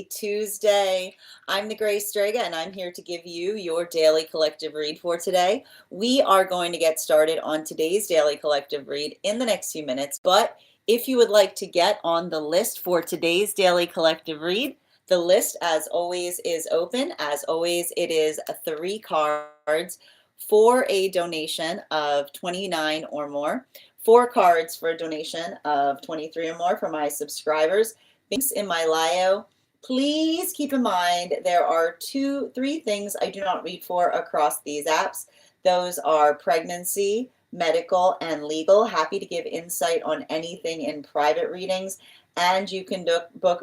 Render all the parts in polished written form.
Tuesday. I'm the Grace Strega, and I'm here to give you your daily collective read for today. We are going to get started on today's daily collective read in the next few minutes, but if you would like to get on the list for today's daily collective read, the list, as always, is open. As always, it is 3 cards for a donation of 29 or more, 4 cards for a donation of 23 or more for my subscribers. Links in my bio. Please keep in mind there are 3 things I do not read for across these apps. Those are pregnancy, medical, and legal. Happy to give insight on anything in private readings, and you can book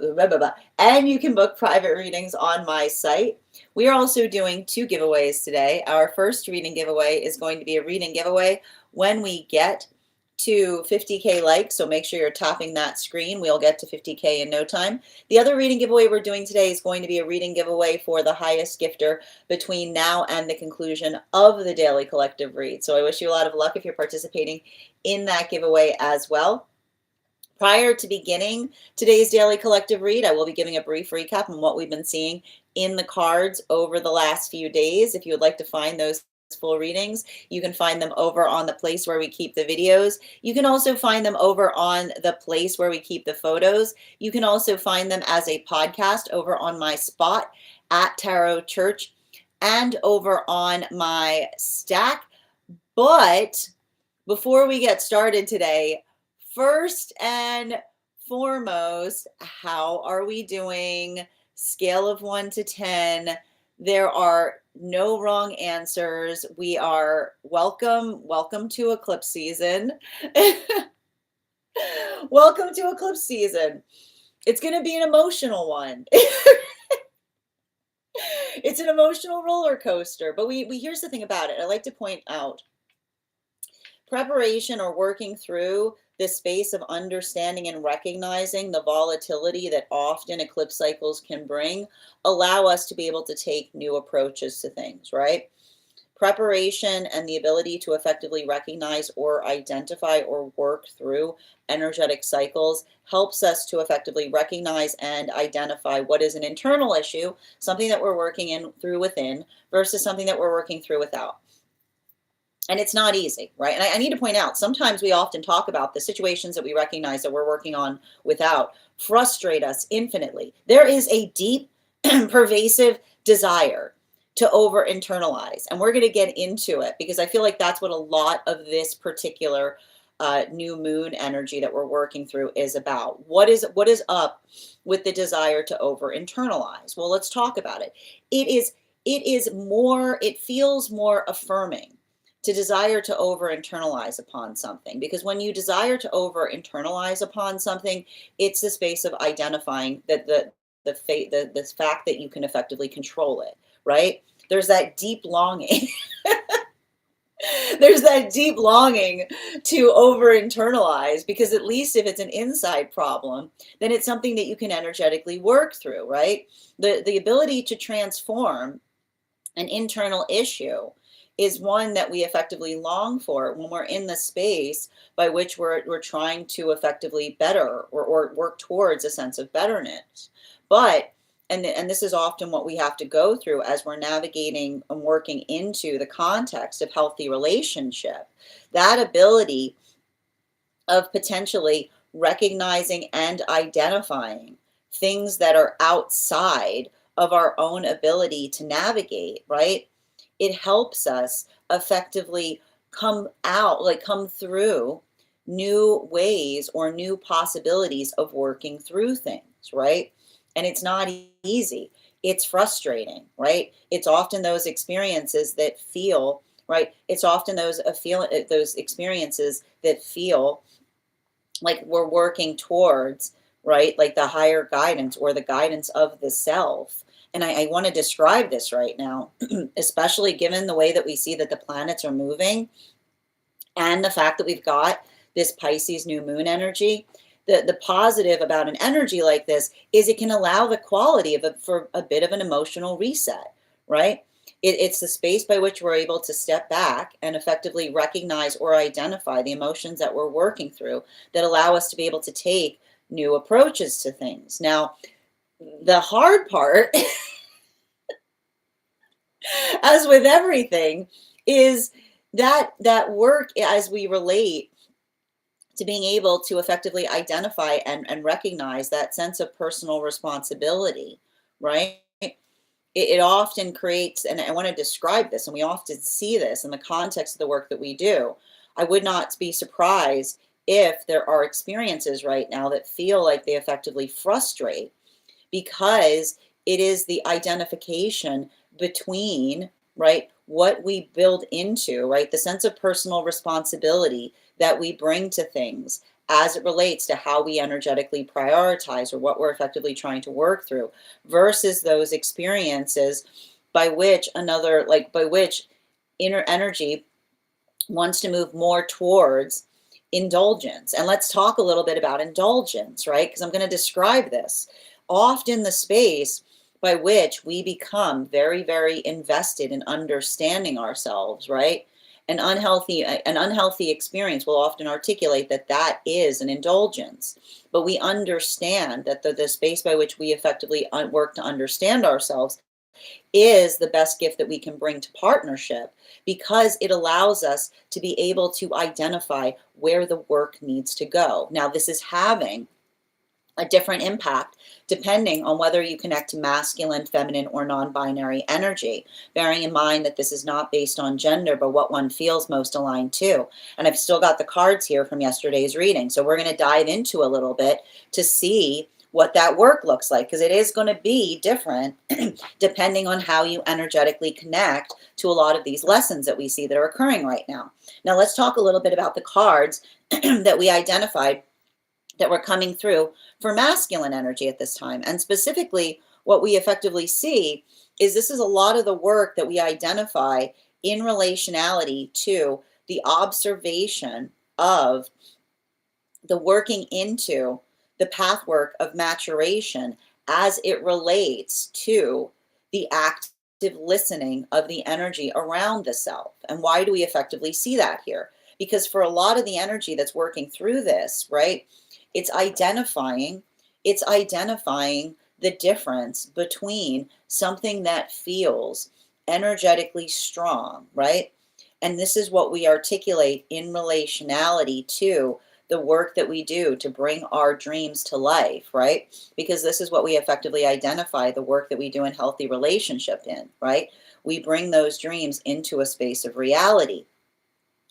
private readings on my site. We are also doing 2 giveaways today. Our first reading giveaway is going to be a reading giveaway when we get to 50K likes, so make sure you're tapping that screen. We'll get to 50K in no time. The other reading giveaway we're doing today is going to be a reading giveaway for the highest gifter between now and the conclusion of the daily collective read. So I wish you a lot of luck if you're participating in that giveaway as well. Prior to beginning today's daily collective read, I will be giving a brief recap on what we've been seeing in the cards over the last few days. If you would like to find those full readings, you can find them over on the place where we keep the videos. You can also find them over on the place where we keep the photos. You can also find them as a podcast over on my spot at Tarot Church and over on my stack. But before we get started today, first and foremost, how are we doing? Scale of 1 to 10. There are no wrong answers. We are welcome to eclipse season. Welcome to eclipse season. It's going to be an emotional one. It's an emotional roller coaster, but here's the thing about it. I like to point out preparation or working through this space of understanding and recognizing the volatility that often eclipse cycles can bring, allow us to be able to take new approaches to things, right? Preparation and the ability to effectively recognize or identify or work through energetic cycles helps us to effectively recognize and identify what is an internal issue, something that we're working through within, versus something that we're working through without. And it's not easy, right? And I need to point out, sometimes we often talk about the situations that we recognize that we're working on without frustrate us infinitely. There is a deep, pervasive desire to over internalize. And we're going to get into it because I feel like that's what a lot of this particular new moon energy that we're working through is about. What is up with the desire to over internalize? Well, let's talk about it. It feels more affirming to desire to over internalize upon something, because when you desire to over internalize upon something, it's the space of identifying that the fact that you can effectively control it, right? There's that deep longing. There's that deep longing to over internalize, because at least if it's an inside problem, then it's something that you can energetically work through, right? The ability to transform an internal issue is one that we effectively long for when we're in the space by which we're trying to effectively better or work towards a sense of betterness. But, and this is often what we have to go through as we're navigating and working into the context of healthy relationship, that ability of potentially recognizing and identifying things that are outside of our own ability to navigate, right? It helps us effectively come through new ways or new possibilities of working through things, right? And it's not easy. It's frustrating, right? It's often those experiences that feel, right? It's often those experiences that feel like we're working towards, right? Like the higher guidance or the guidance of the self. And I want to describe this right now, especially given the way that we see that the planets are moving and the fact that we've got this Pisces new moon energy. The positive about an energy like this is it can allow the quality for a bit of an emotional reset, right? It's the space by which we're able to step back and effectively recognize or identify the emotions that we're working through that allow us to be able to take new approaches to things. Now, The hard part, as with everything, is that work as we relate to being able to effectively identify and recognize that sense of personal responsibility, right? It often creates, and I want to describe this, and we often see this in the context of the work that we do. I would not be surprised if there are experiences right now that feel like they effectively frustrate, because it is the identification between, right, what we build into, right, the sense of personal responsibility that we bring to things as it relates to how we energetically prioritize or what we're effectively trying to work through, versus those experiences by which by which inner energy wants to move more towards indulgence. And let's talk a little bit about indulgence, right? Because I'm going to describe this. Often the space by which we become very, very invested in understanding ourselves, right? An unhealthy experience will often articulate that that is an indulgence. But we understand that the space by which we effectively work to understand ourselves is the best gift that we can bring to partnership, because it allows us to be able to identify where the work needs to go. Now, this is having a different impact depending on whether you connect to masculine, feminine, or non-binary energy, bearing in mind that this is not based on gender, but what one feels most aligned to. And I've still got the cards here from yesterday's reading, so we're going to dive into a little bit to see what that work looks like, because it is going to be different depending on how you energetically connect to a lot of these lessons that we see that are occurring right now. Now, let's talk a little bit about the cards that we identified that were coming through for masculine energy at this time. And specifically, what we effectively see is this is a lot of the work that we identify in relationality to the observation of the working into the pathwork of maturation as it relates to the active listening of the energy around the self. And why do we effectively see that here? Because for a lot of the energy that's working through this, right, it's identifying, it's identifying the difference between something that feels energetically strong, right? And this is what we articulate in relationality to the work that we do to bring our dreams to life, right? Because this is what we effectively identify the work that we do in healthy relationship in, right? We bring those dreams into a space of reality.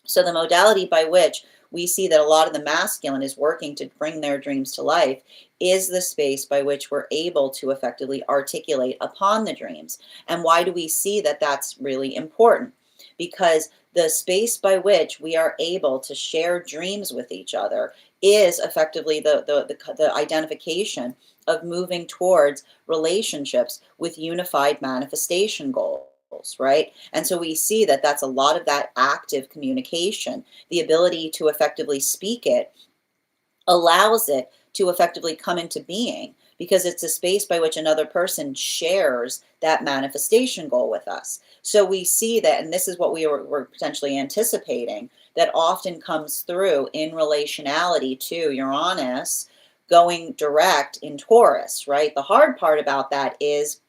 So the modality by which we see that a lot of the masculine is working to bring their dreams to life is the space by which we're able to effectively articulate upon the dreams. And why do we see that that's really important? Because the space by which we are able to share dreams with each other is effectively the identification of moving towards relationships with unified manifestation goals, right? And so we see that that's a lot of that active communication, the ability to effectively speak it allows it to effectively come into being, because it's a space by which another person shares that manifestation goal with us. So we see that, and this is what we're potentially anticipating, that often comes through in relationality to Uranus going direct in Taurus, right? The hard part about that is,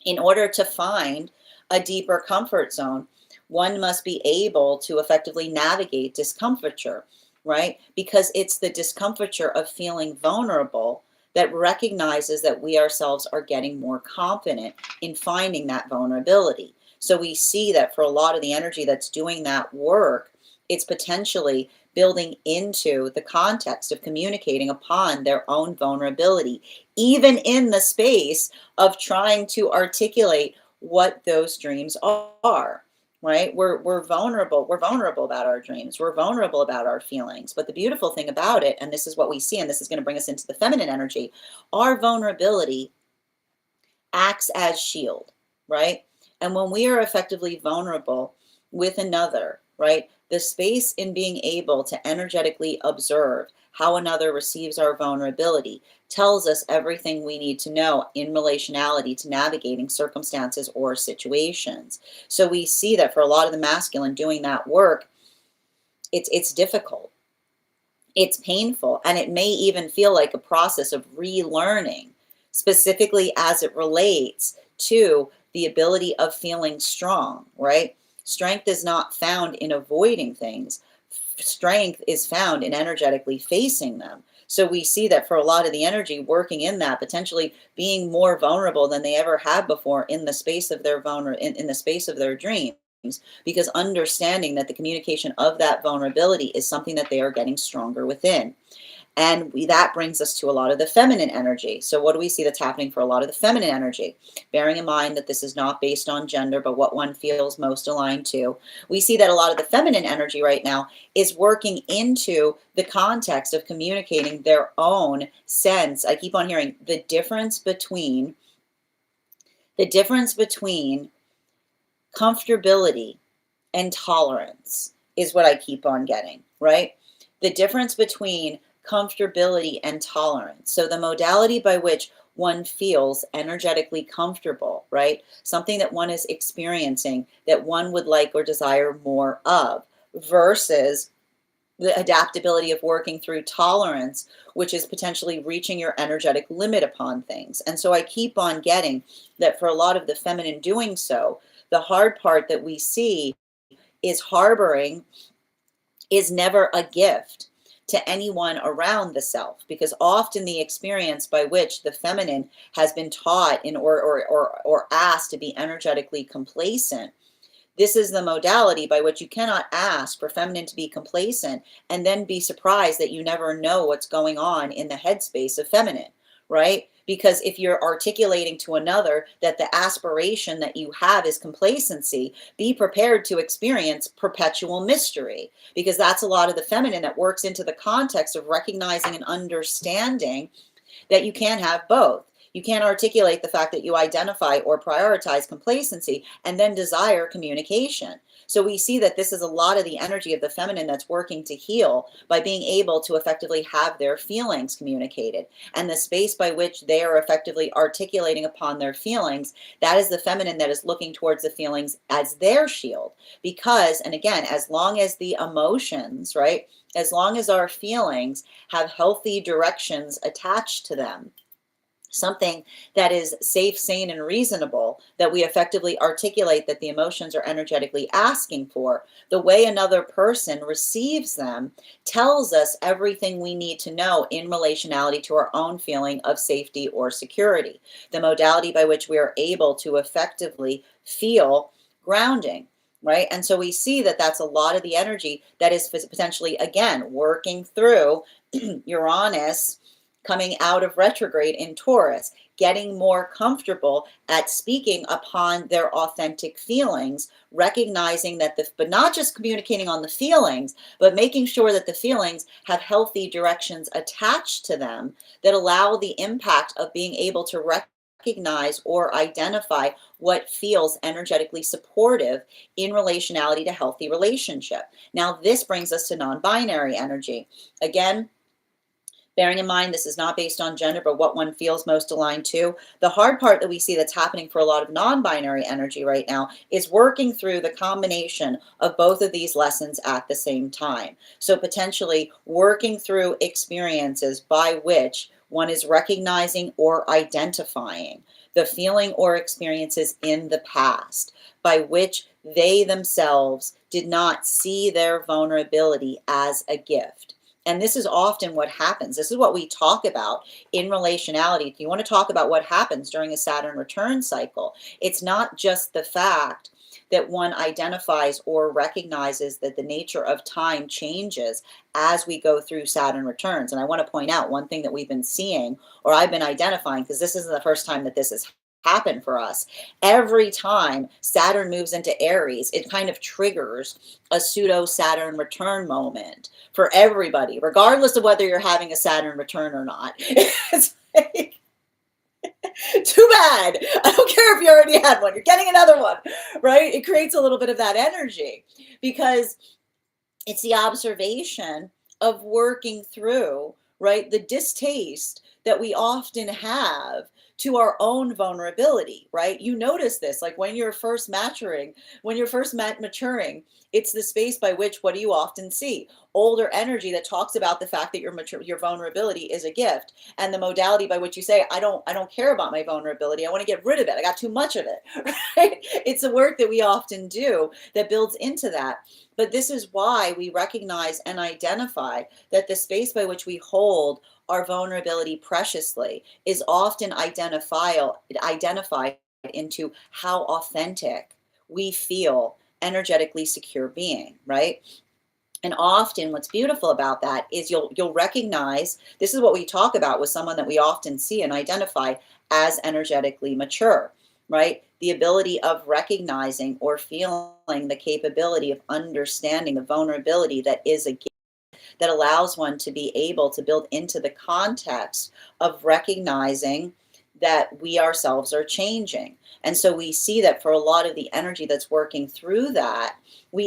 in order to find a deeper comfort zone, one must be able to effectively navigate discomfiture, right? Because it's the discomfiture of feeling vulnerable that recognizes that we ourselves are getting more confident in finding that vulnerability. So we see that for a lot of the energy that's doing that work, it's potentially building into the context of communicating upon their own vulnerability, even in the space of trying to articulate what those dreams are, right? We're vulnerable. We're vulnerable about our dreams. We're vulnerable about our feelings. But the beautiful thing about it, and this is what we see, and this is going to bring us into the feminine energy, our vulnerability acts as shield, right? And when we are effectively vulnerable with another, right, the space in being able to energetically observe how another receives our vulnerability tells us everything we need to know in relationality to navigating circumstances or situations. So we see that for a lot of the masculine doing that work, it's difficult, it's painful, and it may even feel like a process of relearning specifically as it relates to the ability of feeling strong, right? Strength is not found in avoiding things. Strength is found in energetically facing them. So we see that for a lot of the energy working in that, potentially being more vulnerable than they ever have before in the space of their in the space of their dreams, because understanding that the communication of that vulnerability is something that they are getting stronger within. And that brings us to a lot of the feminine energy. So what do we see that's happening for a lot of the feminine energy? Bearing in mind that this is not based on gender, but what one feels most aligned to. We see that a lot of the feminine energy right now is working into the context of communicating their own sense. I keep on hearing the difference between comfortability and tolerance is what I keep on getting, right? The difference between comfortability and tolerance. So the modality by which one feels energetically comfortable, right? Something that one is experiencing that one would like or desire more of, versus the adaptability of working through tolerance, which is potentially reaching your energetic limit upon things. And so I keep on getting that for a lot of the feminine doing so, the hard part that we see is harboring is never a gift to anyone around the self, because often the experience by which the feminine has been taught in or asked to be energetically complacent, this is the modality by which you cannot ask for feminine to be complacent and then be surprised that you never know what's going on in the headspace of feminine, right? Because if you're articulating to another that the aspiration that you have is complacency, be prepared to experience perpetual mystery, because that's a lot of the feminine that works into the context of recognizing and understanding that you can't have both. You can't articulate the fact that you identify or prioritize complacency and then desire communication. So we see that this is a lot of the energy of the feminine that's working to heal by being able to effectively have their feelings communicated. And the space by which they are effectively articulating upon their feelings, that is the feminine that is looking towards the feelings as their shield. Because, and again, as long as the emotions, right, as long as our feelings have healthy directions attached to them, something that is safe, sane, and reasonable, that we effectively articulate that the emotions are energetically asking for, the way another person receives them tells us everything we need to know in relationality to our own feeling of safety or security, the modality by which we are able to effectively feel grounding. Right. And so we see that that's a lot of the energy that is potentially, again, working through Uranus coming out of retrograde in Taurus, getting more comfortable at speaking upon their authentic feelings, recognizing that but not just communicating on the feelings, but making sure that the feelings have healthy directions attached to them that allow the impact of being able to recognize or identify what feels energetically supportive in relationality to healthy relationship. Now, this brings us to non-binary energy. Again, bearing in mind, this is not based on gender, but what one feels most aligned to. The hard part that we see that's happening for a lot of non-binary energy right now is working through the combination of both of these lessons at the same time. So potentially working through experiences by which one is recognizing or identifying the feeling or experiences in the past by which they themselves did not see their vulnerability as a gift. And this is often what happens. This is what we talk about in relationality. If you want to talk about what happens during a Saturn return cycle, it's not just the fact that one identifies or recognizes that the nature of time changes as we go through Saturn returns. And I want to point out one thing that we've been seeing, or I've been identifying, because this isn't the first time that this has happened for us. Every time Saturn moves into Aries, it kind of triggers a pseudo Saturn return moment for everybody, regardless of whether you're having a Saturn return or not. It's like, too bad. I don't care if you already had one. You're getting another one, right? It creates a little bit of that energy because it's the observation of working through, right, the distaste that we often have to our own vulnerability, right? You notice this, like when you're first maturing, when you're first maturing, it's the space by which, what do you often see? Older energy that talks about the fact that your vulnerability is a gift, and the modality by which you say, I don't care about my vulnerability. I want to get rid of it. I got too much of it. Right? It's a work that we often do that builds into that. But this is why we recognize and identify that the space by which we hold our vulnerability preciously is often identified into how authentic we feel energetically secure being, right? And often what's beautiful about that is you'll recognize, this is what we talk about with someone that we often see and identify as energetically mature, right? The ability of recognizing or feeling the capability of understanding the vulnerability that is a gift, that allows one to be able to build into the context of recognizing that we ourselves are changing. And so we see that for a lot of the energy that's working through that,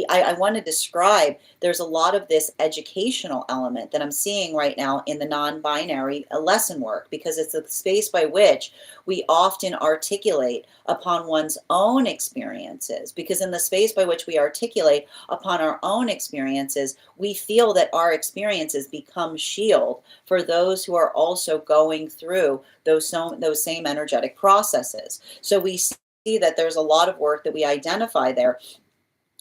I want to describe, there's a lot of this educational element that I'm seeing right now in the non-binary lesson work, because it's a space by which we often articulate upon one's own experiences. Because in the space by which we articulate upon our own experiences, we feel that our experiences become shield for those who are also going through those same energetic processes. So we see that there's a lot of work that we identify there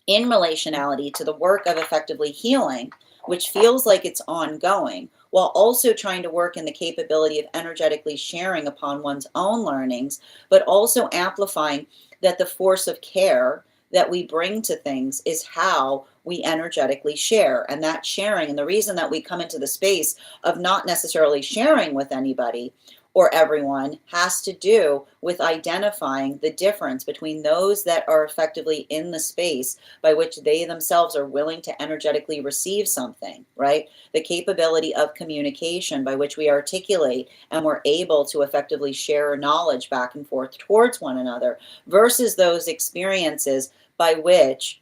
in relationality to the work of effectively healing, which feels like it's ongoing, while also trying to work in the capability of energetically sharing upon one's own learnings, but also amplifying that the force of care that we bring to things is how we energetically share. And that sharing, and the reason that we come into the space of not necessarily sharing with anybody or everyone, has to do with identifying the difference between those that are effectively in the space by which they themselves are willing to energetically receive something, right? The capability of communication by which we articulate and we're able to effectively share knowledge back and forth towards one another, versus those experiences by which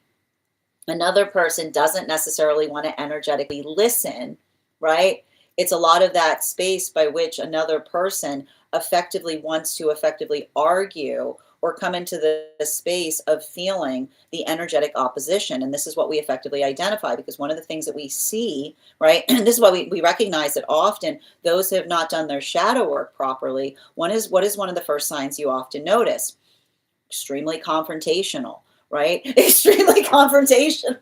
another person doesn't necessarily want to energetically listen, right? It's a lot of that space by which another person effectively wants to effectively argue or come into the space of feeling the energetic opposition. And this is what we effectively identify, because one of the things that we see, right, and this is why we recognize that often those who have not done their shadow work properly, what is one of the first signs you often notice? Extremely confrontational, right? Extremely confrontational.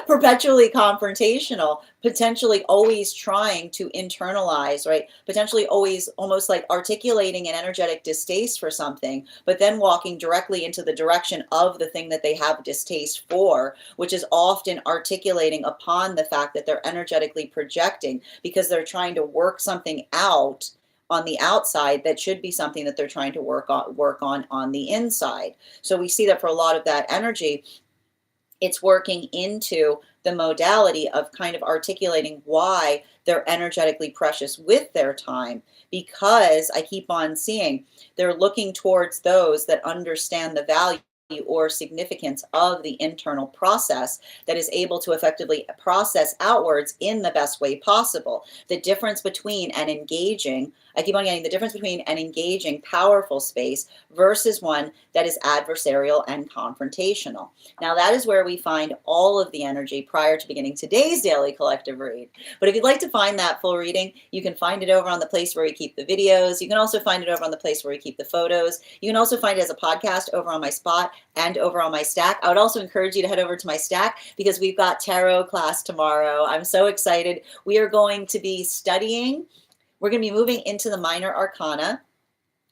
Perpetually confrontational, potentially always trying to internalize, right? Potentially always almost like articulating an energetic distaste for something, but then walking directly into the direction of the thing that they have distaste for, which is often articulating upon the fact that they're energetically projecting because they're trying to work something out on the outside that should be something that they're trying to work on the inside. So we see that for a lot of that energy, it's working into the modality of kind of articulating why they're energetically precious with their time, because I keep on seeing they're looking towards those that understand the value or significance of the internal process that is able to effectively process outwards in the best way possible. The difference between an engaging, I keep on getting the difference between an engaging, powerful space versus one that is adversarial and confrontational. Now, that is where we find all of the energy prior to beginning today's daily collective read. But if you'd like to find that full reading, you can find it over on the place where we keep the videos. You can also find it over on the place where we keep the photos. You can also find it as a podcast over on my Spot and over on my Stack. I would also encourage you to head over to my Stack because we've got tarot class tomorrow. I'm so excited. We are going to be studying. We're going to be moving into the minor arcana.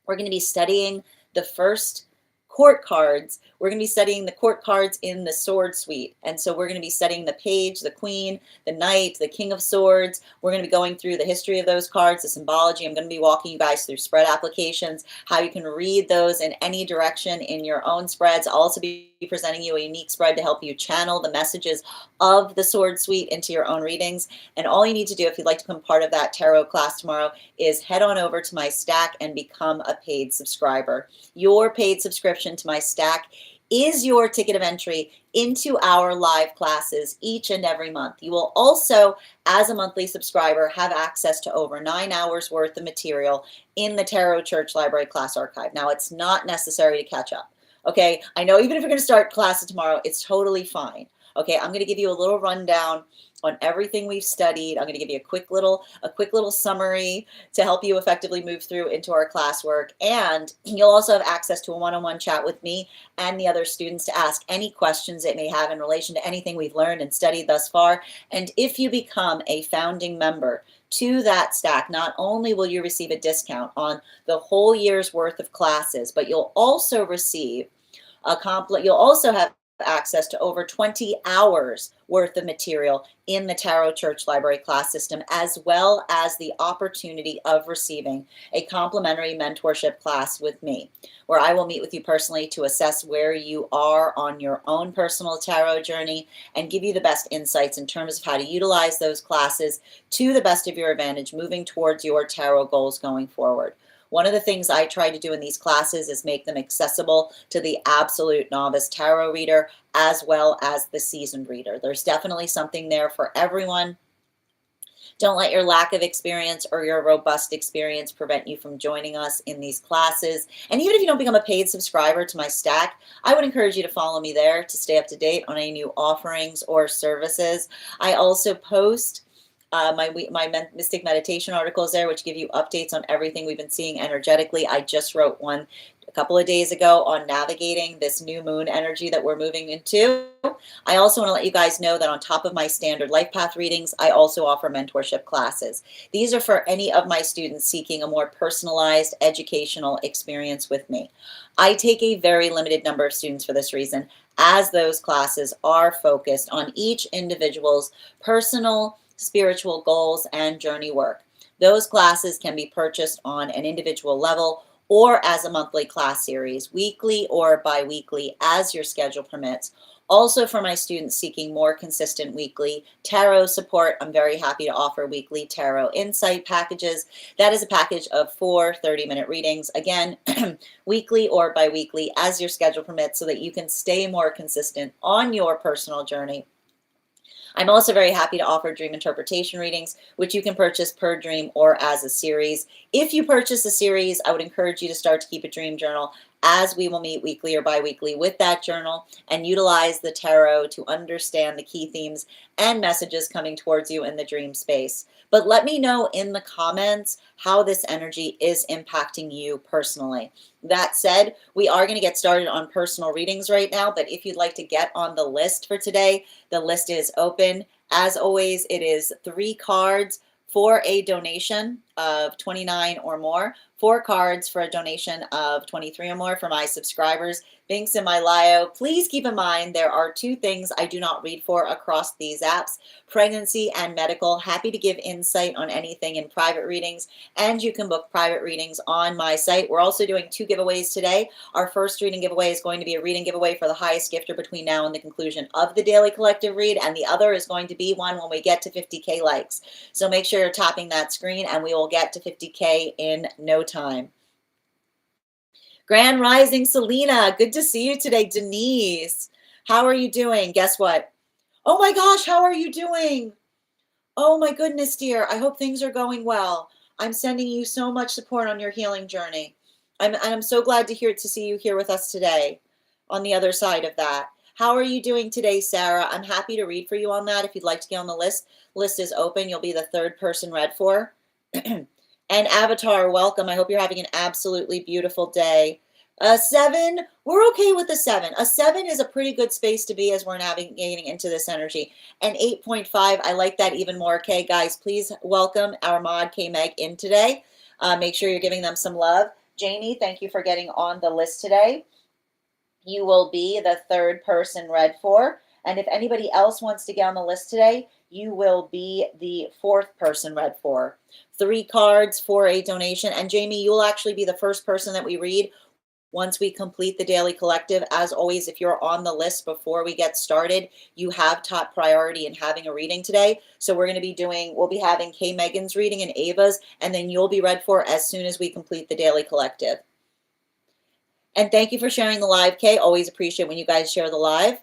We're going to be studying the first court cards. We're going to be studying the court cards in the sword suite. And so we're going to be studying the page, the queen, the knight, the king of swords. We're going to be going through the history of those cards, the symbology. I'm going to be walking you guys through spread applications, how you can read those in any direction in your own spreads. I'll also be presenting you a unique spread to help you channel the messages of the sword suite into your own readings. And all you need to do if you'd like to become part of that tarot class tomorrow is head on over to my Stack and become a paid subscriber. Your paid subscription to my Stack is your ticket of entry into our live classes each and every month. You will also, as a monthly subscriber, have access to over 9 hours worth of material in the Tarot Church Library class archive. Now, it's not necessary to catch up. Okay, I know even if you're going to start classes tomorrow, it's totally fine. Okay, I'm going to give you a little rundown on everything we've studied. I'm going to give you a quick little summary to help you effectively move through into our classwork. And you'll also have access to a one-on-one chat with me and the other students to ask any questions they may have in relation to anything we've learned and studied thus far. And if you become a founding member to that stack, not only will you receive a discount on the whole year's worth of classes, but you'll also receive you'll also have access to over 20 hours worth of material in the Tarot Church Library class system, as well as the opportunity of receiving a complimentary mentorship class with me, where I will meet with you personally to assess where you are on your own personal tarot journey and give you the best insights in terms of how to utilize those classes to the best of your advantage, moving towards your tarot goals going forward. One of the things I try to do in these classes is make them accessible to the absolute novice tarot reader as well as the seasoned reader. There's definitely something there for everyone. Don't let your lack of experience or your robust experience prevent you from joining us in these classes. And even if you don't become a paid subscriber to my stack, I would encourage you to follow me there to stay up to date on any new offerings or services. I also post my Mystic Meditation articles there, which give you updates on everything we've been seeing energetically. I just wrote one a couple of days ago on navigating this new moon energy that we're moving into. I also want to let you guys know that on top of my standard life path readings, I also offer mentorship classes. These are for any of my students seeking a more personalized educational experience with me. I take a very limited number of students for this reason, as those classes are focused on each individual's personal spiritual goals and journey work. Those classes can be purchased on an individual level or as a monthly class series, weekly or bi-weekly, as your schedule permits. Also, for my students seeking more consistent weekly tarot support, I'm very happy to offer weekly tarot insight packages. That is a package of 4 30-minute readings, again, weekly or bi-weekly, as your schedule permits, so that you can stay more consistent on your personal journey. I'm also very happy to offer dream interpretation readings, which you can purchase per dream or as a series. If you purchase a series, I would encourage you to start to keep a dream journal, as we will meet weekly or bi-weekly with that journal and utilize the tarot to understand the key themes and messages coming towards you in the dream space. But let me know in the comments how this energy is impacting you personally. That said, we are going to get started on personal readings right now, but if you'd like to get on the list for today, the list is open. As always, it is 3 cards for a donation of $29 or more, 4 cards for a donation of $23 or more for my subscribers. Links in my bio. Please keep in mind there are 2 things I do not read for across these apps: pregnancy and medical. Happy to give insight on anything in private readings, and you can book private readings on my site. We're also doing 2 giveaways today. Our first reading giveaway is going to be a reading giveaway for the highest gifter between now and the conclusion of the daily collective read, and the other is going to be one when we get to 50K likes. So make sure you're tapping that screen, and we will get to 50K in no time. Grand Rising Selena, good to see you today. Denise, how are you doing? Guess what? Oh my gosh, how are you doing? Oh my goodness, dear. I hope things are going well. I'm sending you so much support on your healing journey. I'm so glad to see you here with us today on the other side of that. How are you doing today, Sarah? I'm happy to read for you on that if you'd like to get on the list. List is open. You'll be the 3rd person read for. And Avatar, welcome. I hope you're having an absolutely beautiful day. 7, we're okay with the 7. A 7 is a pretty good space to be as we're navigating into this energy. And 8.5, I like that even more. Okay, guys, please welcome our mod K-Meg in today. Make sure you're giving them some love. Janie, thank you for getting on the list today. You will be the 3rd person read for. And if anybody else wants to get on the list today, you will be the 4th person read for. 3 cards for a donation. And Jamie, you will actually be the first person that we read once we complete the daily collective. As always, if you're on the list before we get started, you have top priority in having a reading today. So we'll be having Kay Megan's reading and Ava's, and then you'll be read for as soon as we complete the daily collective. And thank you for sharing the live, Kay. Always appreciate when you guys share the live.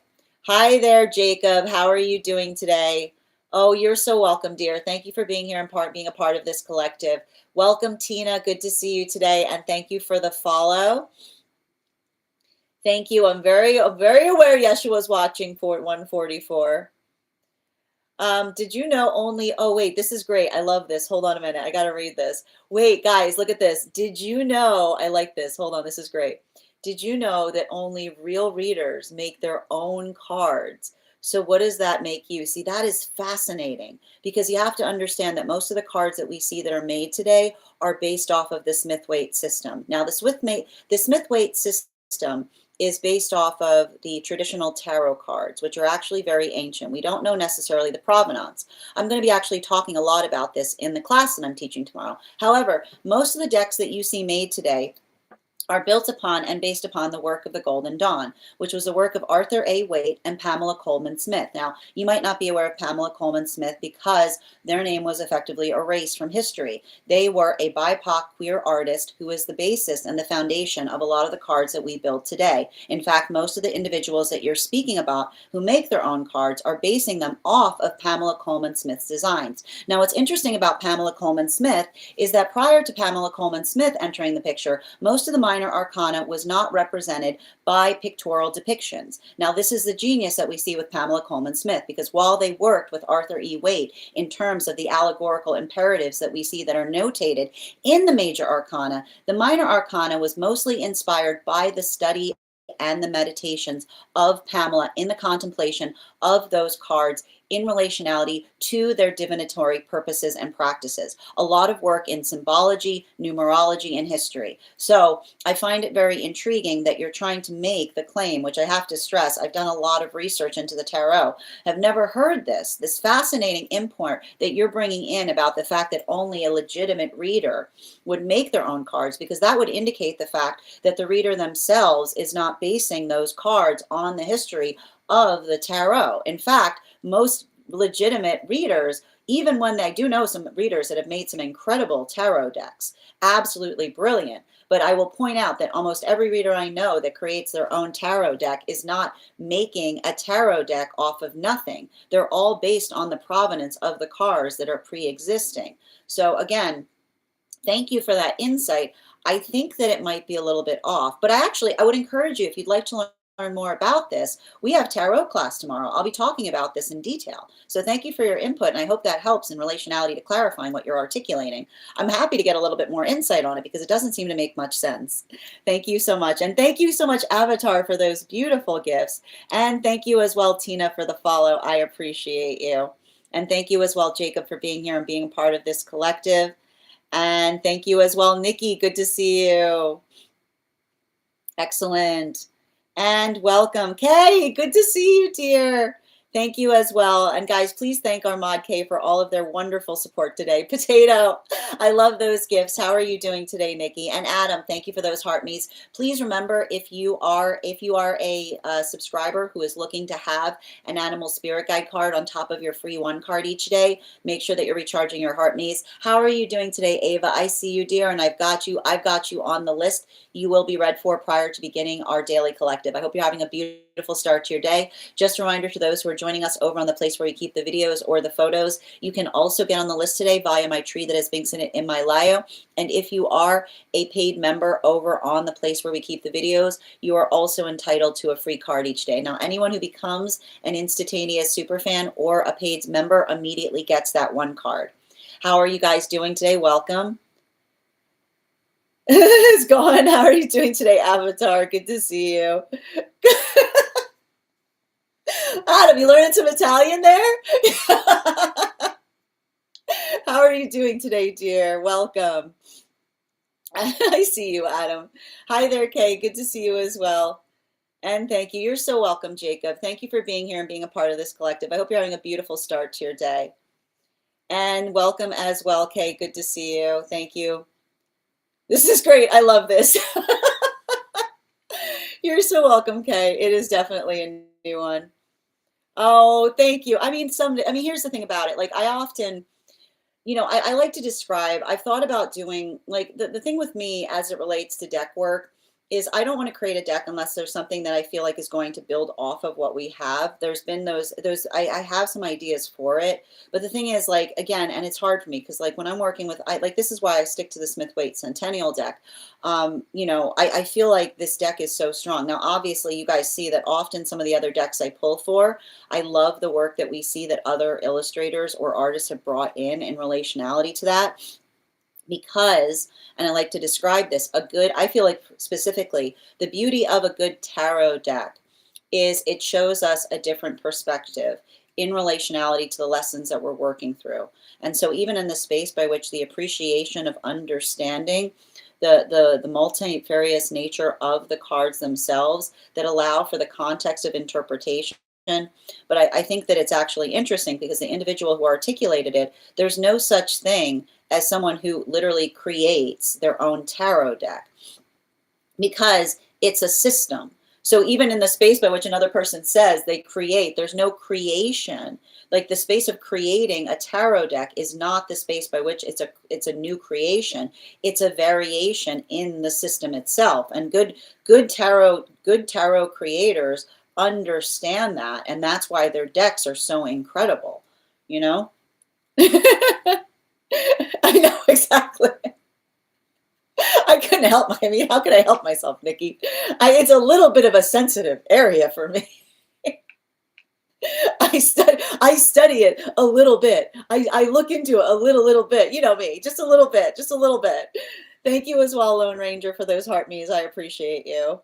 Hi there, Jacob. How are you doing today? Oh, you're so welcome, dear. Thank you for being here and being a part of this collective. Welcome, Tina. Good to see you today, and thank you for the follow. Thank you. I'm very aware Yeshua's watching for 144. Did you know only, oh wait, this is great. I love this. Hold on a minute. I got to read this. Wait, guys, look at this. Did you know, I like this. Hold on, this is great. Did you know that only real readers make their own cards? So what does that make you? See, that is fascinating because you have to understand that most of the cards that we see that are made today are based off of the Smith-Waite system. Now, the Smith-Waite system is based off of the traditional tarot cards, which are actually very ancient. We don't know necessarily the provenance. I'm going to be actually talking a lot about this in the class that I'm teaching tomorrow. However, most of the decks that you see made today are built upon and based upon the work of the Golden Dawn, which was the work of Arthur A. Waite and Pamela Coleman Smith. Now, you might not be aware of Pamela Coleman Smith because their name was effectively erased from history. They were a BIPOC queer artist who is the basis and the foundation of a lot of the cards that we build today. In fact, most of the individuals that you're speaking about who make their own cards are basing them off of Pamela Coleman Smith's designs. Now, what's interesting about Pamela Coleman Smith is that prior to Pamela Coleman Smith entering the picture, most of the minor arcana was not represented by pictorial depictions. Now, this is the genius that we see with Pamela Coleman Smith, because while they worked with Arthur E. Waite in terms of the allegorical imperatives that we see that are notated in the major arcana, the minor arcana was mostly inspired by the study and the meditations of Pamela in the contemplation of those cards in relationality to their divinatory purposes and practices. A lot of work in symbology, numerology, and history. So I find it very intriguing that you're trying to make the claim, which I have to stress, I've done a lot of research into the tarot, have never heard this fascinating import that you're bringing in about the fact that only a legitimate reader would make their own cards, because that would indicate the fact that the reader themselves is not basing those cards on the history of the tarot. In fact, most legitimate readers, even when I do know some readers that have made some incredible tarot decks, absolutely brilliant. But I will point out that almost every reader I know that creates their own tarot deck is not making a tarot deck off of nothing. They're all based on the provenance of the cards that are pre-existing. So again, thank you for that insight. I think that it might be a little bit off, but I would encourage you, if you'd like to learn more about this, we have tarot class tomorrow. I'll be talking about this in detail. So thank you for your input, and I hope that helps in relationality to clarifying what you're articulating. I'm happy to get a little bit more insight on it because it doesn't seem to make much sense. Thank you so much. And thank you so much, Avatar, for those beautiful gifts. And thank you as well, Tina, for the follow. I appreciate you. And thank you as well, Jacob, for being here and being a part of this collective. And thank you as well, Nikki. Good to see you. Excellent. And welcome, Kay. Good to see you, dear. Thank you as well. And guys, please thank our Mod K for all of their wonderful support today. Potato, I love those gifts. How are you doing today, Nikki? And Adam, thank you for those heart me's. Please remember, if you are a subscriber who is looking to have an animal spirit guide card on top of your free one card each day, make sure that you're recharging your heart me's. How are you doing today, Ava? I see you, dear, and I've got you on the list. You will be read for prior to beginning our daily collective. I hope you're having a beautiful start to your day. Just a reminder to those who are joining us over on the place where we keep the videos or the photos, you can also get on the list today via my tree that is being sent in my bio. And if you are a paid member over on the place where we keep the videos, you are also entitled to a free card each day. Now, anyone who becomes an instantaneous superfan or a paid member immediately gets that one card. How are you guys doing today? Welcome. It's gone. How are you doing today, Avatar? Good to see you. Adam, you learning some Italian there? How are you doing today, dear? Welcome. I see you, Adam. Hi there, Kay. Good to see you as well. And thank you. You're so welcome, Jacob. Thank you for being here and being a part of this collective. I hope you're having a beautiful start to your day. And welcome as well, Kay. Good to see you. Thank you. This is great. I love this. You're so welcome, Kay. It is definitely a new one. Oh, thank you. I mean, here's the thing about it. Like, I often, I like to describe, I've thought about doing, like, the thing with me as it relates to deck work is I don't want to create a deck unless there's something that I feel like is going to build off of what we have. There's been I have some ideas for it, but the thing is, like, again, and it's hard for me because like when I'm working with, this is why I stick to the Smith-Waite Centennial deck. I feel like this deck is so strong. Now, obviously you guys see that often some of the other decks I pull for, I love the work that we see that other illustrators or artists have brought in relationality to that. Because, and I like to describe this, I feel like specifically, the beauty of a good tarot deck is it shows us a different perspective in relationality to the lessons that we're working through. And so even in the space by which the appreciation of understanding the multifarious nature of the cards themselves that allow for the context of interpretation. But I think that it's actually interesting because the individual who articulated it, there's no such thing as someone who literally creates their own tarot deck because it's a system. So even in the space by which another person says they create, there's no creation. Like the space of creating a tarot deck is not the space by which it's a new creation. It's a variation in the system itself. And good tarot creators understand that, and that's why their decks are so incredible, you know? I know, exactly. I couldn't help I mean, how could I help myself, Nikki? It's a little bit of a sensitive area for me. I study it a little bit. I look into it a little bit. You know me, just a little bit, just a little bit. Thank you as well, Lone Ranger, for those heart me's. I appreciate you.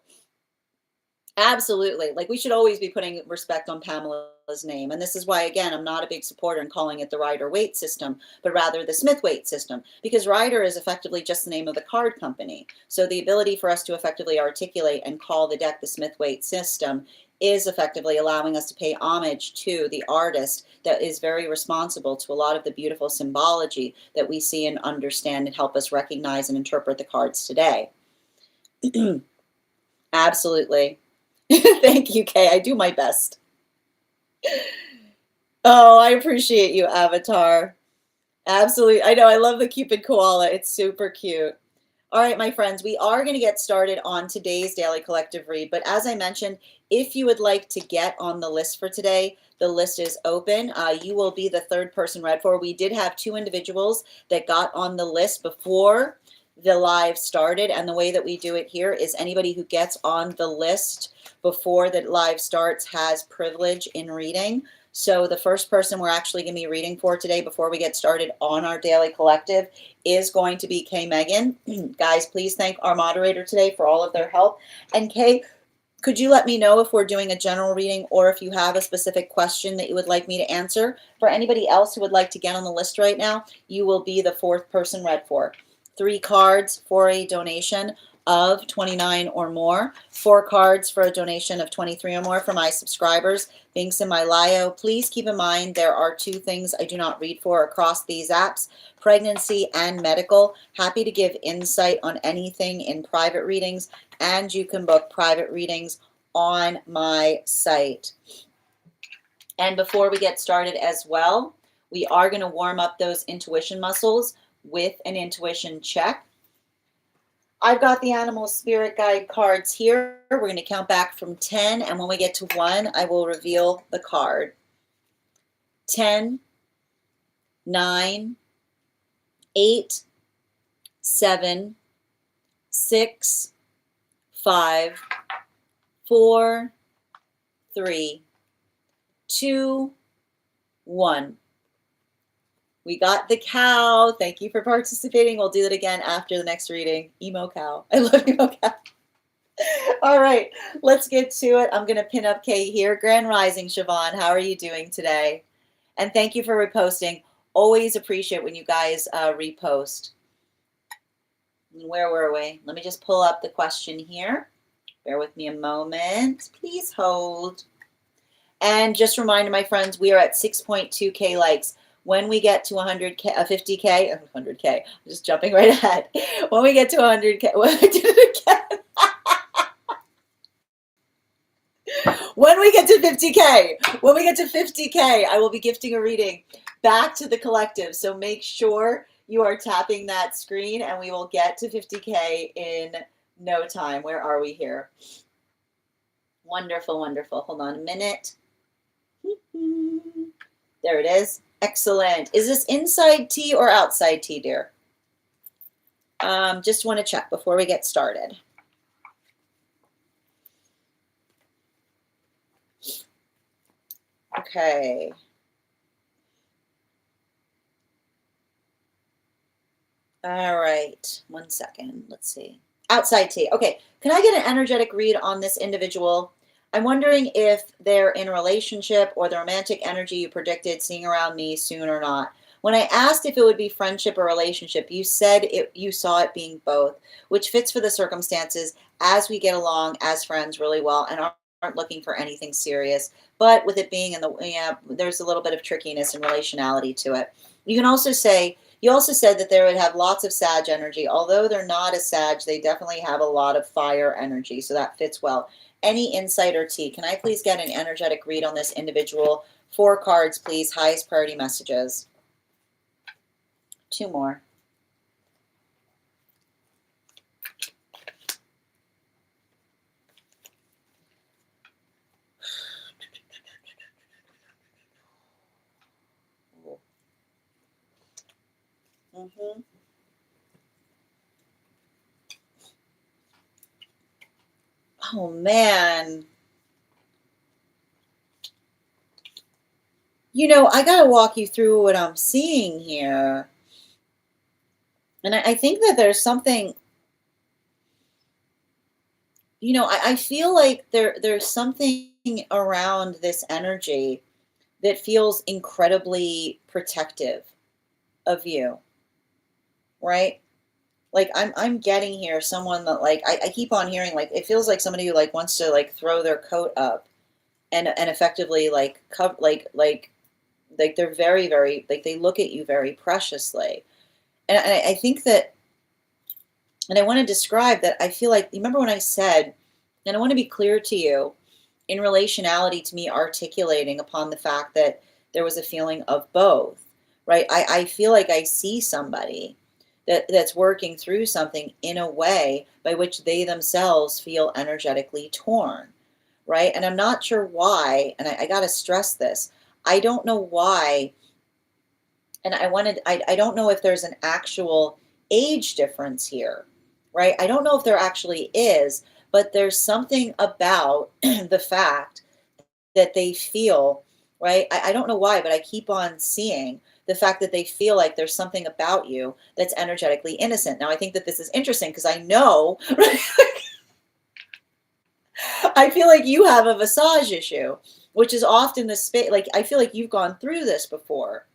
Absolutely. Like we should always be putting respect on Pamela's name. And this is why, again, I'm not a big supporter in calling it the Rider-Waite system, but rather the Smith-Waite system, because Rider is effectively just the name of the card company. So the ability for us to effectively articulate and call the deck the Smith-Waite system is effectively allowing us to pay homage to the artist that is very responsible to a lot of the beautiful symbology that we see and understand and help us recognize and interpret the cards today. Absolutely. Thank you, Kay. I do my best. Oh, I appreciate you, Avatar. Absolutely. I know. I love the Cupid koala. It's super cute. All right, my friends, we are going to get started on today's Daily Collective Read. But as I mentioned, if you would like to get on the list for today, the list is open. You will be the third person read for. We did have 2 individuals that got on the list before the live started. And the way that we do it here is anybody who gets on the list before the live starts has privilege in reading. So the first person we're actually going to be reading for today before we get started on our Daily Collective is going to be Kay Megan. Guys, please thank our moderator today for all of their help. And Kay, could you let me know if we're doing a general reading or if you have a specific question that you would like me to answer? For anybody else who would like to get on the list right now, you will be the 4th person read for. 3 cards for a donation of 29 or more, 4 cards for a donation of 23 or more for my subscribers. Links in my bio. Please keep in mind there are 2 things I do not read for across these apps, pregnancy and medical. Happy to give insight on anything in private readings, and you can book private readings on my site. And before we get started as well, we are going to warm up those intuition muscles with an intuition check. I've got the animal spirit guide cards here. We're going to count back from 10, and when we get to 1, I will reveal the card. 10, 9, 8, 7, 6, 5, 4, 3, 2, 1. We got the cow. Thank you for participating. We'll do that again after the next reading. Emo cow. I love emo cow. All right, let's get to it. I'm going to pin up Kay here. Grand Rising, Siobhan. How are you doing today? And thank you for reposting. Always appreciate when you guys repost. Where were we? Let me just pull up the question here. Bear with me a moment. Please hold. And just a reminder, my friends, we are at 6.2K likes. When we get to 100K, 50K, 100K, I'm just jumping right ahead. When we get to 100K, well, I did it again. When we get to 50K, I will be gifting a reading back to the collective. So make sure you are tapping that screen, and we will get to 50K in No time. Where are we here? Wonderful, wonderful. Hold on a minute. There it is. Excellent. Is this inside T or outside T, dear? Just want to check before we get started. Okay. All right. 1 second. Let's see. Outside T. Okay. Can I get an energetic read on this individual? I'm wondering if they're in a relationship or the romantic energy you predicted seeing around me soon or not. When I asked if it would be friendship or relationship, you said you saw it being both, which fits for the circumstances as we get along as friends really well and aren't looking for anything serious. But with it being in the, yeah, there's a little bit of trickiness and relationality to it. You can also say, you also said that they would have lots of Sag energy. Although they're not a Sag, they definitely have a lot of fire energy, so that fits well. Any insight or tea? Can I please get an energetic read on this individual? 4 cards, please. Highest priority messages. 2 more. Mm-hmm. Oh, man. You know, I got to walk you through what I'm seeing here. And I think that there's something, you know, I feel like there's something around this energy that feels incredibly protective of you, right? Like I'm getting here someone that like I keep on hearing like it feels like somebody who like wants to like throw their coat up and effectively like like they're very very like they look at you very preciously. And I think that, and I want to describe that. I feel like, you remember when I said, and I want to be clear to you, in relationality to me, articulating upon the fact that there was a feeling of both, right? I feel like I see somebody that's working through something in a way by which they themselves feel energetically torn, right? And I'm not sure why, and I got to stress this. I don't know why, and I don't know if there's an actual age difference here, right? I don't know if there actually is, but there's something about the fact that they feel, right? I don't know why, but I keep on seeing the fact that they feel like there's something about you that's energetically innocent. Now, I think that this is interesting because I know, right? I feel like you have a visage issue, which is often the space, like, I feel like you've gone through this before,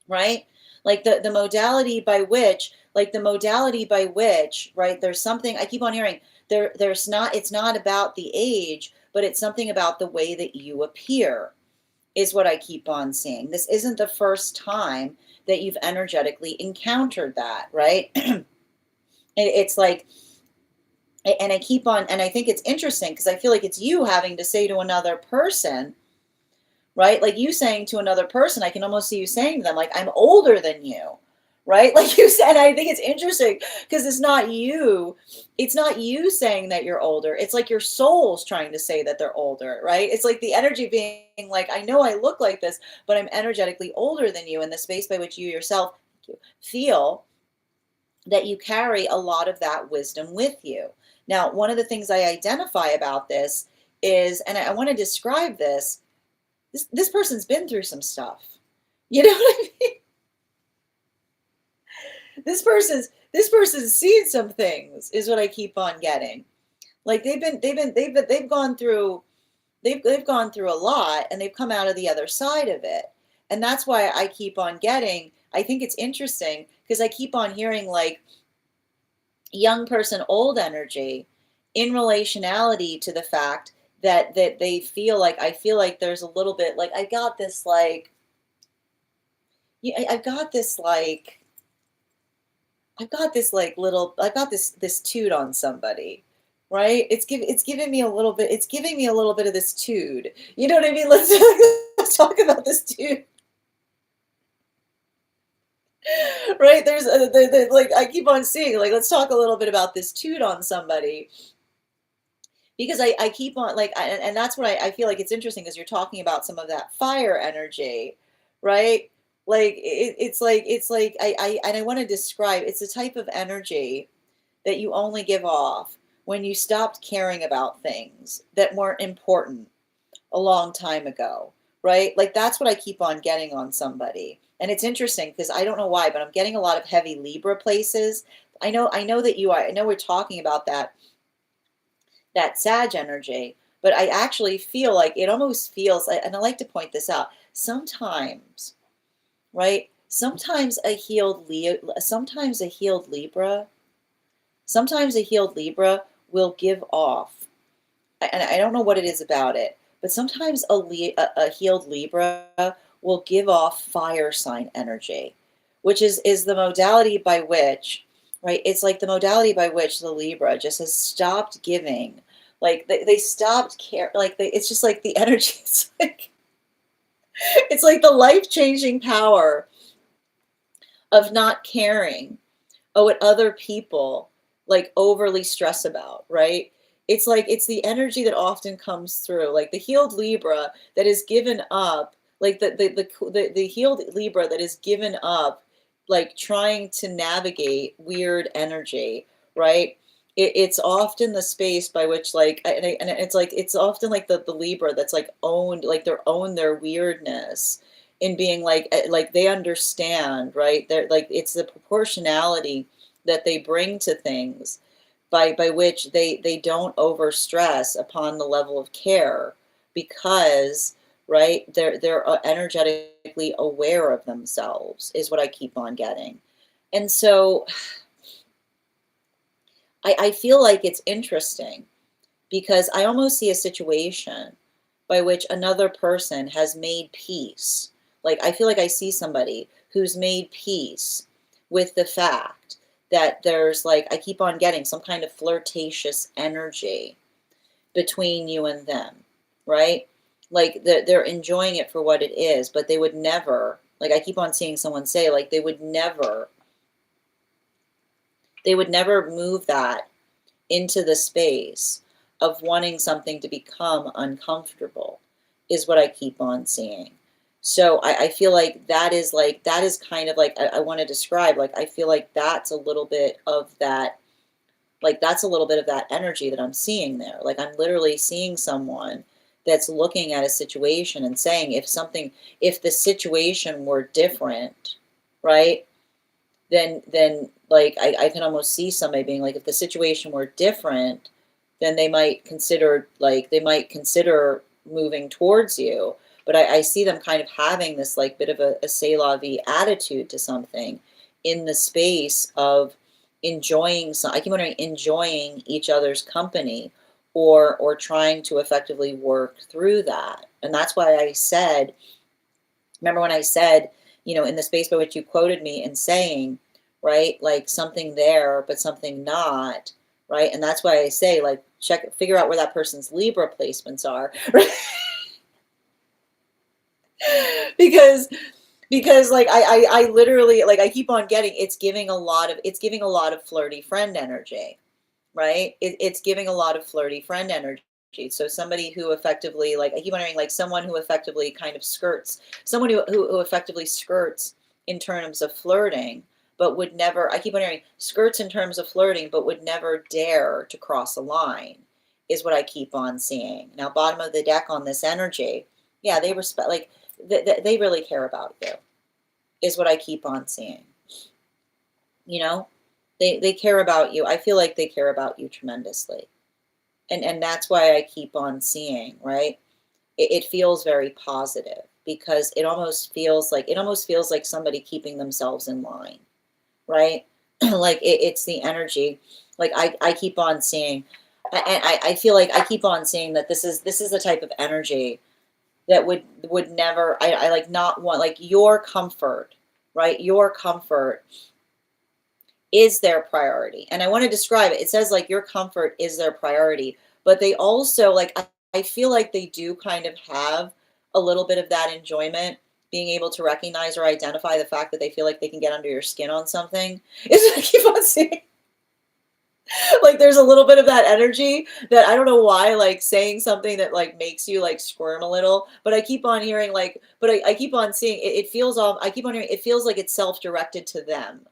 right? Like the modality by which, right, there's something I keep on hearing there's not, it's not about the age, but it's something about the way that you appear is what I keep on seeing. This isn't the first time that you've energetically encountered that, right? It's like, and I keep on, and I think it's interesting because I feel like it's you having to say to another person, right? Like you saying to another person, I can almost see you saying to them, like, I'm older than you, right? Like you said, I think it's interesting because it's not you saying that you're older. It's like your soul's trying to say that they're older, right? It's like the energy being like, I know I look like this, but I'm energetically older than you in the space by which you yourself feel that you carry a lot of that wisdom with you. Now, one of the things I identify about this is, and I want to describe this person's been through some stuff. You know what I mean? This person's seen some things is what I keep on getting. Like they've gone through they've gone through a lot and they've come out of the other side of it. And that's why I keep on getting, I think it's interesting because I keep on hearing like young person old energy in relationality to the fact that they feel like, I feel like there's a little bit like I got this like, yeah, I've got this toot on somebody, right? It's giving me a little bit, it's giving me a little bit of this toot. You know what I mean? Let's talk about this toot. Right? There's like I keep on seeing, like, let's talk a little bit about this toot on somebody, because I keep on like and that's what I feel like it's interesting because you're talking about some of that fire energy, right? Like it's like and I want to describe, it's a type of energy that you only give off when you stopped caring about things that weren't important a long time ago, right? Like that's what I keep on getting on somebody. And it's interesting because I don't know why, but I'm getting a lot of heavy Libra places. I know that you are. I know we're talking about that Sag energy, but I actually feel like it almost feels, and I like to point this out, sometimes, right? Sometimes a healed Libra will give off, and I don't know what it is about it, but sometimes a healed Libra will give off fire sign energy, which is the modality by which, right? It's like the modality by which the Libra just has stopped giving. Like they stopped care. Like it's just like the energy. It's like the life changing power of not caring what other people like overly stress about, right? It's like it's the energy that often comes through, like the healed Libra that is given up, like the healed Libra that is given up, like trying to navigate weird energy, right? It's often the space by which like and it's like it's often like the Libra that's like owned, like they're own their weirdness in being like they understand, right? They're like it's the proportionality that they bring to things by which they don't overstress upon the level of care, because right they're energetically aware of themselves is what I keep on getting. And so I feel like it's interesting because I almost see a situation by which another person has made peace. Like, I feel like I see somebody who's made peace with the fact that there's, like, I keep on getting some kind of flirtatious energy between you and them, right? Like, they're enjoying it for what it is, but they would never, like, I keep on seeing someone say, like, they would never move that into the space of wanting something to become uncomfortable, is what I keep on seeing. So I feel like that is kind of like I want to describe, like I feel like that's a little bit of that, like that's a little bit of that energy that I'm seeing there. Like I'm literally seeing someone that's looking at a situation and saying, if the situation were different, right? Then like I can almost see somebody being like, if the situation were different, then they might consider moving towards you. But I see them kind of having this like bit of a c'est la vie attitude to something in the space of enjoying I keep wondering, enjoying each other's company, or trying to effectively work through that. And that's why I said, remember when I said, in the space by which you quoted me in saying, right, like something there, but something not, right? And that's why I say, like, figure out where that person's Libra placements are, right? because like I literally, like I keep on getting, it's giving a lot of flirty friend energy, right? It's giving a lot of flirty friend energy. So somebody who effectively, like I keep wondering, like someone who effectively kind of skirts, someone who effectively skirts in terms of flirting, but would never, I keep wondering, skirts in terms of flirting, but would never dare to cross a line, is what I keep on seeing. Now, bottom of the deck on this energy, yeah, they respect, like they really care about you, is what I keep on seeing. You know, they care about you. I feel like they care about you tremendously. And that's why I keep on seeing, right? It feels very positive because it almost feels like somebody keeping themselves in line, right? Like it's the energy. Like I keep on seeing, and I feel like I keep on seeing that this is the type of energy that would never, I like not want, like your comfort, right? Your comfort is their priority. And I want to describe it. It says like your comfort is their priority, but they also like I feel like they do kind of have a little bit of that enjoyment being able to recognize or identify the fact that they feel like they can get under your skin on something is what I keep on seeing. Like there's a little bit of that energy that I don't know why, like saying something that like makes you like squirm a little, but I keep on hearing like, but I keep on seeing it feels all, I keep on hearing it feels like it's self-directed to them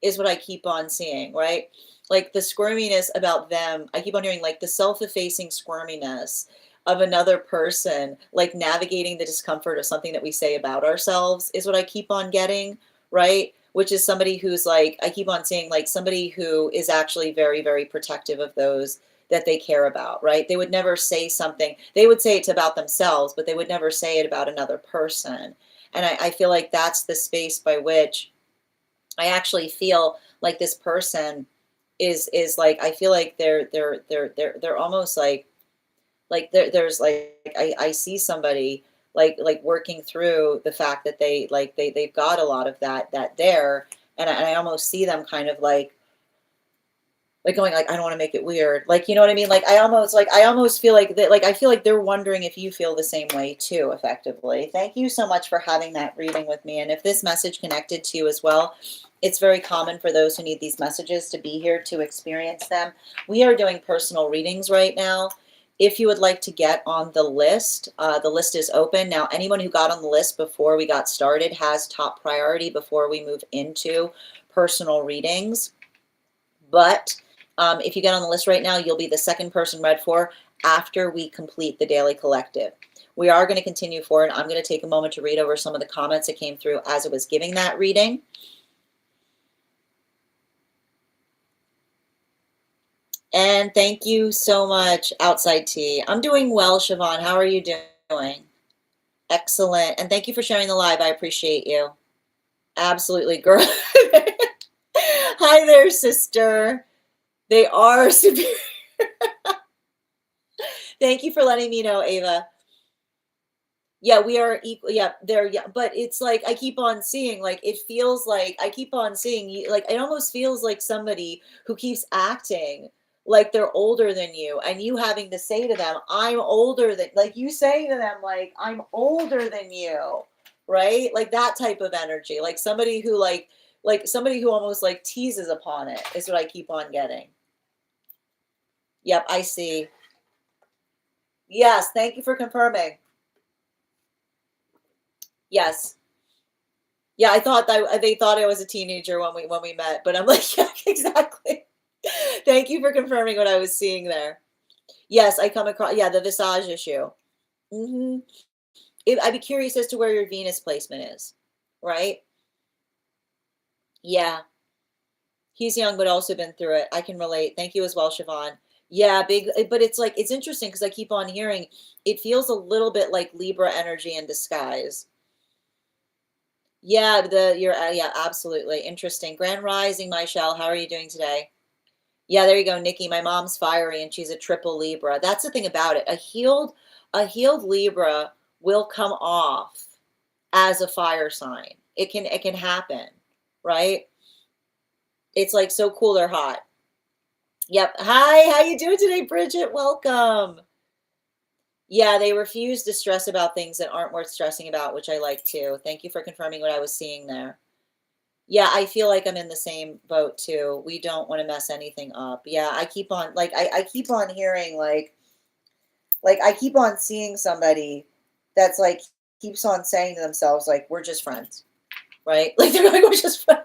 is what I keep on seeing, right? Like the squirminess about them, I keep on hearing like the self-effacing squirminess of another person, like navigating the discomfort of something that we say about ourselves is what I keep on getting, right? Which is somebody who's like, I keep on saying like somebody who is actually very, very protective of those that they care about, right? They would never say something, they would say it about themselves, but they would never say it about another person. And I feel like that's the space by which I actually feel like this person is like, I feel like they're almost like there's like I see somebody like working through the fact that they've got a lot of that there, and I almost see them kind of like going like I don't want to make it weird, like you know what I mean, like I almost feel like that, like I feel like they're wondering if you feel the same way too, effectively. Thank you so much for having that reading with me, and if this message connected to you as well, it's very common for those who need these messages to be here to experience them. We are doing personal readings right now. If you would like to get on the list is open now. Anyone who got on the list before we got started has top priority before we move into personal readings. But if you get on the list right now, you'll be the second person read for after we complete the daily collective. We are going to continue forward. I'm going to take a moment to read over some of the comments that came through as it was giving that reading. And thank you so much, Outside Tea. I'm doing well, Siobhan. How are you doing? Excellent. And thank you for sharing the live. I appreciate you. Absolutely, girl. Hi there, sister. They are superior. Thank you for letting me know, Ava. Yeah, we are equal. Yeah, they're, yeah, but it's like I keep on seeing, like it feels like I keep on seeing you, like it almost feels like somebody who keeps acting like they're older than you, and you having to say to them, I'm older than, like you saying to them, like, I'm older than you, right? Like that type of energy, like somebody who almost like teases upon it is what I keep on getting. Yep, I see. Yes, thank you for confirming. Yes. Yeah, I thought that they thought I was a teenager when we met, but I'm like, yeah, exactly. Thank you for confirming what I was seeing there. Yes, I come across, yeah, the visage issue. hmm I'd be curious as to where your Venus placement is, right? Yeah, he's young, but also been through it. I can relate. Thank you as well, Siobhan. Yeah, big, but it's like, it's interesting because I keep on hearing it feels a little bit like Libra energy in disguise. Yeah, you're, yeah, absolutely. Interesting. Grand Rising, Michelle, how are you doing today? Yeah, there you go, Nikki. My mom's fiery and she's a triple Libra. That's the thing about it. A healed Libra will come off as a fire sign. It can happen, right? It's like so cool or hot. Yep. Hi, how you doing today, Bridget? Welcome. Yeah, they refuse to stress about things that aren't worth stressing about, which I like too. Thank you for confirming what I was seeing there. Yeah, I feel like I'm in the same boat too. We don't want to mess anything up. Yeah, I keep on like I keep on hearing like I keep on seeing somebody that's like keeps on saying to themselves like we're just friends, right? Like they're like we're just friends.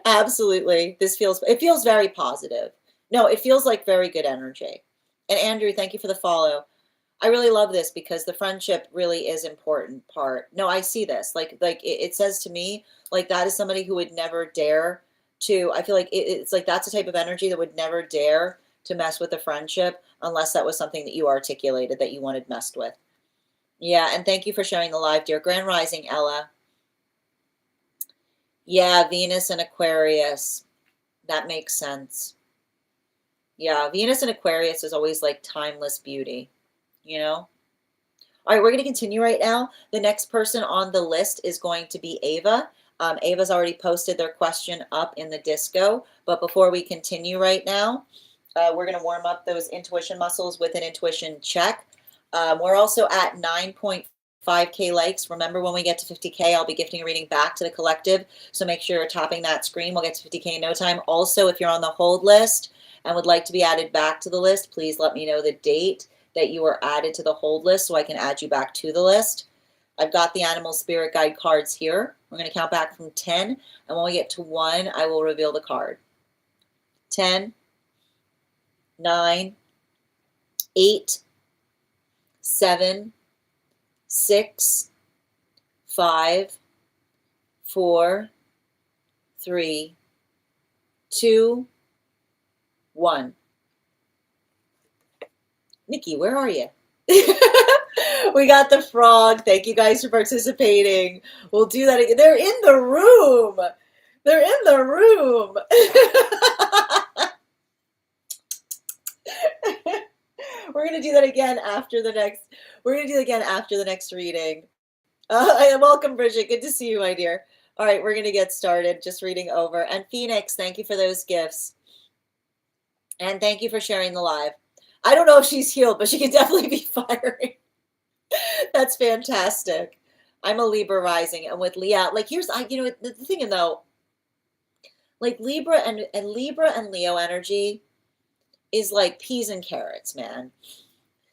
Absolutely. It feels very positive. No, it feels like very good energy. And Andrew, thank you for the follow. I really love this because the friendship really is important part. No, I see this. Like it says to me, like that is somebody who would never dare to, I feel like it's like that's the type of energy that would never dare to mess with a friendship unless that was something that you articulated that you wanted messed with. Yeah, and thank you for sharing the live, dear. Grand Rising, Ella. Yeah, Venus and Aquarius. That makes sense. Yeah, Venus and Aquarius is always like timeless beauty, you know? All right, we're going to continue right now. The next person on the list is going to be Ava. Ava's already posted their question up in the disco. But before we continue right now, we're going to warm up those intuition muscles with an intuition check. We're also at 9.5 5K likes. Remember, when we get to 50K, I'll be gifting a reading back to the collective. So make sure you're tapping that screen. We'll get to 50K in no time. Also, if you're on the hold list and would like to be added back to the list, please let me know the date that you were added to the hold list so I can add you back to the list. I've got the animal spirit guide cards here. We're going to count back from 10. And when we get to 1, I will reveal the card. 10, 9, 8, 7, 6, 5, 4, 3, 2, 1. Nikki, where are you? We got the frog. Thank you guys for participating. We'll do that again. They're in the room. They're in the room. We're going to do that again after the next. We're going to do it again after the next reading. Welcome, Bridget. Good to see you, my dear. All right, we're going to get started. Just reading over. And Phoenix, thank you for those gifts. And thank you for sharing the live. I don't know if she's healed, but she can definitely be firing. That's fantastic. I'm a Libra rising, and with Leah, like here's the thing though, like Libra and Leo energy is like peas and carrots, man.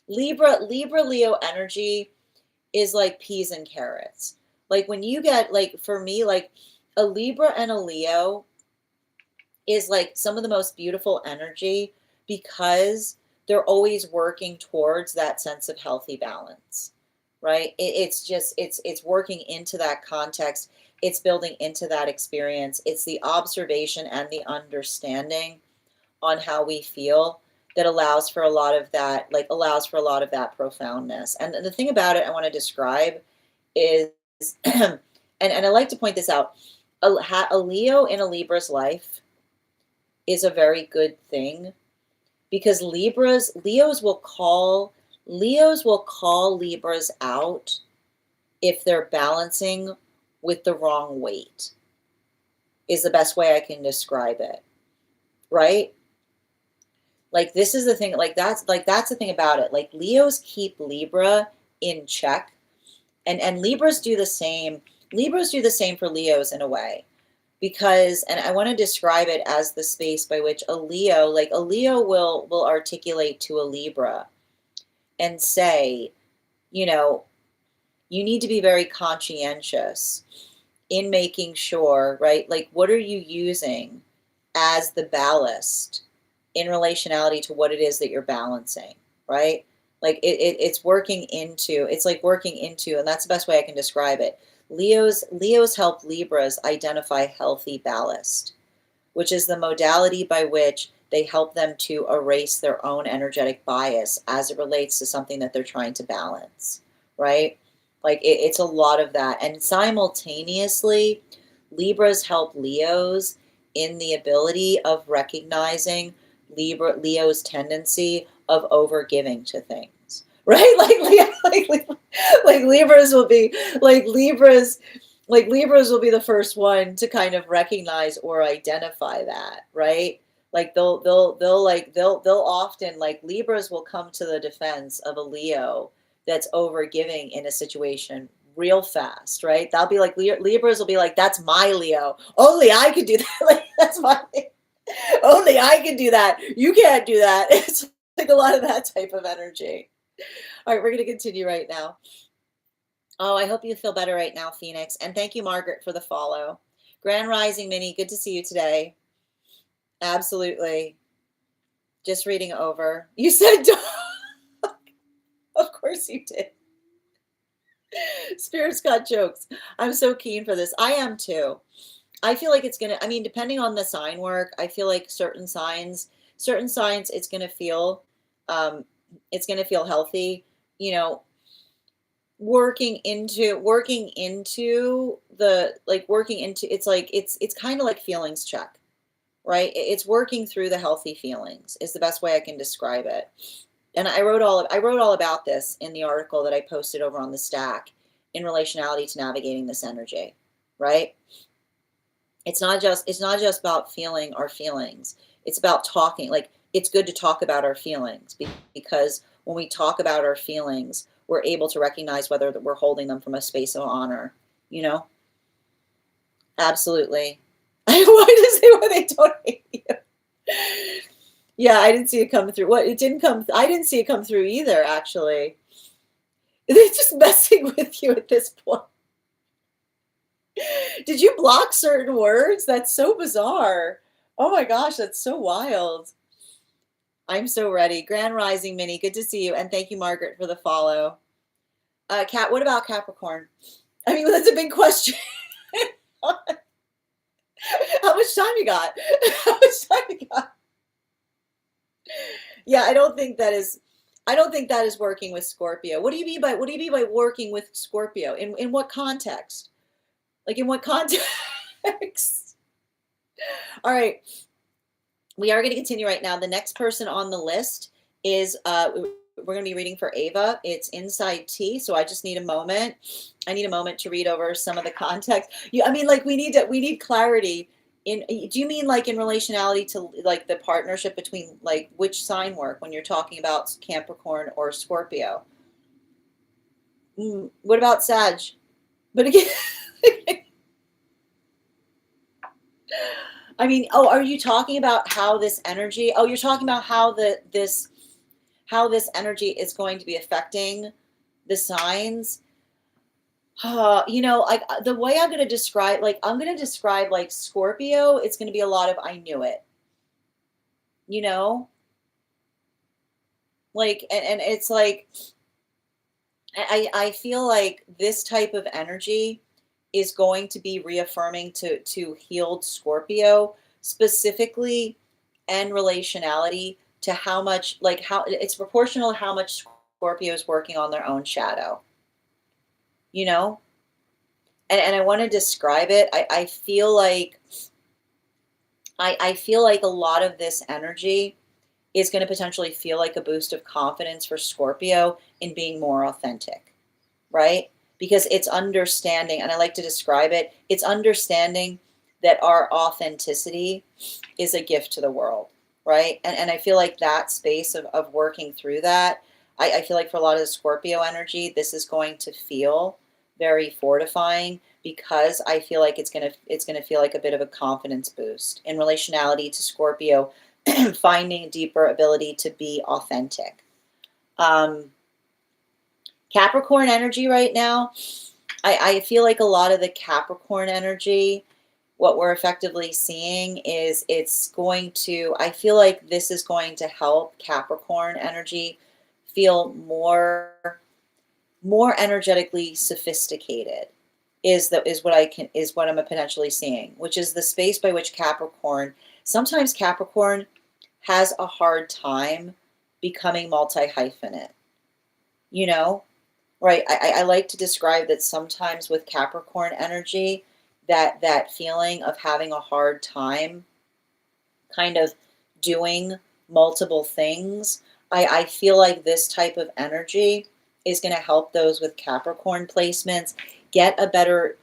Libra Leo energy is like peas and carrots. Like when you get, like, for me, like a Libra and a Leo is like some of the most beautiful energy because they're always working towards that sense of healthy balance, right? It's working into that context. It's building into that experience. It's the observation and the understanding on how we feel that allows for a lot of that, profoundness. And the thing about it I want to describe is, and I like to point this out, a Leo in a Libra's life is a very good thing, because Leos will call Libras out if they're balancing with the wrong weight, is the best way I can describe it, right? Like, this is the thing, that's the thing about it. Like, Leos keep Libra in check, and Libras do the same. Libras do the same for Leos in a way. Because, and I want to describe it as the space by which a Leo will articulate to a Libra and say, you need to be very conscientious in making sure, right? Like, what are you using as the ballast in relationality to what it is that you're balancing, right? Like it's working into, and that's the best way I can describe it. Leos help Libras identify healthy ballast, which is the modality by which they help them to erase their own energetic bias as it relates to something that they're trying to balance, right? Like it's a lot of that. And simultaneously, Libras help Leos in the ability of recognizing Leo's tendency of overgiving to things, right? Like Libras will be Libras will be the first one to kind of recognize or identify that, right? Like they'll often, like, Libras will come to the defense of a Leo that's overgiving in a situation real fast, right? They'll be like, Libras will be like, that's my Leo. Only I could do that. Like, that's my Leo. Only I can do that. You can't do that. It's like a lot of that type of energy. All right, we're going to continue right now. Oh, I hope you feel better right now, Phoenix. And thank you, Margaret, for the follow. Grand Rising, Minnie, good to see you today. Absolutely. Just reading over. You said dog. Of course you did. Spirit's got jokes. I'm so keen for this. I am too. I feel like it's going to, depending on the sign work, I feel like certain signs, it's going to feel healthy, working into it's kind of like feelings check, right? It's working through the healthy feelings is the best way I can describe it. And I wrote all about this in the article that I posted over on the Stack in relationality to navigating this energy, right? It's not just about feeling our feelings. It's about talking. Like, it's good to talk about our feelings, because when we talk about our feelings, we're able to recognize whether that we're holding them from a space of honor, you know? Absolutely. Why does it when they don't hate you? Yeah, I didn't see it come through. What, it didn't come, I didn't see it come through either, actually. They're just messing with you at this point. Did you block certain words? That's so bizarre. Oh my gosh, that's so wild. I'm so ready. Grand Rising Minnie, good to see you. And thank you, Margaret, for the follow. Kat, what about Capricorn? I mean, that's a big question. How much time you got? How much time you got? Yeah, I don't think that is working with Scorpio. What do you mean by working with Scorpio? In what context? Like in what context? All right. We are going to continue right now. The next person on the list is we're going to be reading for Ava. It's Inside Tea, so I just need a moment. I need a moment to read over some of the context. I mean, like we need clarity. Do you mean like in relationality to like the partnership between like which sign work when you're talking about Capricorn or Scorpio? What about Sag? But again, I mean, oh, are you talking about how this energy? Oh, you're talking about how how this energy is going to be affecting the signs. You know, like the way I'm going to describe, like Scorpio, it's going to be a lot of I knew it. You know, like, and it's like I feel like this type of energy is going to be reaffirming to healed Scorpio specifically and relationality to how much like how it's proportional to how much Scorpio is working on their own shadow. You know? And I want to describe it. I feel like I feel like a lot of this energy is going to potentially feel like a boost of confidence for Scorpio in being more authentic, right? Because it's understanding, and I like to describe it, it's understanding that our authenticity is a gift to the world, right? And I feel like that space of working through that, I feel like for a lot of the Scorpio energy, this is going to feel very fortifying because I feel like it's gonna feel like a bit of a confidence boost in relationality to Scorpio, finding a deeper ability to be authentic. Capricorn energy right now, I feel like a lot of the Capricorn energy, what we're effectively seeing is I feel like this is going to help Capricorn energy feel more energetically sophisticated is what I'm potentially seeing, which is the space by which sometimes Capricorn has a hard time becoming multi-hyphenate, you know? Right. I like to describe that sometimes with Capricorn energy, that feeling of having a hard time kind of doing multiple things. I feel like this type of energy is going to help those with Capricorn placements get a better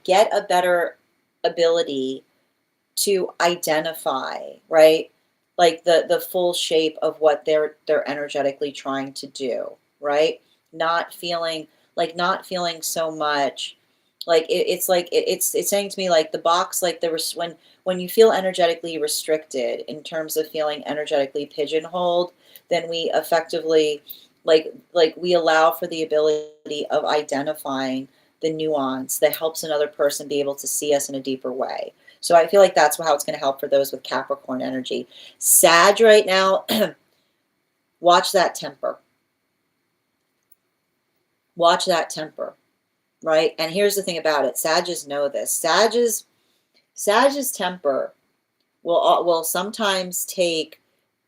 ability to identify, right? Like the full shape of what they're energetically trying to do, right? Not feeling so much like it's saying to me like the box, like there was when you feel energetically restricted in terms of feeling energetically pigeonholed, then we effectively we allow for the ability of identifying the nuance that helps another person be able to see us in a deeper way. So I feel like that's how it's going to help for those with Capricorn energy. Sag right now, watch that temper. Watch that temper, right? And here's the thing about it. Sages know this. Sages temper will sometimes take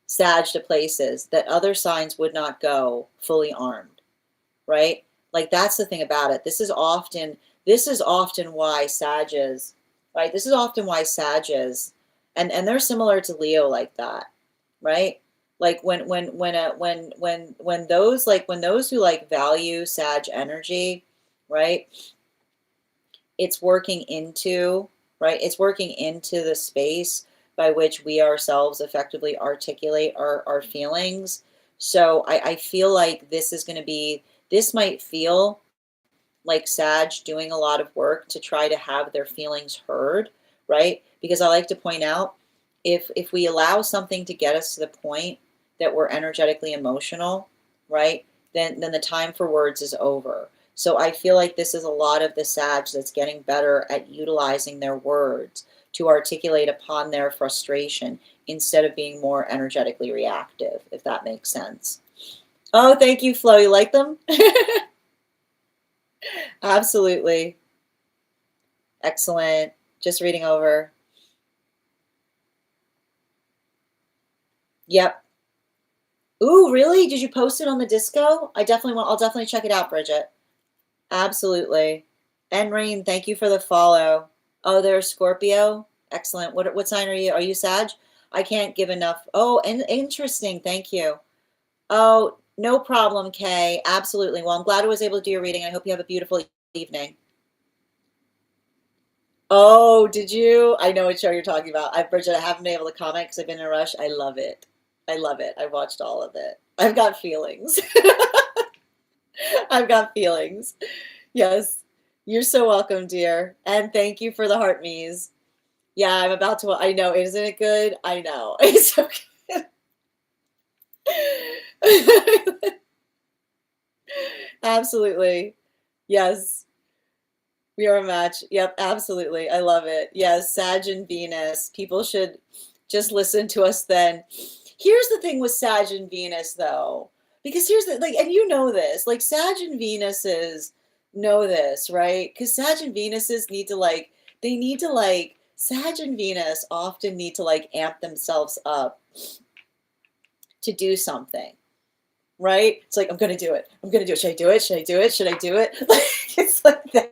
Sag to places that other signs would not go fully armed, right? Like that's the thing about it. This is often why Sages, right? This is often why Sages, and they're similar to Leo like that, right? Like when those who like value Sag energy, right? It's working into, right? It's working into the space by which we ourselves effectively articulate our feelings. So I feel like this is going to be This might feel like Sag doing a lot of work to try to have their feelings heard, right? Because I like to point out, if we allow something to get us to the point that we're energetically emotional, right? Then the time for words is over. So I feel like this is a lot of the Sag that's getting better at utilizing their words to articulate upon their frustration instead of being more energetically reactive, if that makes sense. Oh, thank you, Flo. You like them? Absolutely. Excellent. Just reading over. Yep. Ooh, really? Did you post it on the disco? I'll definitely check it out, Bridget. Absolutely. And Rain, thank you for the follow. Oh, there's Scorpio. Excellent. What sign are you? Are you Sag? I can't give enough. Oh, and interesting. Thank you. Oh, no problem, Kay. Absolutely. Well, I'm glad I was able to do your reading. I hope you have a beautiful evening. Oh, did you? I know what show you're talking about. Bridget, I haven't been able to comment because I've been in a rush. I love it. I love it. I watched all of it. I've got feelings. I've got feelings. Yes. You're so welcome, dear. And thank you for the heart me's. Yeah, I'm about to. I know. Isn't it good? I know. It's so good. Absolutely. Yes. We are a match. Yep, absolutely. I love it. Yes, Sag and Venus. People should just listen to us then. Here's the thing with Sag and Venus, though, because here's the like, and you know this, like Sag and Venuses know this, right? Because Sag and Venuses need to they need to Sag and Venus often need to amp themselves up to do something, right? It's like, I'm gonna do it. I'm gonna do it. Should I do it? Should I do it? Should I do it? Like it's like that.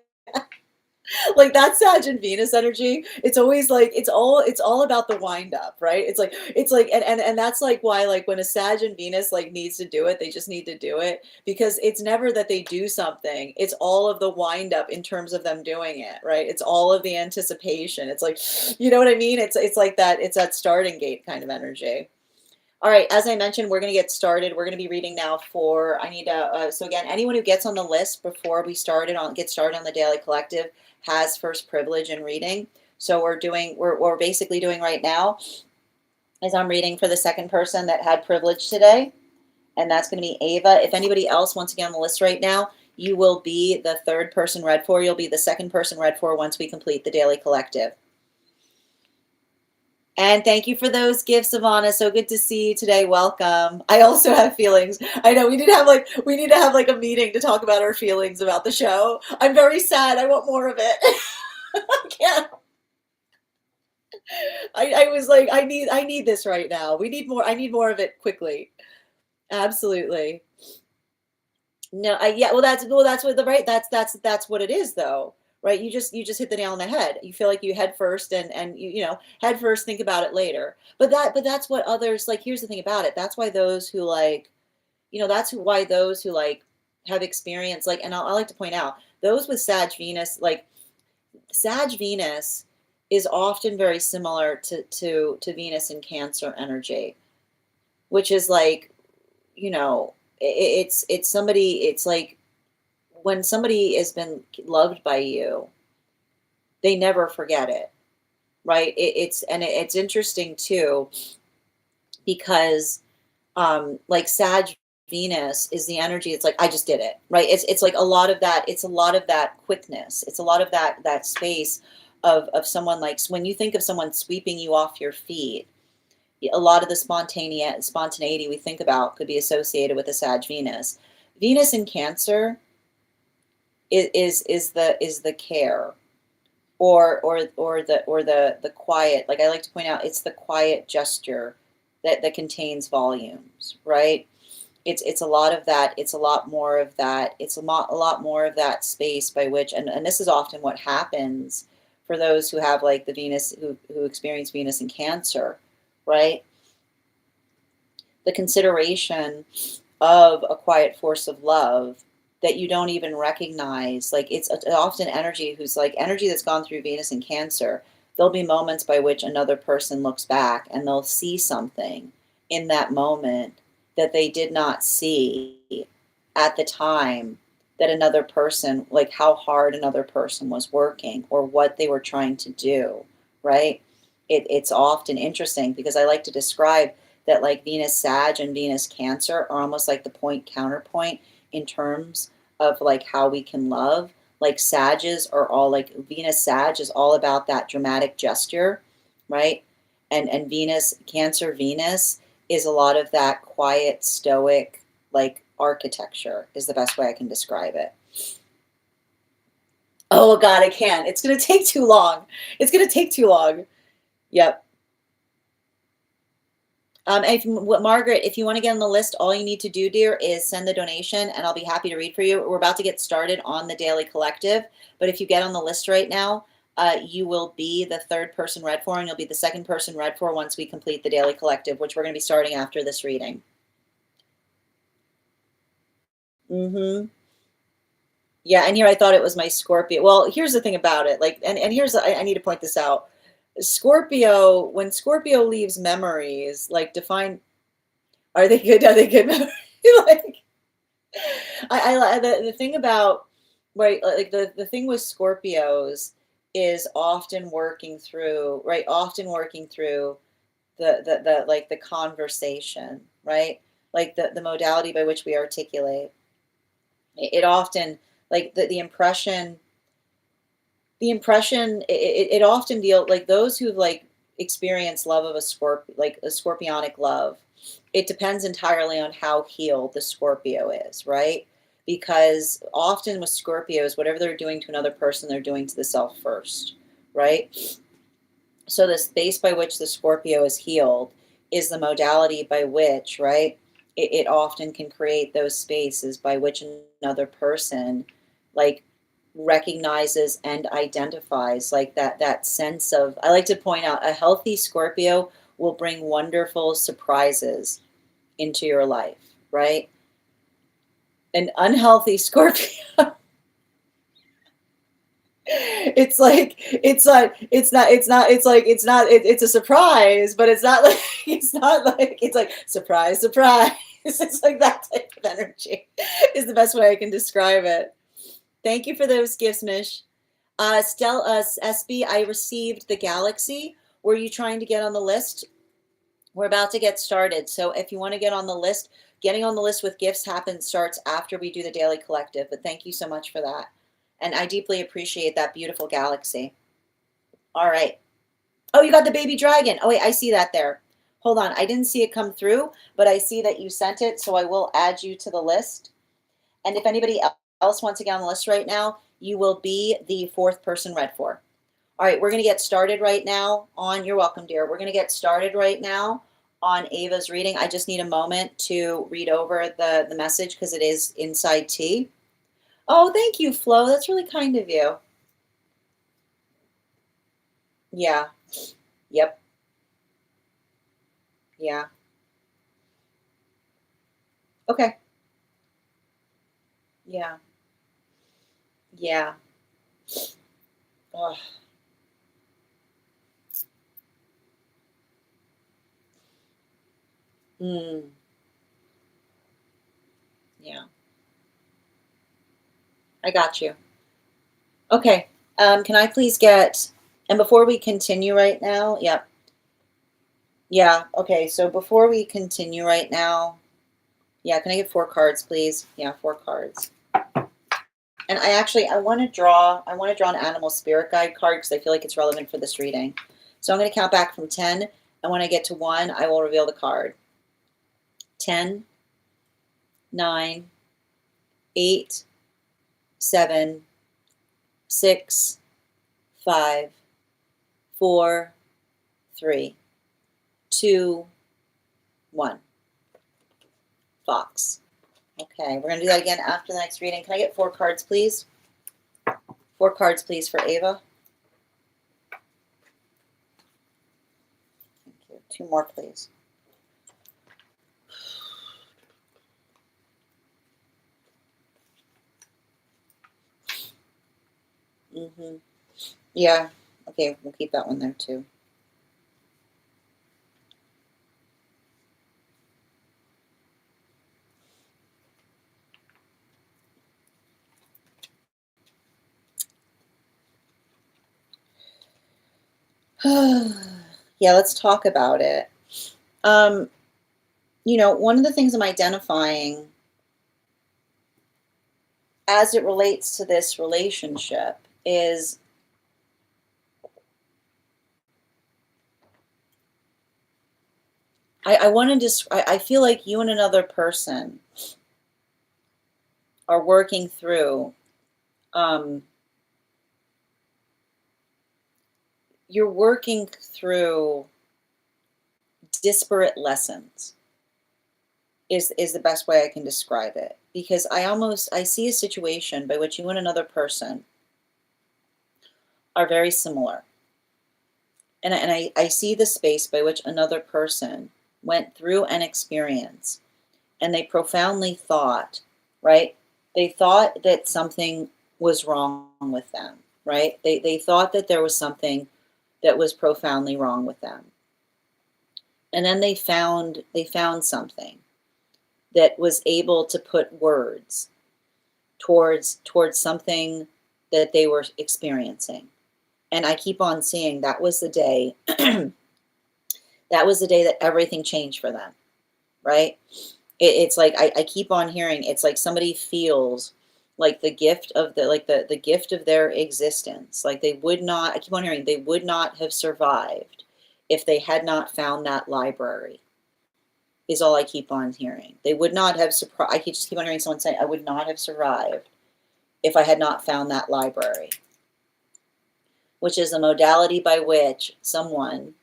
Like that Sag and Venus energy, it's always like it's all about the wind up, right? It's like and that's like why when a Sag and Venus needs to do it, they just need to do it because it's never that they do something. It's all of the wind up in terms of them doing it, right? It's all of the anticipation. It's like, you know what I mean? It's like that, it's that starting gate kind of energy. All right, as I mentioned, we're going to get started. We're going to be reading now for, I need to, so again, anyone who gets on the list before we get started on the Daily Collective has first privilege in reading. So we're basically doing right now is I'm reading for the second person that had privilege today, and that's going to be Ava. If anybody else wants to get on the list right now, you will be the third person read for. You'll be the second person read for once we complete the Daily Collective. And thank you for those gifts, Ivana. So good to see you today. Welcome. I also have feelings. I know we need to have a meeting to talk about our feelings about the show. I'm very sad. I want more of it. I can't. I was like, I need this right now. We need more. I need more of it quickly. Absolutely. No, yeah, that's what the right that's what it is though. Right? You just hit the nail on the head. You feel like you head first and you head first, think about it later. But that's what others like. Here's the thing about it. That's why those who why those who have experience and I like to point out those with Sag Venus, Sag Venus is often very similar to Venus in Cancer energy, which is it's somebody, it's like when somebody has been loved by you, they never forget it, right? It's interesting too because Sag Venus is the energy. It's like I just did it, right? It's like a lot of that. It's a lot of that quickness. It's a lot of that space of someone when you think of someone sweeping you off your feet. A lot of the spontaneity we think about could be associated with the Sag Venus. Venus in Cancer is the care or the quiet. Like I like to point out, it's the quiet gesture that contains volumes, right? It's a lot of that. It's a lot more of that. It's a lot more of that space by which, and this is often what happens for those who have the Venus who experience Venus in Cancer, right? The consideration of a quiet force of love that you don't even recognize. It's often energy energy that's gone through Venus and Cancer. There'll be moments by which another person looks back and they'll see something in that moment that they did not see at the time that another person, like how hard another person was working or what they were trying to do, right? It's often interesting because I like to describe that like Venus Sag and Venus Cancer are almost like the point counterpoint in terms of like how we can love. Like Sages are all like Venus Sag is all about that dramatic gesture, right? And Venus Cancer Venus is a lot of that quiet stoic like architecture is the best way I can describe it. Oh God, I can't. It's gonna take too long. It's gonna take too long. Yep. If Margaret, if you want to get on the list, all you need to do, dear, is send the donation, and I'll be happy to read for you. We're about to get started on the Daily Collective, but if you get on the list right now, you will be the third person read for, and you'll be the second person read for once we complete the Daily Collective, which we're going to be starting after this reading. Mm-hmm. Yeah, and here I thought it was my Scorpio. Well, here's the thing about it. Like, and here's I need to point this out. Scorpio, when Scorpio leaves memories, like define, are they good? Are they good memories? Like, the thing about right, like the thing with Scorpios is often working through, right, often working through the like the conversation, right? Like the modality by which we articulate. It often like the impression it often deal like those who've like experienced love of a like a scorpionic love, it depends entirely on how healed the Scorpio is, right? Because often with Scorpios, whatever they're doing to another person, they're doing to the self first, right? So the space by which the Scorpio is healed is the modality by which, right, it often can create those spaces by which another person like recognizes and identifies like that sense of, I like to point out, a healthy Scorpio will bring wonderful surprises into your life, right? An unhealthy Scorpio, it's a surprise, but it's not like it's like surprise, surprise. It's like that type of energy is the best way I can describe it. Thank you for those gifts, Mish. SB, I received the Galaxy. Were you trying to get on the list? We're about to get started. So if you want to get on the list, getting on the list with gifts starts after we do the Daily Collective. But thank you so much for that. And I deeply appreciate that beautiful Galaxy. All right. Oh, you got the baby dragon. Oh, wait, I see that there. Hold on. I didn't see it come through, but I see that you sent it. So I will add you to the list. And if anybody else wants to get on the list right now, you will be the fourth person read for. All right, we're going to get started right now on, you're welcome, dear. We're going to get started right now on Ava's reading. I just need a moment to read over the message because it is inside tea. Oh, thank you, Flo. That's really kind of you. Yeah. Yep. Yeah. Okay. Yeah. Yeah. Oh. Mm. Yeah. I got you. Okay. Can I please get, and before we continue right now, yep. Yeah. Okay. So before we continue right now, yeah, can I get 4 cards, please? Yeah, 4 cards. And I want to draw an animal spirit guide card because I feel like it's relevant for this reading. So I'm going to count back from 10, and when I get to 1, I will reveal the card. 10, 9, 8, 7, 6, 5, 4, 3, 2, 1. Fox. Okay, we're going to do that again after the next reading. Can I get 4 cards, please? 4 cards, please, for Ava. Thank you. 2 more, please. Mm-hmm. Yeah. Okay, we'll keep that one there, too. Yeah, let's talk about it. Um, one of the things I'm identifying as it relates to this relationship is I want to just, I feel like you and another person are working through, um, you're working through disparate lessons is the best way I can describe it. Because I see a situation by which you and another person are very similar. And I see the space by which another person went through an experience and they profoundly thought, right? They thought that something was wrong with them, right? They thought that there was something that was profoundly wrong with them. And then they found something that was able to put words towards something that they were experiencing. And I keep on seeing that was the day that was the day that everything changed for them, right? It's like I keep on hearing it's like somebody feels like the gift of the gift of their existence. Like they would not, I keep on hearing they would not have survived if they had not found that library. Is all I keep on hearing. They would not have surprised. Just keep on hearing someone say, I would not have survived if I had not found that library, which is a modality by which someone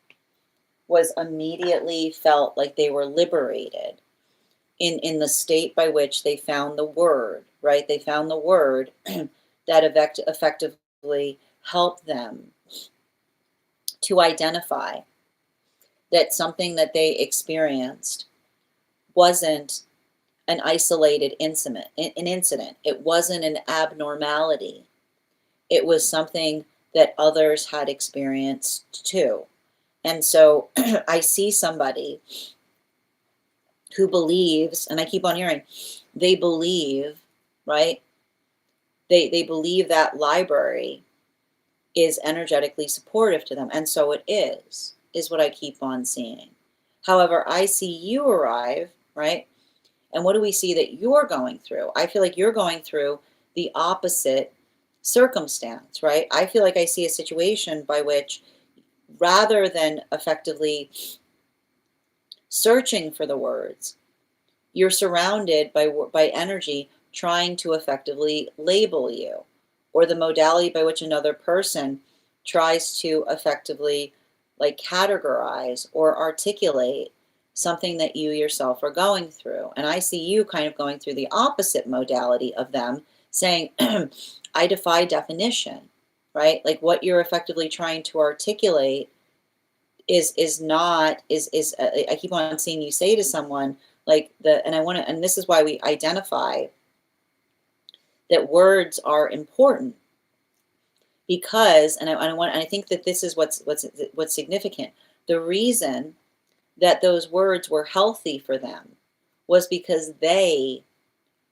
was immediately felt like they were liberated in the state by which they found the word, right? They found the word that effectively helped them to identify that something that they experienced wasn't an isolated incident. It wasn't an abnormality. It was something that others had experienced too. And so I see somebody who believes, and I keep on hearing, they believe, right? They believe that library is energetically supportive to them. And so it is what I keep on seeing. However, I see you arrive, right? And what do we see that you're going through? I feel like you're going through the opposite circumstance, right? I feel like I see a situation by which rather than effectively searching for the words, you're surrounded by energy trying to effectively label you, or the modality by which another person tries to effectively like categorize or articulate something that you yourself are going through. And I see you kind of going through the opposite modality of them saying, I defy definition, right? Like what you're effectively trying to articulate is not is I keep on seeing you say to someone like and I want to, and this is why we identify that words are important, because and I think that this is what's significant. The reason that those words were healthy for them was because they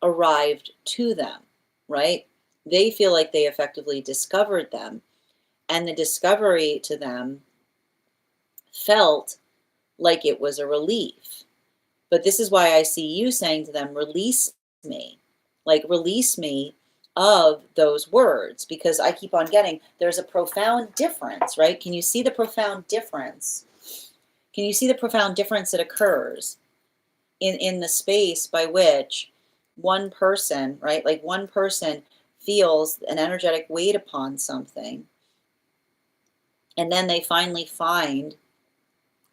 arrived to them, right? They feel like they effectively discovered them, and the discovery to them felt like it was a relief. But this is why I see you saying to them, release me, like release me of those words, because I keep on getting there's a profound difference, right? Can you see the profound difference? Can you see the profound difference that occurs in the space by which one person, right? Like one person feels an energetic weight upon something, and then they finally find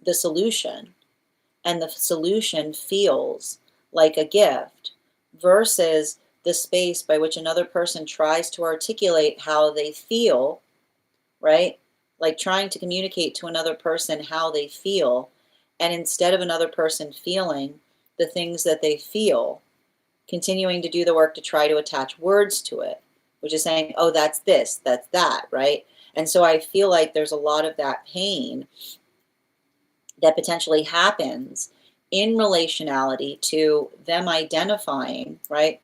the solution, and the solution feels like a gift, versus the space by which another person tries to articulate how they feel, right? Like trying to communicate to another person how they feel, and instead of another person feeling the things that they feel, continuing to do the work to try to attach words to it, which is saying, oh, that's this, that's that, right? And so I feel like there's a lot of that pain that potentially happens in relationality to them identifying, right?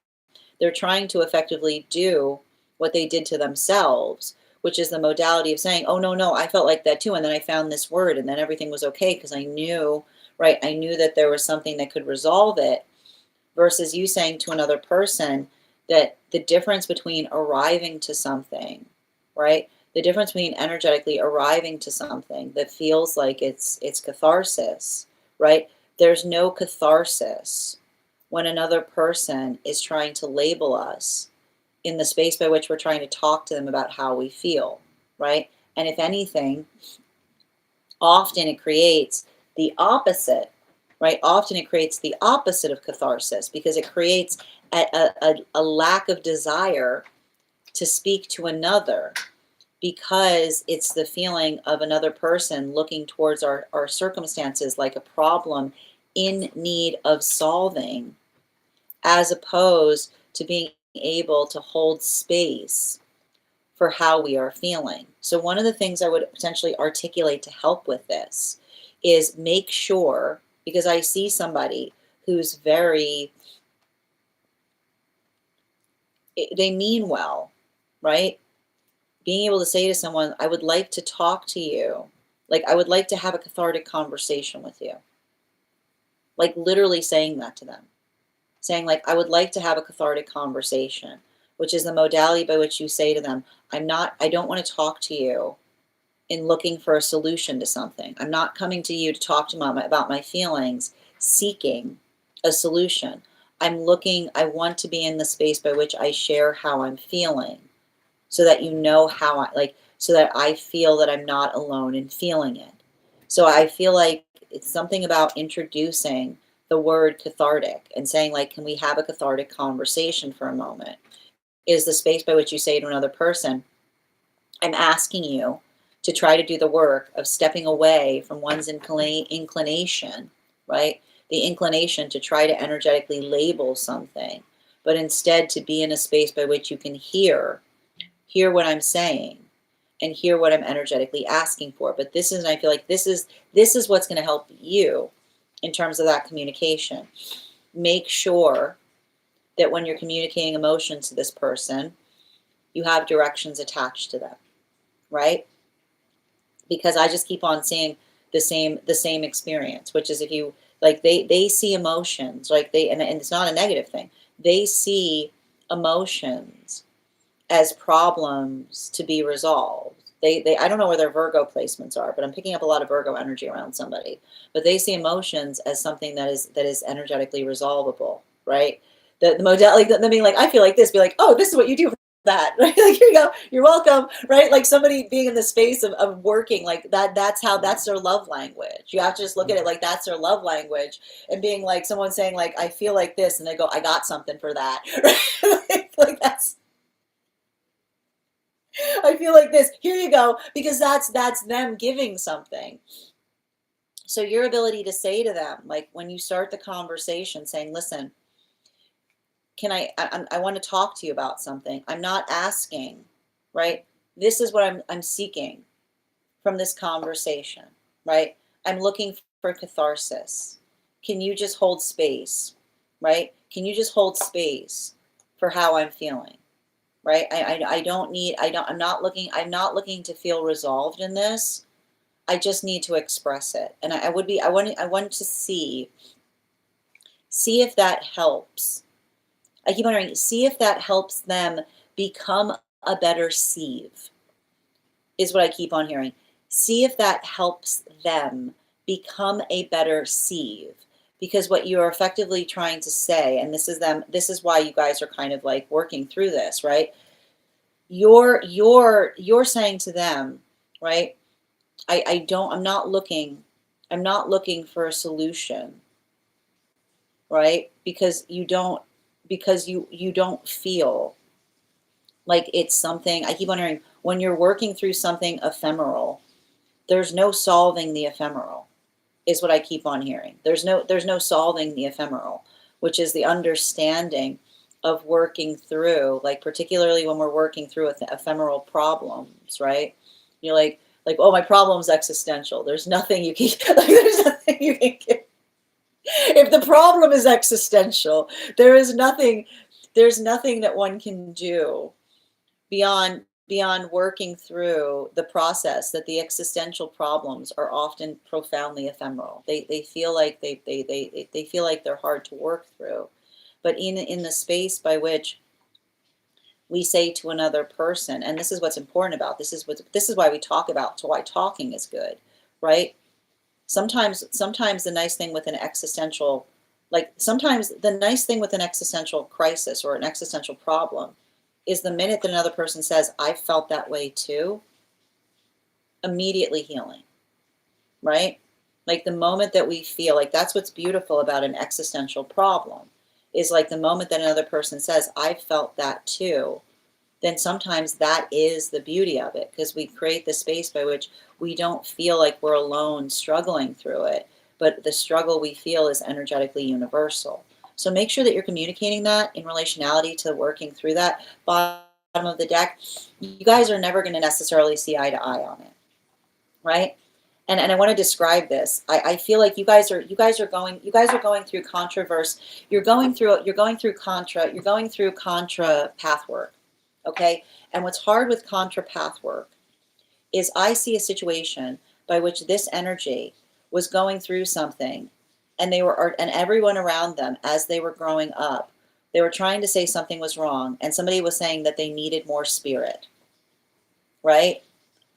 They're trying to effectively do what they did to themselves, which is the modality of saying, oh, no, I felt like that too. And then I found this word and then everything was okay because I knew, right? I knew that there was something that could resolve it, versus you saying to another person that the difference between arriving to something, right? The difference between energetically arriving to something that feels like it's catharsis, right? There's no catharsis when another person is trying to label us in the space by which we're trying to talk to them about how we feel, right? And if anything, often it creates the opposite, right? Often it creates the opposite of catharsis because it creates a lack of desire to speak to another, because it's the feeling of another person looking towards our circumstances like a problem in need of solving, as opposed to being able to hold space for how we are feeling. So one of the things I would potentially articulate to help with this is make sure, because I see somebody who's very, they mean well, right? Being able to say to someone, I would like to talk to you. Like, I would like to have a cathartic conversation with you. Like, literally saying that to them. Saying, like, I would like to have a cathartic conversation, which is the modality by which you say to them, I don't want to talk to you in looking for a solution to something. I'm not coming to you to talk to mom about my feelings, seeking a solution. I want to be in the space by which I share how I'm feeling, so that you know how so that I feel that I'm not alone in feeling it. So I feel like it's something about introducing the word cathartic and saying, like, can we have a cathartic conversation for a moment? Is the space by which you say to another person, I'm asking you to try to do the work of stepping away from one's inclination, right? The inclination to try to energetically label something, but instead to be in a space by which you can hear what I'm saying and hear what I'm energetically asking for. But this is, and I feel like this is what's going to help you in terms of that communication. Make sure that when you're communicating emotions to this person, you have directions attached to them, right? Because I just keep on seeing the same experience, which is, if you like, they see emotions, like and it's not a negative thing. They see emotions as problems to be resolved. I don't know where their Virgo placements are, but I'm picking up a lot of Virgo energy around somebody. But they see emotions as something that is energetically resolvable, right? The modality, like, being like, I feel like this, be like, oh, this is what you do for that, right? Like, here you go, you're welcome, right? Like, somebody being in the space of working like that, that's their love language. You have to just look at it like that's their love language, and being like someone saying, like, I feel like this, and they go, I got something for that, right? Like, that's, I feel like this. Here you go, because that's them giving something. So your ability to say to them, like, when you start the conversation, saying, "Listen, can I want to talk to you about something. I'm not asking, right? This is what I'm seeking from this conversation, right? I'm looking for catharsis. Can you just hold space, right? Can you just hold space for how I'm feeling?" Right? I'm not looking to feel resolved in this. I just need to express it. And I want to see if that helps. I keep wondering, see if that helps them become a better sieve, is what I keep on hearing. See if that helps them become a better sieve. Because what you're effectively trying to say, and this is why you guys are kind of like working through this, right? You're saying to them, right? I'm not looking for a solution, right? Because you don't feel like it's something. I keep wondering, when you're working through something ephemeral, there's no solving the ephemeral, is what I keep on hearing. There's no solving the ephemeral, which is the understanding of working through, like, particularly when we're working through ephemeral problems, right? You're like, oh, my problem's existential. There's nothing you can, like, there's nothing you can get. If the problem is existential, there's nothing that one can do beyond beyond working through the process, that the existential problems are often profoundly ephemeral. They feel like they feel like they're hard to work through. But in the space by which we say to another person, and this is what's important about this is why we talk about, so why talking is good, right? Sometimes the nice thing with an existential, like sometimes the nice thing with an existential crisis or an existential problem is the minute that another person says, I felt that way too, immediately healing, right? Like the moment that we feel like, that's what's beautiful about an existential problem, is like the moment that another person says, I felt that too, then sometimes that is the beauty of it, because we create the space by which we don't feel like we're alone struggling through it, but the struggle we feel is energetically universal. So make sure that you're communicating that in relationality to working through that. Bottom of the deck, you guys are never going to necessarily see eye to eye on it, right? And I want to describe this. I feel like you guys are going through controversy. You're going through contra path work. Okay? And what's hard with contra path work is I see a situation by which this energy was going through something, and and everyone around them, as they were growing up, they were trying to say something was wrong, and somebody was saying that they needed more spirit, right?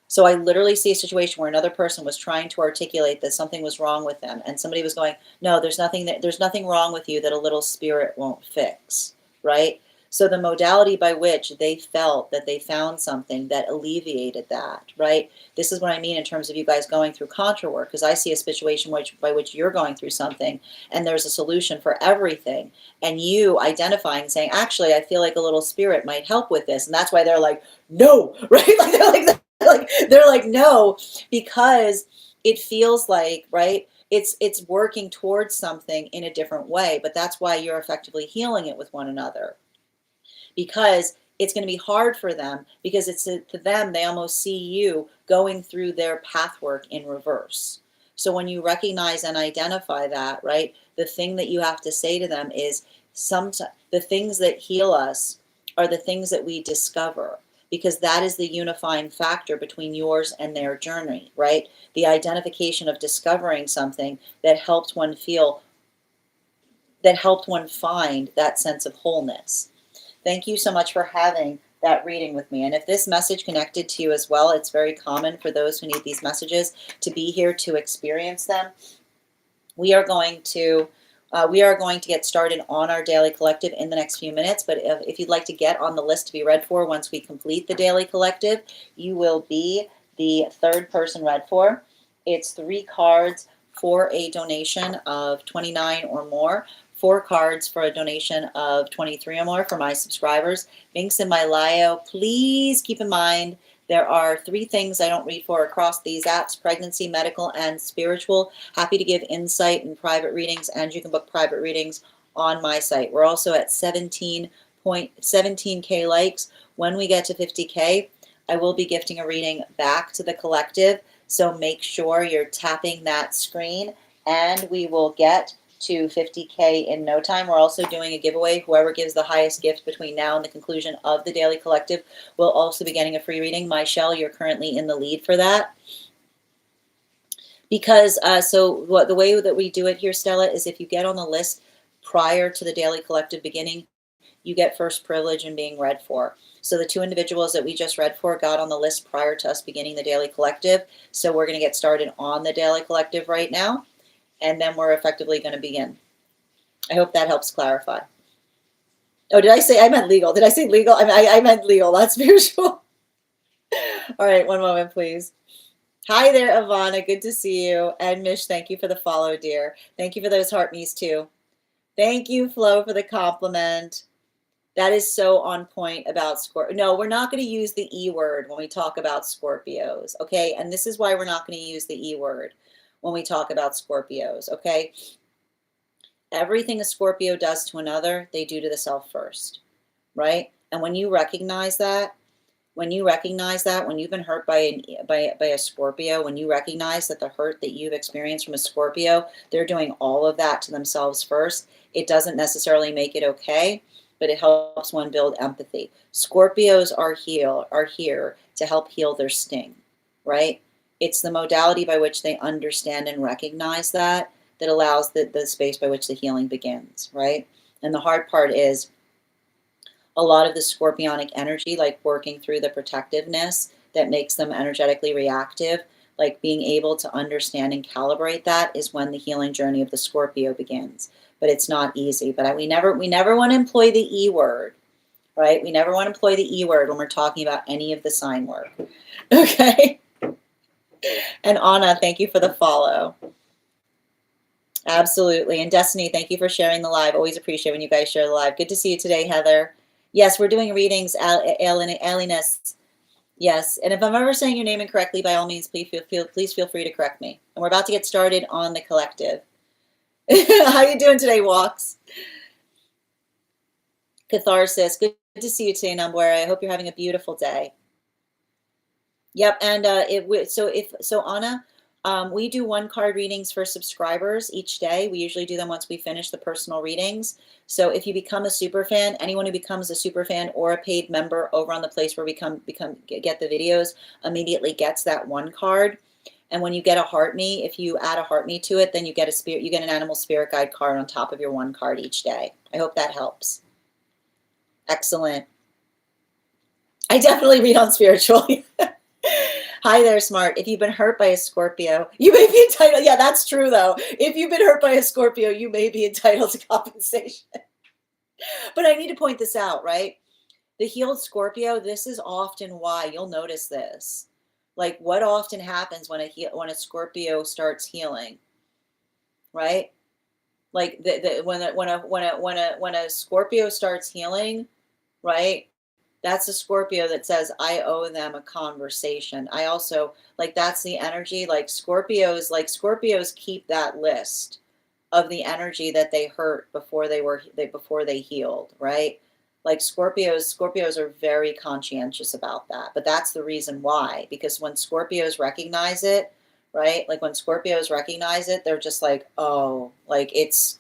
So I literally see a situation where another person was trying to articulate that something was wrong with them, and somebody was going, "No, there's nothing wrong with you that a little spirit won't fix," right? So the modality by which they felt that they found something that alleviated that, right? This is what I mean in terms of you guys going through contra work, because I see a situation by which you're going through something, and there's a solution for everything, and you identifying, saying, "Actually, I feel like a little spirit might help with this," and that's why they're like, "No," right? They're like no, because it feels like, right, it's working towards something in a different way, but that's why you're effectively healing it with one another, because it's going to be hard for them, because it's to them, they almost see you going through their path work in reverse. So when you recognize and identify that, right, the thing that you have to say to them is, the things that heal us are the things that we discover, because that is the unifying factor between yours and their journey, right? The identification of discovering something that helped one find that sense of wholeness. Thank you so much for having that reading with me. And if this message connected to you as well, it's very common for those who need these messages to be here to experience them. We are going to get started on our daily collective in the next few minutes, but if you'd like to get on the list to be read for once we complete the daily collective, you will be the third person read for. It's 3 cards for a donation of $29 or more, 4 cards for a donation of $23 or more for my subscribers. Links in my bio. Please keep in mind, there are 3 things I don't read for across these apps: pregnancy, medical, and spiritual. Happy to give insight and private readings, and you can book private readings on my site. We're also at 17K likes. When we get to 50K, I will be gifting a reading back to the collective, so make sure you're tapping that screen, and we will get to 50K in no time. We're also doing a giveaway. Whoever gives the highest gift between now and the conclusion of the daily collective will also be getting a free reading. Michelle, you're currently in the lead for that. Because the way that we do it here, Stella, is if you get on the list prior to the daily collective beginning, you get first privilege in being read for. So the 2 individuals that we just read for got on the list prior to us beginning the daily collective. So we're going to get started on the daily collective right now, and then we're effectively going to begin. I hope that helps clarify. Oh, did I say, I meant legal? Did I say legal? I meant legal, not spiritual. All right, one moment, please. Hi there, Ivana. Good to see you. And Mish, thank you for the follow, dear. Thank you for those heart me's too. Thank you, Flo, for the compliment. That is so on point about Scorpio. No, we're not going to use the E word when we talk about Scorpios, okay? And this is why we're not going to use the E word when we talk about Scorpios, okay? Everything a Scorpio does to another, they do to the self first, right? And when you recognize that, when you've been hurt by a Scorpio, when you recognize that the hurt that you've experienced from a Scorpio, they're doing all of that to themselves first, it doesn't necessarily make it okay, but it helps one build empathy. Scorpios are here to help heal their sting, right? It's the modality by which they understand and recognize that allows the space by which the healing begins, right? And the hard part is a lot of the scorpionic energy, like working through the protectiveness that makes them energetically reactive, like being able to understand and calibrate that is when the healing journey of the Scorpio begins. But it's not easy. But we never want to employ the E word, right? We never want to employ the E word when we're talking about any of the sign work. Okay. And Anna, thank you for the follow. Absolutely. And Destiny, thank you for sharing the live. Always appreciate when you guys share the live. Good to see you today, Heather. Yes, we're doing readings, Alieness. Yes, and if I'm ever saying your name incorrectly, by all means, please feel free to correct me. And we're about to get started on the collective. How you doing today, Walks? Catharsis, good to see you today, Nambuere. I hope you're having a beautiful day. Yep, and Anna, we do 1-card readings for subscribers each day. We usually do them once we finish the personal readings. So if you become a super fan, anyone who becomes a super fan or a paid member over on the place where we get the videos immediately gets that 1 card. And when you get a heart me, if you add a heart me to it, then you get an animal spirit guide card on top of your 1 card each day. I hope that helps. Excellent. I definitely read on spiritual. Hi there, Smart. If you've been hurt by a Scorpio, you may be entitled. Yeah, that's true, though. If you've been hurt by a Scorpio, you may be entitled to compensation. But I need to point this out, right? The healed Scorpio, this is often why you'll notice this. Like, what often happens when a Scorpio starts healing, right? Like when a Scorpio starts healing, right? That's a Scorpio that says, I owe them a conversation. I also, like, that's the energy, like Scorpios keep that list of the energy that they hurt before they healed, right? Like Scorpios are very conscientious about that. But that's the reason why, because when Scorpios recognize it, right? Like when Scorpios recognize it, they're just like, oh, like it's,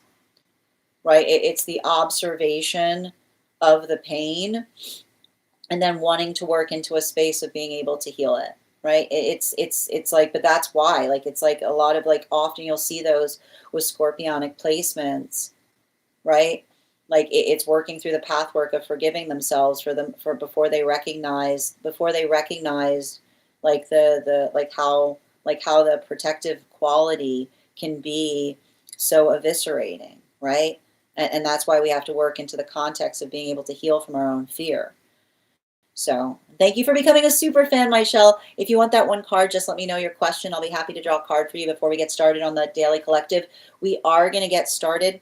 right? It's the observation of the pain and then wanting to work into a space of being able to heal it, right? It's like, but that's why, like, it's like a lot of, like, often you'll see those with scorpionic placements, right? Like it's working through the pathwork of forgiving themselves for before they recognize like how the protective quality can be so eviscerating, right? And that's why we have to work into the context of being able to heal from our own fear. So thank you for becoming a super fan, Michelle. If you want that 1 card, just let me know your question. I'll be happy to draw a card for you before we get started on the Daily Collective. We are going to get started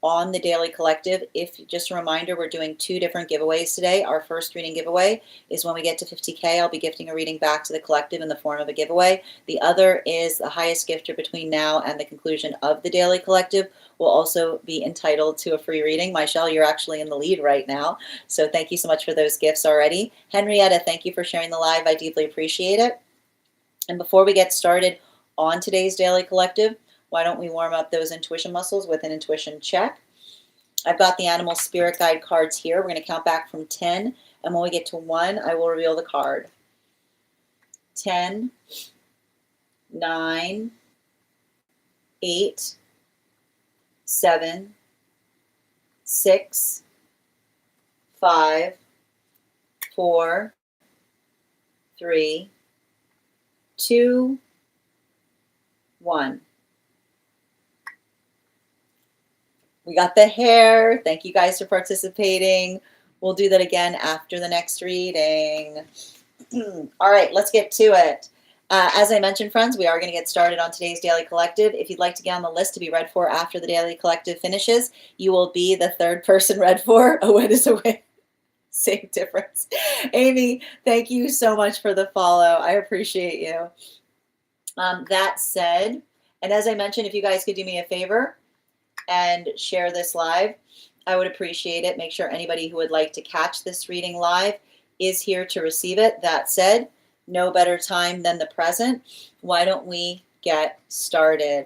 on the Daily Collective. Just a reminder, we're doing 2 different giveaways today. Our first reading giveaway is when we get to 50K, I'll be gifting a reading back to the collective in the form of a giveaway. The other is the highest gifter between now and the conclusion of the Daily Collective will also be entitled to a free reading. Michelle, you're actually in the lead right now. So thank you so much for those gifts already. Henrietta, thank you for sharing the live. I deeply appreciate it. And before we get started on today's Daily Collective, why don't we warm up those intuition muscles with an intuition check? I've got the animal spirit guide cards here. We're going to count back from 10. And when we get to 1, I will reveal the card. 10, 9, 8, 7, 6, 5, 4, 3, 2, 1. We got the hair. Thank you guys for participating. We'll do that again after the next reading. All right, let's get to it. As I mentioned, friends, we are going to get started on today's Daily Collective. If you'd like to get on the list to be read for after the Daily Collective finishes, you will be the 3rd person read for. A win is a win. Same difference. Amy, thank you so much for the follow. I appreciate you. That said, and as I mentioned, if you guys could do me a favor and share this live, I would appreciate it. Make sure anybody who would like to catch this reading live is here to receive it. That said, no better time than the present. Why don't we get started?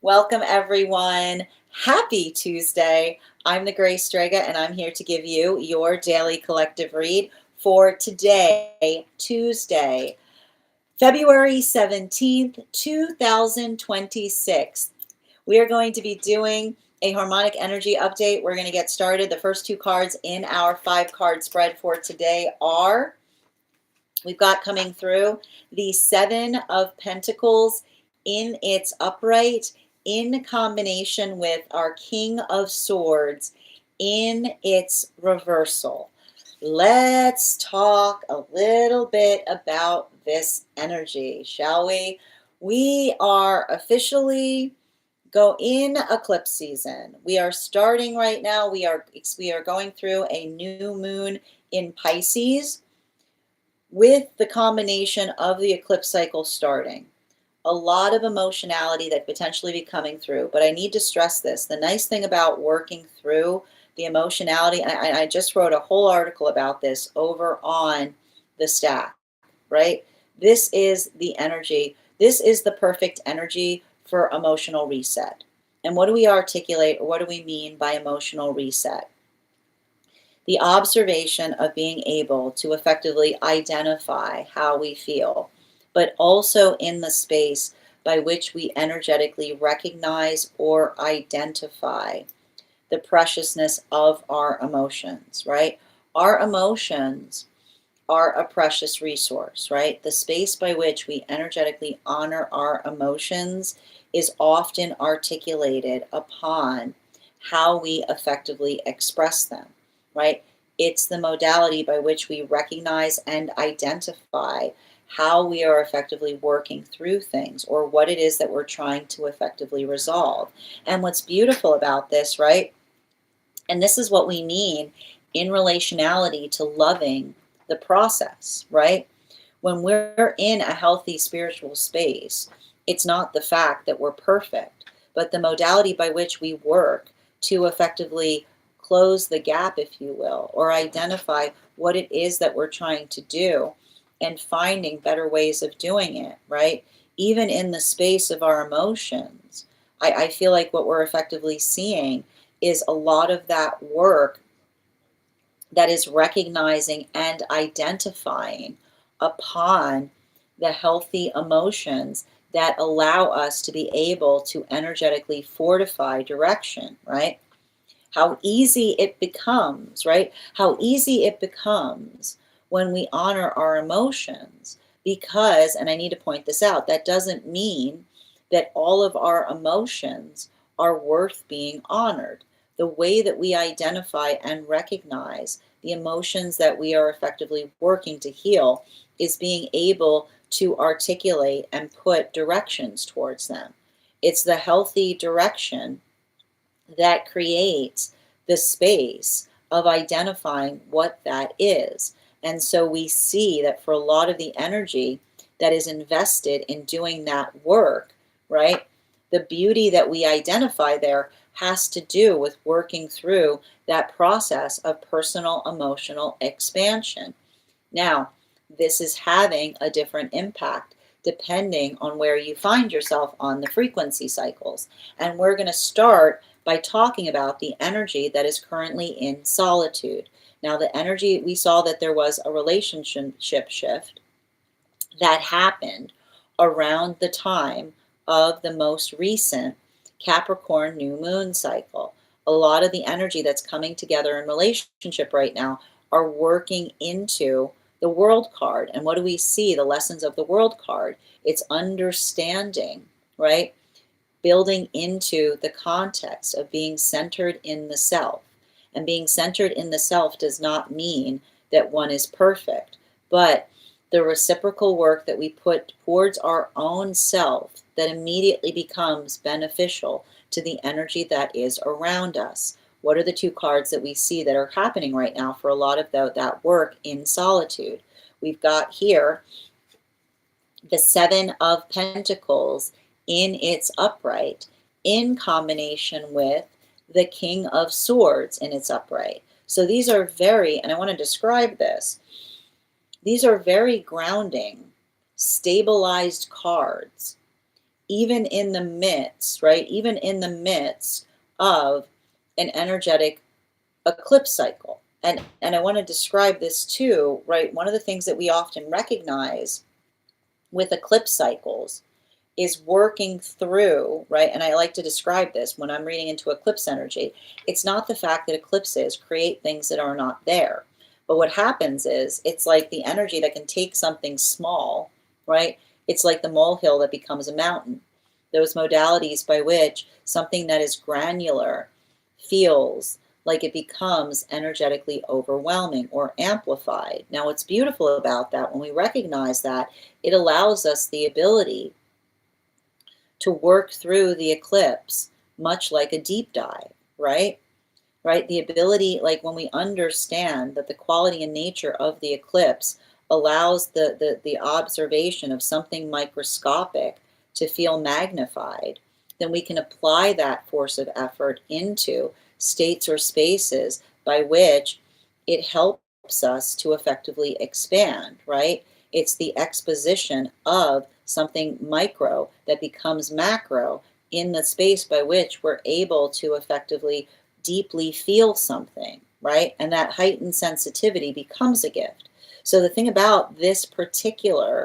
Welcome, everyone. Happy Tuesday. I'm the Grace Strega, and I'm here to give you your daily collective read for today, Tuesday, February 17th, 2026. We are going to be doing a harmonic energy update. We're going to get started. The first two cards in our 5-card spread for today are, we've got coming through the Seven of Pentacles in its upright, in combination with our King of Swords in its reversal. Let's talk a little bit about this energy, shall we? We are officially in eclipse season. We are starting right now. We are going through a new moon in Pisces, with the combination of the eclipse cycle starting. A lot of emotionality that potentially be coming through, but I need to stress this. The nice thing about working through the emotionality, and I just wrote a whole article about this over on the Stack, right? This is the energy. This is the perfect energy for emotional reset. And what do we articulate, or what do we mean by emotional reset? The observation of being able to effectively identify how we feel, but also in the space by which we energetically recognize or identify the preciousness of our emotions, right? Our emotions are a precious resource, right? The space by which we energetically honor our emotions is often articulated upon how we effectively express them, right? It's the modality by which we recognize and identify how we are effectively working through things, or what it is that we're trying to effectively resolve. And what's beautiful about this, right? And this is what we mean in relationality to loving the process, right? When we're in a healthy spiritual space, it's not the fact that we're perfect, but the modality by which we work to effectively close the gap, if you will, or identify what it is that we're trying to do and finding better ways of doing it, right? Even in the space of our emotions, I feel like what we're effectively seeing is a lot of that work that is recognizing and identifying upon the healthy emotions that allow us to be able to energetically fortify direction, right? How easy it becomes, right? How easy it becomes when we honor our emotions. Because, and I need to point this out, that doesn't mean that all of our emotions are worth being honored. The way that we identify and recognize the emotions that we are effectively working to heal is being able to articulate and put directions towards them. It's the healthy direction that creates the space of identifying what that is. And so we see that for a lot of the energy that is invested in doing that work, right? The beauty that we identify there has to do with working through that process of personal emotional expansion. Now, this is having a different impact depending on where you find yourself on the frequency cycles. And we're going to start by talking about the energy that is currently in solitude. Now, the energy, we saw that there was a relationship shift that happened around the time of the most recent Capricorn new moon cycle. A lot of the energy that's coming together in relationship right now are working into the world card. And what do we see? The lessons of the world card. It's understanding, right? Building into the context of being centered in the self. And being centered in the self does not mean that one is perfect, but the reciprocal work that we put towards our own self that immediately becomes beneficial to the energy that is around us. What are the two cards that we see that are happening right now for a lot of that work in solitude? We've got here the Seven of Pentacles in its upright, in combination with the King of Swords in its upright. So these are very, and I want to describe this, these are very grounding, stabilized cards, even in the midst, right? Even in the midst of an energetic eclipse cycle. And I want to describe this too, right? One of the things that we often recognize with eclipse cycles is working through, right? And I like to describe this when I'm reading into eclipse energy. It's not the fact that eclipses create things that are not there. But what happens is it's like the energy that can take something small, right? It's like the molehill that becomes a mountain. Those modalities by which something that is granular feels like it becomes energetically overwhelming or amplified. Now, what's beautiful about that, when we recognize that, it allows us the ability to work through the eclipse much like a deep dive, right? Right? The ability, like when we understand that the quality and nature of the eclipse allows the observation of something microscopic to feel magnified, then we can apply that force of effort into states or spaces by which it helps us to effectively expand, right? It's the exposition of something micro that becomes macro in the space by which we're able to effectively deeply feel something, right? And that heightened sensitivity becomes a gift. So the thing about this particular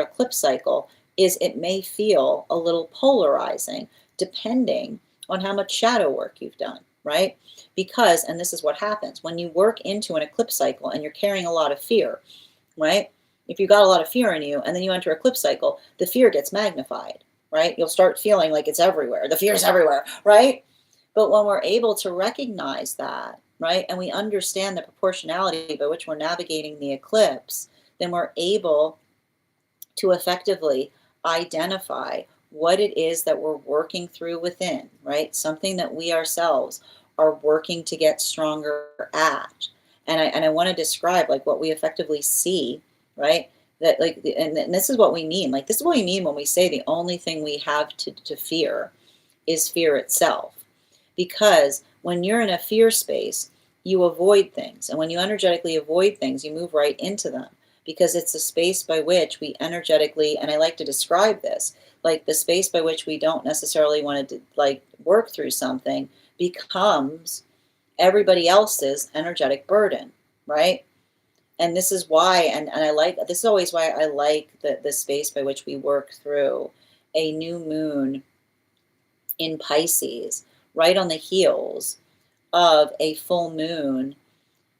eclipse cycle is it may feel a little polarizing depending on how much shadow work you've done, right? Because, and this is what happens, when you work into an eclipse cycle and you're carrying a lot of fear, right? If you've got a lot of fear in you and then you enter eclipse cycle, the fear gets magnified, right? You'll start feeling like it's everywhere. The fear is everywhere, right? But when we're able to recognize that, right, and we understand the proportionality by which we're navigating the eclipse, then we're able to effectively identify what it is that we're working through within, right? Something that we ourselves are working to get stronger at. And I want to describe like what we effectively see, right? That like, and this is what we mean. Like this is what we mean when we say the only thing we have to fear is fear itself. Because when you're in a fear space, you avoid things. And when you energetically avoid things, you move right into them because it's a space by which we energetically, and I like to describe this, like the space by which we don't necessarily want to like work through something becomes everybody else's energetic burden, right? And this is why, and I like, this is always why I like the space by which we work through a new moon in Pisces, right on the heels of a full moon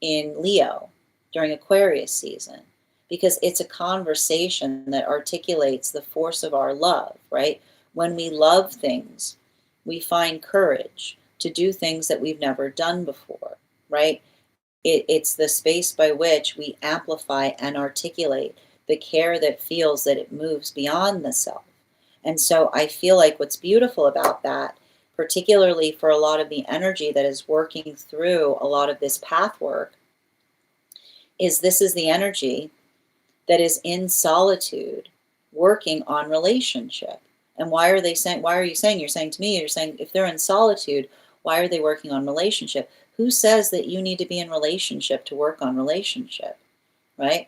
in Leo during Aquarius season, because it's a conversation that articulates the force of our love, right? When we love things, we find courage to do things that we've never done before, right? It's the space by which we amplify and articulate the care that feels that it moves beyond the self. And so I feel like what's beautiful about that, particularly for a lot of the energy that is working through a lot of this path work, is this is the energy that is in solitude working on relationship. And why are you saying, you're saying to me, you're saying if they're in solitude, why are they working on relationship? Who says that you need to be in relationship to work on relationship, right?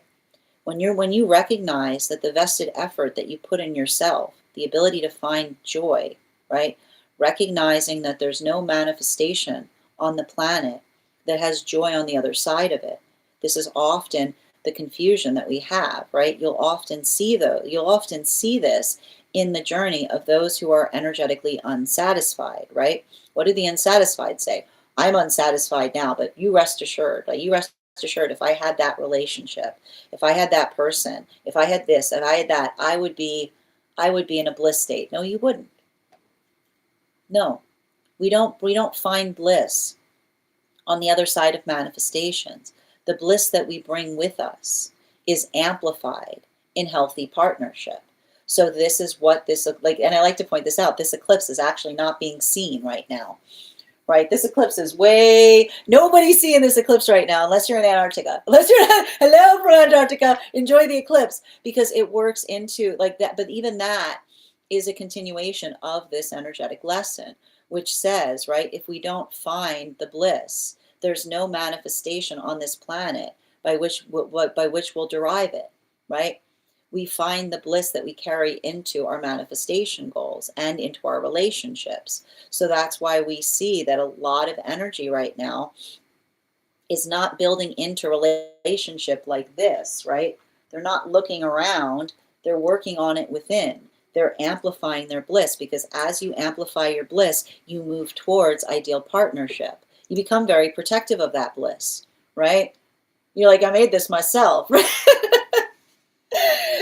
When you recognize that the vested effort that you put in yourself, the ability to find joy, right? Recognizing that there's no manifestation on the planet that has joy on the other side of it. This is often the confusion that we have, right? You'll often see this in the journey of those who are energetically unsatisfied, right? What do the unsatisfied say? I'm unsatisfied now, but you rest assured, if I had that relationship, if I had that person, if I had this, if I had that, I would be in a bliss state. No, you wouldn't. No, we don't find bliss on the other side of manifestations. The bliss that we bring with us is amplified in healthy partnership. So this is what this, like, and I like to point this out, this eclipse is actually not being seen right now. Right, this eclipse is nobody's seeing this eclipse right now unless you're in Antarctica. Hello from Antarctica, enjoy the eclipse, because it works into like that. But even that is a continuation of this energetic lesson, which says, right, if we don't find the bliss, there's no manifestation on this planet by which we'll derive it, right? we find the bliss that we carry into our manifestation goals and into our relationships. So that's why we see that a lot of energy right now is not building into relationship like this, right? They're not looking around, they're working on it within. They're amplifying their bliss, because as you amplify your bliss, you move towards ideal partnership. You become very protective of that bliss, right? You're like, I made this myself, right?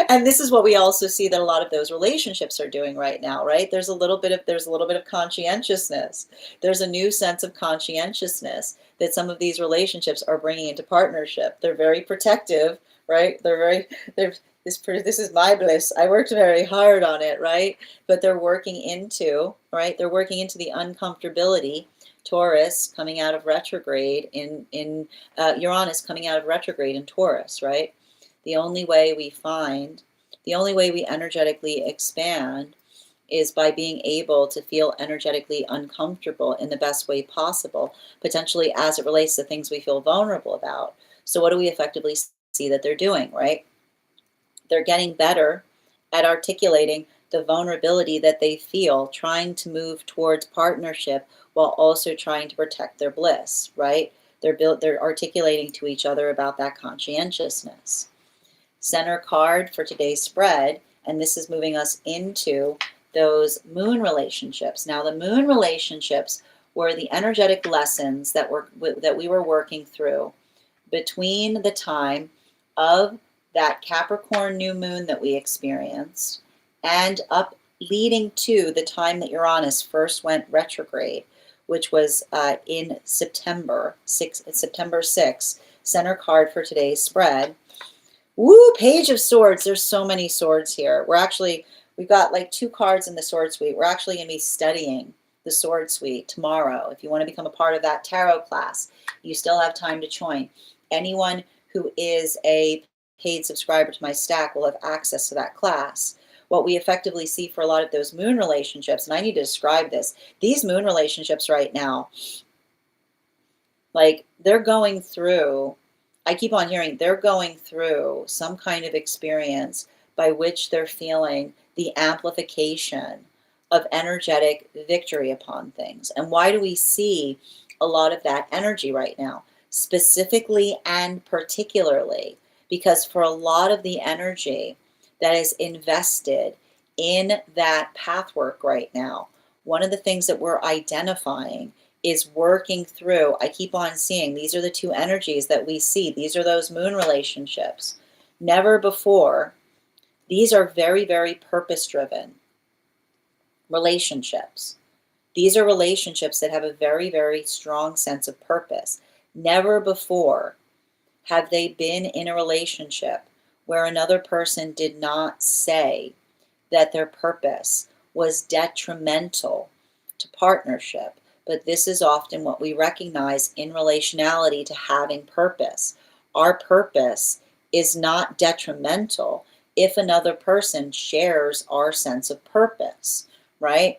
And this is what we also see that a lot of those relationships are doing right now, right? There's a little bit of conscientiousness. There's a new sense of conscientiousness that some of these relationships are bringing into partnership. They're very protective, right? This is my bliss. I worked very hard on it, right? But they're working into, right? They're working into the uncomfortability. Taurus coming out of retrograde in Uranus coming out of retrograde in Taurus, right? The only way we energetically expand is by being able to feel energetically uncomfortable in the best way possible, potentially as it relates to things we feel vulnerable about. So what do we effectively see that they're doing, right? They're getting better at articulating the vulnerability that they feel, trying to move towards partnership while also trying to protect their bliss, right? They're articulating to each other about that conscientiousness. Center card for today's spread, and this is moving us into those moon relationships. Now, the moon relationships were the energetic lessons that we were working through between the time of that Capricorn new moon that we experienced and up leading to the time that Uranus first went retrograde, which was in September 6th. Center card for today's spread. Woo, Page of Swords. There's so many swords here. We've got like 2 cards in the sword suite. We're actually going to be studying the sword suite tomorrow. If you want to become a part of that tarot class, you still have time to join. Anyone who is a paid subscriber to my stack will have access to that class. What we effectively see for a lot of those moon relationships, and I need to describe this, these moon relationships right now, like they're going through, I keep on hearing they're going through some kind of experience by which they're feeling the amplification of energetic victory upon things. And why do we see a lot of that energy right now? Specifically and particularly because for a lot of the energy that is invested in that path work right now, one of the things that we're identifying is working through, I keep on seeing, these are the 2 energies that we see. These are those moon relationships. Never before, these are very, very purpose-driven relationships. These are relationships that have a very, very strong sense of purpose. Never before have they been in a relationship where another person did not say that their purpose was detrimental to partnership. But this is often what we recognize in relationality to having purpose. Our purpose is not detrimental if another person shares our sense of purpose, right?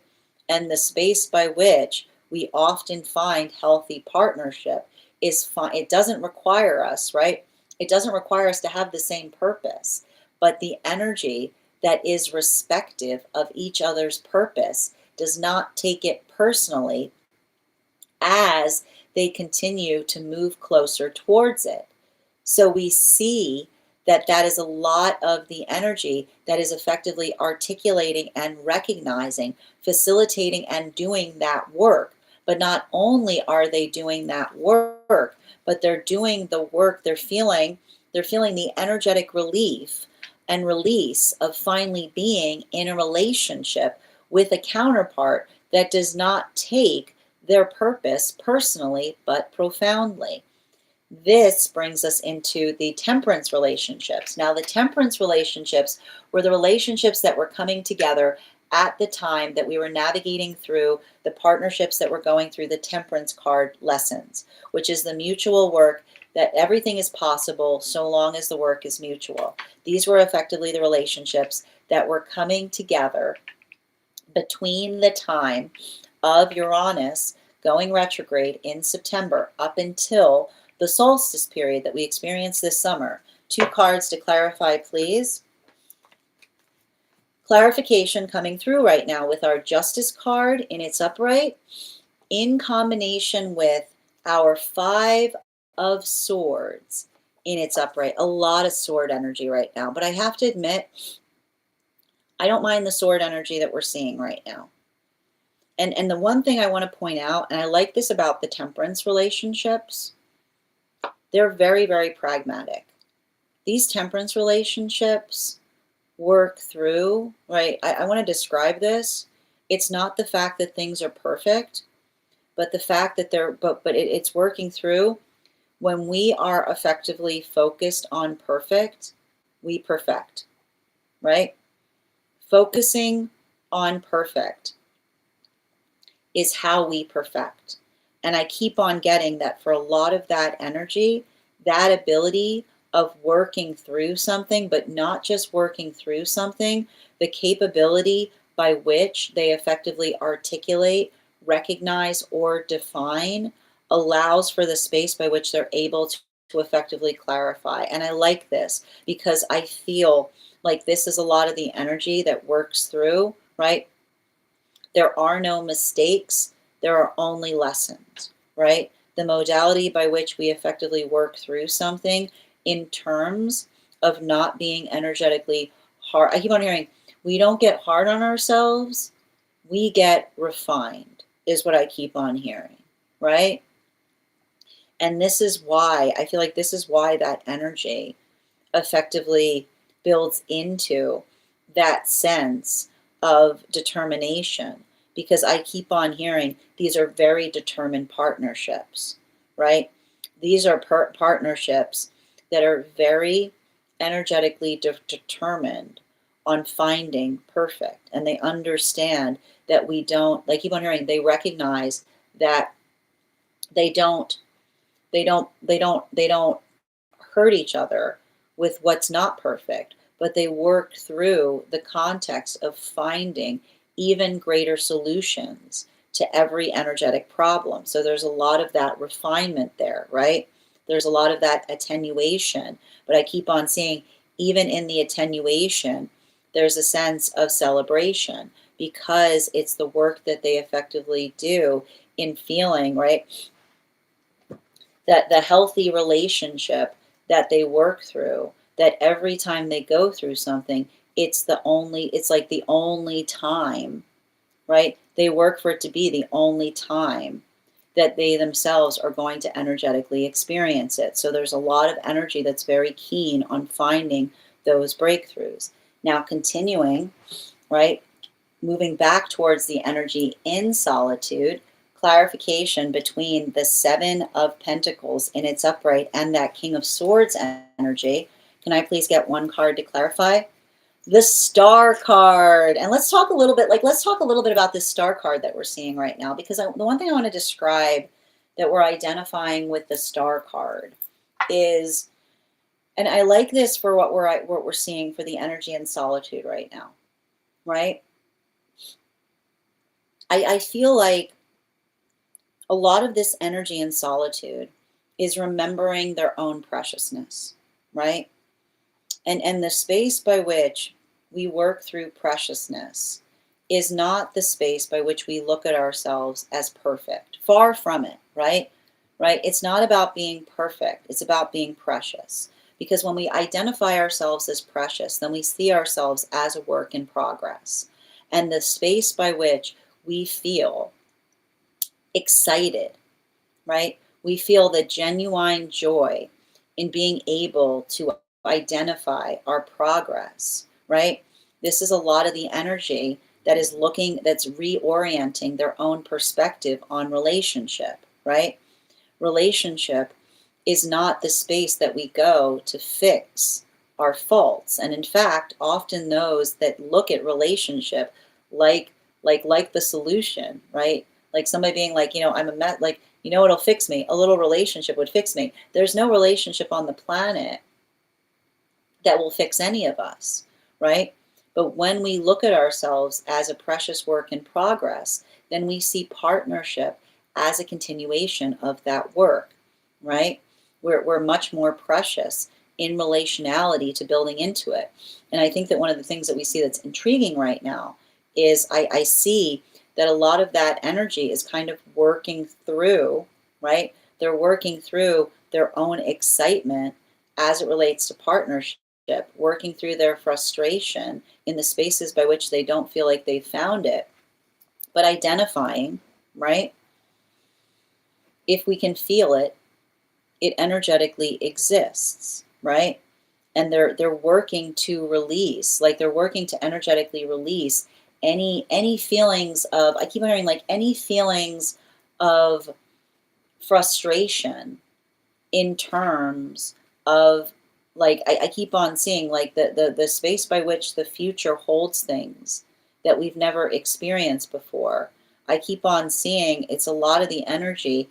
And the space by which we often find healthy partnership is fine. It doesn't require us, right? It doesn't require us to have the same purpose, but the energy that is respective of each other's purpose does not take it personally as they continue to move closer towards it. So we see that that is a lot of the energy that is effectively articulating and recognizing, facilitating and doing that work. But not only are they doing that work, but they're doing the work, they're feeling the energetic relief and release of finally being in a relationship with a counterpart that does not take their purpose personally, but profoundly. This brings us into the temperance relationships. Now, the temperance relationships were the relationships that were coming together at the time that we were navigating through the partnerships that were going through the temperance card lessons, which is the mutual work that everything is possible so long as the work is mutual. These were effectively the relationships that were coming together between the time of Uranus going retrograde in September up until the solstice period that we experienced this summer. 2 cards to clarify, please. Clarification coming through right now with our Justice card in its upright, in combination with our Five of Swords in its upright. A lot of sword energy right now, but I have to admit, I don't mind the sword energy that we're seeing right now. And the one thing I want to point out, and I like this about the temperance relationships, they're very, very pragmatic. These temperance relationships work through, right? I want to describe this. It's not the fact that things are perfect, but the fact that it's working through. When we are effectively focused on perfect, we perfect, right? Focusing on perfect is how we perfect. And I keep on getting that for a lot of that energy, that ability of working through something, but not just working through something, the capability by which they effectively articulate, recognize, or define allows for the space by which they're able to effectively clarify. And I like this because I feel like this is a lot of the energy that works through, right? There are no mistakes, there are only lessons, right? The modality by which we effectively work through something in terms of not being energetically hard. I keep on hearing, we don't get hard on ourselves, we get refined, is what I keep on hearing, right? And this is why, I feel like this is why that energy effectively builds into that sense of determination, because I keep on hearing these are very determined partnerships, right? These are partnerships that are very energetically determined on finding perfect, and they understand that we don't, like, keep on hearing, they recognize that they don't they don't hurt each other with what's not perfect, but they work through the context of finding even greater solutions to every energetic problem. So there's a lot of that refinement there, right? There's a lot of that attenuation, but I keep on seeing even in the attenuation, there's a sense of celebration because it's the work that they effectively do in feeling, right? That the healthy relationship that they work through, that every time they go through something, it's like the only time, right? They work for it to be the only time that they themselves are going to energetically experience it. So there's a lot of energy that's very keen on finding those breakthroughs. Now, continuing, right? Moving back towards the energy in solitude, clarification between the Seven of Pentacles in its upright and that King of Swords energy. Can I please get one card to clarify? The Star card. And let's talk a little bit, about this Star card that we're seeing right now, because the one thing I want to describe that we're identifying with the Star card is, and I like this for what we're seeing for the energy in solitude right now, right? I feel like a lot of this energy in solitude is remembering their own preciousness, right? And the space by which we work through preciousness is not the space by which we look at ourselves as perfect. Far from it, right? Right? It's not about being perfect. It's about being precious. Because when we identify ourselves as precious, then we see ourselves as a work in progress. And the space by which we feel excited, right? We feel the genuine joy in being able to identify our progress, right? This is a lot of the energy that is that's reorienting their own perspective on relationship, right? Relationship is not the space that we go to fix our faults. And in fact, often those that look at relationship like the solution, right? Like somebody being like, I'm a mess, like, it'll fix me. A little relationship would fix me. There's no relationship on the planet that will fix any of us, right? But when we look at ourselves as a precious work in progress, then we see partnership as a continuation of that work, right? We're much more precious in relationality to building into it. And I think that one of the things that we see that's intriguing right now is I see that a lot of that energy is kind of working through, right? They're working through their own excitement as it relates to partnership, working through their frustration in the spaces by which they don't feel like they found it, but identifying, right? If we can feel it, it energetically exists, right? And they're working to release, like they're working to energetically release any feelings of, I keep hearing like any feelings of frustration in terms of, like I keep on seeing like the space by which the future holds things that we've never experienced before. I keep on seeing it's a lot of the energy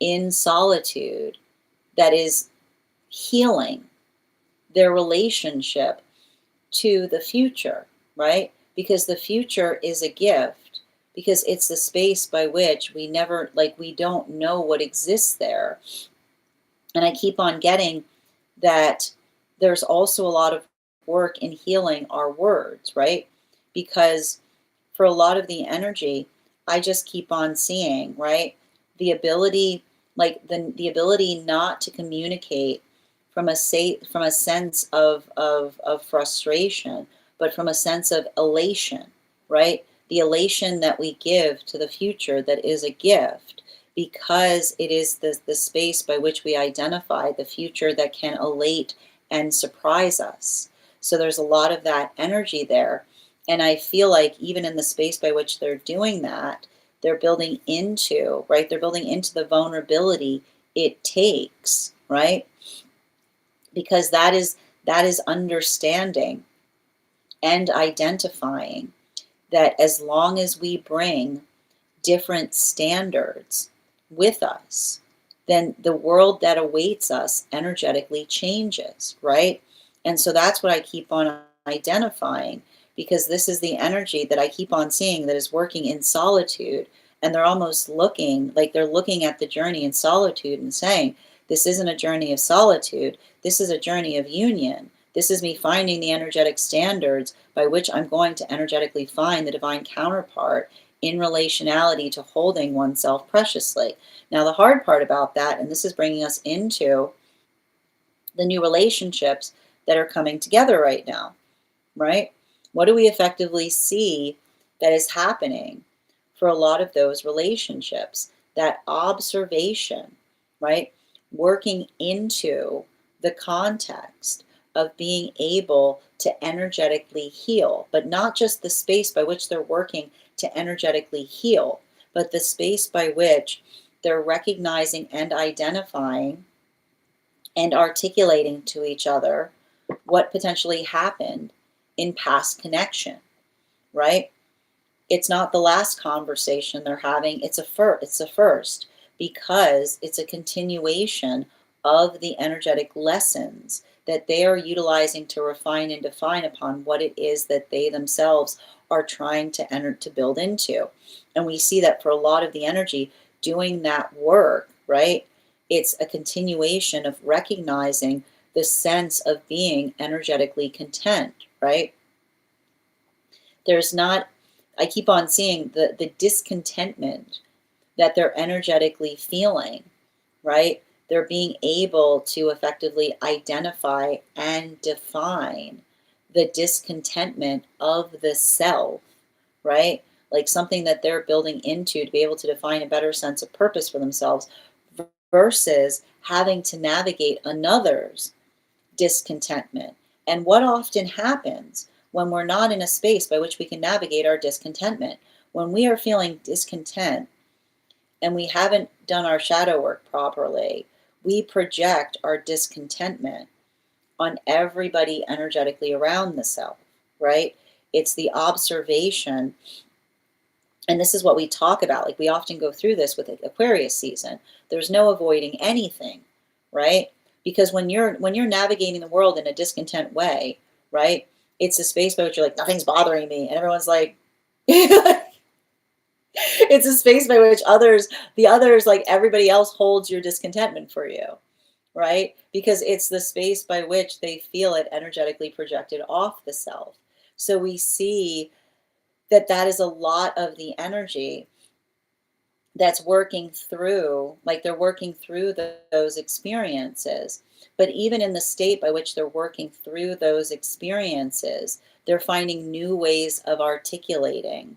in solitude that is healing their relationship to the future, right? Because the future is a gift, because it's the space by which we never, like, we don't know what exists there. And I keep on getting that there's also a lot of work in healing our words, right? Because for a lot of the energy, I just keep on seeing, right? The ability, like the ability not to communicate from from a sense of frustration, but from a sense of elation, right? The elation that we give to the future that is a gift, because it is the space by which we identify the future that can elate and surprise us. So there's a lot of that energy there. And I feel like even in the space by which they're doing that, they're building into, right? They're building into the vulnerability it takes, right? Because that is understanding and identifying that as long as we bring different standards with us, then the world that awaits us energetically changes, right? And so that's what I keep on identifying, because this is the energy that I keep on seeing that is working in solitude. And they're almost looking like they're looking at the journey in solitude and saying, this isn't a journey of solitude. This is a journey of union. This is me finding the energetic standards by which I'm going to energetically find the divine counterpart in relationality to holding oneself preciously. Now, the hard part about that, and this is bringing us into the new relationships that are coming together right now, right? What do we effectively see that is happening for a lot of those relationships? That observation, right? Working into the context of being able to energetically heal, but not just the space by which they're working to energetically heal, but the space by which they're recognizing and identifying and articulating to each other what potentially happened in past connection, right? It's not the last conversation they're having, it's a first, because it's a continuation of the energetic lessons that they are utilizing to refine and define upon what it is that they themselves are trying to enter to build into. And we see that for a lot of the energy doing that work, right? It's a continuation of recognizing the sense of being energetically content, right? There's not, I keep on seeing the discontentment that they're energetically feeling, right? They're being able to effectively identify and define the discontentment of the self, right? Like something that they're building into to be able to define a better sense of purpose for themselves versus having to navigate another's discontentment. And what often happens when we're not in a space by which we can navigate our discontentment? When we are feeling discontent and we haven't done our shadow work properly, we project our discontentment on everybody energetically around the self, right? It's the observation. And this is what we talk about. Like we often go through this with Aquarius season. There's no avoiding anything, right? Because when you're navigating the world in a discontent way, right? It's a space by which you're like, nothing's bothering me. And everyone's like, it's a space by which the others, like everybody else holds your discontentment for you, right? Because it's the space by which they feel it energetically projected off the self. So we see that that is a lot of the energy that's working through, like they're working through those experiences. But even in the state by which they're working through those experiences, they're finding new ways of articulating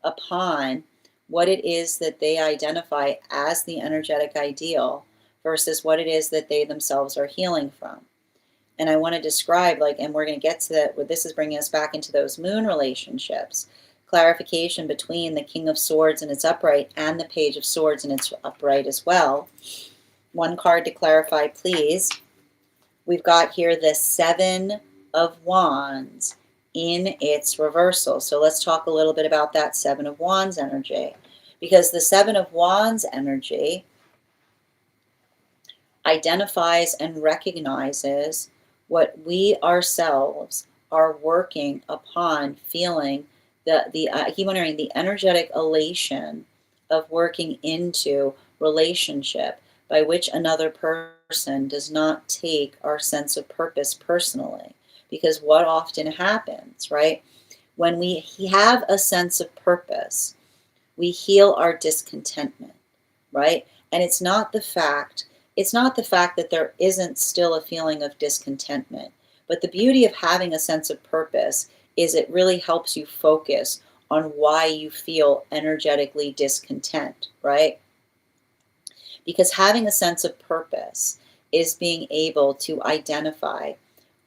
upon what it is that they identify as the energetic ideal versus what it is that they themselves are healing from. And I want to describe, like, and we're going to get to that, where this is bringing us back into those moon relationships. Clarification between the King of Swords and its upright and the Page of Swords and its upright as well. One card to clarify, please. We've got here the Seven of Wands in its reversal. So let's talk a little bit about that Seven of Wands energy. Because the Seven of Wands energy identifies and recognizes what we ourselves are working upon, feeling I keep wondering, the energetic elation of working into relationship by which another person does not take our sense of purpose personally. Because what often happens, right? When we have a sense of purpose, we heal our discontentment, right? And it's not the fact that there isn't still a feeling of discontentment. But the beauty of having a sense of purpose is it really helps you focus on why you feel energetically discontent, right? Because having a sense of purpose is being able to identify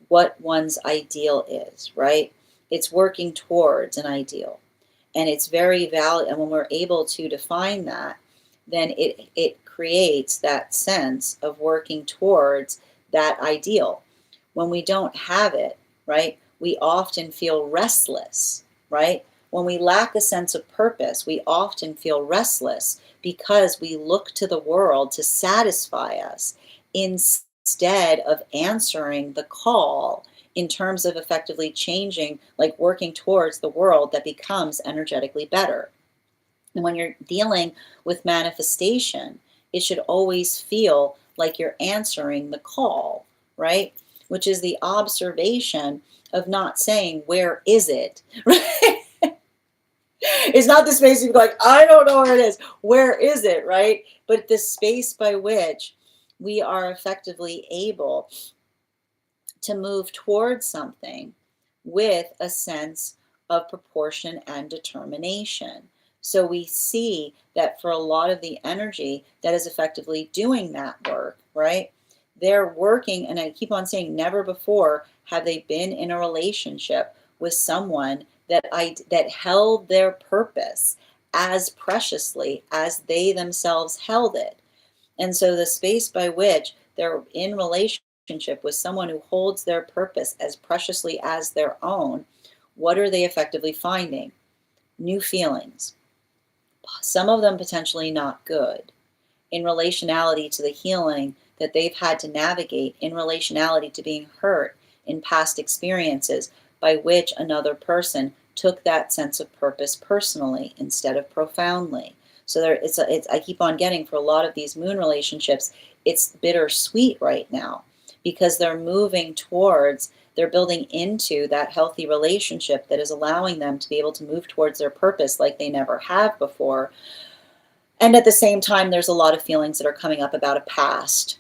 what one's ideal is, right? It's working towards an ideal. And it's very valid. And when we're able to define that, then it creates that sense of working towards that ideal. When we don't have it, right, we often feel restless, right? When we lack a sense of purpose, we often feel restless because we look to the world to satisfy us instead of answering the call in terms of effectively changing, like working towards the world that becomes energetically better. And when you're dealing with manifestation, it should always feel like you're answering the call, right? Which is the observation of not saying, where is it? Right? It's not the space you go like, I don't know where it is. Where is it, right? But the space by which we are effectively able to move towards something with a sense of proportion and determination. So we see that for a lot of the energy that is effectively doing that work, right? They're working, and I keep on saying, never before have they been in a relationship with someone that held their purpose as preciously as they themselves held it. And so the space by which they're in relationship with someone who holds their purpose as preciously as their own, what are they effectively finding? New feelings. Some of them potentially not good. In relationality to the healing that they've had to navigate, in relationality to being hurt in past experiences by which another person took that sense of purpose personally instead of profoundly. So I keep on getting, for a lot of these moon relationships, it's bittersweet right now because they're moving towards, they're building into that healthy relationship that is allowing them to be able to move towards their purpose like they never have before. And at the same time, there's a lot of feelings that are coming up about a past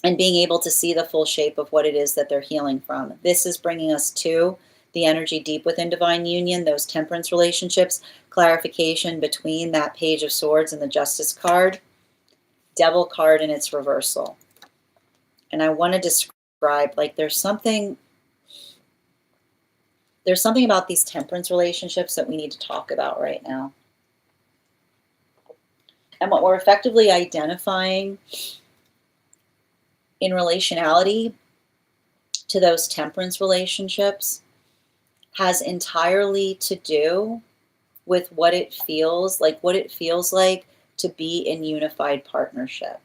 and being able to see the full shape of what it is that they're healing from. This is bringing us to the energy deep within divine union, those temperance relationships, clarification between that Page of Swords and the Justice card, Devil card in its reversal. And I want to describe, like, there's something about these temperance relationships that we need to talk about right now. And what we're effectively identifying in relationality to those temperance relationships has entirely to do with what it feels like to be in unified partnership.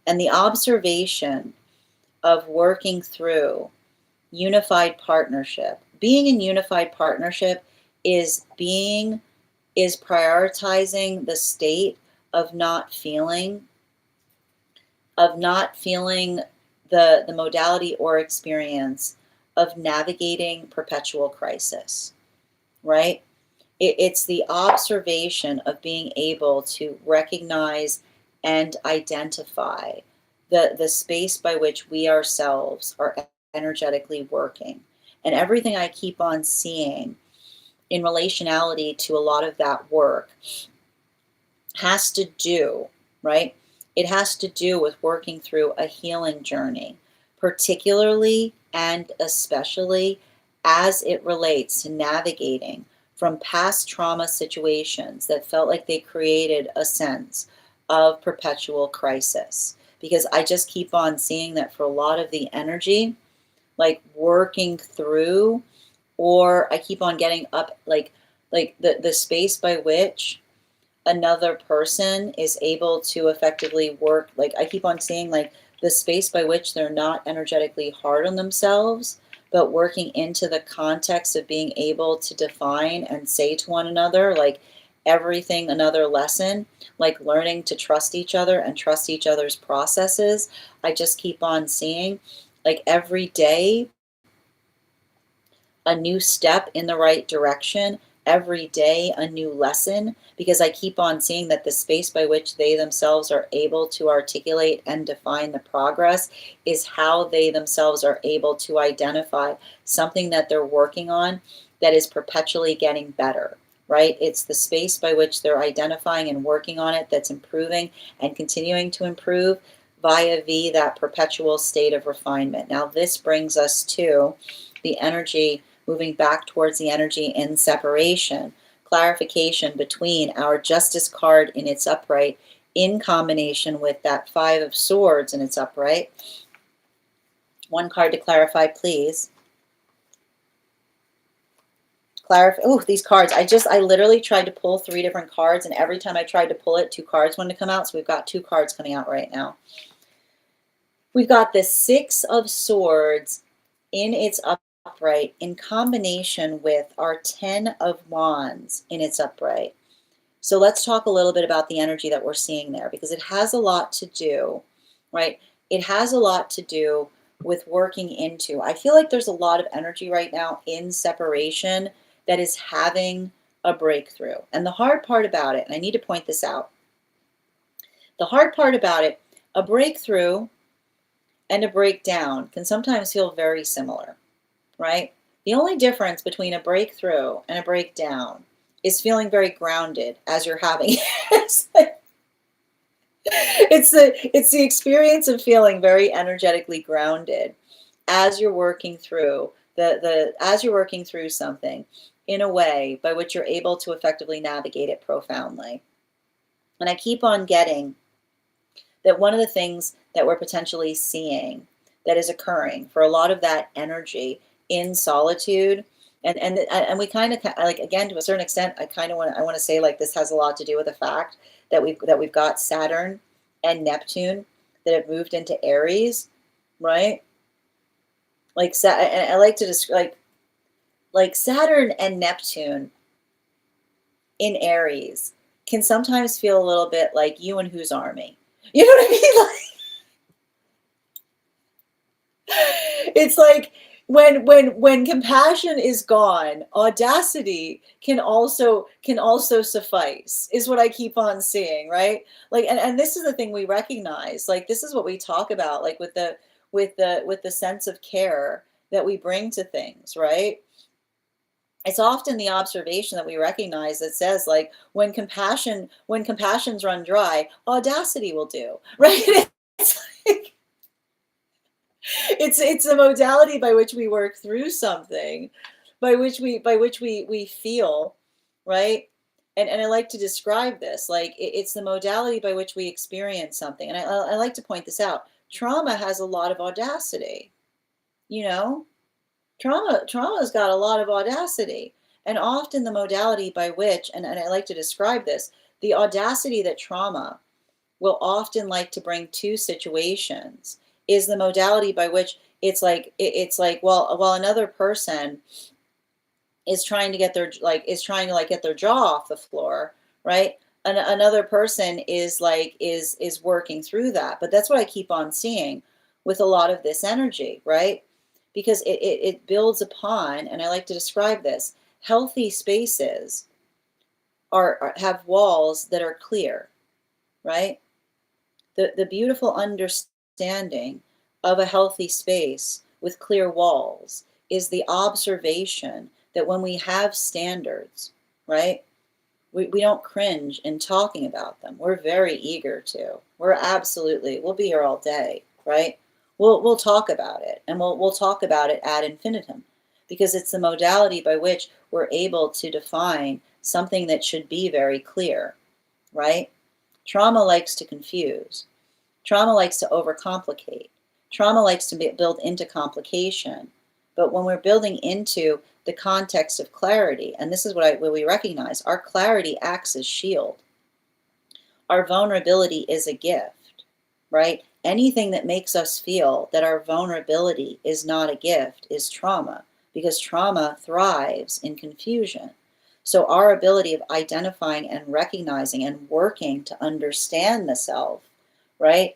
And the observation of working through unified partnership, being in unified partnership is prioritizing the state of not feeling of not feeling the modality or experience of navigating perpetual crisis, right? It's the observation of being able to recognize and identify the space by which we ourselves are energetically working. And everything I keep on seeing in relationality to a lot of that work has to do, right? It has to do with working through a healing journey, particularly and especially as it relates to navigating from past trauma situations that felt like they created a sense of perpetual crisis. Because I just keep on seeing that for a lot of the energy, like working through, or I keep on getting up like the space by which another person is able to effectively work, like I keep on seeing like the space by which they're not energetically hard on themselves, but working into the context of being able to define and say to one another like everything, another lesson, like learning to trust each other and trust each other's processes. I just keep on seeing like every day a new step in the right direction, every day a new lesson, because I keep on seeing that the space by which they themselves are able to articulate and define the progress is how they themselves are able to identify something that they're working on that is perpetually getting better, right? It's the space by which they're identifying and working on it that's improving and continuing to improve via that perpetual state of refinement. Now, this brings us to the energy, moving back towards the energy in separation, clarification between our Justice card in its upright in combination with that Five of Swords in its upright. One card to clarify, please. Clarify. Oh, these cards. I literally tried to pull 3 different cards, and every time I tried to pull it, 2 cards wanted to come out. So we've got 2 cards coming out right now. We've got the Six of Swords in its upright in combination with our 10 of Wands in its upright. So let's talk a little bit about the energy that we're seeing there, because it has a lot to do, right? It has a lot to do with working into. I feel like there's a lot of energy right now in separation that is having a breakthrough. And the hard part about it, and I need to point this out, the hard part about it, a breakthrough and a breakdown can sometimes feel very similar, right? The only difference between a breakthrough and a breakdown is feeling very grounded as you're having it. It's the experience of feeling very energetically grounded as you're working through as you're working through something in a way by which you're able to effectively navigate it profoundly. And I keep on getting that one of the things that we're potentially seeing that is occurring for a lot of that energy in solitude, and we kind of like, again, to a certain extent, I want to say like this has a lot to do with the fact that we've got Saturn and Neptune that have moved into Aries, right? Like and I like to describe like Saturn and Neptune in Aries can sometimes feel a little bit like you and whose army. You know what I mean? Like, it's like when compassion is gone, audacity can also suffice, is what I keep on seeing, right? Like, and this is the thing we recognize, like this is what we talk about, like with the sense of care that we bring to things, right? It's often the observation that we recognize that says like when compassions run dry, audacity will do, right? It's like, it's a modality by which we work through something, by which we feel, right? And I like to describe this like it's the modality by which we experience something. And I like to point this out. Trauma has a lot of audacity, you know. Trauma's got a lot of audacity, and often the modality by which, and I like to describe this, the audacity that trauma will often like to bring to situations is the modality by which it's like while another person is trying to get their like is trying to like get their jaw off the floor, right? another person is like is working through that. But that's what I keep on seeing with a lot of this energy, right? Because it builds upon, and I like to describe this, healthy spaces have walls that are clear, right? The beautiful understanding of a healthy space with clear walls is the observation that when we have standards, right? We don't cringe in talking about them. We're very eager to. We'll be here all day, right? We'll talk about it, and we'll talk about it ad infinitum, because it's the modality by which we're able to define something that should be very clear, right? Trauma likes to confuse. Trauma likes to overcomplicate. Trauma likes to build into complication. But when we're building into the context of clarity, and this is what we recognize, our clarity acts as shield. Our vulnerability is a gift, right? Anything that makes us feel that our vulnerability is not a gift is trauma, because trauma thrives in confusion. So our ability of identifying and recognizing and working to understand the self, right?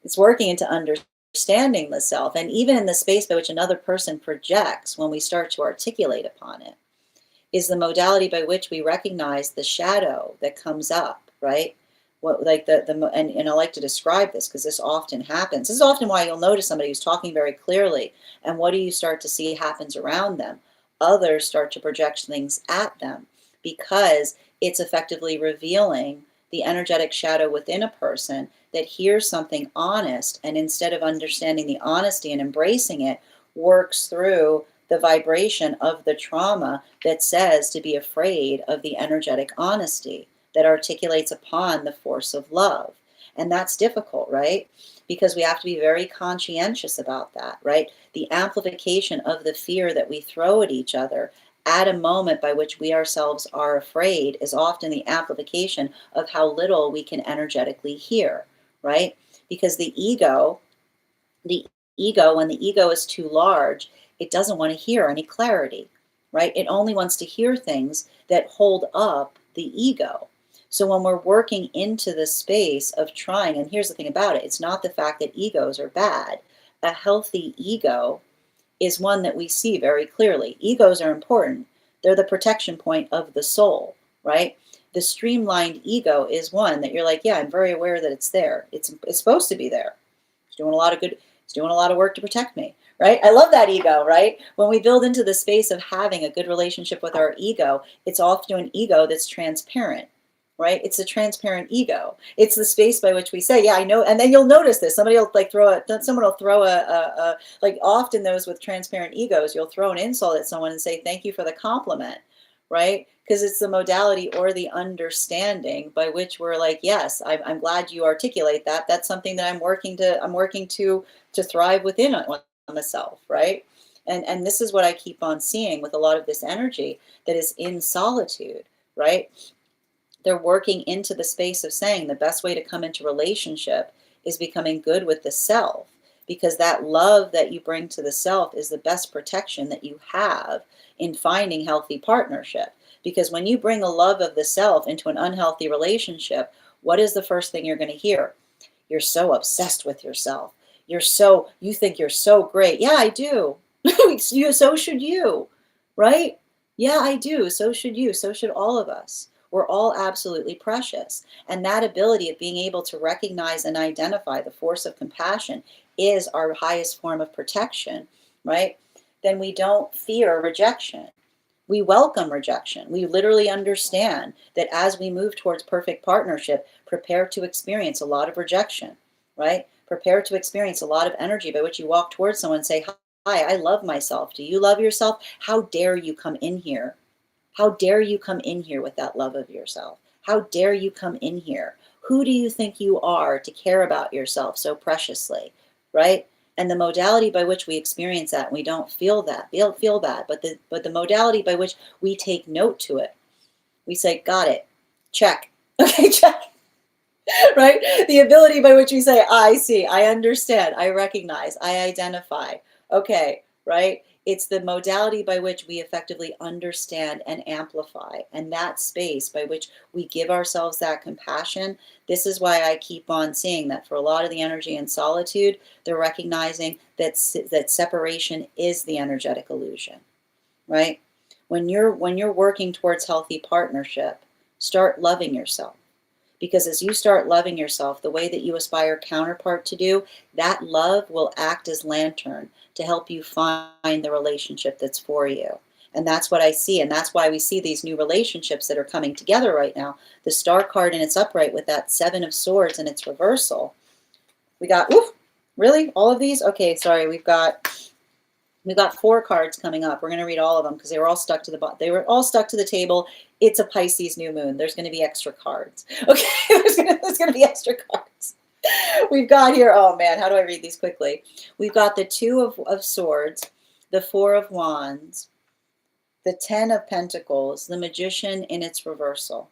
It's working into understanding the self, and even in the space by which another person projects when we start to articulate upon it, is the modality by which we recognize the shadow that comes up, right? What, like and I like to describe this because this often happens. This is often why you'll notice somebody who's talking very clearly, and what do you start to see happens around them? Others start to project things at them, because it's effectively revealing the energetic shadow within a person that hears something honest, and instead of understanding the honesty and embracing it, works through the vibration of the trauma that says to be afraid of the energetic honesty that articulates upon the force of love. And that's difficult, right? Because we have to be very conscientious about that, right? The amplification of the fear that we throw at each other at a moment by which we ourselves are afraid is often the amplification of how little we can energetically hear, right? Because the when the ego is too large, it doesn't want to hear any clarity, right? It only wants to hear things that hold up the ego. So when we're working into the space of trying, and here's the thing about it, it's not the fact that egos are bad. A healthy ego is one that we see very clearly. Egos are important. They're the protection point of the soul, right? The streamlined ego is one that you're like, yeah, I'm very aware that it's there. It's supposed to be there. It's doing a lot of good. It's doing a lot of work to protect me, right? I love that ego, right? When we build into the space of having a good relationship with our ego, it's often an ego that's transparent, right? It's a transparent ego. It's the space by which we say, yeah, I know. And then you'll notice this. Someone will throw like often those with transparent egos, you'll throw an insult at someone and say, thank you for the compliment, right? Because it's the modality or the understanding by which we're like, yes, I'm glad you articulate that. That's something that I'm working to thrive within on the self, right? And this is what I keep on seeing with a lot of this energy that is in solitude, right? They're working into the space of saying the best way to come into relationship is becoming good with the self, because that love that you bring to the self is the best protection that you have in finding healthy partnership. Because when you bring a love of the self into an unhealthy relationship, what is the first thing you're going to hear? You're so obsessed with yourself. You think you're so great. Yeah, I do. So should you, right? Yeah, I do. So should you. So should all of us. We're all absolutely precious. And that ability of being able to recognize and identify the force of compassion is our highest form of protection, right? Then we don't fear rejection. We welcome rejection. We literally understand that as we move towards perfect partnership, prepare to experience a lot of rejection, right? Prepare to experience a lot of energy by which you walk towards someone and say, hi, I love myself. Do you love yourself? How dare you come in here? How dare you come in here with that love of yourself? How dare you come in here? Who do you think you are to care about yourself so preciously, right? And the modality by which we experience that, and we don't feel bad, but the modality by which we take note to it, we say, got it, check, okay, check, right? The ability by which we say, I see, I understand, I recognize, I identify, okay, right? It's the modality by which we effectively understand and amplify, and that space by which we give ourselves that compassion. This is why I keep on seeing that for a lot of the energy in solitude, they're recognizing that that separation is the energetic illusion, right? When you're working towards healthy partnership, start loving yourself. Because as you start loving yourself the way that you aspire counterpart to do, that love will act as lantern to help you find the relationship that's for you. And that's what I see. And that's why we see these new relationships that are coming together right now. The star card in its upright with that 7 of swords in its reversal. We got, oof, really? All of these? Okay, sorry. We've got 4 cards coming up. We're going to read all of them because they were all stuck to the bottom. They were all stuck to the table. It's a Pisces new moon. There's going to be extra cards. Okay, there's going to be extra cards. We've got here, oh man, how do I read these quickly? We've got the 2 of Swords, the 4 of Wands, the 10 of Pentacles, the Magician in its reversal.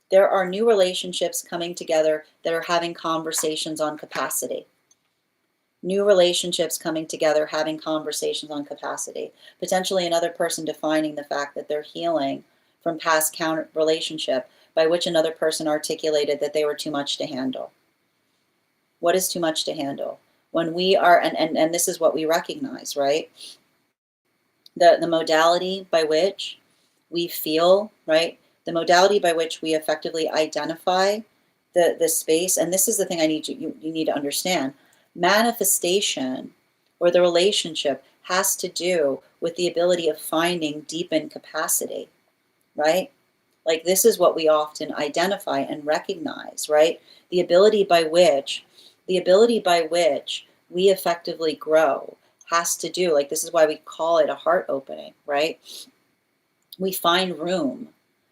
There are new relationships coming together that are having conversations on capacity. New relationships coming together, having conversations on capacity. Potentially another person defining the fact that they're healing from past counter relationship by which another person articulated that they were too much to handle. What is too much to handle? When we are, and this is what we recognize, right? The modality by which we feel, right? The modality by which we effectively identify the space, and this is the thing you need to understand. Manifestation or the relationship has to do with the ability of finding deepened capacity, right? Like this is what we often identify and recognize, right? The ability by which we effectively grow has to do, like this is why we call it a heart opening, right? We find room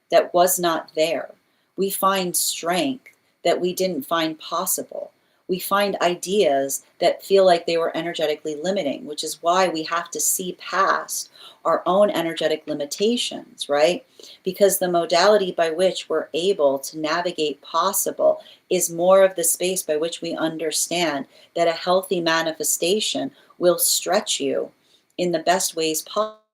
that was not there. We find strength that we didn't find possible. We find ideas that feel like they were energetically limiting, which is why we have to see past our own energetic limitations, right? Because the modality by which we're able to navigate possible is more of the space by which we understand that a healthy manifestation will stretch you in the best ways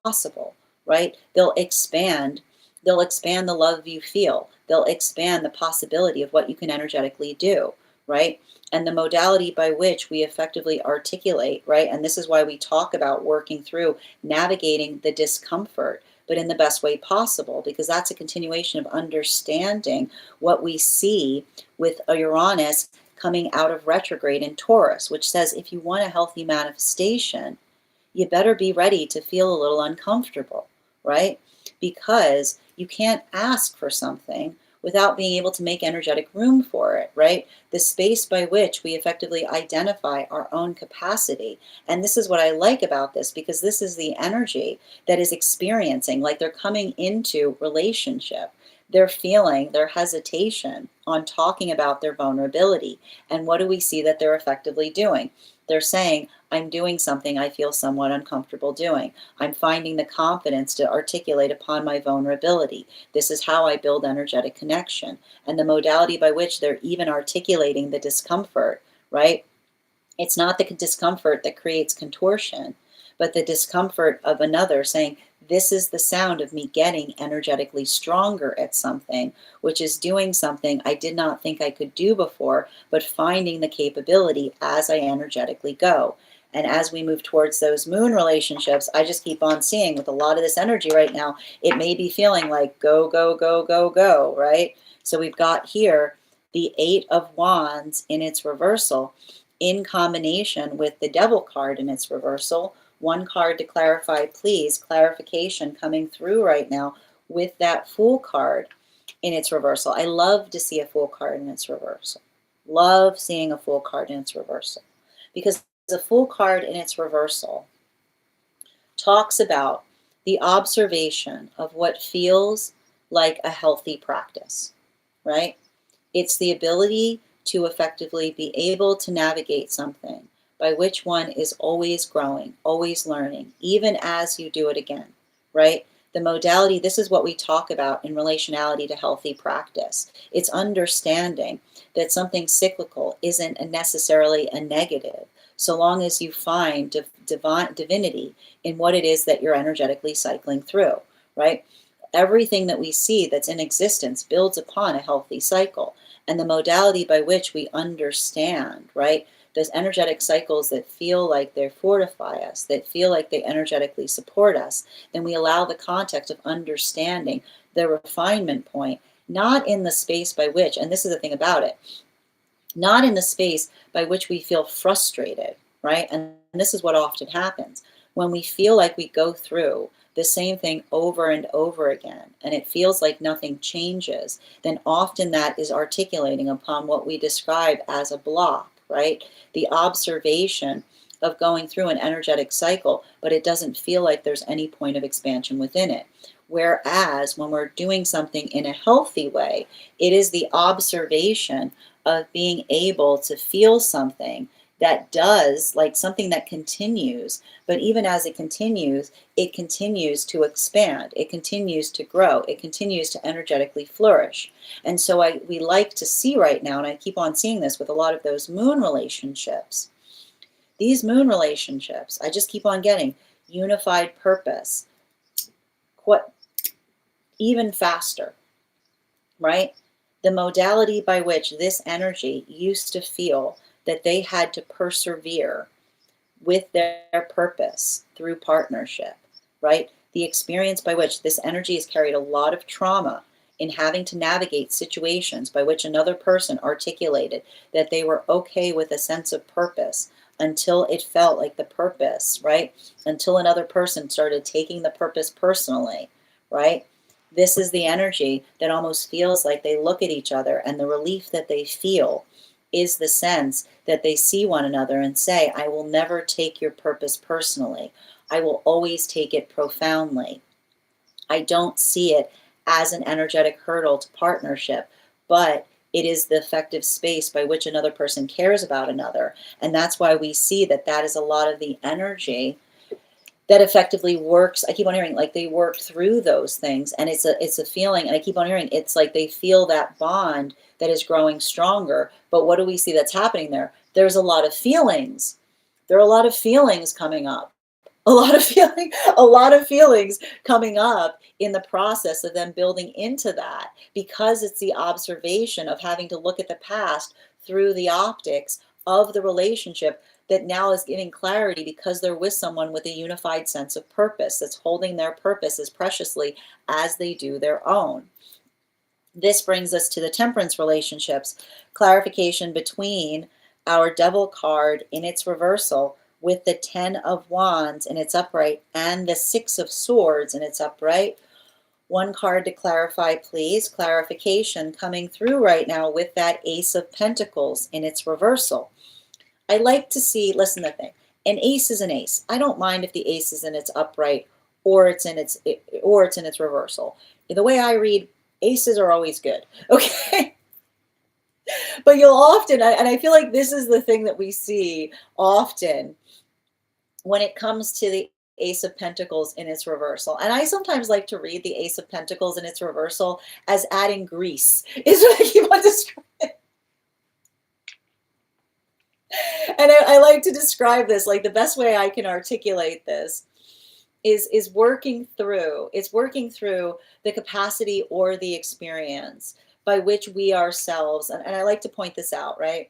possible, right? They'll expand the love you feel. They'll expand the possibility of what you can energetically do, right? And the modality by which we effectively articulate, right? And this is why we talk about working through navigating the discomfort, but in the best way possible, because that's a continuation of understanding what we see with a Uranus coming out of retrograde in Taurus, which says if you want a healthy manifestation, you better be ready to feel a little uncomfortable, right? Because you can't ask for something without being able to make energetic room for it, right? The space by which we effectively identify our own capacity. And this is what I like about this, because this is the energy that is experiencing, like they're coming into relationship. They're feeling their hesitation on talking about their vulnerability. And what do we see that they're effectively doing? They're saying, I'm doing something I feel somewhat uncomfortable doing. I'm finding the confidence to articulate upon my vulnerability. This is how I build energetic connection. And the modality by which they're even articulating the discomfort, right? It's not the discomfort that creates contortion, but the discomfort of another saying, this is the sound of me getting energetically stronger at something, which is doing something I did not think I could do before, but finding the capability as I energetically go. And as we move towards those moon relationships, I just keep on seeing with a lot of this energy right now, it may be feeling like go, go, go, go, go, right? So we've got here the 8 of Wands in its reversal in combination with the Devil card in its reversal. One card to clarify, please, clarification coming through right now with that Fool card in its reversal. I love to see a Fool card in its reversal. Love seeing a Fool card in its reversal. Because the Fool card in its reversal talks about the observation of what feels like a healthy practice, right? It's the ability to effectively be able to navigate something by which one is always growing, always learning, even as you do it again, right? The modality, this is what we talk about in relationality to healthy practice. It's understanding that something cyclical isn't necessarily a negative, so long as you find divinity in what it is that you're energetically cycling through, right? Everything that we see that's in existence builds upon a healthy cycle. And the modality by which we understand, right? Those energetic cycles that feel like they fortify us, that feel like they energetically support us, then we allow the context of understanding the refinement point, not in the space by which, and this is the thing about it, not in the space by which we feel frustrated, right? And this is what often happens when we feel like we go through the same thing over and over again, and it feels like nothing changes, then often that is articulating upon what we describe as a block, right? The observation of going through an energetic cycle, but it doesn't feel like there's any point of expansion within it. Whereas when we're doing something in a healthy way, it is the observation of being able to feel something that does, like something that continues, but even as it continues to expand, it continues to grow, it continues to energetically flourish. And so we like to see right now, and I keep on seeing this with a lot of those moon relationships. These moon relationships, I just keep on getting unified purpose, what even faster, right? The modality by which this energy used to feel that they had to persevere with their purpose through partnership, right? The experience by which this energy has carried a lot of trauma in having to navigate situations by which another person articulated that they were okay with a sense of purpose until it felt like the purpose, right? Until another person started taking the purpose personally, right? This is the energy that almost feels like they look at each other, and the relief that they feel is the sense that they see one another and say, I will never take your purpose personally. I will always take it profoundly. I don't see it as an energetic hurdle to partnership, but it is the effective space by which another person cares about another. And that's why we see that that is a lot of the energy that effectively works. I keep on hearing like they work through those things, and it's a feeling, and I keep on hearing it's like they feel that bond that is growing stronger. But what do we see that's happening there? There's a lot of feelings. There are a lot of feelings coming up. A lot of feelings coming up in the process of them building into that, because it's the observation of having to look at the past through the optics of the relationship that now is giving clarity, because they're with someone with a unified sense of purpose that's holding their purpose as preciously as they do their own. This brings us to the temperance relationships, clarification between our devil card in its reversal with the 10 of Wands in its upright and the 6 of Swords in its upright. One card to clarify, please. Clarification coming through right now with that Ace of Pentacles in its reversal. I like to see, listen to the thing, an ace is an ace. I don't mind if the ace is in its upright or it's in its reversal. The way I read, aces are always good, okay? But you'll often, and I feel like this is the thing that we see often when it comes to the Ace of Pentacles in its reversal. And I sometimes like to read the Ace of Pentacles in its reversal as adding grease, is what I keep on describing. And I like to describe this, like the best way I can articulate this is working through, it's working through the capacity or the experience by which we ourselves, and I like to point this out, right?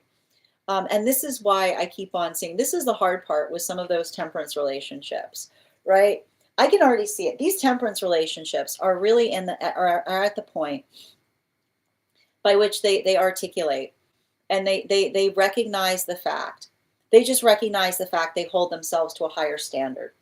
And this is why I keep on saying, this is the hard part with some of those temperance relationships, right? I can already see it. These temperance relationships are really are at the point by which they articulate, and they recognize the fact. They just recognize the fact they hold themselves to a higher standard,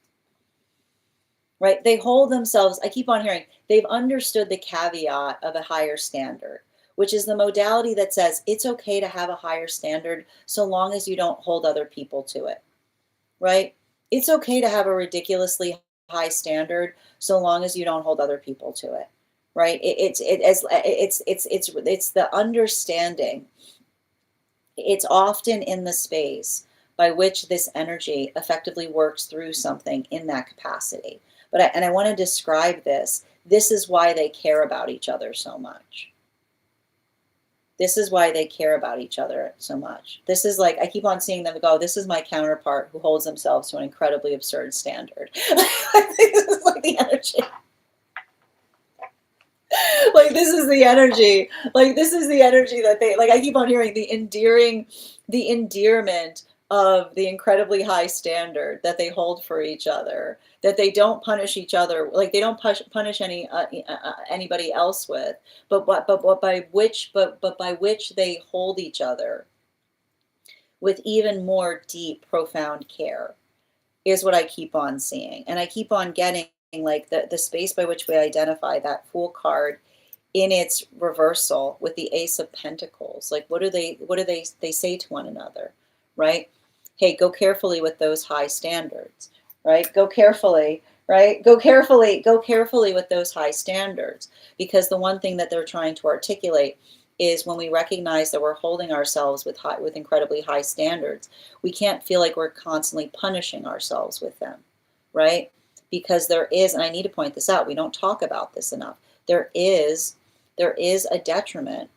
right? They hold themselves, I keep on hearing, they've understood the caveat of a higher standard, which is the modality that says it's okay to have a higher standard so long as you don't hold other people to it, right? It's okay to have a ridiculously high standard so long as you don't hold other people to it, right? It's the understanding. It's often in the space by which this energy effectively works through something in that capacity. But I want to describe this. This is why they care about each other so much. This is why they care about each other so much. This is like, I keep on seeing them go, this is my counterpart who holds themselves to an incredibly absurd standard. This is like the energy. Like this is the energy. Like this is the energy that they like. I keep on hearing the endearment of the incredibly high standard that they hold for each other, that they don't punish each other, like they don't punish anybody else with, but by which they hold each other with even more deep, profound care, is what I keep on seeing. And I keep on getting like the space by which we identify that Fool card in its reversal with the Ace of Pentacles. Like what do they say to one another, right? Hey, go carefully with those high standards, right? Go carefully, right? Go carefully with those high standards. Because the one thing that they're trying to articulate is when we recognize that we're holding ourselves with incredibly high standards, we can't feel like we're constantly punishing ourselves with them, right? Because there is, and I need to point this out, we don't talk about this enough, there is a detriment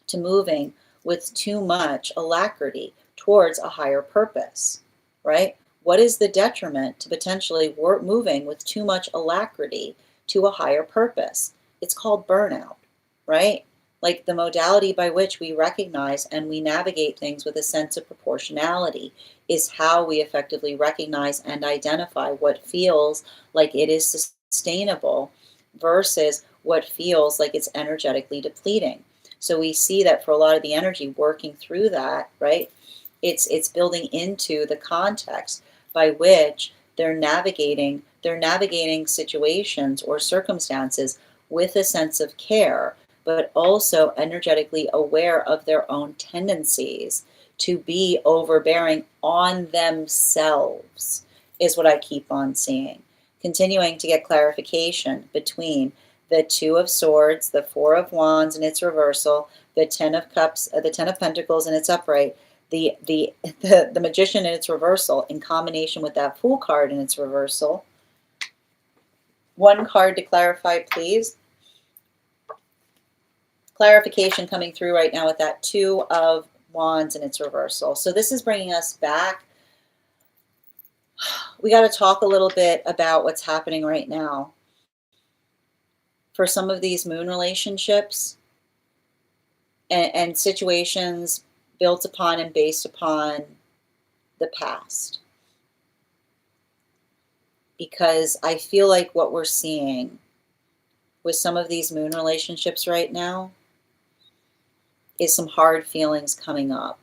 to moving with too much alacrity towards a higher purpose, right? What is the detriment to potentially moving with too much alacrity to a higher purpose? It's called burnout, right? Like the modality by which we recognize and we navigate things with a sense of proportionality is how we effectively recognize and identify what feels like it is sustainable versus what feels like it's energetically depleting. So we see that for a lot of the energy working through that, right? It's building into the context by which they're navigating situations or circumstances with a sense of care, but also energetically aware of their own tendencies to be overbearing on themselves, is what I keep on seeing. Continuing to get clarification between the Two of Swords, the Four of Wands in its reversal, the Ten of Cups, the Ten of Pentacles in its upright, the Magician in its reversal, in combination with that Fool card in its reversal. One card to clarify, please. Clarification coming through right now with that Two of Wands in its reversal. So this is bringing us back. We got to talk a little bit about what's happening right now. For some of these moon relationships and situations built upon and based upon the past. Because I feel like what we're seeing with some of these moon relationships right now is some hard feelings coming up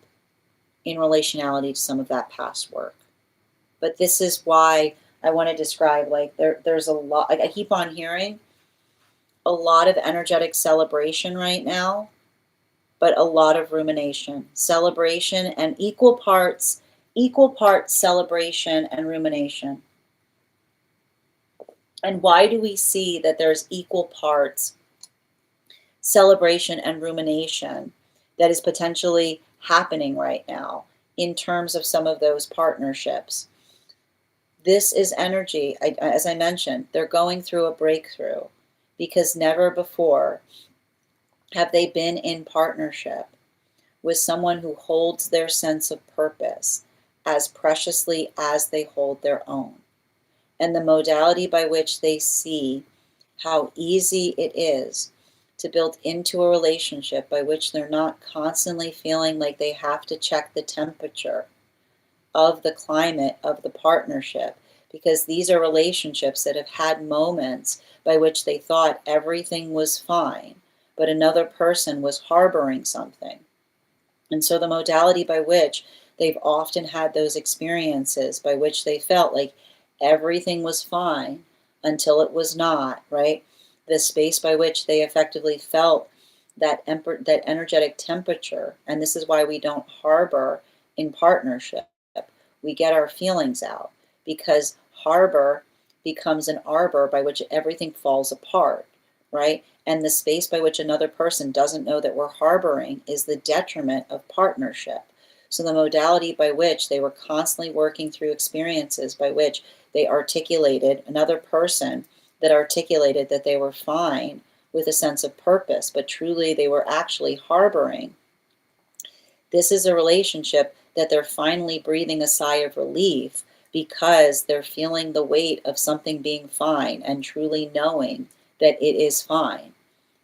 in relationality to some of that past work. But this is why I want to describe, like there's a lot, like I keep on hearing a lot of energetic celebration right now, but a lot of rumination, celebration, and equal parts celebration and rumination. And why do we see that there's equal parts celebration and rumination that is potentially happening right now in terms of some of those partnerships? This is energy, as I mentioned, they're going through a breakthrough because never before have they been in partnership with someone who holds their sense of purpose as preciously as they hold their own. And the modality by which they see how easy it is to build into a relationship by which they're not constantly feeling like they have to check the temperature of the climate of the partnership, because these are relationships that have had moments by which they thought everything was fine, but another person was harboring something. And so the modality by which they've often had those experiences by which they felt like everything was fine until it was not, right? The space by which they effectively felt that energetic temperature. And this is why we don't harbor in partnership. We get our feelings out, because harbor becomes an arbor by which everything falls apart, right? And the space by which another person doesn't know that we're harboring is the detriment of partnership. So the modality by which they were constantly working through experiences by which they articulated, another person that articulated that they were fine with a sense of purpose, but truly they were actually harboring. This is a relationship that they're finally breathing a sigh of relief because they're feeling the weight of something being fine and truly knowing that it is fine,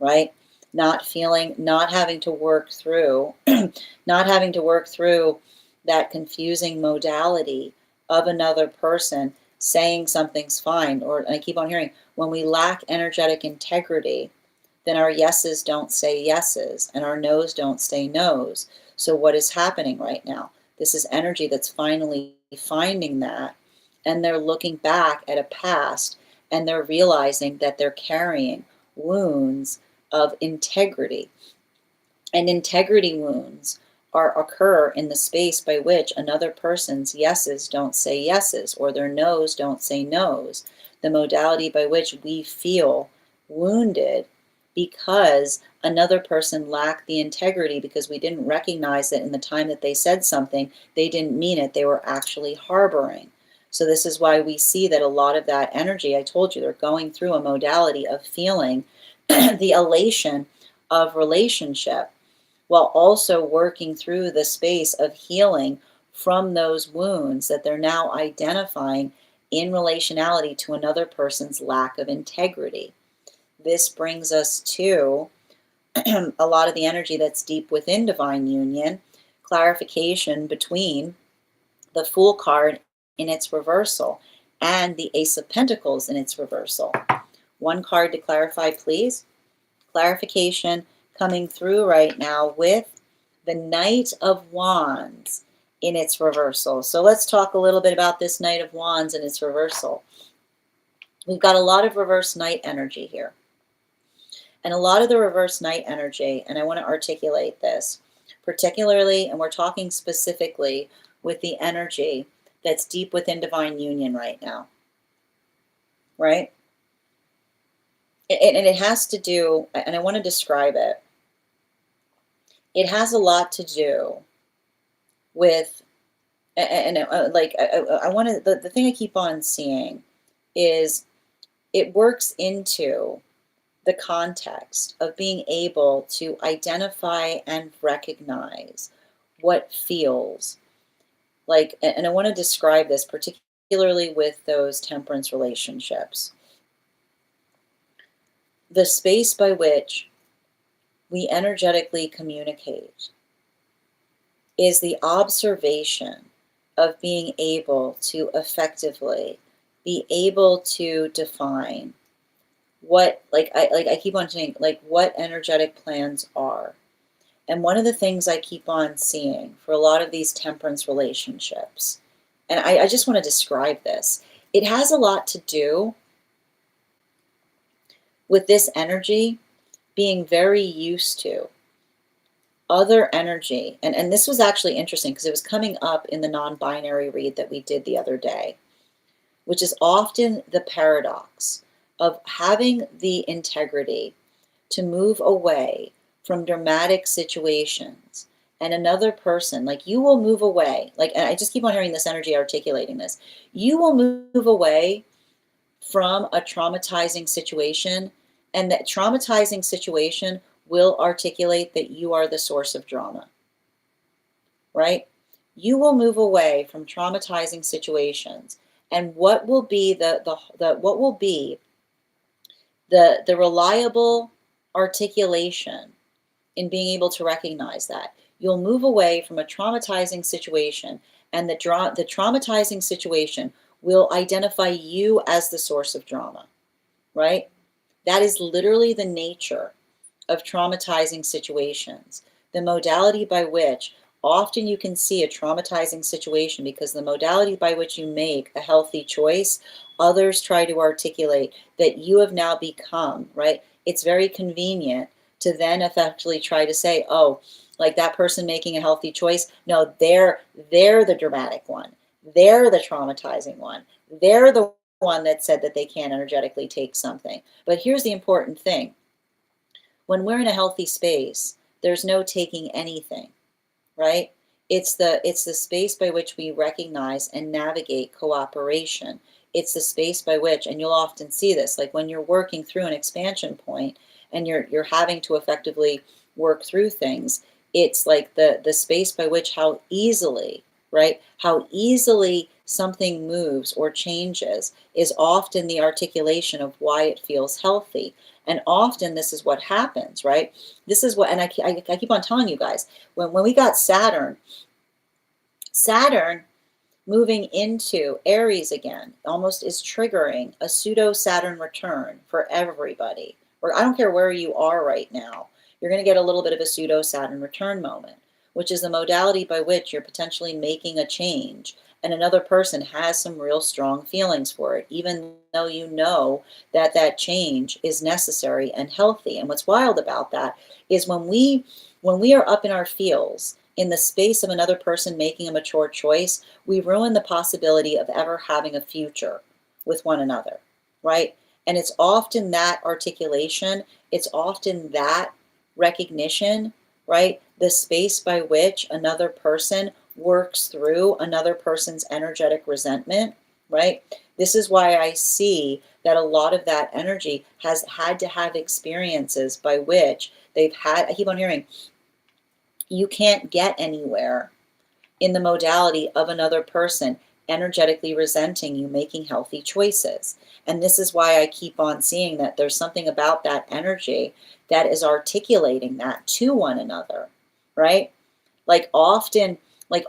right? Not feeling, not having to work through, not having to work through that confusing modality of another person saying something's fine. Or, and I keep on hearing, when we lack energetic integrity, then our yeses don't say yeses and our noes don't say noes. So what is happening right now? This is energy that's finally finding that, and they're looking back at a past and they're realizing that they're carrying wounds of integrity. And integrity wounds occur in the space by which another person's yeses don't say yeses or their noes don't say noes. The modality by which we feel wounded because another person lacked the integrity because we didn't recognize that in the time that they said something, they didn't mean it, they were actually harboring. So this is why we see that a lot of that energy, I told you, they're going through a modality of feeling the elation of relationship while also working through the space of healing from those wounds that they're now identifying in relationality to another person's lack of integrity. This brings us to a lot of the energy that's deep within divine union, clarification between the Fool card in its reversal and the Ace of Pentacles in its reversal. One card to clarify, please. Clarification coming through right now with the Knight of Wands in its reversal. So let's talk a little bit about this Knight of Wands in its reversal. We've got a lot of reverse Knight energy here. And a lot of the reverse Knight energy, and I want to articulate this, particularly, and we're talking specifically with the energy that's deep within divine union right now, right? And it has to do, and I want to describe it, it has a lot to do with, and like, I want to, the thing I keep on seeing is it works into the context of being able to identify and recognize what feels like, and I want to describe this particularly with those temperance relationships. The space by which we energetically communicate is the observation of being able to effectively be able to define what, like I keep on saying, like what energetic plans are. And one of the things I keep on seeing for a lot of these temperance relationships, and I just want to describe this, it has a lot to do with this energy being very used to other energy. And this was actually interesting because it was coming up in the non-binary read that we did the other day, which is often the paradox of having the integrity to move away from dramatic situations and another person, like you will move away, like, and I just keep on hearing this energy articulating this, you will move away from a traumatizing situation, and that traumatizing situation will articulate that you are the source of drama, right? You will move away from traumatizing situations, and what will be what will be the reliable articulation in being able to recognize that? You'll move away from a traumatizing situation, and the traumatizing situation will identify you as the source of drama, right? That is literally the nature of traumatizing situations. The modality by which often you can see a traumatizing situation because the modality by which you make a healthy choice, others try to articulate that you have now become, right? It's very convenient to then effectively try to say, oh, like that person making a healthy choice, no, they're the dramatic one. They're the traumatizing one. They're the one that said that they can't energetically take something. But here's the important thing. When we're in a healthy space, there's no taking anything, right? It's the space by which we recognize and navigate cooperation. It's the space by which, and you'll often see this, like when you're working through an expansion point and you're having to effectively work through things, it's like the space by which how easily, right? How easily something moves or changes is often the articulation of why it feels healthy. And often this is what happens, right? This is what, and I keep on telling you guys, when we got Saturn moving into Aries again almost is triggering a pseudo Saturn return for everybody. Or I don't care where you are right now, you're going to get a little bit of a pseudo Saturn return moment, which is the modality by which you're potentially making a change and another person has some real strong feelings for it, even though you know that that change is necessary and healthy. And what's wild about that is when we are up in our feels in the space of another person making a mature choice, we ruin the possibility of ever having a future with one another, right? And it's often that articulation, it's often that recognition, right? The space by which another person works through another person's energetic resentment, right? This is why I see that a lot of that energy has had to have experiences by which they've had, I keep on hearing, you can't get anywhere in the modality of another person energetically resenting you making healthy choices. And this is why I keep on seeing that there's something about that energy that is articulating that to one another, right? Like often,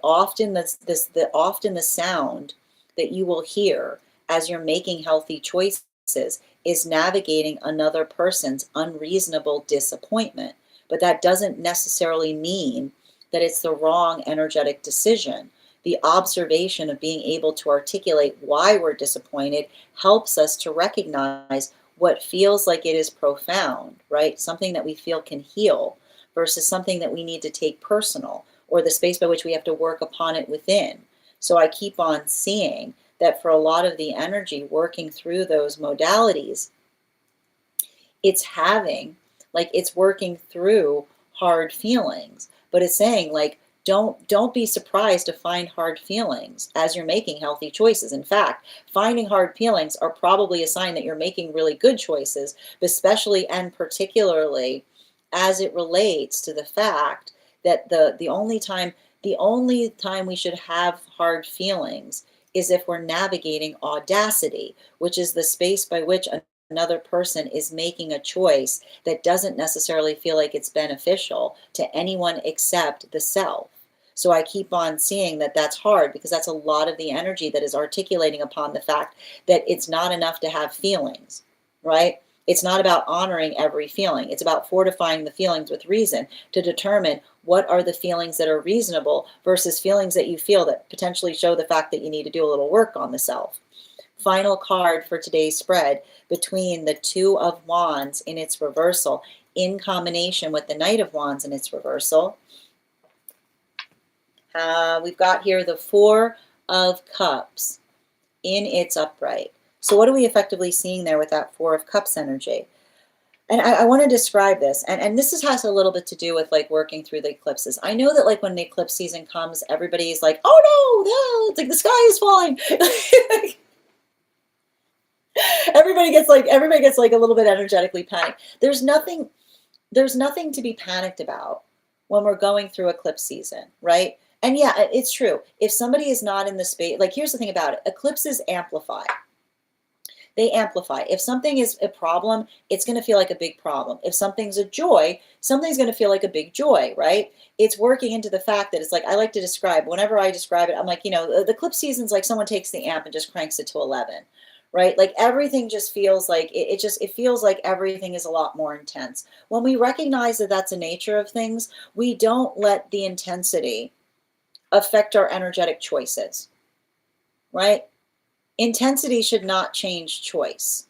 often the sound that you will hear as you're making healthy choices is navigating another person's unreasonable disappointment. But that doesn't necessarily mean that it's the wrong energetic decision. The observation of being able to articulate why we're disappointed helps us to recognize what feels like it is profound, right? Something that we feel can heal versus something that we need to take personal, or the space by which we have to work upon it within. So I keep on seeing that for a lot of the energy working through those modalities, it's having, like, it's working through hard feelings, but it's saying, like, don't be surprised to find hard feelings as you're making healthy choices. In fact, finding hard feelings are probably a sign that you're making really good choices, especially and particularly as it relates to the fact that the only time we should have hard feelings is if we're navigating audacity, which is the space by which another person is making a choice that doesn't necessarily feel like it's beneficial to anyone except the self. So I keep on seeing that that's hard because that's a lot of the energy that is articulating upon the fact that it's not enough to have feelings, right? It's not about honoring every feeling. It's about fortifying the feelings with reason to determine what are the feelings that are reasonable versus feelings that you feel that potentially show the fact that you need to do a little work on the self. Final card for today's spread, between the Two of Wands in its reversal in combination with the Knight of Wands in its reversal. We've got here the Four of Cups in its upright. So what are we effectively seeing there with that Four of Cups energy? And I want to describe this, and this has a little bit to do with like working through the eclipses. I know that like when the eclipse season comes, everybody's like, oh no, it's like the sky is falling. everybody gets like a little bit energetically panicked. There's nothing to be panicked about when we're going through eclipse season, right? And yeah, it's true. If somebody is not in the space, like here's the thing about it, eclipses amplify. They amplify. If something is a problem, it's going to feel like a big problem. If something's a joy, something's going to feel like a big joy, right? It's working into the fact that it's like, I like to describe, whenever I describe it, I'm like, the eclipse season's like someone takes the amp and just cranks it to 11, right? Like everything just feels like, it feels like everything is a lot more intense. When we recognize that that's the nature of things, we don't let the intensity affect our energetic choices, right? Intensity should not change choice,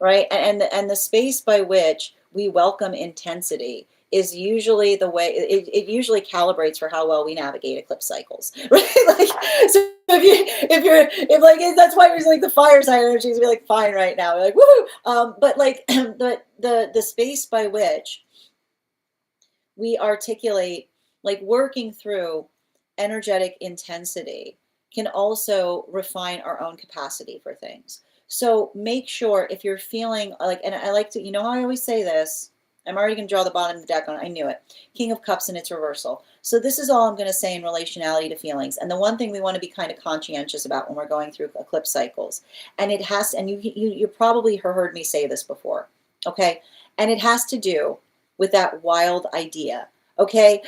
right? And the space by which we welcome intensity is usually the way it usually calibrates for how well we navigate eclipse cycles, right? Like, so if like that's why there's like the fire sign energy is be like fine right now, we're like woohoo. But like the space by which we articulate, like working through energetic intensity, can also refine our own capacity for things. So make sure if you're feeling like, and I like to, you know how I always say this, I'm already going to draw the bottom of the deck on, I knew it. King of Cups and its reversal. So this is all I'm going to say in relationality to feelings. And the one thing we want to be kind of conscientious about when we're going through eclipse cycles, and it has, and you probably heard me say this before, okay? And it has to do with that wild idea, okay?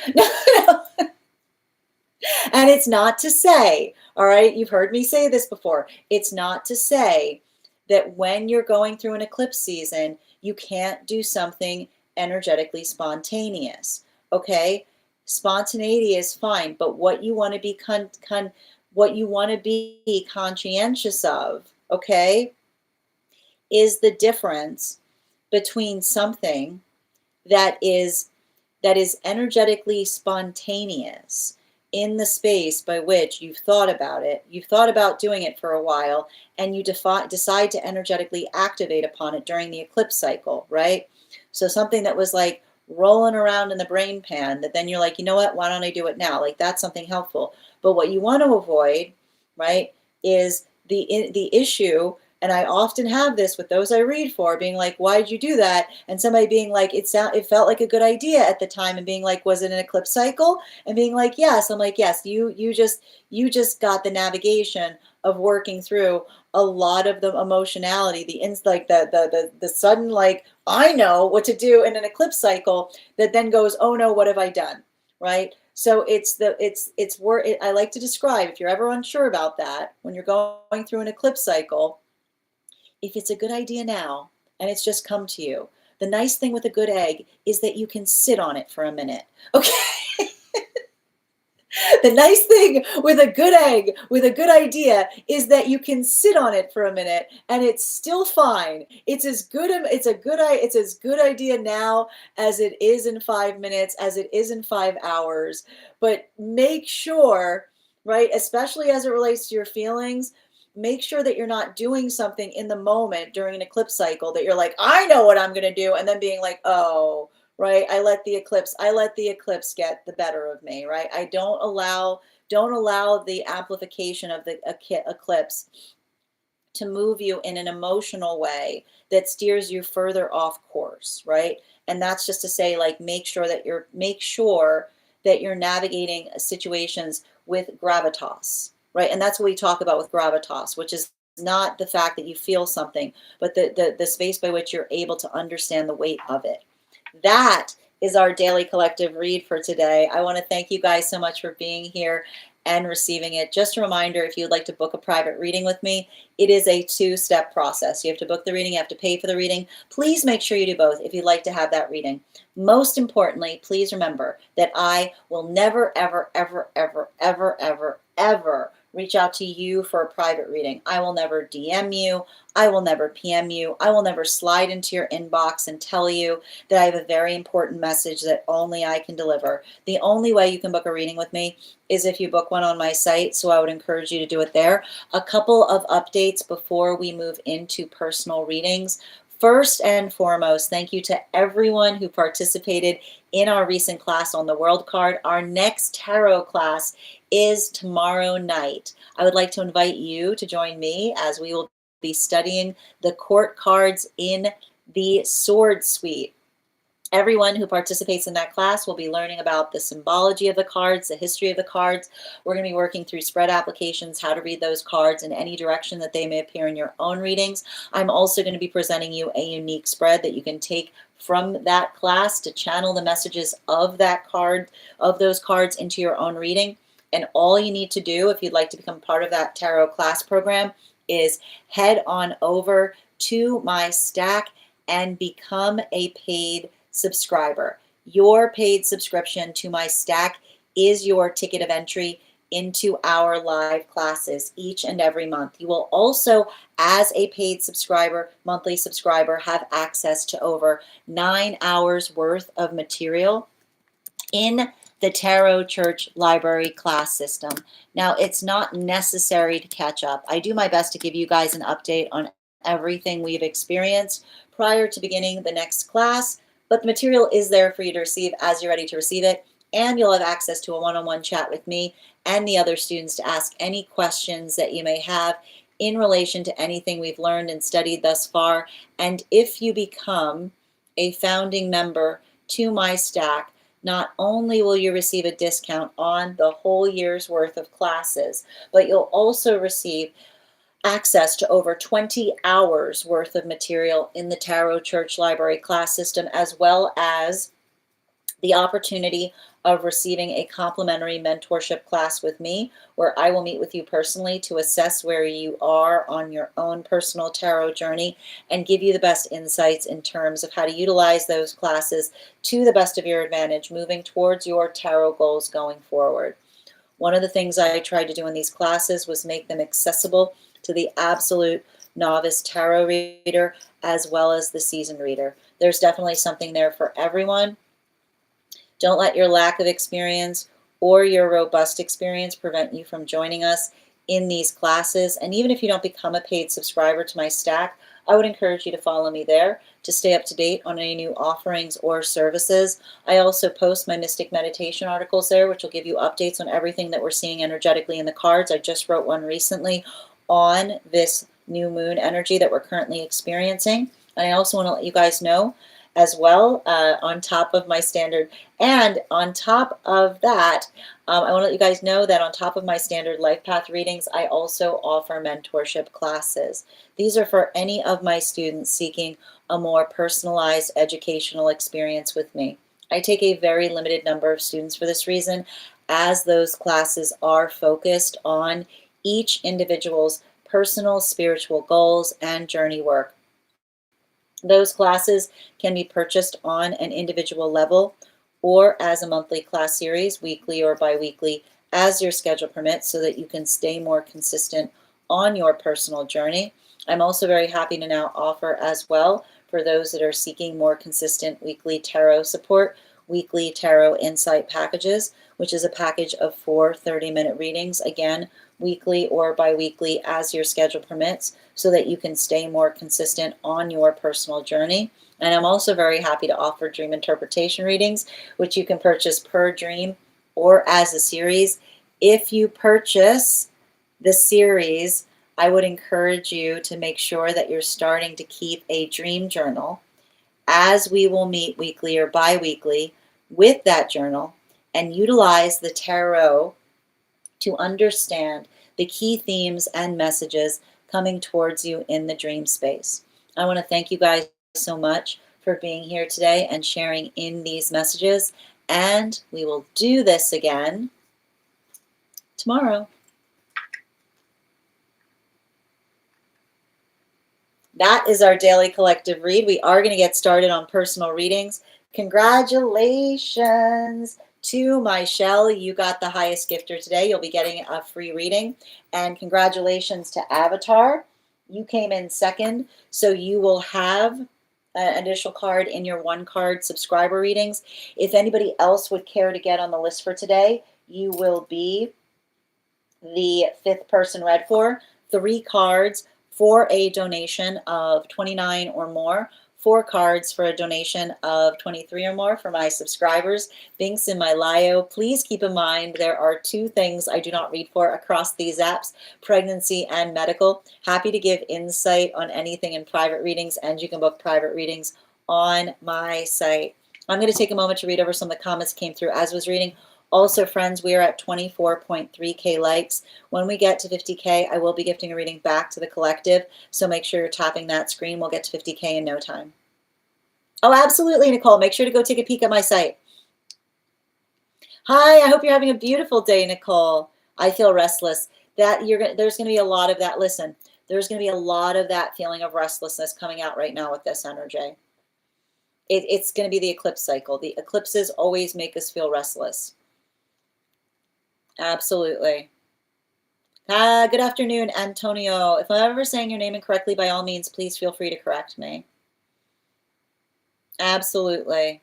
And it's not to say, all right, you've heard me say this before, it's not to say that when you're going through an eclipse season, you can't do something energetically spontaneous, okay? Spontaneity is fine, but what you want to be what you want to be conscientious of, okay, is the difference between something that is energetically spontaneous in the space by which you've thought about it, you've thought about doing it for a while, and you decide to energetically activate upon it during the eclipse cycle, right? So something that was like rolling around in the brain pan, that then you're like, you know what, why don't I do it now? Like that's something helpful. But what you want to avoid, right, is the issue. And I often have this with those I read for, being like, why'd you do that? And somebody being like, it felt like a good idea at the time, and being like, was it an eclipse cycle? And being like, yes. I'm like, yes, you just got the navigation of working through a lot of the emotionality, the sudden, like, I know what to do in an eclipse cycle, that then goes, oh no, what have I done? Right? So it's where I like to describe, if you're ever unsure about that, when you're going through an eclipse cycle, if it's a good idea now and it's just come to you, the nice thing with a good egg is that you can sit on it for a minute. Okay. The nice thing with a good egg, with a good idea, is that you can sit on it for a minute and it's still fine. It's as good idea now as it is in 5 minutes, as it is in 5 hours. But make sure, right, especially as it relates to your feelings, make sure that you're not doing something in the moment during an eclipse cycle that you're like, I know what I'm going to do, and then being like, oh, right, I let the eclipse get the better of me, right? I don't allow the amplification of the eclipse to move you in an emotional way that steers you further off course, right? And that's just to say, like, make sure that you're navigating situations with gravitas, right? And that's what we talk about with gravitas, which is not the fact that you feel something, but the space by which you're able to understand the weight of it. That is our daily collective read for today. I want to thank you guys so much for being here and receiving it. Just a reminder, if you'd like to book a private reading with me, it is a two-step process. You have to book the reading, you have to pay for the reading. Please make sure you do both if you'd like to have that reading. Most importantly, please remember that I will never, ever, ever, ever, ever, ever, ever reach out to you for a private reading. I will never DM you. I will never PM you. I will never slide into your inbox and tell you that I have a very important message that only I can deliver. The only way you can book a reading with me is if you book one on my site, so I would encourage you to do it there. A couple of updates before we move into personal readings. First and foremost, thank you to everyone who participated in our recent class on the World card. Our next tarot class is tomorrow night. I would like to invite you to join me as we will be studying the court cards in the Sword Suite. Everyone who participates in that class will be learning about the symbology of the cards, the history of the cards. We're going to be working through spread applications, how to read those cards in any direction that they may appear in your own readings. I'm also going to be presenting you a unique spread that you can take from that class to channel the messages of that card, of those cards, into your own reading. And all you need to do, if you'd like to become part of that tarot class program, is head on over to my Stack and become a paid subscriber. Your paid subscription to my Stack is your ticket of entry into our live classes each and every month. You will also, as a paid subscriber, monthly subscriber, have access to over 9 hours worth of material in the Tarot Church Library class system. Now, it's not necessary to catch up. I do my best to give you guys an update on everything we've experienced prior to beginning the next class, but the material is there for you to receive as you're ready to receive it, and you'll have access to a one-on-one chat with me and the other students to ask any questions that you may have in relation to anything we've learned and studied thus far. And if you become a founding member to my stack, not only will you receive a discount on the whole year's worth of classes, but you'll also receive access to over 20 hours worth of material in the Tarot Church Library class system, as well as the opportunity of receiving a complimentary mentorship class with me, where I will meet with you personally to assess where you are on your own personal tarot journey and give you the best insights in terms of how to utilize those classes to the best of your advantage, moving towards your tarot goals going forward. One of the things I tried to do in these classes was make them accessible to the absolute novice tarot reader as well as the seasoned reader. There's definitely something there for everyone. Don't let your lack of experience or your robust experience prevent you from joining us in these classes. And even if you don't become a paid subscriber to my stack, I would encourage you to follow me there to stay up to date on any new offerings or services. I also post my Mystic Meditation articles there, which will give you updates on everything that we're seeing energetically in the cards. I just wrote one recently on this new moon energy that we're currently experiencing. And I also want to let you guys know as well, on top of my standard, and on top of that, I want to let you guys know that on top of my standard life path readings, I also offer mentorship classes. These are for any of my students seeking a more personalized educational experience with me. I take a very limited number of students for this reason, as those classes are focused on each individual's personal spiritual goals and journey work. Those classes can be purchased on an individual level or as a monthly class series, weekly or bi-weekly, as your schedule permits, so that you can stay more consistent on your personal journey. I'm also very happy to now offer as well, for those that are seeking more consistent weekly tarot support, weekly tarot insight packages, which is a package of 4 30-minute readings, again, weekly or bi-weekly as your schedule permits, so that you can stay more consistent on your personal journey. And I'm also very happy to offer dream interpretation readings, which you can purchase per dream or as a series. If you purchase the series, I would encourage you to make sure that you're starting to keep a dream journal, as we will meet weekly or bi-weekly with that journal and utilize the tarot to understand the key themes and messages coming towards you in the dream space. I want to thank you guys so much for being here today and sharing in these messages, and we will do this again tomorrow. That is our daily collective read. We are going to get started on personal readings. Congratulations to Michelle. You got the highest gifter today. You'll be getting a free reading. And congratulations to Avatar. You came in second, so you will have an additional card in your one card subscriber readings. If anybody else would care to get on the list for today, you will be the 5th person read for. 3 cards for a donation of $29 or more. 4 cards for a donation of $23 or more for my subscribers. Links in my bio. Please keep in mind there are 2 things I do not read for across these apps: pregnancy and medical. Happy to give insight on anything in private readings, and you can book private readings on my site. I'm going to take a moment to read over some of the comments that came through as I was reading. Also, friends, we are at 24.3K likes. When we get to 50K, I will be gifting a reading back to the collective, so make sure you're tapping that screen. We'll get to 50K in no time. Oh, absolutely, Nicole. Make sure to go take a peek at my site. Hi, I hope you're having a beautiful day, Nicole. I feel restless. There's going to be a lot of that. Listen, there's going to be a lot of that feeling of restlessness coming out right now with this energy. It's going to be the eclipse cycle. The eclipses always make us feel restless. Absolutely. Good afternoon, Antonio. If I'm ever saying your name incorrectly, by all means, please feel free to correct me. Absolutely.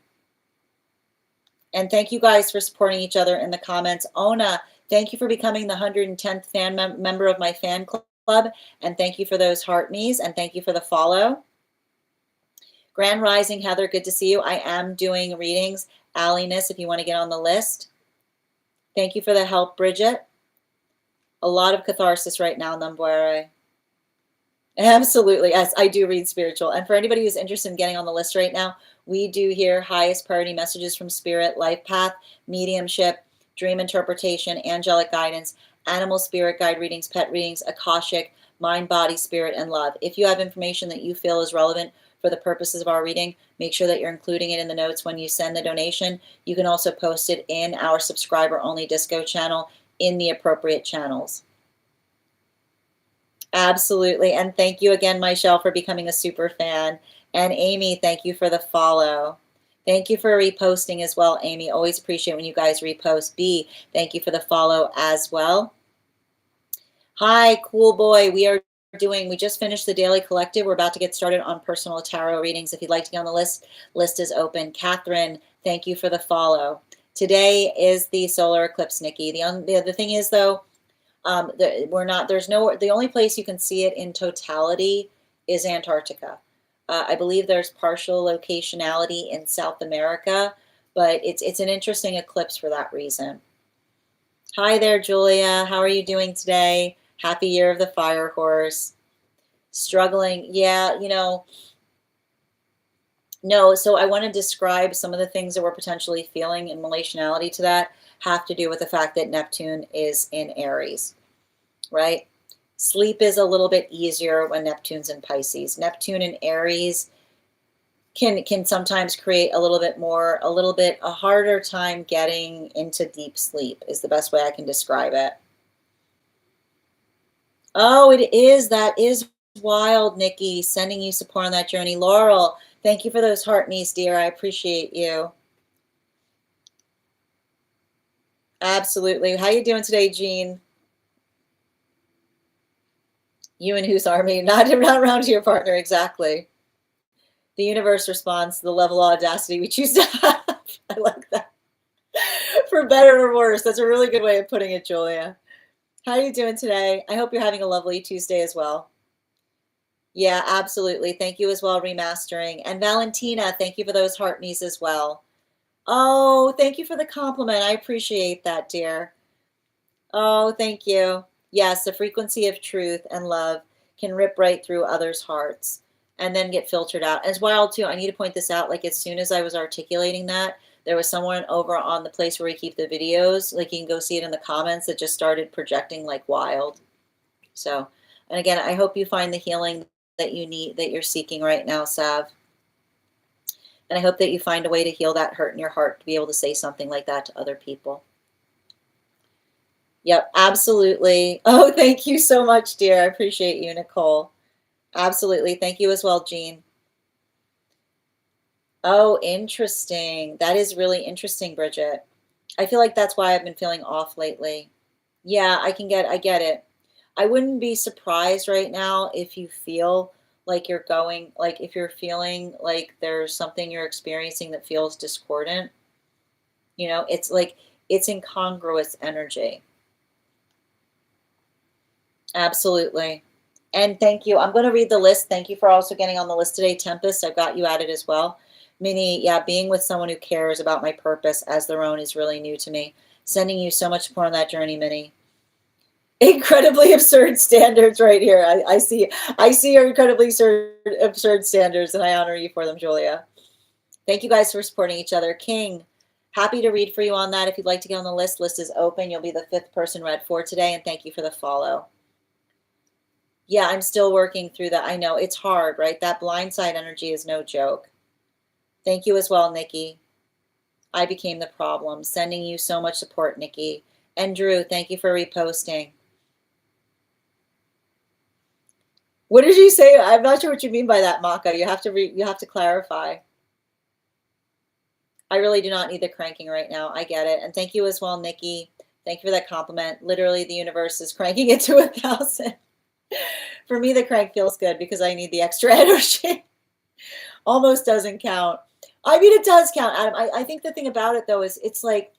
And thank you guys for supporting each other in the comments. Ona, thank you for becoming the 110th fan member of my fan club. And thank you for those heart me's, and thank you for the follow. Grand Rising, Heather, good to see you. I am doing readings. Alliness, if you want to get on the list. Thank you for the help, Bridget. A lot of catharsis right now, Nambuere. Absolutely. Yes, I do read spiritual. And for anybody who's interested in getting on the list right now, we do hear highest priority messages from spirit, life path, mediumship, dream interpretation, angelic guidance, animal spirit guide readings, pet readings, akashic, mind, body, spirit, and love. If you have information that you feel is relevant for the purposes of our reading, make sure that you're including it in the notes when you send the donation. You can also post it in our subscriber only disco channel in the appropriate channels. Absolutely. And thank you again, Michelle, for becoming a super fan. And Amy, thank you for the follow. Thank you for reposting as well, Amy. Always appreciate when you guys repost. B, thank you for the follow as well. Hi, cool boy. We just finished the daily collective. We're about to get started on personal tarot readings. If you'd like to get on the list is open. Catherine, thank you for the follow. Today is the solar eclipse, Nikki. The thing is, though, the only place you can see it in totality is Antarctica. I believe there's partial locationality in South America, but it's an interesting eclipse for that reason. Hi there, Julia. How are you doing today? Happy year of the fire horse. Struggling. Yeah, no, so I want to describe some of the things that we're potentially feeling in relationality to that have to do with the fact that Neptune is in Aries, right? Sleep is a little bit easier when Neptune's in Pisces. Neptune in Aries can sometimes create a harder time getting into deep sleep is the best way I can describe it. Oh, that is wild, Nikki. Sending you support on that journey. Laurel, thank you for those heart me's, dear. I appreciate you. Absolutely. How you doing today, Jean? You and whose army? Not around to your partner, exactly. The universe responds to the level of audacity we choose to have. I like that. For better or worse. That's a really good way of putting it, Julia. How are you doing today? I hope you're having a lovely Tuesday as well. Yeah, absolutely. Thank you as well, remastering. And Valentina, thank you for those heart me's as well. Oh, thank you for the compliment. I appreciate that, dear. Oh, thank you. Yes, the frequency of truth and love can rip right through others' hearts and then get filtered out. As wild too, I need to point this out, like as soon as I was articulating that, there was someone over on the place where we keep the videos, like you can go see it in the comments, that just started projecting like wild. So, and again, I hope you find the healing that you need, that you're seeking right now, Sav. And I hope that you find a way to heal that hurt in your heart to be able to say something like that to other people. Yep, absolutely. Oh, thank you so much, dear. I appreciate you, Nicole. Absolutely. Thank you as well, Jean. Oh, interesting. That is really interesting, Bridget. I feel like that's why I've been feeling off lately. Yeah, I get it. I wouldn't be surprised right now if you feel like if you're feeling like there's something you're experiencing that feels discordant. It's like it's incongruous energy. Absolutely. And thank you. I'm going to read the list. Thank you for also getting on the list today, Tempest. I've got you added as well. Minnie, yeah, being with someone who cares about my purpose as their own is really new to me. Sending you so much support on that journey, Minnie. Incredibly absurd standards right here. I see your incredibly absurd standards, and I honor you for them, Julia. Thank you guys for supporting each other. King, happy to read for you on that. If you'd like to get on the list is open. You'll be the 5th person read for today, and thank you for the follow. Yeah, I'm still working through that. I know it's hard, right? That blindside energy is no joke. Thank you as well, Nikki. I became the problem. Sending you so much support, Nikki. And Drew, thank you for reposting. What did you say? I'm not sure what you mean by that, Maka. You have to clarify. I really do not need the cranking right now. I get it. And thank you as well, Nikki. Thank you for that compliment. Literally, the universe is cranking it to 1,000. For me, the crank feels good because I need the extra energy. Almost doesn't count. I mean, it does count, Adam. I think the thing about it, though, is it's like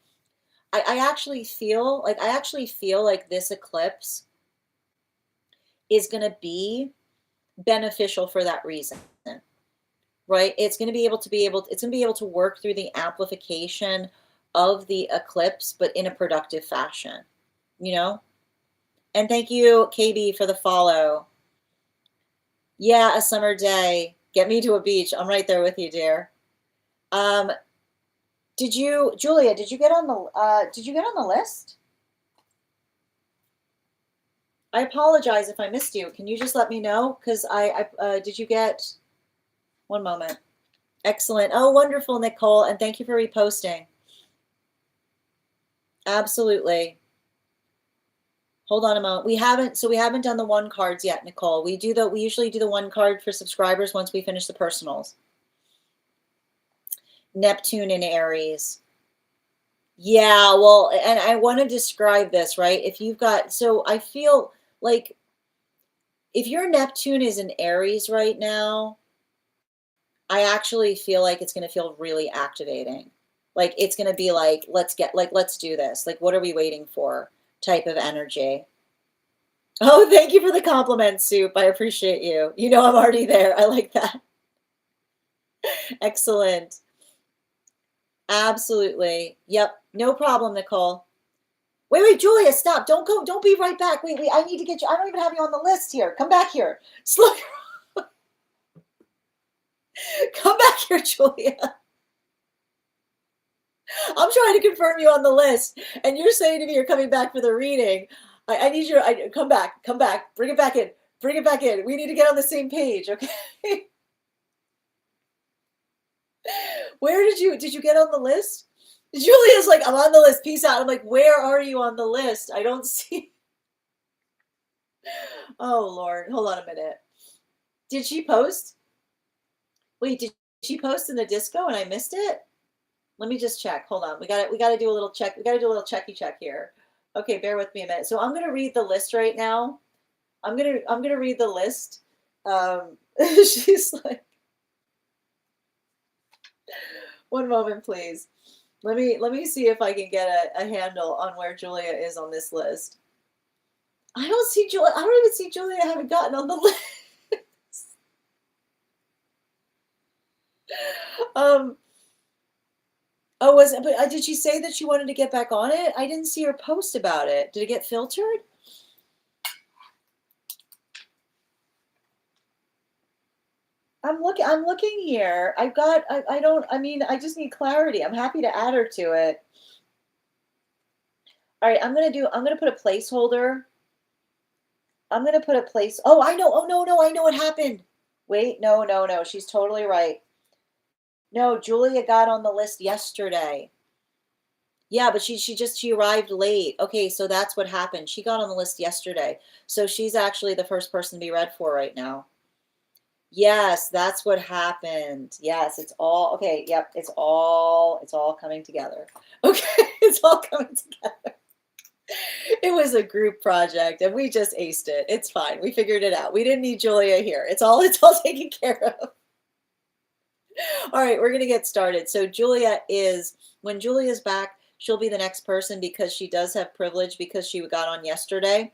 I actually feel like this eclipse is going to be beneficial for that reason, right? It's going to be able to work through the amplification of the eclipse, but in a productive fashion, And thank you, KB, for the follow. Yeah, a summer day. Get me to a beach. I'm right there with you, dear. Um, Julia, did you get on the list? I apologize if I missed you. Can you just let me know? Because did you get, one moment. Excellent. Oh, wonderful, Nicole. And thank you for reposting. Absolutely. Hold on a moment. We haven't done the one cards yet, Nicole. We usually do the one card for subscribers once we finish the personals. Neptune in Aries. Yeah, well, and I want to describe this, right? If you've got, so I feel like if your Neptune is in Aries right now, I actually feel like it's going to feel really activating. Like it's going to be like, let's do this. Like, what are we waiting for? Type of energy. Oh, thank you for the compliment, Soup. I appreciate you. You know I'm already there. I like that. Excellent. Absolutely. Yep. No problem, Nicole. Wait, Julia, stop. Don't go. Don't be right back. Wait. I need to get you. I don't even have you on the list here. Come back here. Slow. Come back here, Julia. I'm trying to confirm you on the list, and you're saying to me you're coming back for the reading. I need you. Come back. Come back. Bring it back in. Bring it back in. We need to get on the same page, okay? Where did you get on the list? Julia's like, I'm on the list. Peace out. I'm like, where are you on the list? I don't see. Oh Lord, hold on a minute. Did she post? Wait, did she post in the disco and I missed it? Let me just check. Hold on. We got to do a little check. We got to do a little checky check here. Okay, bear with me a minute. So I'm going to read the list right now. I'm going to read the list. She's like, one moment, please. Let me see if I can get a handle on where Julia is on this list. I don't see Julia. I don't even see Julia having gotten on the list. Um. Oh, but did she say that she wanted to get back on it? I didn't see her post about it. Did it get filtered? I'm looking here. I don't, I mean, I just need clarity. I'm happy to add her to it. All right, I'm gonna put a placeholder. I'm gonna put a place. Oh, I know. Oh, no, I know what happened. Wait, no. She's totally right. No, Julia got on the list yesterday. Yeah, but she arrived late. Okay, so that's what happened. She got on the list yesterday. So she's actually the first person to be read for right now. Yes, that's what happened. Yes, it's all okay. Yep, it's all coming together. Okay, it's all coming together. It was a group project and we just aced it. It's fine. We figured it out. We didn't need Julia here. It's all taken care of. All right, we're going to get started. So when Julia's back, she'll be the next person because she does have privilege because she got on yesterday.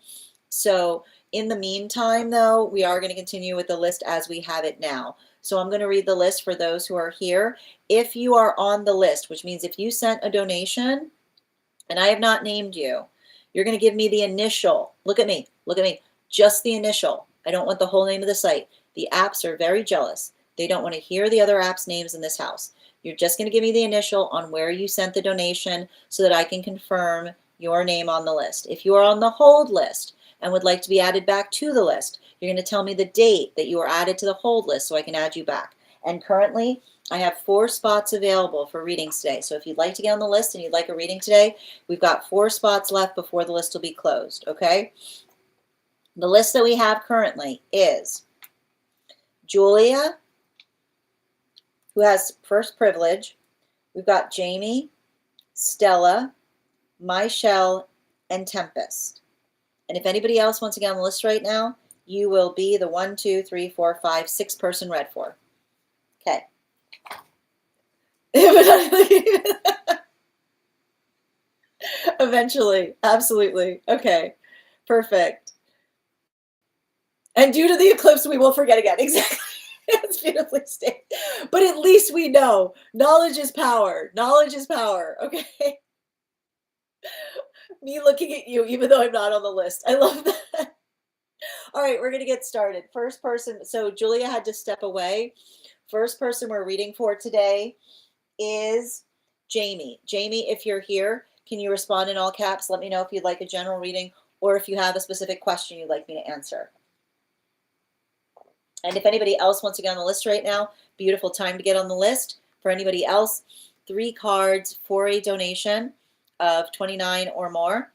So in the meantime, though, we are going to continue with the list as we have it now. So I'm going to read the list for those who are here. If you are on the list, which means if you sent a donation and I have not named you, you're going to give me the initial. Look at me, just the initial. I don't want the whole name of the site. The apps are very jealous. They don't want to hear the other apps' names in this house. You're just going to give me the initial on where you sent the donation so that I can confirm your name on the list. If you are on the hold list and would like to be added back to the list, you're going to tell me the date that you were added to the hold list so I can add you back. And currently, I have 4 spots available for readings today. So if you'd like to get on the list and you'd like a reading today, we've got 4 spots left before the list will be closed, okay? The list that we have currently is Julia, who has first privilege. We've got Jamie, Stella, Michelle, and Tempest. And if anybody else wants to get on the list right now, you will be the 1, 2, 3, 4, 5, 6 person read for. Okay. Eventually. Absolutely. Okay. Perfect. And due to the eclipse, we will forget again. Exactly. It's beautifully stated. But at least we know. Knowledge is power. Knowledge is power. Okay. Me looking at you, even though I'm not on the list. I love that. All right, we're going to get started. First person, so Julia had to step away. First person we're reading for today is Jamie. Jamie, if you're here, can you respond in all caps? Let me know if you'd like a general reading or if you have a specific question you'd like me to answer. And if anybody else wants to get on the list right now, beautiful time to get on the list. For anybody else, 3 cards for a donation of $29 or more,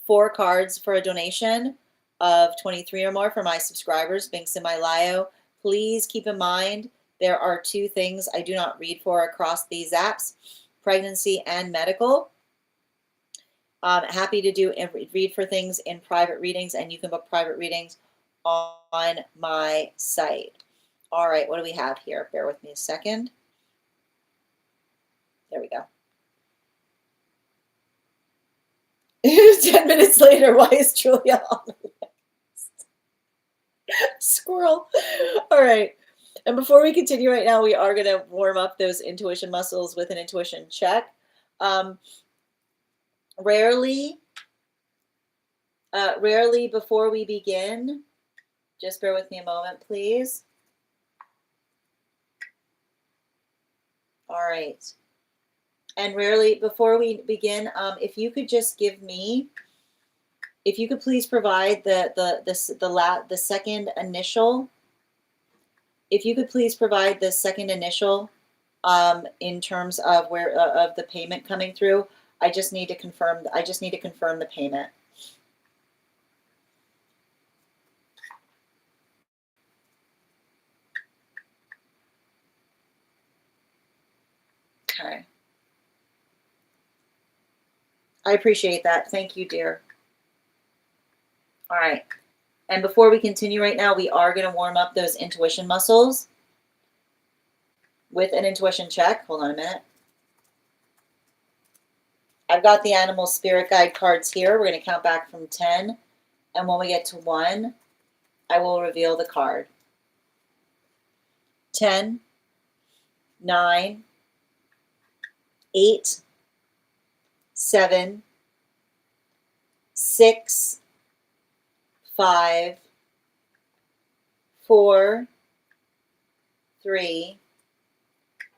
4 cards for a donation of $23 or more for my subscribers, links in my bio. Please keep in mind there are 2 things I do not read for across these apps, pregnancy and medical. Happy to do and read for things in private readings, and you can book private readings on my site. All right, what do we have here? Bear with me a second. There we go. 10 minutes later, why is Julia on the list? Squirrel. All right. And before we continue right now, we are going to warm up those intuition muscles with an intuition check. Rarely before we begin, just bear with me a moment, please. All right. And rarely before we begin, if you could just give me, if you could please provide the second initial. If you could please provide the second initial in terms of where of the payment coming through. I just need to confirm. I just need to confirm the payment. Okay. I appreciate that. Thank you, dear. All right. And before we continue right now, we are going to warm up those intuition muscles with an intuition check. Hold on a minute. I've got the animal spirit guide cards here. We're going to count back from 10. And when we get to 1, I will reveal the card. 10, 9, 8, 7, 6, 5, 4, 3,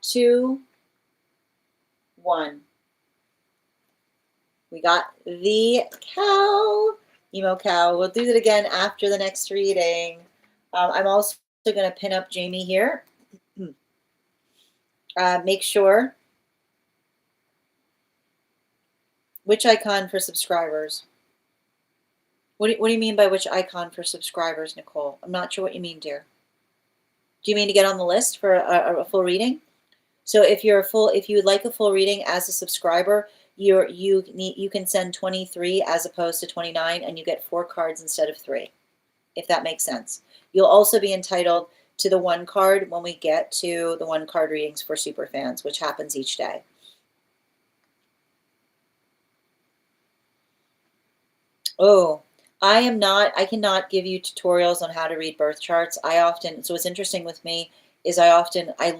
2, 1. We got the cow, emo cow. We'll do that again after the next reading. I'm also going to pin up Jamie here. Make sure. Which icon for subscribers? What do you mean by which icon for subscribers, Nicole? I'm not sure what you mean, dear. Do you mean to get on the list for a full reading? So if you would like a full reading as a subscriber, you can send 23 as opposed to 29, and you get 4 cards instead of 3, if that makes sense. You'll also be entitled to the 1 card when we get to the 1 card readings for super fans, which happens each day. Oh, I cannot give you tutorials on how to read birth charts. So what's interesting with me is I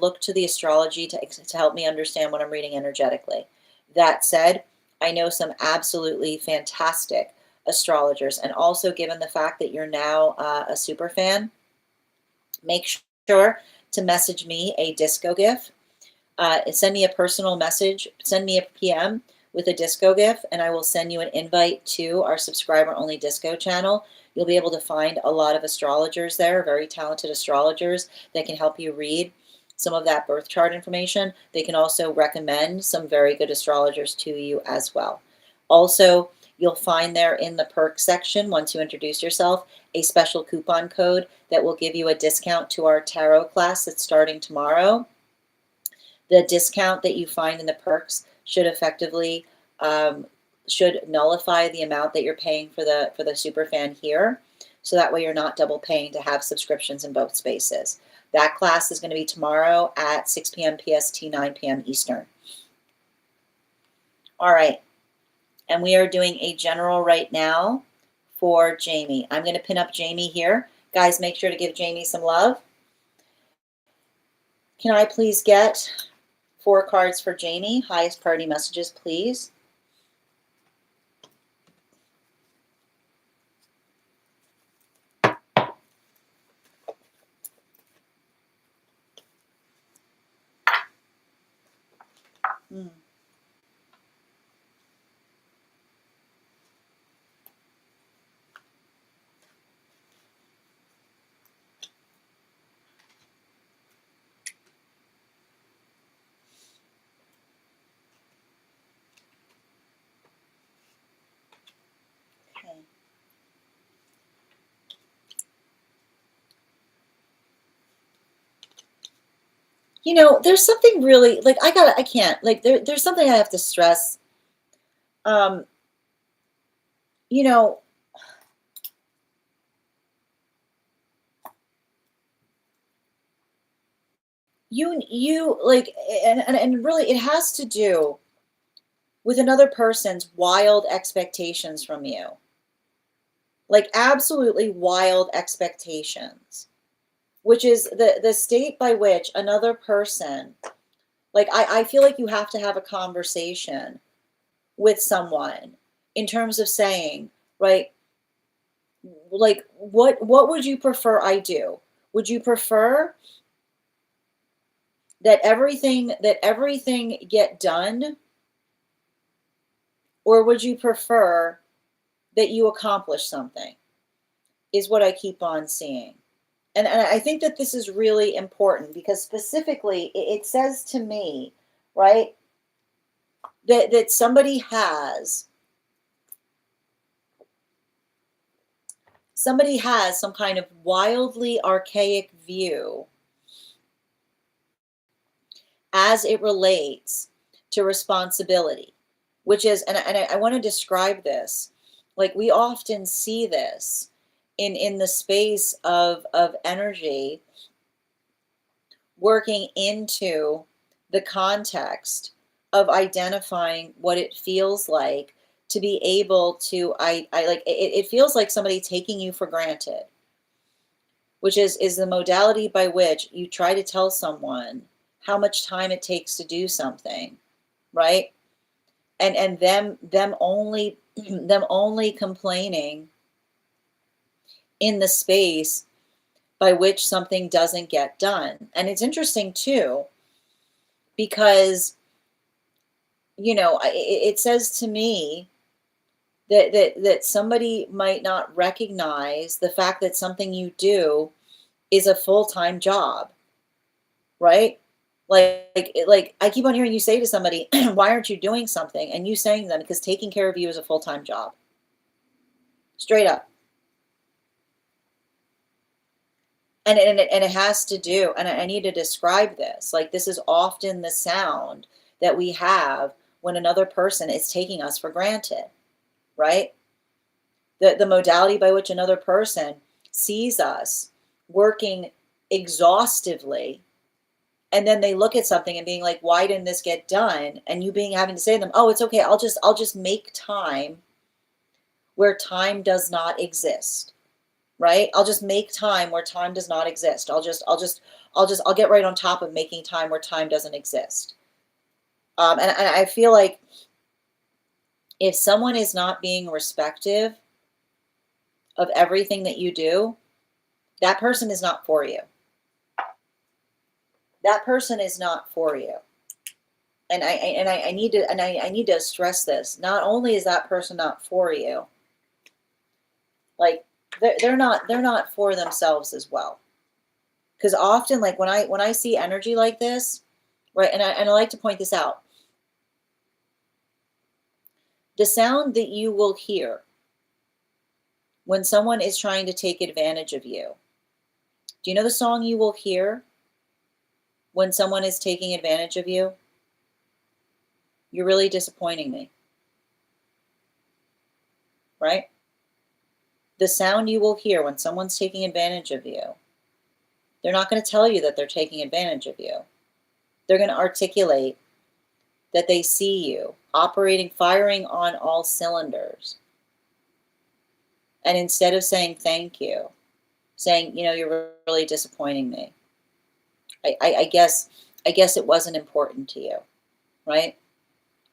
look to the astrology to help me understand what I'm reading energetically. That said, I know some absolutely fantastic astrologers, and also given the fact that you're now a super fan, make sure to message me a disco gif. Send me a personal message, send me a PM with a disco gif, and I will send you an invite to our subscriber-only disco channel. You'll be able to find a lot of astrologers there, very talented astrologers that can help you read some of that birth chart information. They can also recommend some very good astrologers to you as well. Also, you'll find there in the perks section, once you introduce yourself, a special coupon code that will give you a discount to our tarot class that's starting tomorrow. The discount that you find in the perks should effectively should nullify the amount that you're paying for the superfan here, so that way you're not double paying to have subscriptions in both spaces. That class is going to be tomorrow at 6 p.m. PST, 9 p.m. Eastern. All right, and we are doing a general right now for Jamie. I'm going to pin up Jamie here. Guys, make sure to give Jamie some love. Can I please get 4 cards for Jamie? Highest priority messages, please. Mm. Okay. You know, there's something really like I can't like there's something I have to stress. Um, you know, you like and really it has to do with another person's wild expectations from you. Like absolutely wild expectations, which is the state by which another person, like I feel like you have to have a conversation with someone in terms of saying, right, like what would you prefer I do? Would you prefer that everything get done, or would you prefer that you accomplish something? Is what I keep on seeing. And I think that this is really important because specifically it says to me, right, that somebody has some kind of wildly archaic view as it relates to responsibility, which is, and I want to describe this, like we often see this in the space of energy working into the context of identifying what it feels like to be able to I like it feels like somebody taking you for granted, which is the modality by which you try to tell someone how much time it takes to do something, right? And them only them only complaining in the space by which something doesn't get done. And it's interesting too because it says to me that somebody might not recognize the fact that something you do is a full-time job, right? Like I keep on hearing you say to somebody, why aren't you doing something? And you saying to them, because taking care of you is a full-time job. Straight up. And it has to do, and I need to describe this. Like this is often the sound that we have when another person is taking us for granted, right? The modality by which another person sees us working exhaustively, and then they look at something and being like, why didn't this get done? And you being having to say to them, oh, it's okay, I'll just make time where time does not exist, right? I'll just make time where time does not exist. I'll get right on top of making time where time doesn't exist. And I feel like if someone is not being respective of everything that you do, that person is not for you. That person is not for you. And I need to stress this. Not only is that person not for you, like they're not for themselves as well. Because often, like when I see energy like this, right, and I like to point this out, the sound that you will hear when someone is trying to take advantage of you. Do you know the song you will hear when someone is taking advantage of you? You're really disappointing me, right? The sound you will hear when someone's taking advantage of you, they're not going to tell you that they're taking advantage of you. They're going to articulate that they see you operating, firing on all cylinders. And instead of saying thank you, saying, you're really disappointing me. I guess it wasn't important to you, right?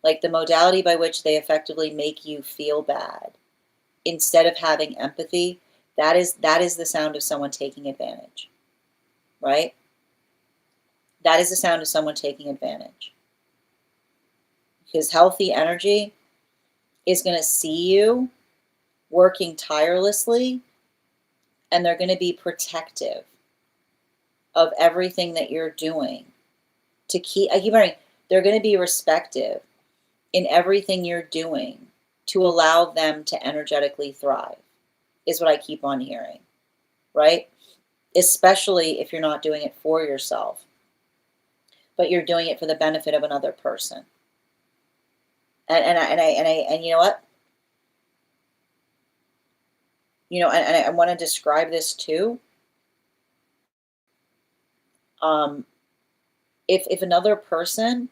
Like the modality by which they effectively make you feel bad, instead of having empathy, that is the sound of someone taking advantage, right? That is the sound of someone taking advantage. Because healthy energy is going to see you working tirelessly, and they're going to be protective of everything that you're doing. I keep hearing, they're going to be respective in everything you're doing to allow them to energetically thrive, is what I keep on hearing, right? Especially if you're not doing it for yourself, but you're doing it for the benefit of another person. And you know what? I want to describe this too. If another person,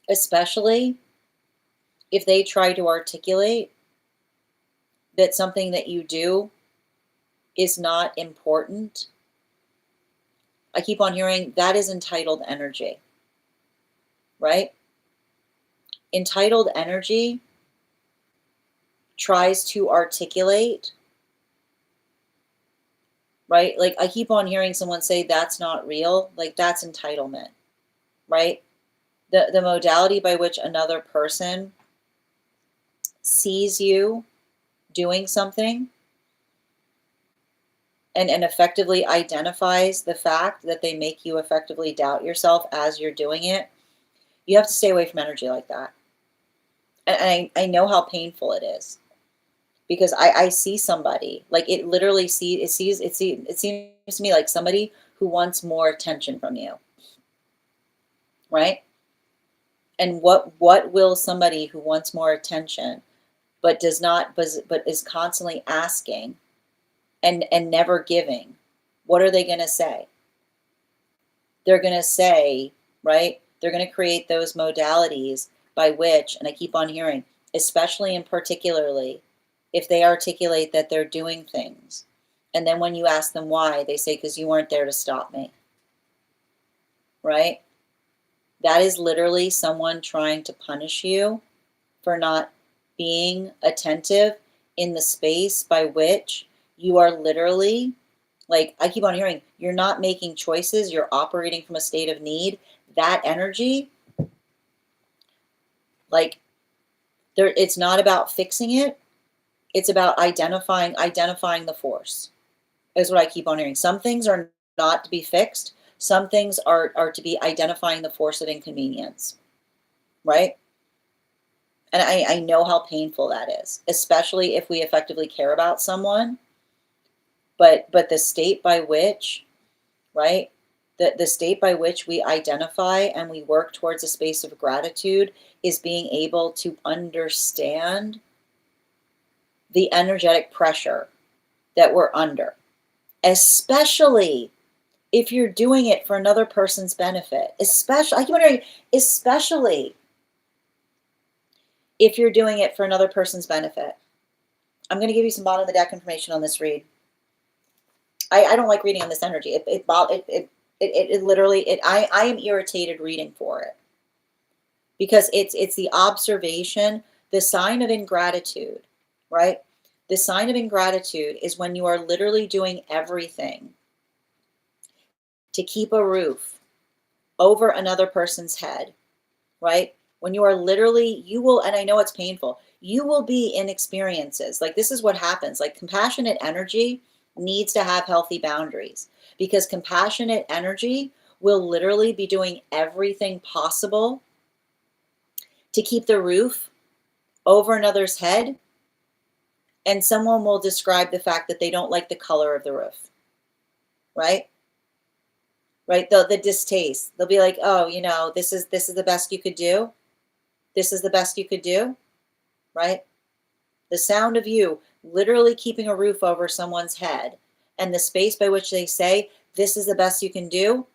especially if they try to articulate that something that you do is not important, I keep on hearing that is entitled energy, right? Entitled energy tries to articulate, right? Like I keep on hearing someone say that's not real, like that's entitlement, right? The modality by which another person sees you doing something and effectively identifies the fact that they make you effectively doubt yourself as you're doing it, you have to stay away from energy like that. And I know how painful it is, because I see somebody, like it literally it seems to me like somebody who wants more attention from you, right? And what will somebody who wants more attention but does not but is constantly asking and never giving, what are they going to say? They're going to say, right? They're going to create those modalities by which, and I keep on hearing, especially and particularly if they articulate that they're doing things. And then when you ask them why, they say, because you weren't there to stop me, right? That is literally someone trying to punish you for not being attentive in the space by which you are literally, like I keep on hearing, you're not making choices, you're operating from a state of need. That energy, like it's not about fixing it, it's about identifying the force, is what I keep on hearing. Some things are not to be fixed, some things are to be identifying the force of inconvenience, right? And I know how painful that is, especially if we effectively care about someone. But the state by which, right? The state by which we identify and we work towards a space of gratitude is being able to understand the energetic pressure that we're under, especially if you're doing it for another person's benefit. Especially, I keep wondering, especially if you're doing it for another person's benefit. I'm going to give you some bottom of the deck information on this read. I don't like reading on this energy. It literally, I am irritated reading for it, because it's the observation, the sign of ingratitude, right? The sign of ingratitude is when you are literally doing everything to keep a roof over another person's head, right? When you are literally, you will, and I know it's painful, you will be in experiences. Like this is what happens. Like compassionate energy needs to have healthy boundaries, because compassionate energy will literally be doing everything possible to keep the roof over another's head. And someone will describe the fact that they don't like the color of the roof, right? Right? The distaste. They'll be like, oh, this is the best you could do. This is the best you could do, right? The sound of you literally keeping a roof over someone's head and the space by which they say, this is the best you can do,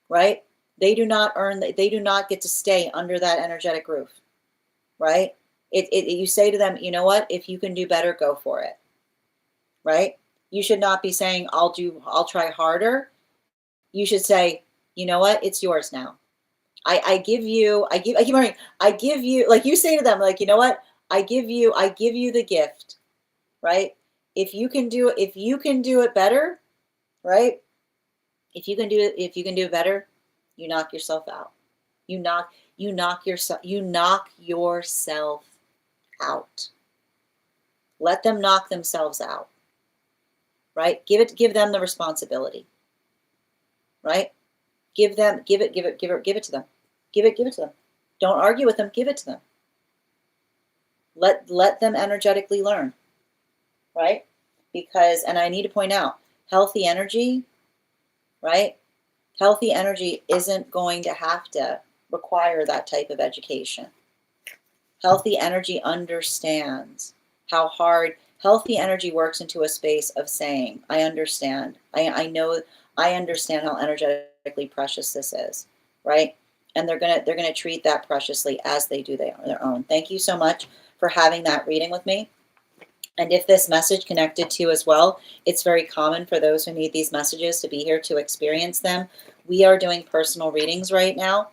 right? They do not get to stay under that energetic roof, right? You say to them, you know what? If you can do better, go for it, right? You should not be saying, I'll try harder. You should say, you know what? It's yours now. I give you, I keep learning, I give you, like you say to them, like, you know what? I give you the gift, right? If you can do it better, right? If you can do it better, you knock yourself out. You knock yourself out. Let them knock themselves out. Right? Give them the responsibility. Right? Give it to them. Give it to them. Don't argue with them, give it to them. Let them energetically learn. Right? Because, and I need to point out, healthy energy, right? Healthy energy isn't going to have to require that type of education. Healthy energy understands how hard healthy energy works into a space of saying, I understand. I know, I understand how energetically precious this is, right? And they're gonna treat that preciously as they do their own. Thank you so much for having that reading with me. And if this message connected to you as well, it's very common for those who need these messages to be here to experience them. We are doing personal readings right now.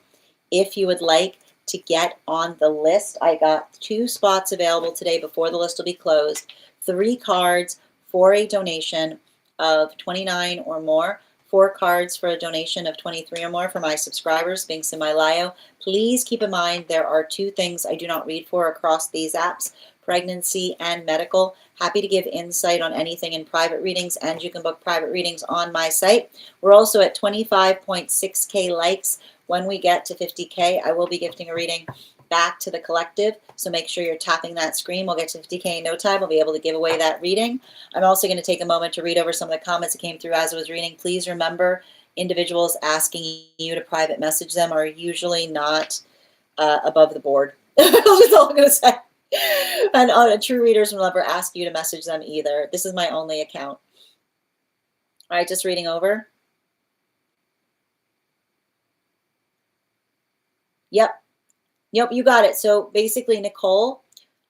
If you would like to get on the list, I got 2 spots available today before the list will be closed. 3 cards for a donation of $29 or more. 4 cards for a donation of $23 or more for my subscribers, links in my bio. Please keep in mind there are 2 things I do not read for across these apps: pregnancy and medical. Happy to give insight on anything in private readings, and you can book private readings on my site. We're also at 25.6K likes. When we get to 50K, I will be gifting a reading back to the collective. So make sure you're tapping that screen. We'll get to 50K in no time. We'll be able to give away that reading. I'm also going to take a moment to read over some of the comments that came through as I was reading. Please remember, individuals asking you to private message them are usually not above the board. That's all I'm going to say. And true readers will never ask you to message them either. This is my only account. All right, just reading over. Yep, you got it. So basically, Nicole,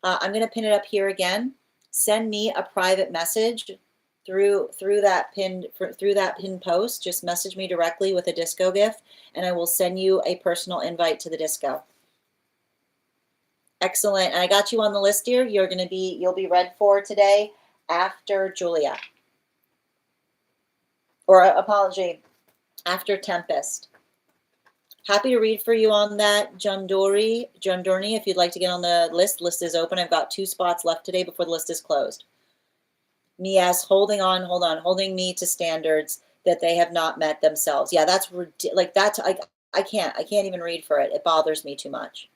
I'm going to pin it up here again. Send me a private message through that pinned post. Just message me directly with a disco gift, and I will send you a personal invite to the disco. Excellent. And I got you on the list here. You'll be read for today after Julia. Or apology, after Tempest. Happy to read for you on that, Jundorni. If you'd like to get on the list is open. I've got 2 spots left today before the list is closed. Yes, holding me to standards that they have not met themselves. Yeah, that's like that's I can't even read for it. It bothers me too much.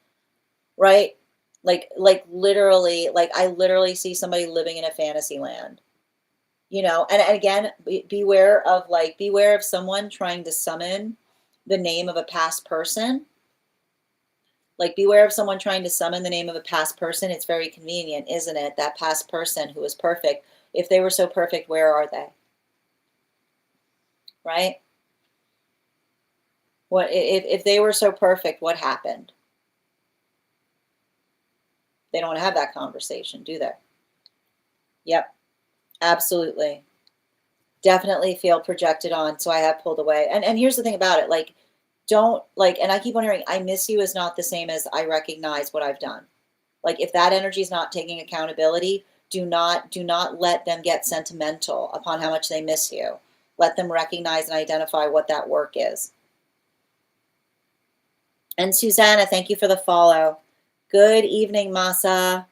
Right? Like literally, I literally see somebody living in a fantasy land. You know, and again, beware of someone trying to summon the name of a past person. Like, beware of someone trying to summon the name of a past person. It's very convenient, isn't it? That past person who was perfect. If they were so perfect, where are they? Right? What if they were so perfect, what happened? They don't have that conversation, do they? Yep, absolutely. Definitely feel projected on, so I have pulled away. And here's the thing about it, like, don't, like, and I keep on hearing, I miss you is not the same as I recognize what I've done. Like, if that energy is not taking accountability, do not let them get sentimental upon how much they miss you. Let them recognize and identify what that work is. And Susanna, thank you for the follow. Good evening, Masa.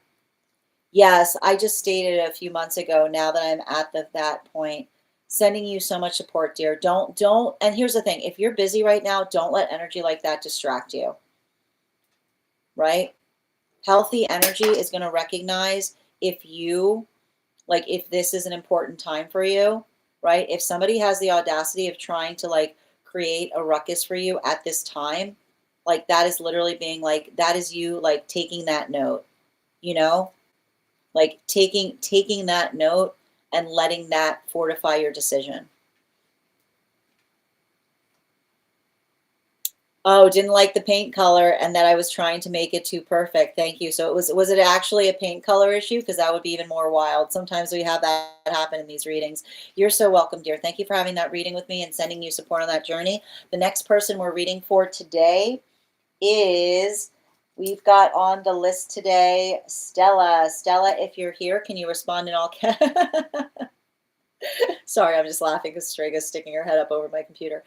Yes, I just stated a few months ago, now that I'm at that point, sending you so much support, dear. Don't, and here's the thing, if you're busy right now, don't let energy like that distract you, right? Healthy energy is going to recognize if this is an important time for you, right? If somebody has the audacity of trying to like create a ruckus for you at this time, like that is literally being like, that is you like taking that note, you know, like taking that note and letting that fortify your decision. Oh, didn't like the paint color and that I was trying to make it too perfect. Thank you. So was it actually a paint color issue? Because that would be even more wild. Sometimes we have that happen in these readings. You're so welcome, dear. Thank you for having that reading with me and sending you support on that journey. The next person we're reading for today is, we've got on the list today, Stella. Stella, if you're here, can you respond in all caps? Sorry, I'm just laughing because Strega's sticking her head up over my computer.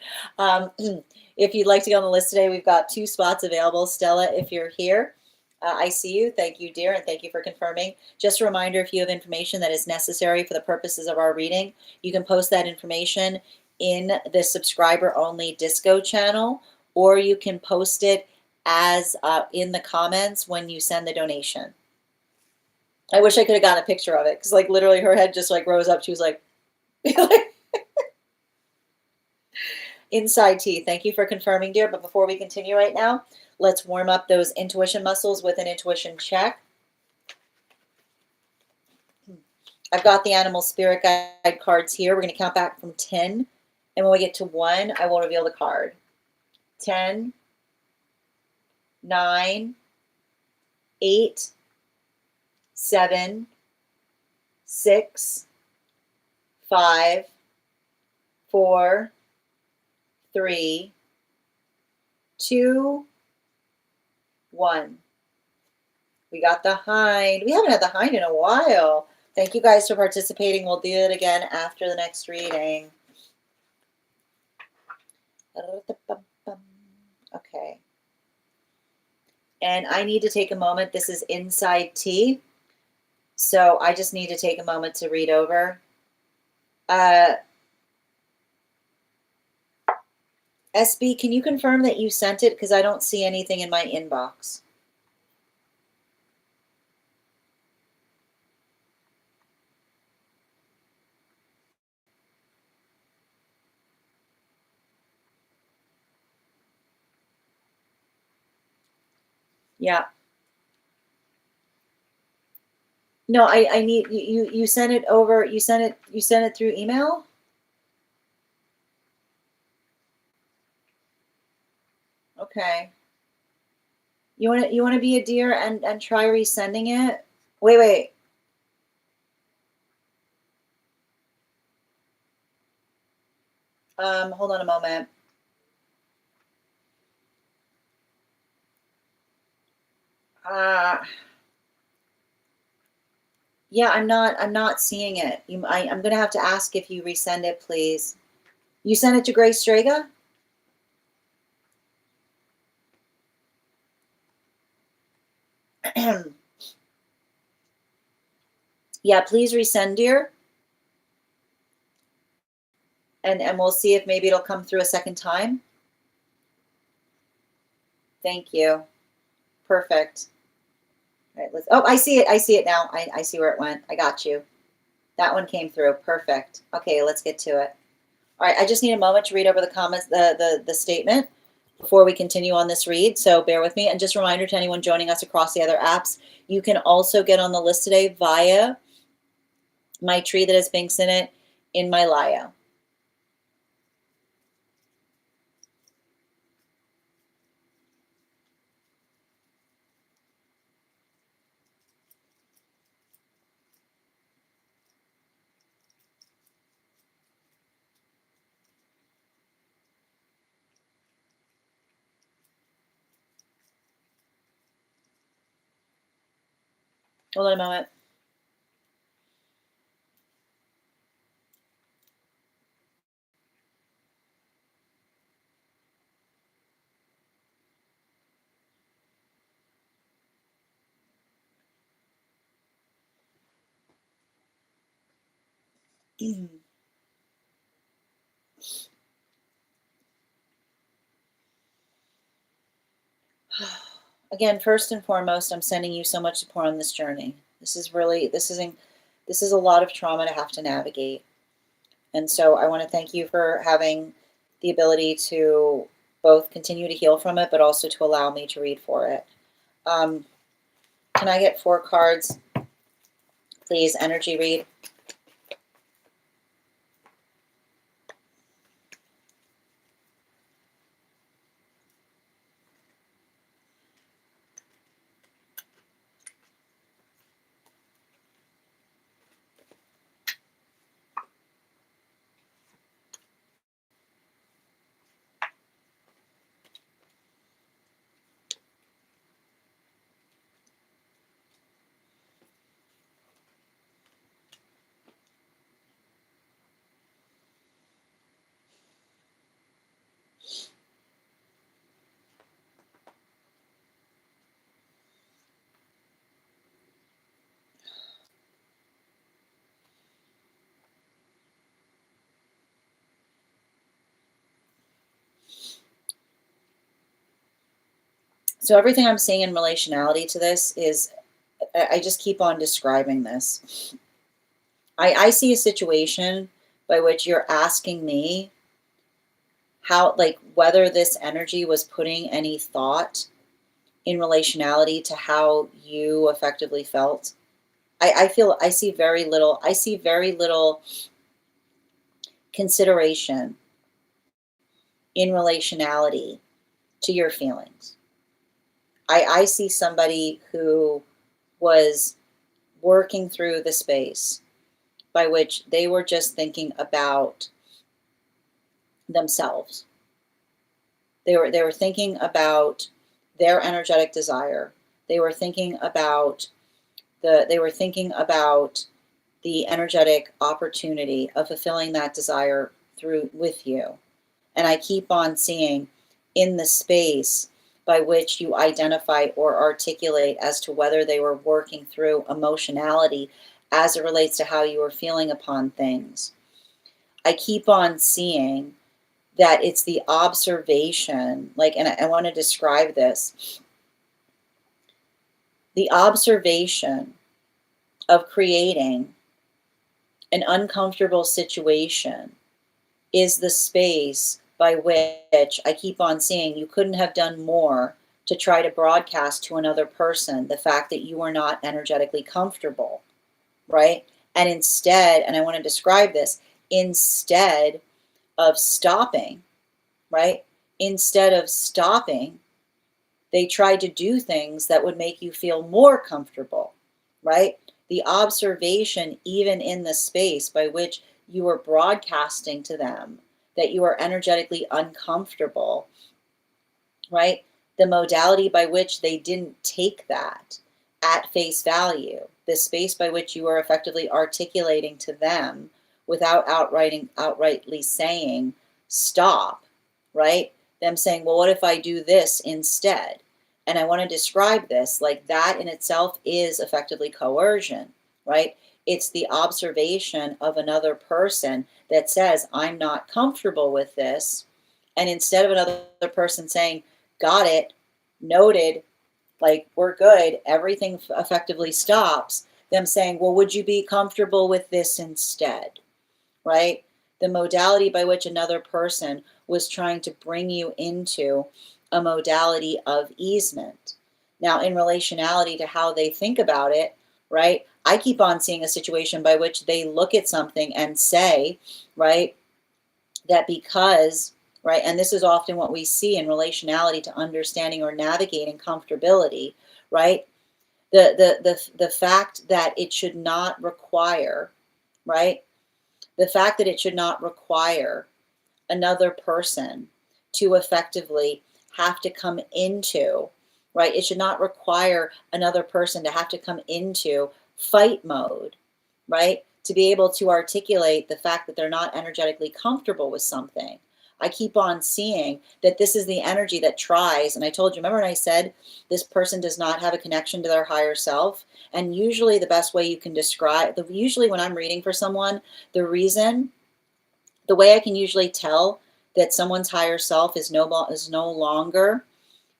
If you'd like to go on the list today, we've got 2 spots available. Stella, if you're here, I see you. Thank you, dear, and thank you for confirming. Just a reminder, if you have information that is necessary for the purposes of our reading, you can post that information in the subscriber-only Disco channel, or you can post it as in the comments when you send the donation. I wish I could have gotten a picture of it because, like, literally her head just like rose up. She was like, inside tea. Thank you for confirming, dear. But before we continue right now, let's warm up those intuition muscles with an intuition check. I've got the animal spirit guide cards here. We're going to count back from 10. And when we get to 1, I will reveal the card. 10, 9, 8, 7, 6, 5, 4, 3, 2, 1. We got the hind. We haven't had the hind in a while. Thank you guys for participating. We'll do it again after the next reading. Okay. And I need to take a moment. This is inside tea. So I just need to take a moment to read over. SB, can you confirm that you sent it? Because I don't see anything in my inbox. Yeah. No, I need you sent it over. You sent it through email? Okay. You want to be a dear and try resending it? Wait. Hold on a moment. Yeah, I'm not seeing it. I'm gonna have to ask if you resend it, please. You sent it to Grace Strega? Yeah, please resend, dear. And we'll see if maybe it'll come through a second time. Thank you. Perfect. All right, let's. Oh, I see it. I see it now. I see where it went. I got you. That one came through. Perfect. Okay, let's get to it. All right, I just need a moment to read over the comments, the statement before we continue on this read. So bear with me. And just a reminder to anyone joining us across the other apps, you can also get on the list today via my tree that has binks in it in my Laya. Hold on a moment. Again, first and foremost, I'm sending you so much support on this journey. This is a lot of trauma to have to navigate. And so I want to thank you for having the ability to both continue to heal from it, but also to allow me to read for it. Can I get 4 cards, please? Energy read. So everything I'm saying in relationality to this is, I just keep on describing this. I see a situation by which you're asking me how, like, whether this energy was putting any thought in relationality to how you effectively felt. I feel I see very little consideration in relationality to your feelings. I see somebody who was working through the space by which they were just thinking about themselves. They were thinking about their energetic desire. They were thinking about they were thinking about the energetic opportunity of fulfilling that desire through with you. And I keep on seeing in the space by which you identify or articulate as to whether they were working through emotionality as it relates to how you were feeling upon things. I keep on seeing that it's the observation, like, and I want to describe this, the observation of creating an uncomfortable situation is the space by which I keep on seeing you couldn't have done more to try to broadcast to another person the fact that you are not energetically comfortable, right? And instead, and I want to describe this, instead of stopping, right? Instead of stopping, they tried to do things that would make you feel more comfortable, right? The observation, even in the space by which you are broadcasting to them that you are energetically uncomfortable, right? The modality by which they didn't take that at face value, the space by which you are effectively articulating to them without outrightly saying stop, right? Them saying, well, what if I do this instead? And I want to describe this like that in itself is effectively coercion, right? It's the observation of another person that says, I'm not comfortable with this. And instead of another person saying, got it, noted, like, we're good, everything effectively stops, them saying, well, would you be comfortable with this instead? Right? The modality by which another person was trying to bring you into a modality of easement. Now, in relationality to how they think about it, right? I keep on seeing a situation by which they look at something and say, right, that because, right, and this is often what we see in relationality to understanding or navigating comfortability, right? The fact that it should not require, right? The fact that it should not require another person to effectively have to come into, right? It should not require another person to have to come into fight mode, right? To be able to articulate the fact that they're not energetically comfortable with something. I keep on seeing that this is the energy that tries. And I told you, remember when I said this person does not have a connection to their higher self? And usually the best way you can describe, usually when I'm reading for someone, the way I can usually tell that someone's higher self is no longer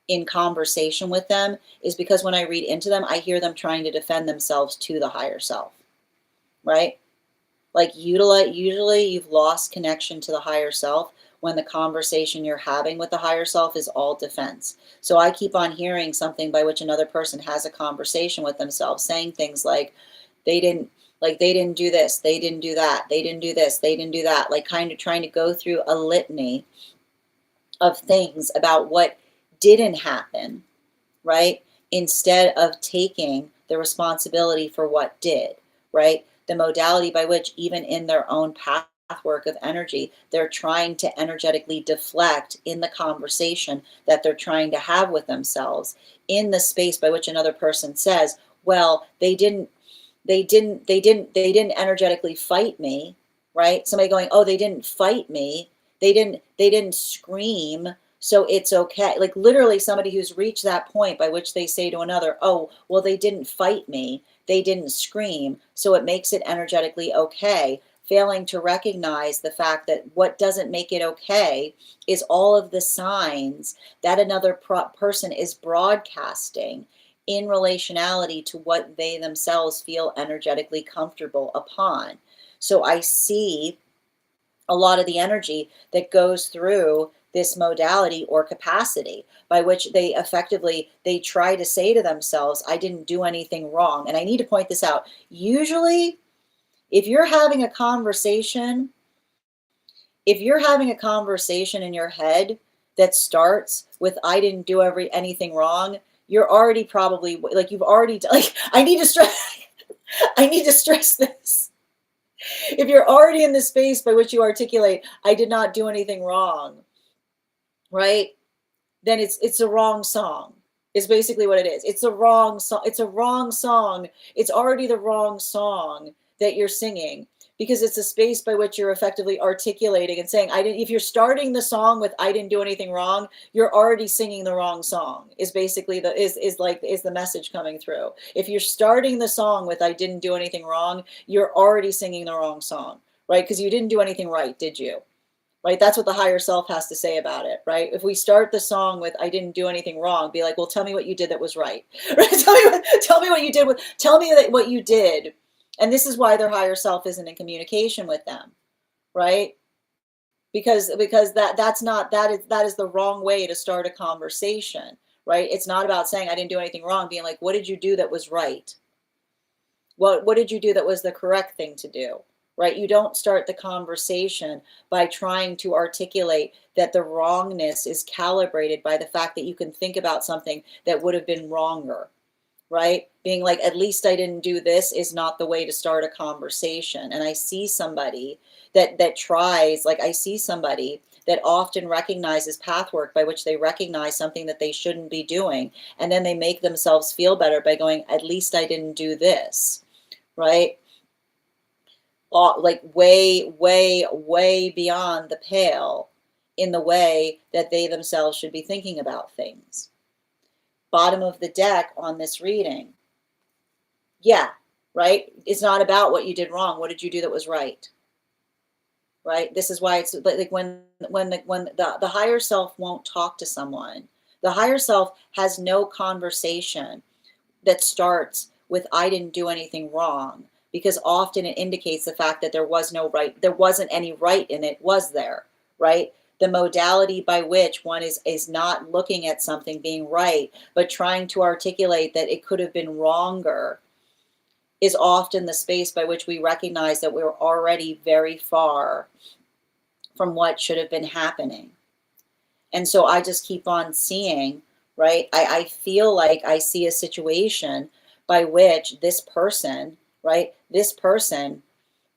in conversation with them is because when I read into them, I hear them trying to defend themselves to the higher self, right? Like usually you've lost connection to the higher self when the conversation you're having with the higher self is all defense. So I keep on hearing something by which another person has a conversation with themselves, saying things like, they didn't they didn't do this, they didn't do that, they didn't do this, they didn't do that, like kind of trying to go through a litany of things about what didn't happen, right? Instead of taking the responsibility for what did, right? The modality by which, even in their own path work of energy, they're trying to energetically deflect in the conversation that they're trying to have with themselves, in the space by which another person says, well, they didn't energetically fight me, right? Somebody going, oh, they didn't fight me, they didn't scream, so it's okay. Like literally somebody who's reached that point by which they say to another, oh, well, they didn't fight me, they didn't scream, so it makes it energetically okay failing to recognize the fact that what doesn't make it okay is all of the signs that another person is broadcasting in relationality to what they themselves feel energetically comfortable upon. So I see a lot of the energy that goes through this modality or capacity by which they try to say to themselves, I didn't do anything wrong. And I need to point this out. Usually, if you're having a conversation, in your head that starts with I didn't do anything wrong, you're already probably like you've already like I need to stress I need to stress this. If you're already in the space by which you articulate I did not do anything wrong, right? Then it's a wrong song. Is basically what it is. It's a wrong song. It's a wrong song. It's already the wrong song that you're singing because it's a space by which you're effectively articulating and saying, I didn't, if you're starting the song with I didn't do anything wrong, you're already singing the wrong song is basically is the message coming through. If you're starting the song with I didn't do anything wrong, you're already singing the wrong song, right? Because you didn't do anything right, did you? Right? That's what the higher self has to say about it, right? If we start the song with I didn't do anything wrong, be like, well, tell me what you did that was right. Right? Tell me what you did. Tell me what you did. And this is why their higher self isn't in communication with them, right? Because that is the wrong way to start a conversation, right? It's not about saying I didn't do anything wrong, being like, what did you do that was right? What did you do that was the correct thing to do? Right? You don't start the conversation by trying to articulate that the wrongness is calibrated by the fact that you can think about something that would have been wronger, right? Being like, at least I didn't do this is not the way to start a conversation. And I see somebody that tries, like I see somebody that often recognizes path work by which they recognize something that they shouldn't be doing. And then they make themselves feel better by going, at least I didn't do this, right? Like way beyond the pale in the way that they themselves should be thinking about things. Bottom of the deck on this reading. Yeah, right? It's not about what you did wrong. What did you do that was right? Right? This is why it's like when the higher self won't talk to someone, the higher self has no conversation that starts with I didn't do anything wrong, because often it indicates the fact that there wasn't any right in it, was there, right? The modality by which one is not looking at something being right, but trying to articulate that it could have been wronger, is often the space by which we recognize that we're already very far from what should have been happening. And so I just keep on seeing, right? I feel like I see a situation by which this person, right? This person,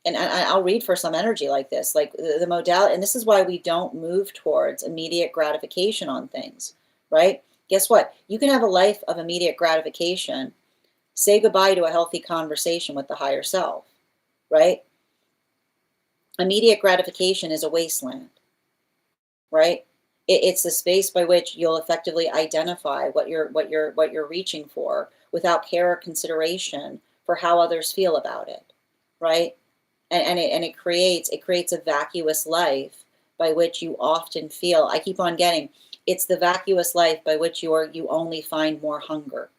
and I'll read for some energy like this, like the modality, and this is why we don't move towards immediate gratification on things, right? Guess what? You can have a life of immediate gratification. Say goodbye to a healthy conversation with the higher self, right? Immediate gratification is a wasteland, right? It's the space by which you'll effectively identify what you're reaching for without care or consideration for how others feel about it, right? And it creates a vacuous life by which you often feel, I keep on getting, it's the vacuous life by which you only find more hunger,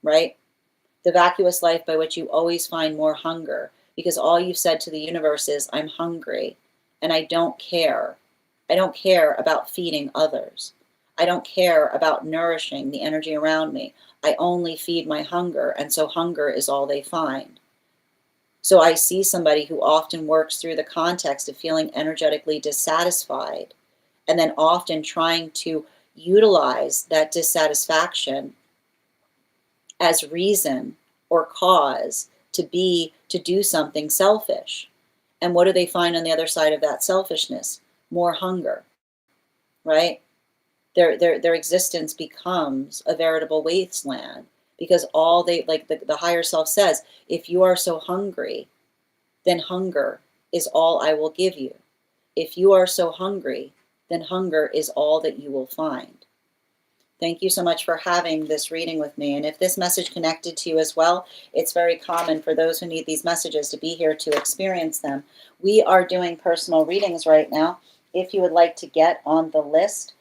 right? The vacuous life by which you always find more hunger, because all you've said to the universe is, I'm hungry and I don't care. I don't care about feeding others. I don't care about nourishing the energy around me. I only feed my hunger, and so hunger is all they find. So I see somebody who often works through the context of feeling energetically dissatisfied, and then often trying to utilize that dissatisfaction as reason or cause to do something selfish. And what do they find on the other side of that selfishness? More hunger, right? Their existence becomes a veritable wasteland, because all they, like the higher self says, if you are so hungry, then hunger is all I will give you. If you are so hungry, then hunger is all that you will find. Thank you so much for having this reading with me. And if this message connected to you as well, it's very common for those who need these messages to be here to experience them. We are doing personal readings right now. If you would like to get on the list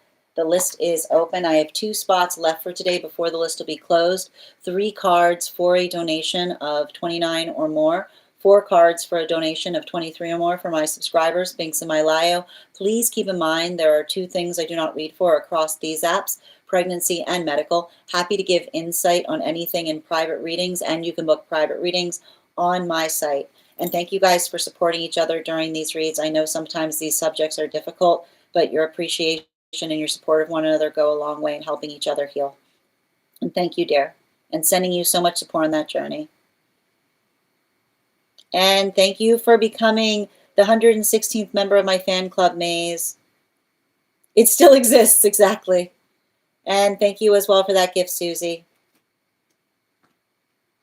is open. I have 2 spots left for today before the list will be closed. 3 cards for a donation of $29 or more. 4 cards for a donation of $23 or more for my subscribers, links in my bio. Please keep in mind there are 2 things I do not read for across these apps: pregnancy and medical. Happy to give insight on anything in private readings, and you can book private readings on my site. And thank you guys for supporting each other during these reads. I know sometimes these subjects are difficult, but your appreciation and your support of one another go a long way in helping each other heal. And thank you, dear, and sending you so much support on that journey. And thank you for becoming the 116th member of my fan club, Maze. It still exists, exactly. And thank you as well for that gift, Susie.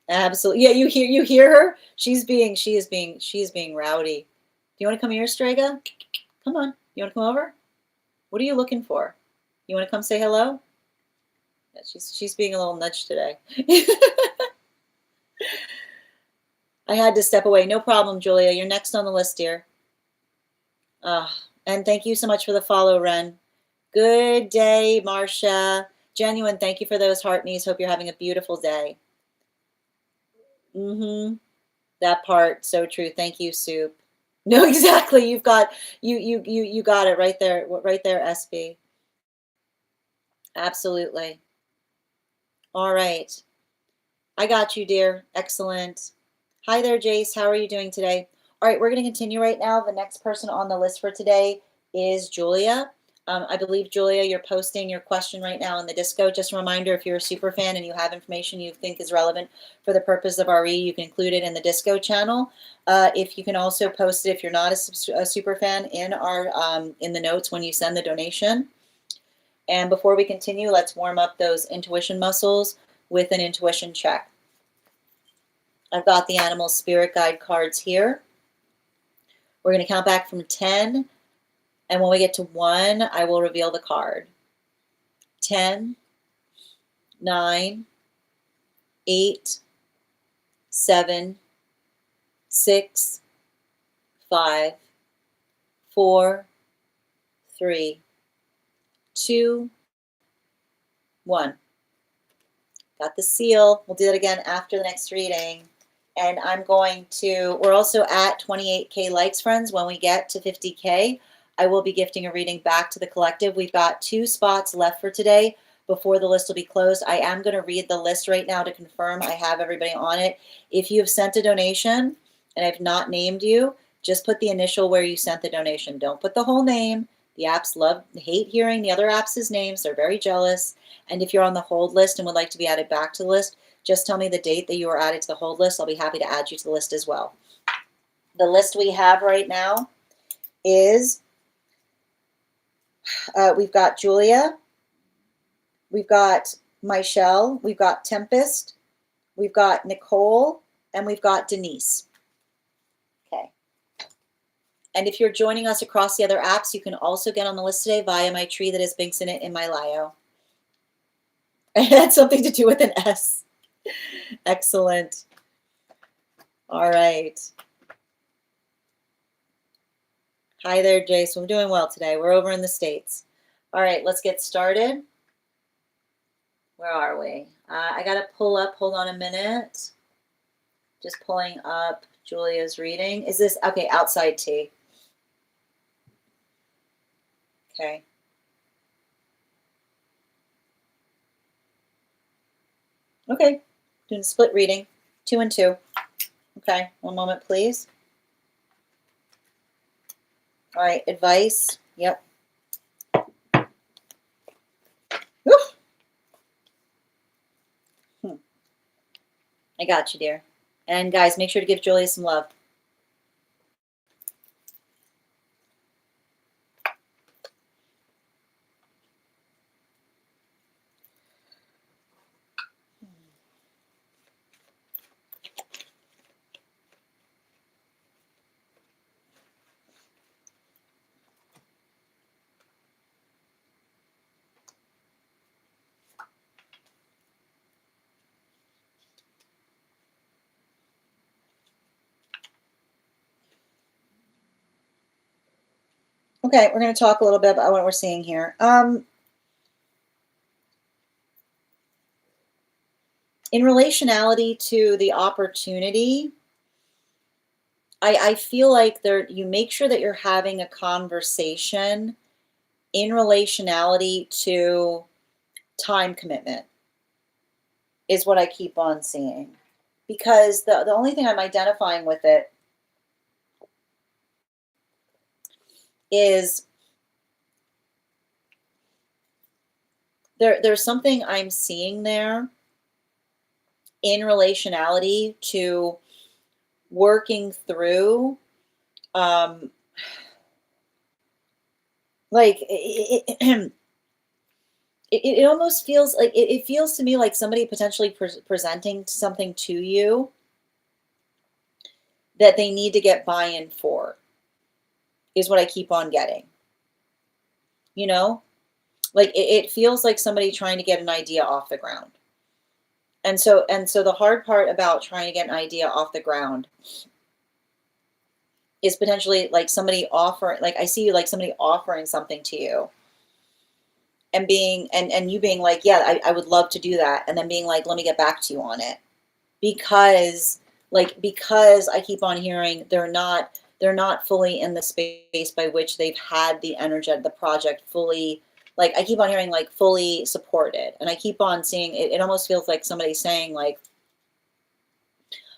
Absolutely. Yeah, you hear her? She is being rowdy. Do you want to come here, Strega? Come on. You want to come over? What are you looking for? You want to come say hello? Yeah, she's being a little nudged today. I had to step away. No problem, Julia. You're next on the list, dear. And thank you so much for the follow, Ren. Good day, Marcia. Genuine, thank you for those heart me's. Hope you're having a beautiful day. That part, so true. Thank you, Soup. No, exactly. You got it right there, SB. Absolutely. All right. I got you, dear. Excellent. Hi there, Jace. How are you doing today? All right, we're going to continue right now. The next person on the list for today is Julia. I believe, Julia, you're posting your question right now in the disco. Just a reminder, if you're a super fan and you have information you think is relevant for the purpose of our read, you can include it in the disco channel. If you can also post it, if you're not a super fan, in in the notes when you send the donation. And before we continue, let's warm up those intuition muscles with an intuition check. I've got the animal spirit guide cards here. We're going to count back from 10. And when we get to 1, I will reveal the card. 10, 9, 8, 7, 6, 5, 4, 3, 2, 1. Got the seal. We'll do it again after the next reading. And we're also at 28K likes, friends. When we get to 50K, I will be gifting a reading back to the collective. We've got 2 spots left for today before the list will be closed. I am going to read the list right now to confirm I have everybody on it. If you have sent a donation and I've not named you, just put the initial where you sent the donation. Don't put the whole name. The apps hate hearing the other apps' names. They're very jealous. And if you're on the hold list and would like to be added back to the list, just tell me the date that you were added to the hold list. I'll be happy to add you to the list as well. The list we have right now is we've got Julia, we've got Michelle, we've got Tempest, we've got Nicole, and we've got Denise. Okay. And if you're joining us across the other apps, you can also get on the list today via my tree that has links in it in my bio. It had something to do with an S. Excellent. All right. Hi there, Jason. We're doing well today. We're over in the States. All right, let's get started. Where are we? I got to pull up. Hold on a minute. Just pulling up Julia's reading. Is this, okay, outside tea. Okay. Okay, doing a split reading, 2 and 2. Okay, one moment, please. All right, advice. Yep. Woof. I got you, dear. And guys, make sure to give Julia some love. Okay, we're going to talk a little bit about what we're seeing here. In relationality to the opportunity, I feel like you make sure that you're having a conversation in relationality to time commitment is what I keep on seeing. Because the only thing I'm identifying with it is there's something I'm seeing there in relationality to working through um like it almost feels like it feels to me like somebody potentially presenting something to you that they need to get buy-in for is what I keep on getting. You know, like it feels like somebody trying to get an idea off the ground. And so the hard part about trying to get an idea off the ground is potentially like somebody offering, like I see like somebody offering something to you and being and you being like, yeah, I would love to do that, and then being like, let me get back to you on it. Because I keep on hearing they're not fully in the space by which they've had the energy the project fully, like I keep on hearing like fully supported, and I keep on seeing it. It almost feels like somebody saying like,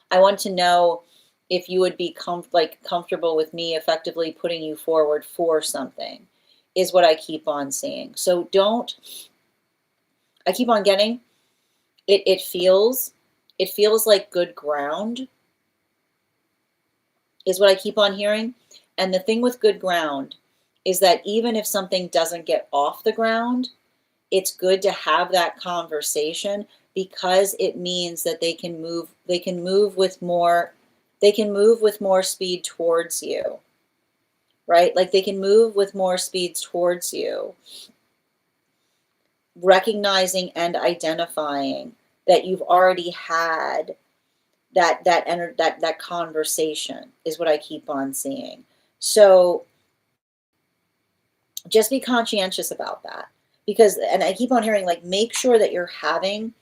I want to know if you would be comfortable with me effectively putting you forward for something is what I keep on seeing. So don't I keep on getting it feels like good ground is what I keep on hearing. And the thing with good ground is that even if something doesn't get off the ground, it's good to have that conversation because it means that they can move with more speed towards you, right? Like they can move with more speed towards you, recognizing and identifying that you've already had that conversation is what I keep on seeing. So just be conscientious about that, because and I keep on hearing like make sure that you're having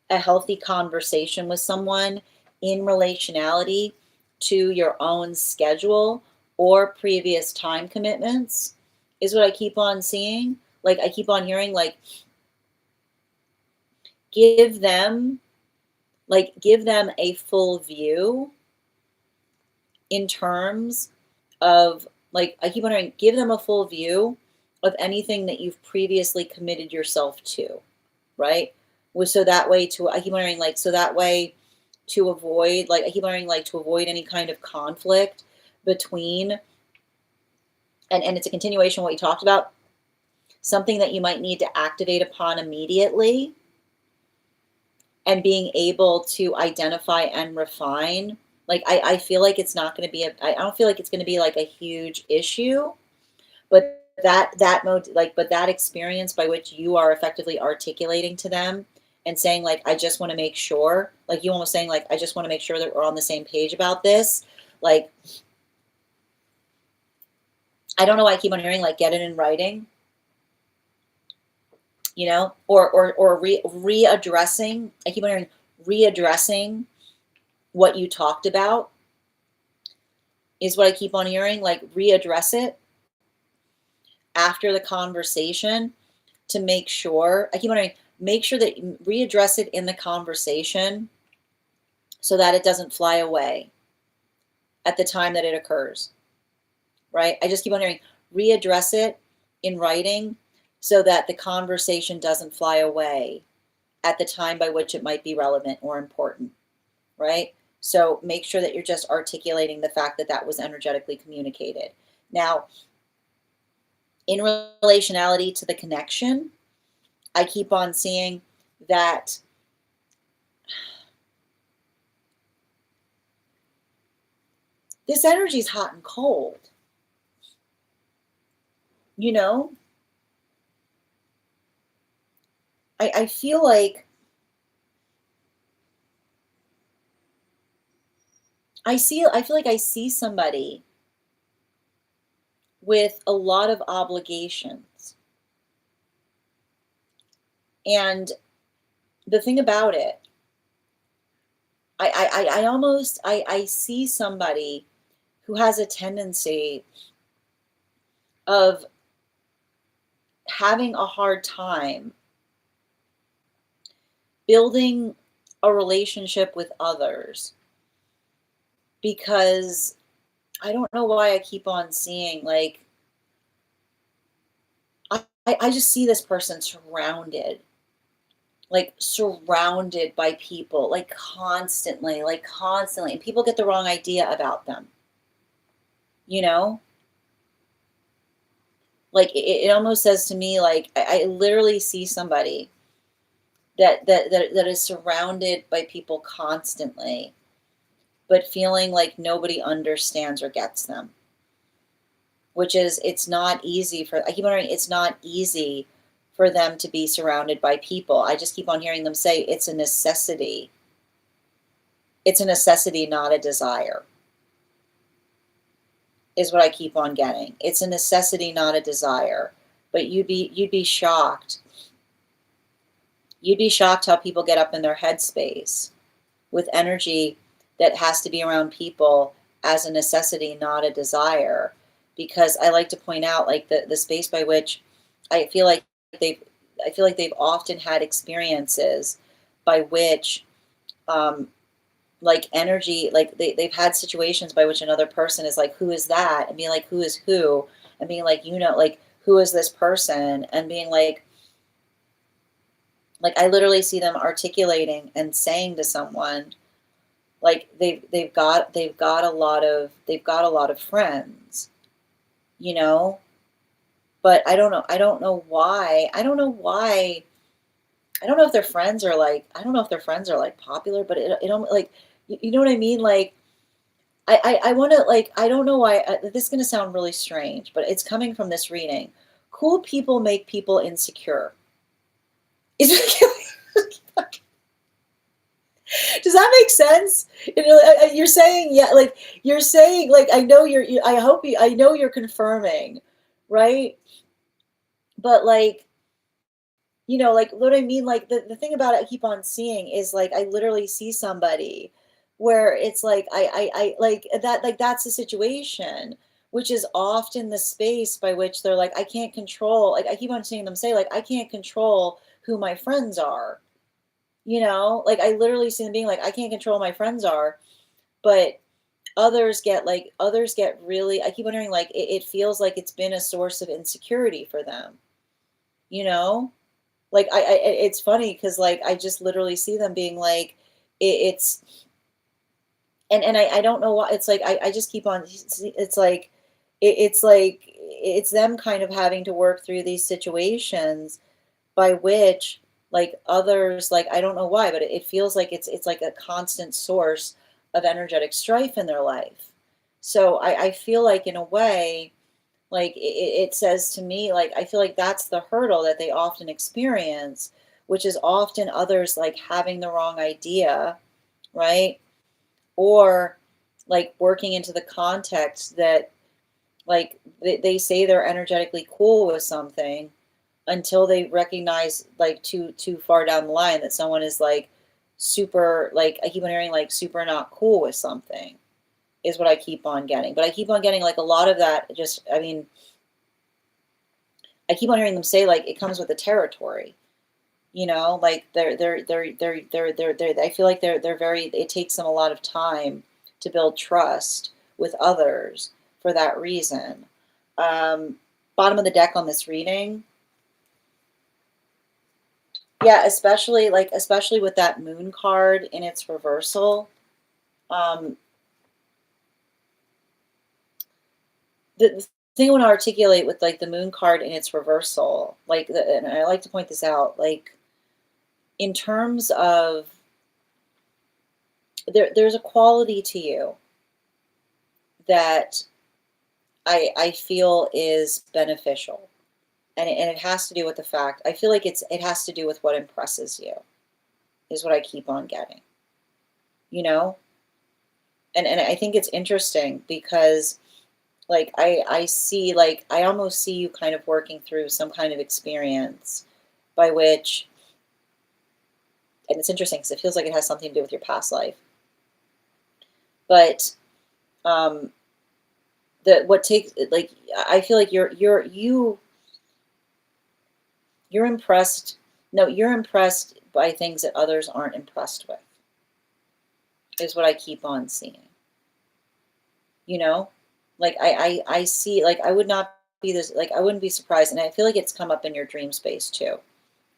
a healthy conversation with someone in relationality to your own schedule or previous time commitments is what I keep on seeing. Like I keep on hearing like give them give them a full view in terms of, like I keep wondering, give them a full view of anything that you've previously committed yourself to, right? So that way to I keep wondering like so that way to avoid like I keep wondering like to avoid any kind of conflict between, and it's a continuation of what you talked about, something that you might need to activate upon immediately, and being able to identify and refine. Like I feel like it's not going to be I don't feel like it's going to be like a huge issue, but that mode like but that experience by which you are effectively articulating to them and saying like I just want to make sure, like you almost saying like I just want to make sure that we're on the same page about this, like I don't know why I keep on hearing like get it in writing, or readdressing. I keep on hearing readdressing what you talked about is what I keep on hearing, like readdress it after the conversation to make sure. I keep on hearing make sure that you readdress it in the conversation so that it doesn't fly away at the time that it occurs, right? I just keep on hearing readdress it in writing so that the conversation doesn't fly away at the time by which it might be relevant or important, right? So make sure that you're just articulating the fact that that was energetically communicated. Now, in relationality to the connection, I keep on seeing that this energy is hot and cold. You know, I feel like I feel like I see somebody with a lot of obligations. And the thing about it, I see somebody who has a tendency of having a hard time building a relationship with others, because I don't know why I keep on seeing, like, I just see this person surrounded by people, like constantly, and people get the wrong idea about them, you know? Like, it almost says to me, like, I literally see somebody that is surrounded by people constantly, but feeling like nobody understands or gets them. Which is, it's not easy for, I keep wondering, it's not easy for them to be surrounded by people. I just keep on hearing them say it's a necessity. It's a necessity, not a desire, is what I keep on getting. It's a necessity, not a desire. But you'd be shocked. You'd be shocked how people get up in their headspace with energy that has to be around people as a necessity, not a desire. Because I like to point out, like, the space by which I feel like they've they've often had experiences by which, um, like, energy, like, they've had situations by which another person is like, who is that? And being like, who is who? And being like, like, who is this person? And being like I literally see them articulating and saying to someone, like, they've got a lot of friends, you know. But I don't know why, I don't know if their friends are like, I don't know if their friends are like popular, but it don't, like, you know what I mean? Like, I want to, like, I don't know why, this is going to sound really strange, but it's coming from this reading. Cool people make people insecure. Is Does that make sense? You know, you're saying, yeah, like, you're saying, like, I know I hope I know you're confirming, right? But, like, like, what I mean, like, the thing about it I keep on seeing is, like, I literally see somebody where it's like, like that, like, that's the situation, which is often the space by which they're like, I can't control, like, I keep on seeing them say, like, I can't control who my friends are, like, I literally see them being like, I can't control my friends are, but others get really, I keep wondering, like, it feels like it's been a source of insecurity for them, you know? Like, it's funny because, like, I just literally see them being like, it's, and I don't know why. It's like, I just keep on, it's like, it's like, it's them kind of having to work through these situations by which, like, others, like, I don't know why, but it feels like it's like a constant source of energetic strife in their life. So I feel like, in a way, like, it says to me, like, I feel like that's the hurdle that they often experience, which is often others, like, having the wrong idea, right? Or, like, working into the context that, like, they say they're energetically cool with something until they recognize, like, too far down the line, that someone is, like, super, like, I keep on hearing, like, super not cool with something, is what I keep on getting. But I keep on getting, like, a lot of that, just, I mean, I keep on hearing them say, like, it comes with the territory, like, I feel like they're very, it takes them a lot of time to build trust with others for that reason. Um, Bottom of the deck on this reading. Yeah, especially with that moon card in its reversal. Um, the thing I want to articulate with, like, the moon card in its reversal, like, and I like to point this out, like, in terms of, there's a quality to you that I feel is beneficial. And it has to do with the fact, I feel like it has to do with what impresses you, is what I keep on getting, you know? And I think it's interesting because, like I see, like I almost see you kind of working through some kind of experience by which, and it's interesting because it feels like it has something to do with your past life. But um, what takes, like, I feel like you're impressed. No, you're impressed by things that others aren't impressed with. Is what I keep on seeing. You know, like I see, like I would not be this, like I wouldn't be surprised, and I feel like it's come up in your dream space too,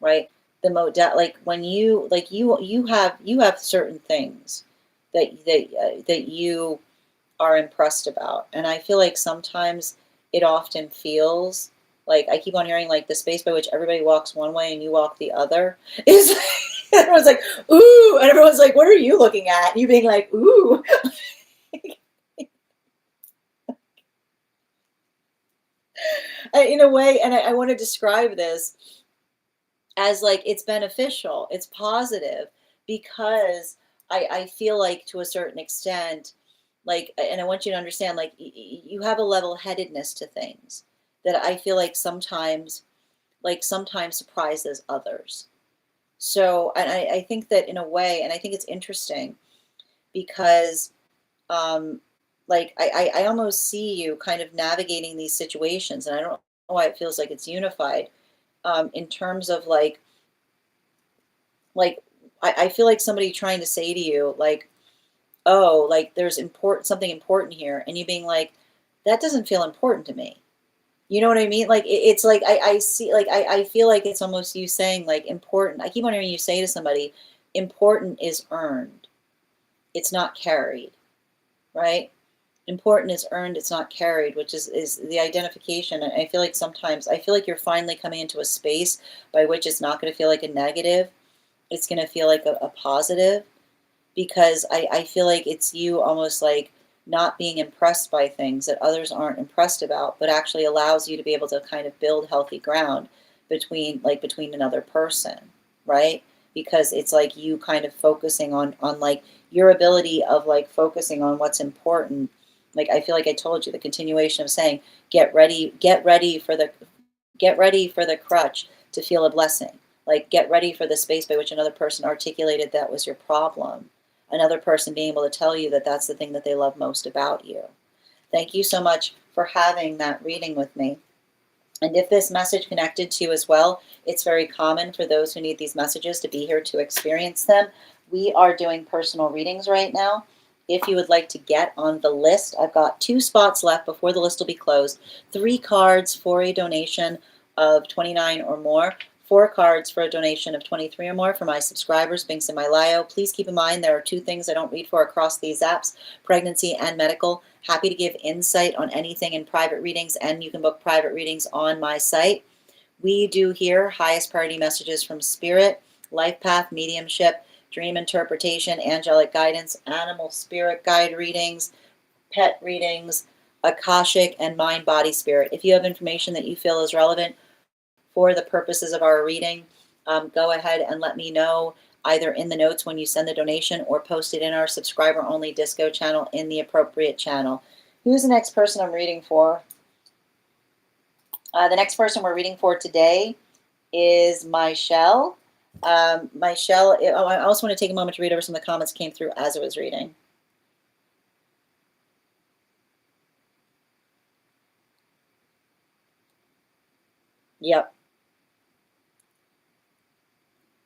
right? The like when you, like you have certain things that you are impressed about. And I feel like sometimes it often feels like, I keep on hearing like the space by which everybody walks one way and you walk the other is everyone's like, ooh, and everyone's like, what are you looking at? And you being like, ooh. In a way, and I want to describe this as like it's beneficial, it's positive, because I feel like to a certain extent, like, and I want you to understand, like you have a level-headedness to things that I feel like sometimes surprises others. So, and I think that in a way, and I think it's interesting because um like I almost see you kind of navigating these situations, and I don't know why it feels like it's unified, in terms of like I feel like somebody trying to say to you like, oh, like there's something important here, and you being like, that doesn't feel important to me. You know what I mean? Like it's like I see, like I feel like it's almost you saying like important. I keep on hearing you say to somebody, important is earned. It's not carried, right? Important is earned, it's not carried, which is the identification. And I feel like sometimes I feel like you're finally coming into a space by which it's not going to feel like a negative. It's going to feel like a positive, because I feel like it's you almost like not being impressed by things that others aren't impressed about, but actually allows you to be able to kind of build healthy ground between another person, right? Because it's like you kind of focusing on like your ability of like focusing on what's important. Like I feel like I told you, the continuation of saying, get ready for the crutch to feel a blessing. Like get ready for the space by which another person articulated that was your problem. Another person being able to tell you that that's the thing that they love most about you. Thank you so much for having that reading with me. And if this message connected to you as well, it's very common for those who need these messages to be here to experience them. We are doing personal readings right now. If you would like to get on the list, I've got 2 spots left before the list will be closed. 3 cards for a donation of 29 or more. 4 cards for a donation of 23 or more for my subscribers, Binks in my Lio. Please keep in mind there are 2 things I don't read for across these apps, pregnancy and medical. Happy to give insight on anything in private readings, and you can book private readings on my site. We do here highest priority messages from spirit, life path, mediumship, dream interpretation, angelic guidance, animal spirit guide readings, pet readings, akashic, and mind, body, spirit. If you have information that you feel is relevant for the purposes of our reading, go ahead and let me know either in the notes when you send the donation or post it in our subscriber only disco channel in the appropriate channel. Who's the next person I'm reading for? The next person we're reading for today is Michelle. Michelle, I also want to take a moment to read over some of the comments that came through as I was reading. Yep.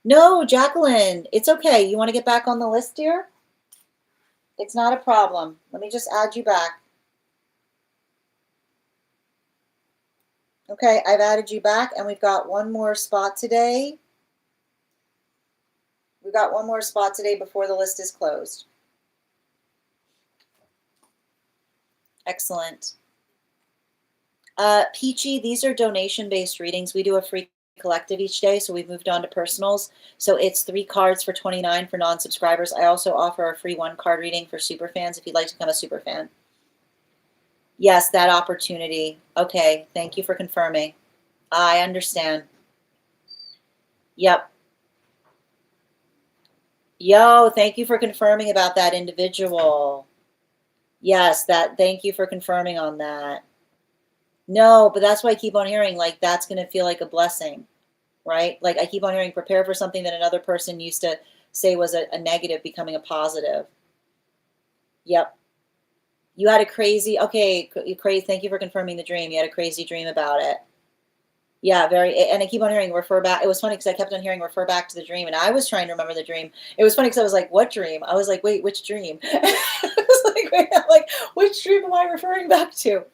No, Jacqueline, it's okay. You want to get back on the list, dear? It's not a problem. Let me just add you back. Okay, I've added you back, and we've got one more spot today. We've got one more spot today before the list is closed. Excellent. Peachy, these are donation-based readings. We do a free collective each day, so we've moved on to personals. So it's 3 cards for 29 for non-subscribers. I also offer a free 1-card reading for super fans if you'd like to become a super fan. Yes, that opportunity. Okay, thank you for confirming. I understand. Yep. Yo, thank you for confirming about that individual. Yes, thank you for confirming on that. No, but that's why I keep on hearing, like, that's gonna feel like a blessing, right? Like, I keep on hearing, prepare for something that another person used to say was a negative becoming a positive. Yep. You had a crazy, okay, crazy. Thank you for confirming the dream. You had a crazy dream about it. Yeah, and I keep on hearing refer back. It was funny because I kept on hearing refer back to the dream, and I was trying to remember the dream. It was funny because I was like, "What dream?" I was like, "Wait, which dream?" I was like, wait, I'm like, "Which dream am I referring back to?"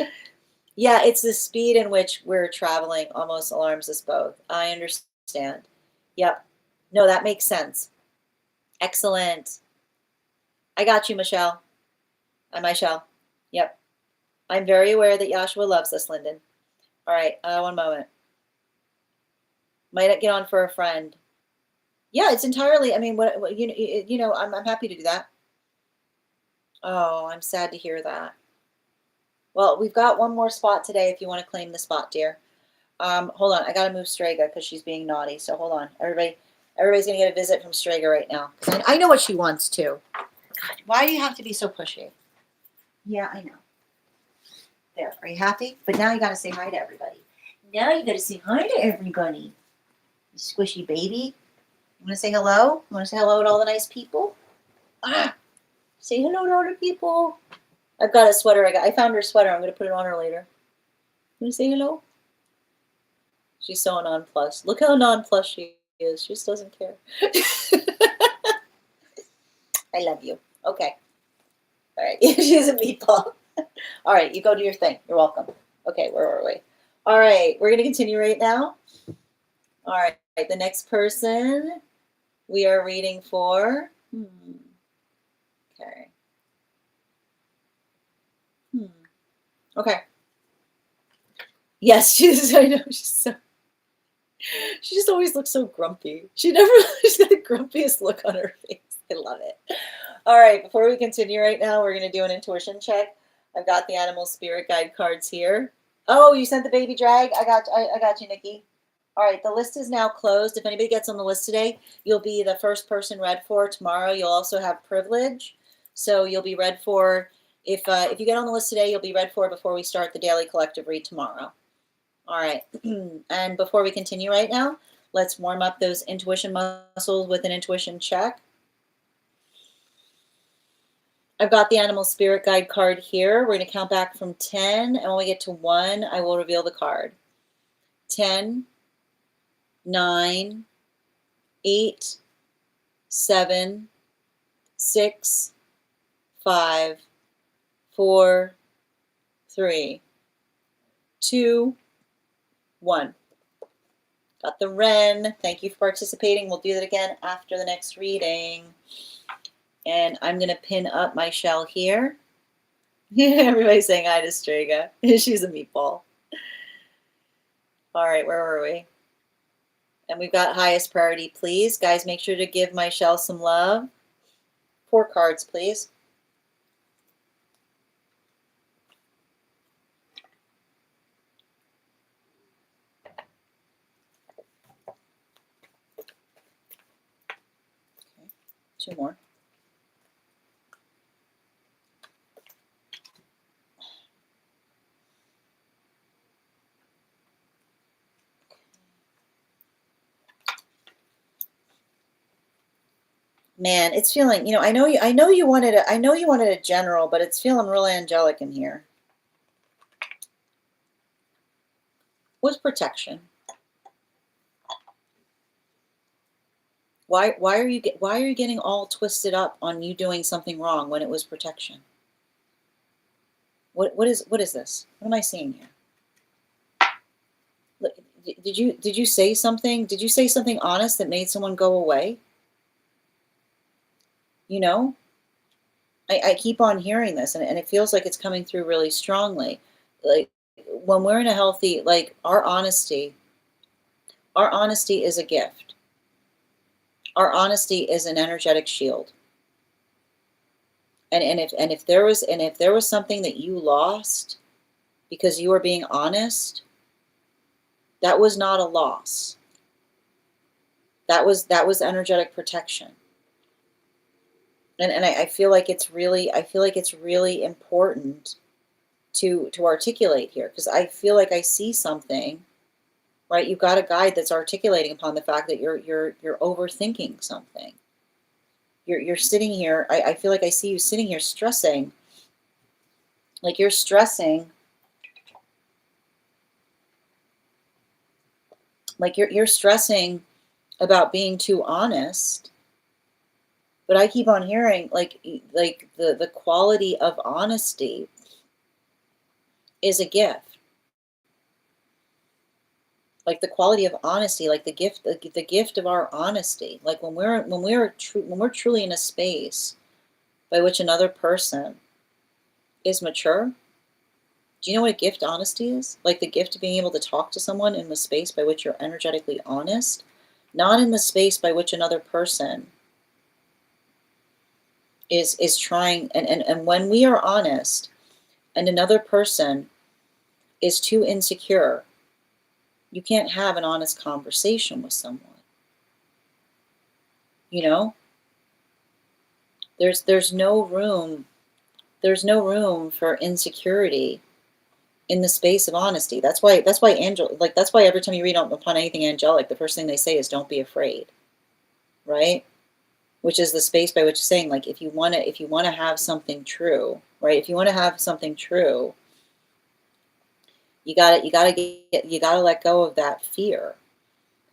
Yeah, it's the speed in which we're traveling almost alarms us both. I understand. Yep. No, that makes sense. Excellent. I got you, Michelle. I'm Michelle. Yep. I'm very aware that Joshua loves us, Lyndon. All right, one moment. Might get on for a friend. Yeah, it's entirely. I mean, what I'm happy to do that. Oh, I'm sad to hear that. Well, we've got one more spot today if you want to claim the spot, dear. Hold on, I gotta move Strega because she's being naughty. So hold on, everybody's gonna get a visit from Strega right now. I know what she wants too. God, why do you have to be so pushy? Yeah, I know. There, are you happy? But now you gotta say hi to everybody. Now you gotta say hi to everybody. You squishy baby. You wanna say hello? You wanna say hello to all the nice people? Ah, say hello to all the people. I've got a sweater. I found her sweater. I'm gonna put it on her later. You wanna say hello? She's so nonplussed. Look how nonplussed she is. She just doesn't care. I love you. Okay. All right. She's a meatball. All right. You go do your thing. You're welcome. Okay. Where were we? All right. We're going to continue right now. All right. The next person we are reading for. Okay. Okay. Yes, I know. She just always looks so grumpy. She's got the grumpiest look on her face. I love it. All right, before we continue right now, we're going to do an intuition check. I've got the animal spirit guide cards here. Oh, you sent the baby drag? I got you, Nikki. All right, the list is now closed. If anybody gets on the list today, you'll be the first person read for. Tomorrow, you'll also have privilege. So you'll be read for, if you get on the list today, you'll be read for before we start the daily collective read tomorrow. All right, and before we continue right now, let's warm up those intuition muscles with an intuition check. I've got the animal spirit guide card here. We're going to count back from 10, and when we get to 1, I will reveal the card. 10, 9, 8, 7, 6, 5, 4, 3, 2, 1. Got the Wren. Thank you for participating. We'll do that again after the next reading. And I'm going to pin up my shell here. Everybody's saying hi to Strega. She's a meatball. All right, where were we? And we've got highest priority, please. Guys, make sure to give my shell some love. 4 cards, please. Okay, 2 more. Man, it's feeling, I know you wanted a general, but it's feeling real angelic in here. What's protection? Why are you getting all twisted up on you doing something wrong when it was protection? What is this? What am I seeing here? Did you say something? Did you say something honest that made someone go away? I keep on hearing this, and it feels like it's coming through really strongly. Like, when we're in a healthy, like, our honesty is a gift. Our honesty is an energetic shield. And if there was something that you lost because you were being honest, that was not a loss. That was energetic protection. And I feel like it's really important to articulate here, because I feel like I see something, right? You've got a guide that's articulating upon the fact that you're overthinking something. You're sitting here, I feel like I see you sitting here stressing, like you're stressing, like you're stressing about being too honest. But I keep on hearing like the quality of honesty is a gift. Like the quality of honesty, like the gift of our honesty. Like when we're truly in a space by which another person is mature. Do you know what a gift honesty is? Like the gift of being able to talk to someone in the space by which you're energetically honest, not in the space by which another person is trying, and when we are honest and another person is too insecure, you can't have an honest conversation with someone. You know, there's no room, there's no room for insecurity in the space of honesty. That's why every time you read upon anything angelic, the first thing they say is don't be afraid, right? Which is the space by which saying, like, if you want to have something true, right? If you want to have something true, you gotta let go of that fear.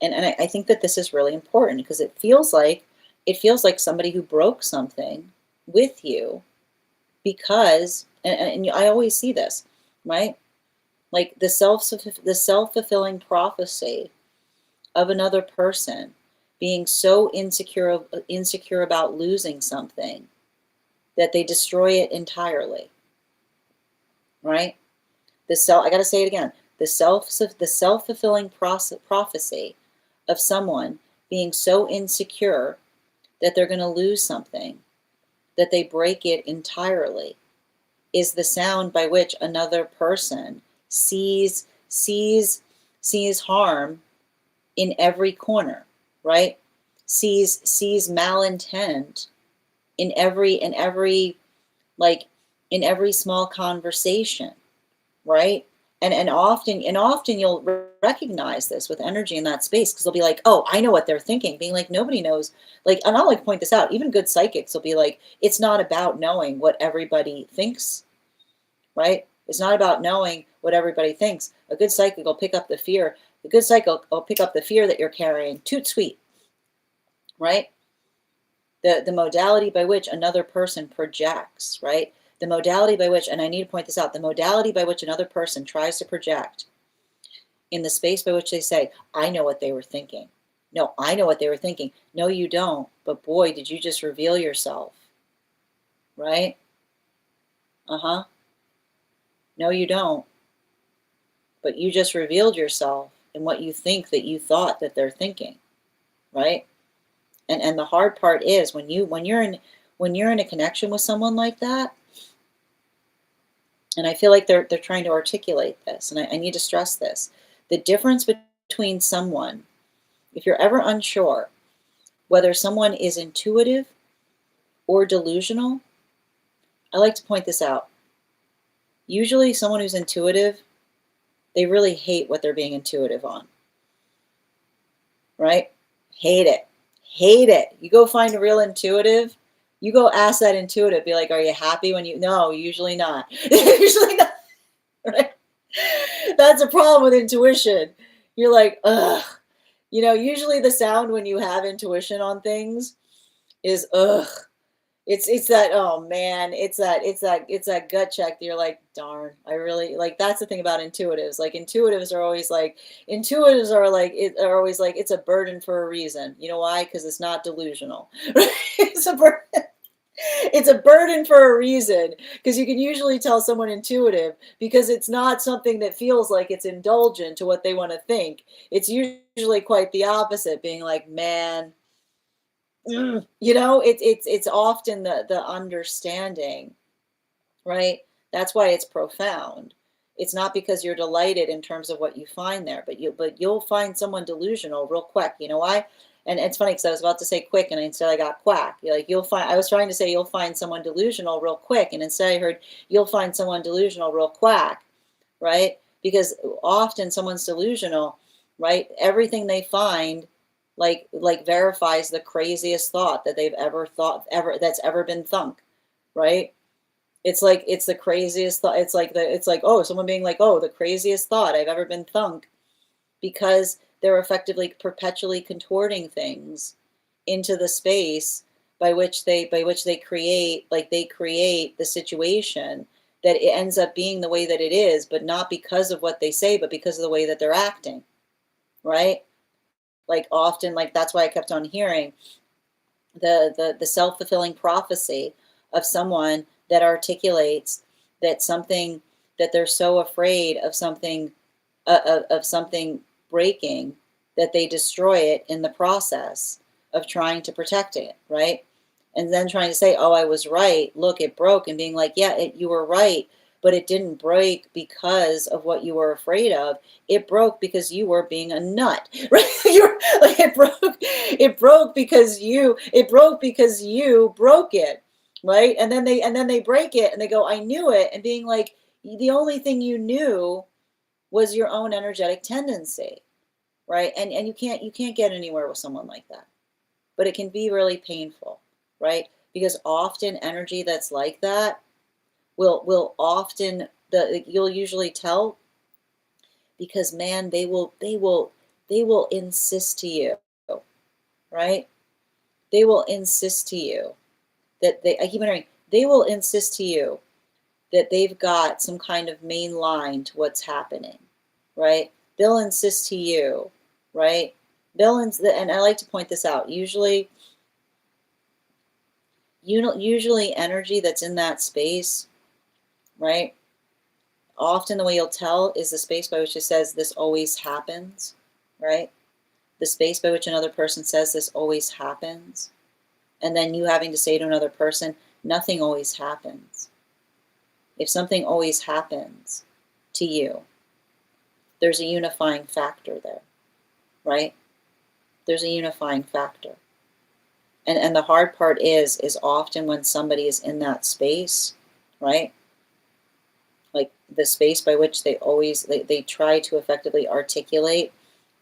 And I think that this is really important because it feels like somebody who broke something with you, because and I always see this, right? Like the self-fulfilling prophecy of another person being so insecure about losing something that they destroy it entirely, right? I got to say it again. The self-fulfilling prophecy of someone being so insecure that they're going to lose something, that they break it entirely, is the sound by which another person sees harm in every corner, right? Sees malintent in every like in every small conversation, right? And often you'll recognize this with energy in that space, because they'll be like, oh, I know what they're thinking, being like, nobody knows. Like, and I'll like point this out, even good psychics will be like, it's not about knowing what everybody thinks, right? It's not about knowing what everybody thinks. A good psychic will pick up the fear. A good psychic will pick up the fear that you're carrying. Toot sweet, right? The modality by which another person projects, right? The modality by which, and I need to point this out, the modality by which another person tries to project in the space by which they say, I know what they were thinking. No, I know what they were thinking. No, you don't. But boy, did you just reveal yourself, right? Uh-huh. No, you don't. But you just revealed yourself in what you think that you thought that they're thinking, right? And the hard part is when you're in a connection with someone like that, and I feel like they're trying to articulate this, and I need to stress this. The difference between someone, if you're ever unsure whether someone is intuitive or delusional, I like to point this out. Usually someone who's intuitive, they really hate what they're being intuitive on, right? Hate it. Hate it. You go find a real intuitive, you go ask that intuitive, be like, are you happy when you, no, usually not. Usually not, right? That's a problem with intuition. You're like, ugh. Usually the sound when you have intuition on things is ugh. It's that, oh man, it's that gut check that you're like, darn, I really like. That's the thing about intuitives. Like intuitives are always like, it's a burden for a reason. You know why? Because it's not delusional. It's a burden. It's a burden for a reason, because you can usually tell someone intuitive because it's not something that feels like it's indulgent to what they want to think. It's usually quite the opposite, being like, man, it's often the understanding, right? That's why it's profound. It's not because you're delighted in terms of what you find there, but you'll find someone delusional real quick. You know why? And it's funny because I was about to say quick, and instead I got quack. You're like, you'll find. I was trying to say you'll find someone delusional real quick, and instead I heard you'll find someone delusional real quack, right? Because often someone's delusional, right? Everything they find, like verifies the craziest thought that they've ever thought, ever that's ever been thunk, right? It's like it's the craziest thought. It's like, oh, someone being like, oh, the craziest thought I've ever been thunk, because they're effectively perpetually contorting things into the space by which they create, like they create the situation that it ends up being the way that it is, but not because of what they say, but because of the way that they're acting, right? Like often, like that's why I kept on hearing the self-fulfilling prophecy of someone that articulates that something, that they're so afraid of something breaking that they destroy it in the process of trying to protect it, right? And then trying to say, oh, I was right, look, it broke, and being like, yeah, you were right, but it didn't break because of what you were afraid of. It broke because you were being a nut, right? You're like, it broke because you broke it, right? And then they break it and they go, I knew it, and being like, the only thing you knew was your own energetic tendency, right? And you can't get anywhere with someone like that. But it can be really painful, right? Because often energy that's like that will often, you'll usually tell, because man, they will insist to you, right? They will insist to you that I keep hearing, they will insist to you that they've got some kind of main line to what's happening, right? They'll insist to you, right? And I like to point this out. Usually energy that's in that space, right? Often the way you'll tell is the space by which it says this always happens, right? The space by which another person says this always happens. And then you having to say to another person, nothing always happens. If something always happens to you, there's a unifying factor there, right? There's a unifying factor. And the hard part is often when somebody is in that space, right? Like the space by which they try to effectively articulate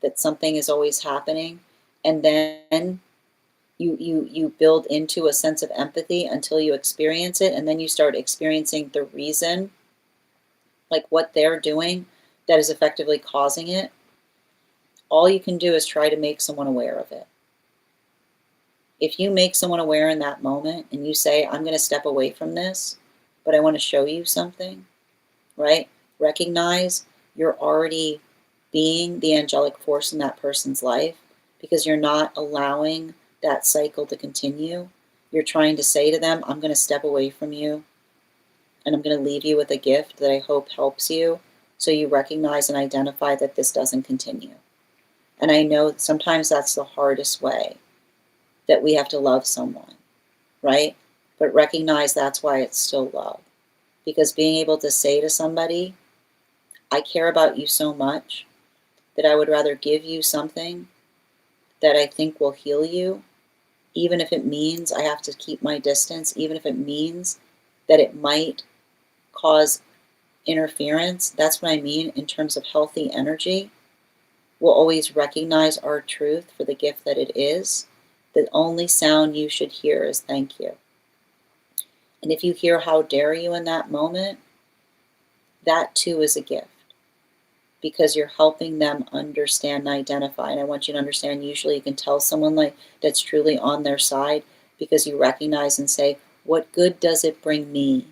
that something is always happening, and then you build into a sense of empathy until you experience it, and then you start experiencing the reason, like what they're doing that is effectively causing it. All you can do is try to make someone aware of it. If you make someone aware in that moment and you say, I'm going to step away from this, but I want to show you something, right? Recognize you're already being the angelic force in that person's life, because you're not allowing that cycle to continue. You're trying to say to them, I'm going to step away from you, and I'm going to leave you with a gift that I hope helps you, so you recognize and identify that this doesn't continue. And I know that sometimes that's the hardest way that we have to love someone, right? But recognize that's why it's still love. Because being able to say to somebody, I care about you so much that I would rather give you something that I think will heal you, even if it means I have to keep my distance, even if it means that it might cause interference. That's what I mean in terms of healthy energy. We'll always recognize our truth for the gift that it is. The only sound you should hear is thank you. And if you hear how dare you in that moment, that too is a gift, because you're helping them understand and identify. And I want you to understand, usually you can tell someone like that's truly on their side because you recognize and say, what good does it bring me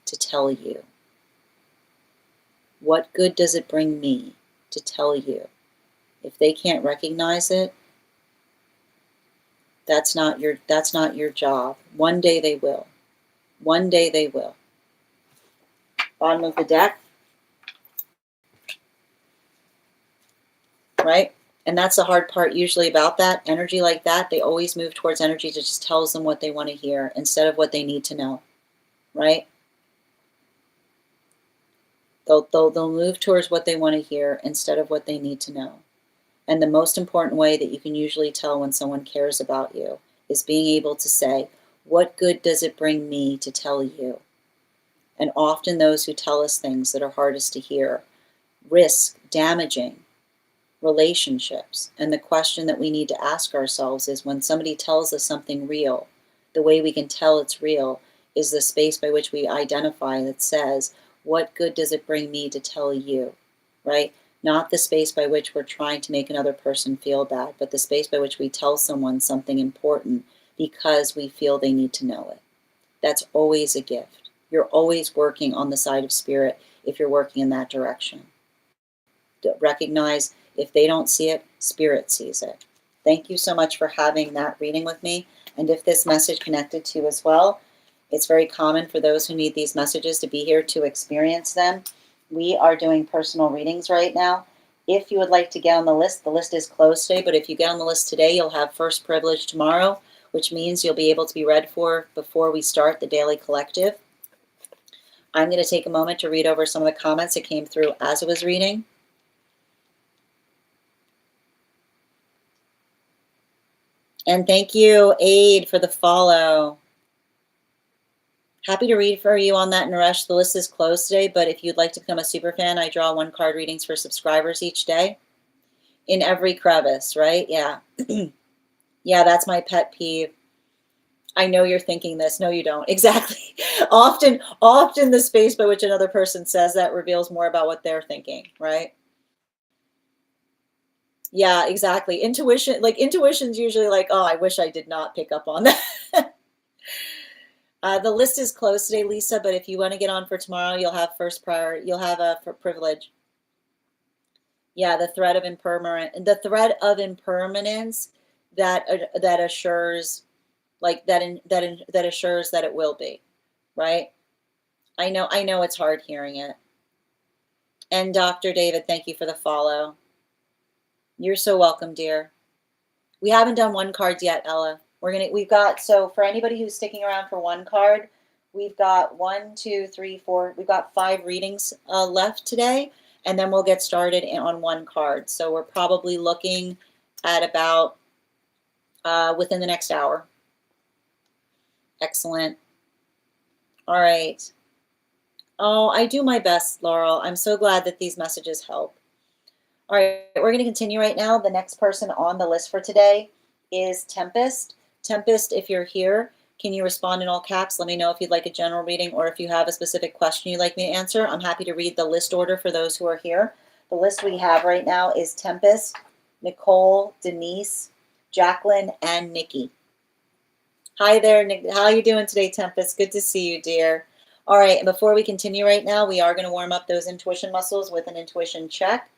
to tell you? What good does it bring me to tell you? If they can't recognize it, that's not your job. One day they will. One day they will. Bottom of the deck. Right? And that's the hard part usually about that. Energy like that, they always move towards energy that just tells them what they want to hear instead of what they need to know. Right? They'll move towards what they want to hear instead of what they need to know. And the most important way that you can usually tell when someone cares about you is being able to say, what good does it bring me to tell you? And often those who tell us things that are hardest to hear risk damaging relationships. And the question that we need to ask ourselves is, when somebody tells us something real, the way we can tell it's real is the space by which we identify that says, what good does it bring me to tell you, right? Not the space by which we're trying to make another person feel bad, but the space by which we tell someone something important because we feel they need to know it. That's always a gift. You're always working on the side of spirit if you're working in that direction. Recognize, if they don't see it, spirit sees it. Thank you so much for having that reading with me. And if this message connected to you as well, it's very common for those who need these messages to be here to experience them. We are doing personal readings right now. If you would like to get on the list is closed today, but if you get on the list today, you'll have first privilege tomorrow, which means you'll be able to be read for before we start the Daily Collective. I'm going to take a moment to read over some of the comments that came through as I was reading. And thank you, Aid, for the follow. Happy to read for you on that, Naresh. The list is closed today, but if you'd like to become a super fan, I draw 1 card readings for subscribers each day. In every crevice, right? Yeah. Yeah, that's my pet peeve. I know you're thinking this. No, you don't. Exactly. Often the space by which another person says that reveals more about what they're thinking, right? Yeah, exactly. Intuition's usually like, oh, I wish I did not pick up on that. The list is closed today, Lisa, but if you want to get on for tomorrow, you'll have first prior, you'll have a privilege. Yeah, the threat of impermanence that assures, like that assures that it will be, right? I know it's hard hearing it. And Dr. David, thank you for the follow. You're so welcome, dear. We haven't done 1 card yet, Ella. We've got, so for anybody who's sticking around for 1 card, we've got 1, 2, 3, 4, we've got 5 readings left today, and then we'll get started on 1 card. So we're probably looking at about within the next hour. Excellent. All right. Oh, I do my best, Laurel. I'm so glad that these messages help. All right, we're going to continue right now. The next person on the list for today is Tempest. Tempest, if you're here, can you respond in all caps? Let me know if you'd like a general reading or if you have a specific question you'd like me to answer. I'm happy to read the list order for those who are here. The list we have right now is Tempest, Nicole, Denise, Jacqueline, and Nikki. Hi there, Nick. How are you doing today, Tempest? Good to see you, dear. All right, and before we continue right now, we are going to warm up those intuition muscles with an intuition check.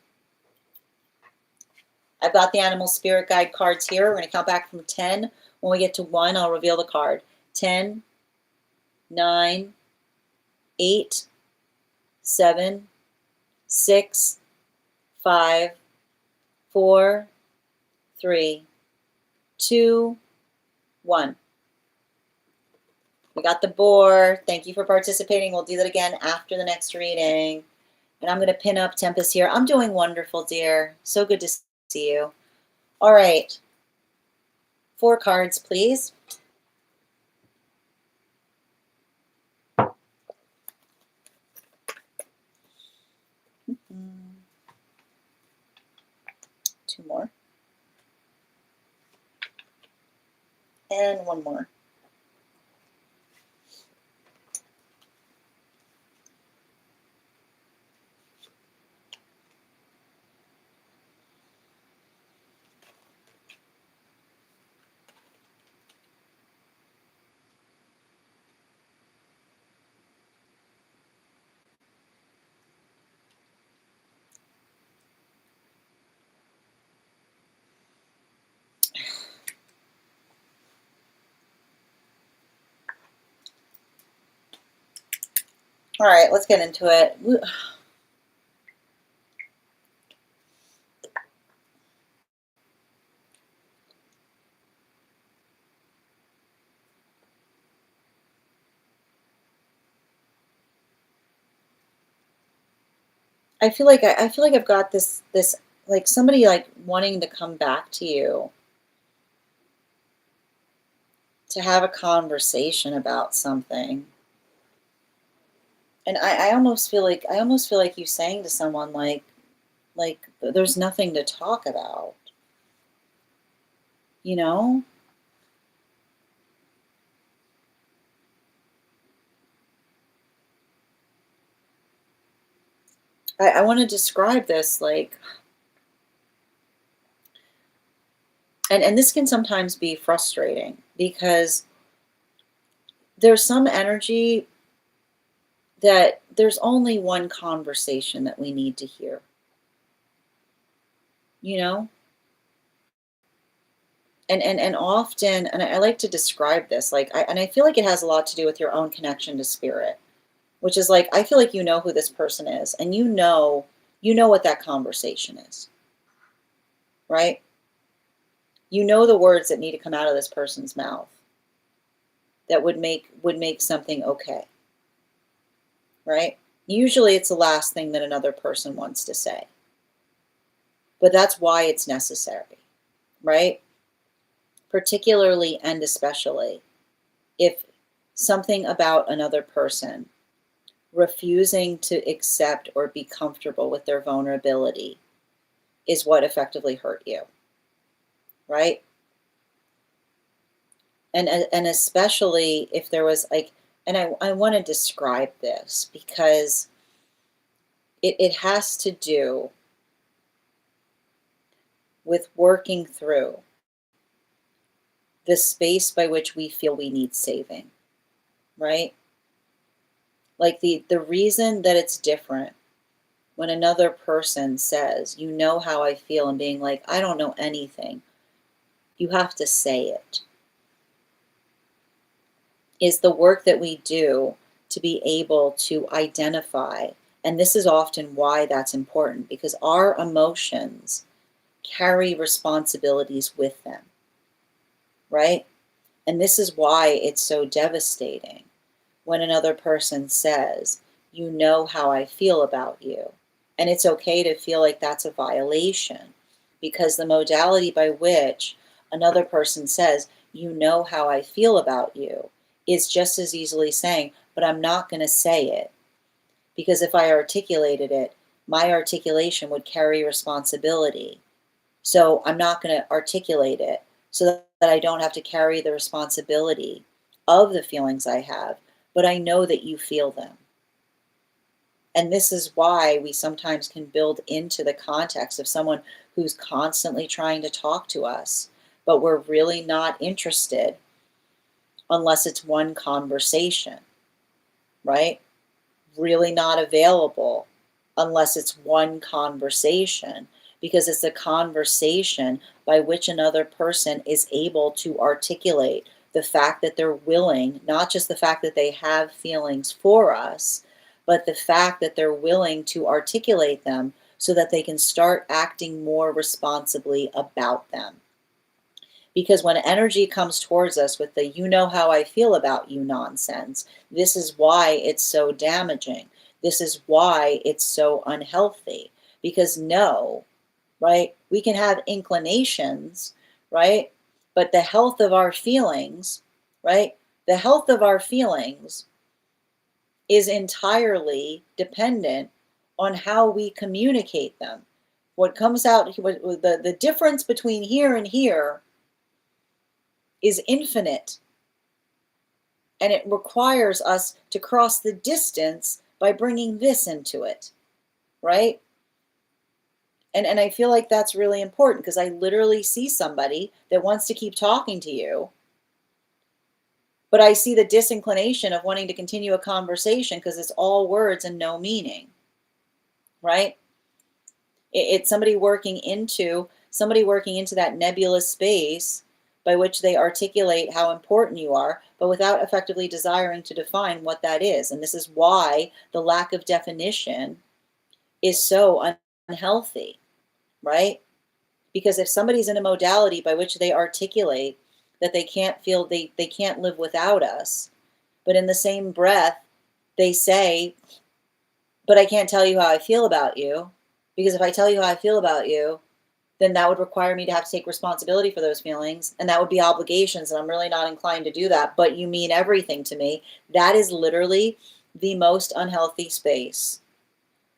I've got the animal spirit guide cards here. We're going to count back from 10. When we get to 1, I'll reveal the card. 10, 9, 8, 7, 6, 5, 4, 3, 2, 1. We got the boar. Thank you for participating. We'll do that again after the next reading. And I'm going to pin up Tempest here. I'm doing wonderful, dear. So good to see you. All right. 4 cards, please. Two more. And 1 more. All right, let's get into it. I feel like I've got this like somebody like wanting to come back to you to have a conversation about something. And I almost feel like you saying to someone like there's nothing to talk about, you know? I want to describe this like, and this can sometimes be frustrating because there's some energy that there's only one conversation that we need to hear, you know? And often, and I like to describe this, like, I feel like it has a lot to do with your own connection to spirit, which is like, I feel like you know who this person is, and you know what that conversation is, right? You know the words that need to come out of this person's mouth that would make something okay, right? Usually it's the last thing that another person wants to say, but that's why it's necessary, right? Particularly and especially if something about another person refusing to accept or be comfortable with their vulnerability is what effectively hurt you, right? And especially if there was like, and I want to describe this because it has to do with working through the space by which we feel we need saving, right? Like the reason that it's different when another person says, you know how I feel, and being like, I don't know anything, you have to say it, is the work that we do to be able to identify. And this is often why that's important, because our emotions carry responsibilities with them, right? And this is why it's so devastating when another person says, you know how I feel about you. And it's okay to feel like that's a violation because the modality by which another person says, you know how I feel about you, is just as easily saying, but I'm not going to say it because if I articulated it, my articulation would carry responsibility. So I'm not going to articulate it so that I don't have to carry the responsibility of the feelings I have, but I know that you feel them. And this is why we sometimes can build into the context of someone who's constantly trying to talk to us, but we're really not interested unless it's one conversation, right? Really not available unless it's one conversation, because it's a conversation by which another person is able to articulate the fact that they're willing, not just the fact that they have feelings for us, but the fact that they're willing to articulate them so that they can start acting more responsibly about them. Because when energy comes towards us with the you know how I feel about you nonsense, this is why it's so damaging. This is why it's so unhealthy. Because no, right? We can have inclinations, right? But the health of our feelings, right? The health of our feelings is entirely dependent on how we communicate them. What comes out, the difference between here and here is infinite, and it requires us to cross the distance by bringing this into it, right? And I feel like that's really important because I literally see somebody that wants to keep talking to you, but I see the disinclination of wanting to continue a conversation because it's all words and no meaning, right? It's somebody working into that nebulous space by which they articulate how important you are, but without effectively desiring to define what that is. And this is why the lack of definition is so unhealthy, right? Because if somebody's in a modality by which they articulate that they can't feel, they can't live without us, but in the same breath, they say, but I can't tell you how I feel about you Because if I tell you how I feel about you, then that would require me to have to take responsibility for those feelings. And that would be obligations. And I'm really not inclined to do that. But you mean everything to me. That is literally the most unhealthy space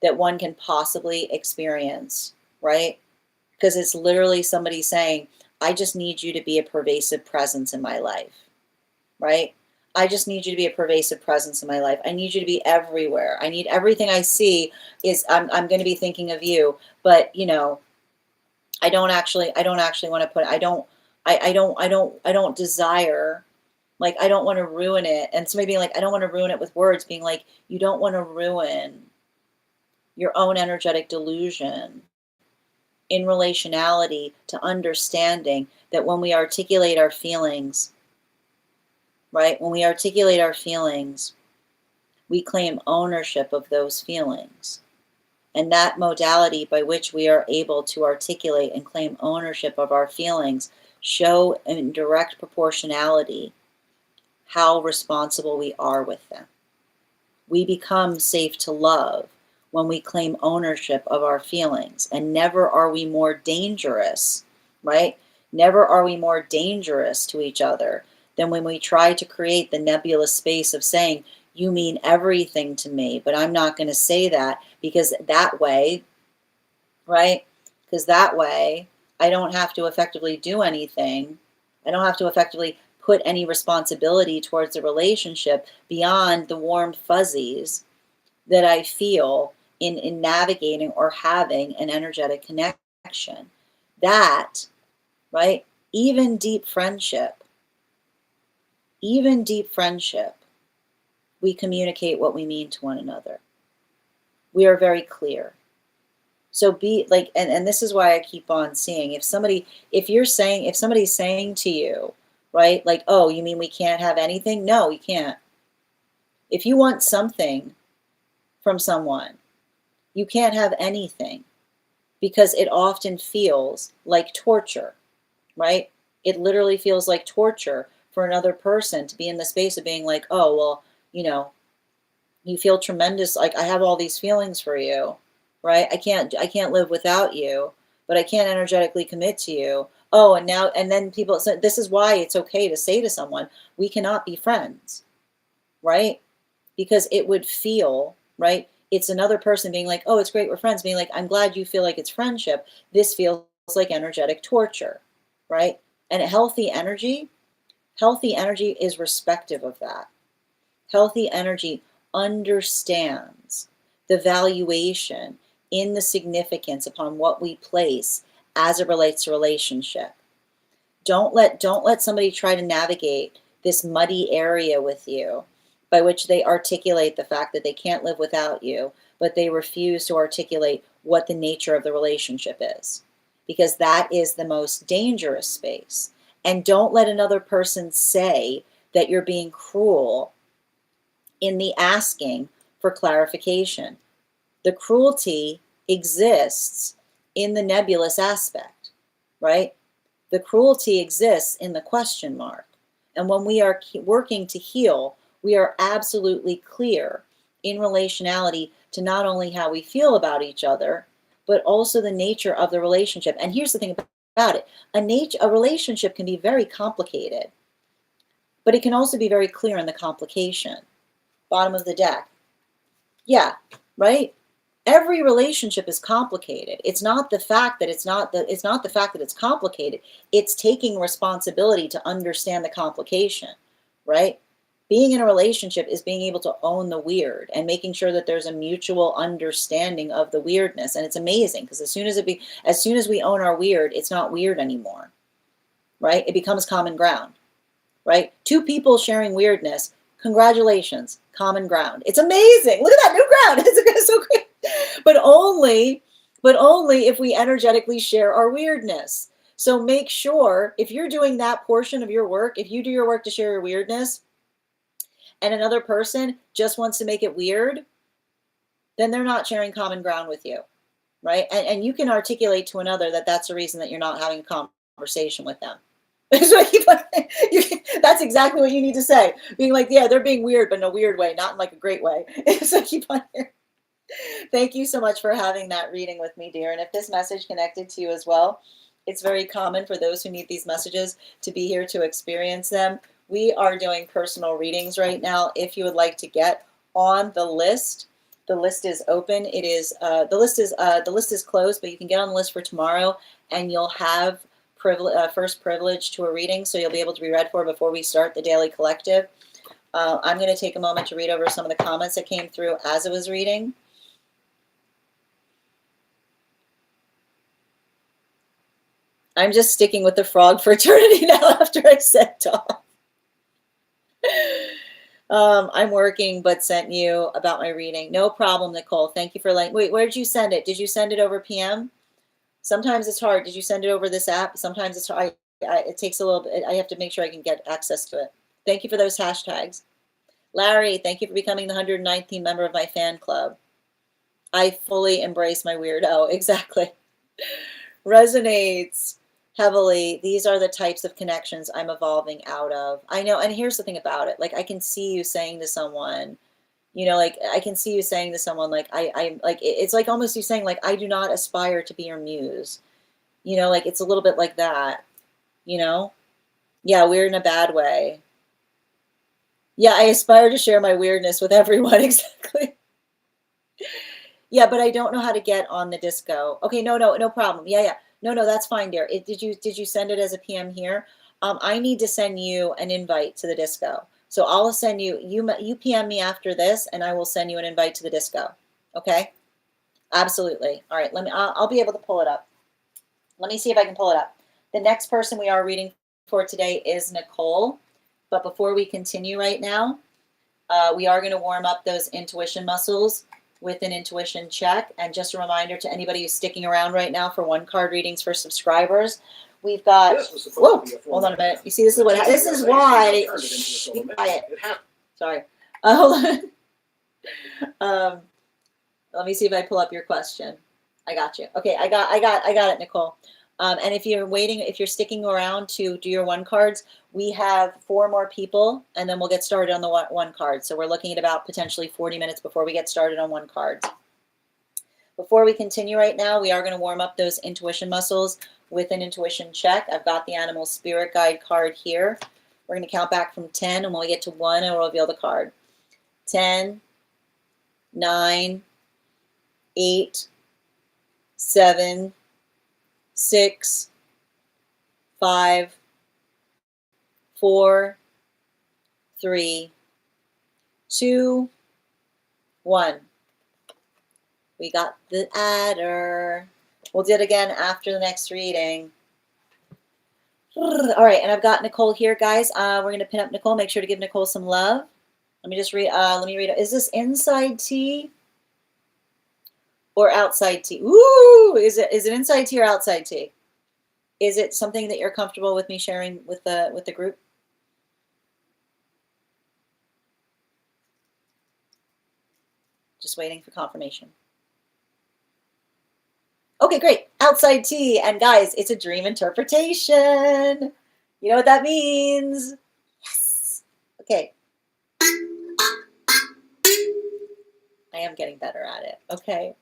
that one can possibly experience, right? Because it's literally somebody saying, I just need you to be a pervasive presence in my life, right? I just need you to be a pervasive presence in my life. I need you to be everywhere. I need everything I see is I'm going to be thinking of you. But, you know, I don't actually want to put, I don't desire, like, I don't want to ruin it. And somebody being like, I don't want to ruin it with words, being like, you don't want to ruin your own energetic delusion in relationality to understanding that when we articulate our feelings, right? When we articulate our feelings, we claim ownership of those feelings. And that modality by which we are able to articulate and claim ownership of our feelings show in direct proportionality how responsible we are with them. We become safe to love when we claim ownership of our feelings, and never are we more dangerous, right? Never are we more dangerous to each other than when we try to create the nebulous space of saying, you mean everything to me, but I'm not going to say that because that way, right? Because that way I don't have to effectively do anything. I don't have to effectively put any responsibility towards the relationship beyond the warm fuzzies that I feel in navigating or having an energetic connection. That, right? Even deep friendship, we communicate what we mean to one another. We are very clear. So be like, and this is why I keep on seeing if somebody's saying to you, right, like, oh, you mean we can't have anything? No, you can't. If you want something from someone, you can't have anything because it often feels like torture, right? It literally feels like torture for another person to be in the space of being like, oh, well, you know, you feel tremendous, like I have all these feelings for you, right? I can't live without you, but I can't energetically commit to you. Oh, and then people, so this is why it's okay to say to someone, we cannot be friends, right? Because it would feel, right? It's another person being like, oh, it's great, we're friends, being like, I'm glad you feel like it's friendship. This feels like energetic torture, right? And healthy energy is respective of that. Healthy energy understands the valuation in the significance upon what we place as it relates to relationship. Don't let somebody try to navigate this muddy area with you by which they articulate the fact that they can't live without you, but they refuse to articulate what the nature of the relationship is, because that is the most dangerous space. And don't let another person say that you're being cruel in the asking for clarification. The cruelty exists in the nebulous aspect, right? The cruelty exists in the question mark. And when we are working to heal, we are absolutely clear in relationality to not only how we feel about each other, but also the nature of the relationship. And here's the thing about it. A relationship can be very complicated, but it can also be very clear in the complication. Bottom of the deck. Yeah, right? Every relationship is complicated. It's not the fact that it's not the fact that it's complicated. It's taking responsibility to understand the complication, right? Being in a relationship is being able to own the weird and making sure that there's a mutual understanding of the weirdness. And it's amazing because as soon as we own our weird, it's not weird anymore, right? It becomes common ground, right? Two people sharing weirdness. Congratulations, common ground. It's amazing. Look at that new ground. It's so great. But only if we energetically share our weirdness. So make sure if you're doing that portion of your work, if you do your work to share your weirdness and another person just wants to make it weird, then they're not sharing common ground with you, right? And you can articulate to another that that's the reason that you're not having a conversation with them. That's exactly what you need to say. Being like, yeah, they're being weird, but in a weird way, not in like a great way. So keep on here. Thank you so much for having that reading with me, dear. And if this message connected to you as well, it's very common for those who need these messages to be here to experience them. We are doing personal readings right now. If you would like to get on the list is open. It is the list is closed, but you can get on the list for tomorrow, and you'll have first privilege to a reading, so you'll be able to be read for before we start the daily collective. I'm going to take a moment to read over some of the comments that came through as I was reading. I'm just sticking with the frog fraternity now after I said Tom. I'm working, but sent you about my reading. No problem, Nicole. Thank you for letting. Wait, where did you send it? Did you send it over PM? Sometimes it's hard. Did you send it over this app? Sometimes it's hard. It takes a little bit. I have to make sure I can get access to it. Thank you for those hashtags. Larry, thank you for becoming the 119th member of my fan club. I fully embrace my weirdo. Exactly. Resonates heavily. These are the types of connections I'm evolving out of. I know. And here's the thing about it. Like, I can see you saying to someone, you know, like, I can see you saying to someone, like, I like, it's like almost you saying, like, I do not aspire to be your muse. You know, like, it's a little bit like that, you know? Yeah, weird in a bad way. Yeah, I aspire to share my weirdness with everyone. Exactly. Yeah, but I don't know how to get on the disco. Okay, no problem. Yeah. No, that's fine, dear. Did you send it as a PM here? I need to send you an invite to the disco. So I'll send you PM me after this, and I will send you an invite to the disco. Okay? Absolutely. All right. I'll be able to pull it up. Let me see if I can pull it up. The next person we are reading for today is Nicole. But before we continue right now, we are going to warm up those intuition muscles with an intuition check. And just a reminder to anybody who's sticking around right now for one card readings for subscribers, we've got, whoa, hold on a minute. You see, this is why, be quiet. Sorry. Hold on. Let me see if I pull up your question. I got you. Okay, I got it, Nicole. And if you're sticking around to do your one cards, we have 4 more people, and then we'll get started on the one card. So we're looking at about potentially 40 minutes before we get started on one card. Before we continue right now, we are going to warm up those intuition muscles with an intuition check. I've got the animal spirit guide card here. We're going to count back from 10, and when we get to 1, I will reveal the card. 10, 9, 8, 7, 6, 5, 4, 3, 2, 1. We got the adder. We'll do it again after the next reading. All right, and I've got Nicole here, guys. We're going to pin up Nicole. Make sure to give Nicole some love. Let me just read. Let me read. Is this inside tea or outside tea? Ooh, is it inside tea or outside tea? Is it something that you're comfortable with me sharing with the group? Just waiting for confirmation. Okay, great. Outside tea. And guys, it's a dream interpretation. You know what that means? Yes. Okay. I am getting better at it. Okay.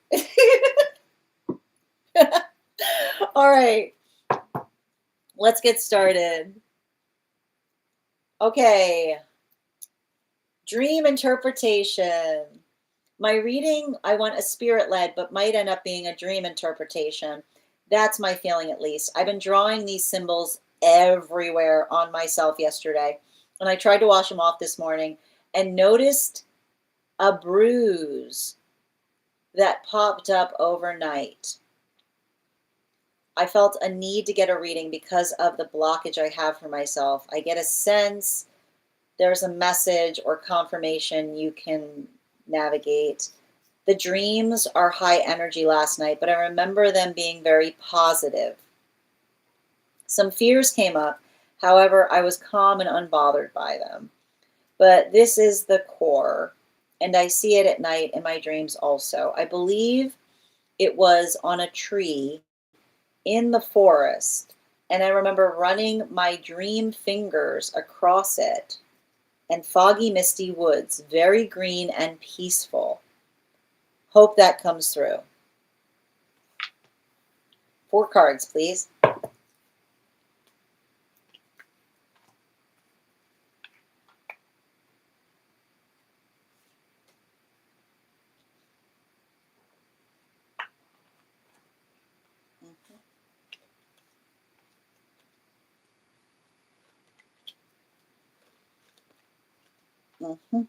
All right. Let's get started. Okay. Dream interpretation. My reading, I want a spirit-led, but might end up being a dream interpretation. That's my feeling, at least. I've been drawing these symbols everywhere on myself yesterday, and I tried to wash them off this morning and noticed a bruise that popped up overnight. I felt a need to get a reading because of the blockage I have for myself. I get a sense there's a message or confirmation you can navigate. The dreams are high energy last night, but I remember them being very positive. Some fears came up. However, I was calm and unbothered by them. But this is the core, and I see it at night in my dreams also. I believe it was on a tree in the forest, and I remember running my dream fingers across it, and foggy, misty woods, very green and peaceful. Hope that comes through. 4 cards, please. Mm-hmm.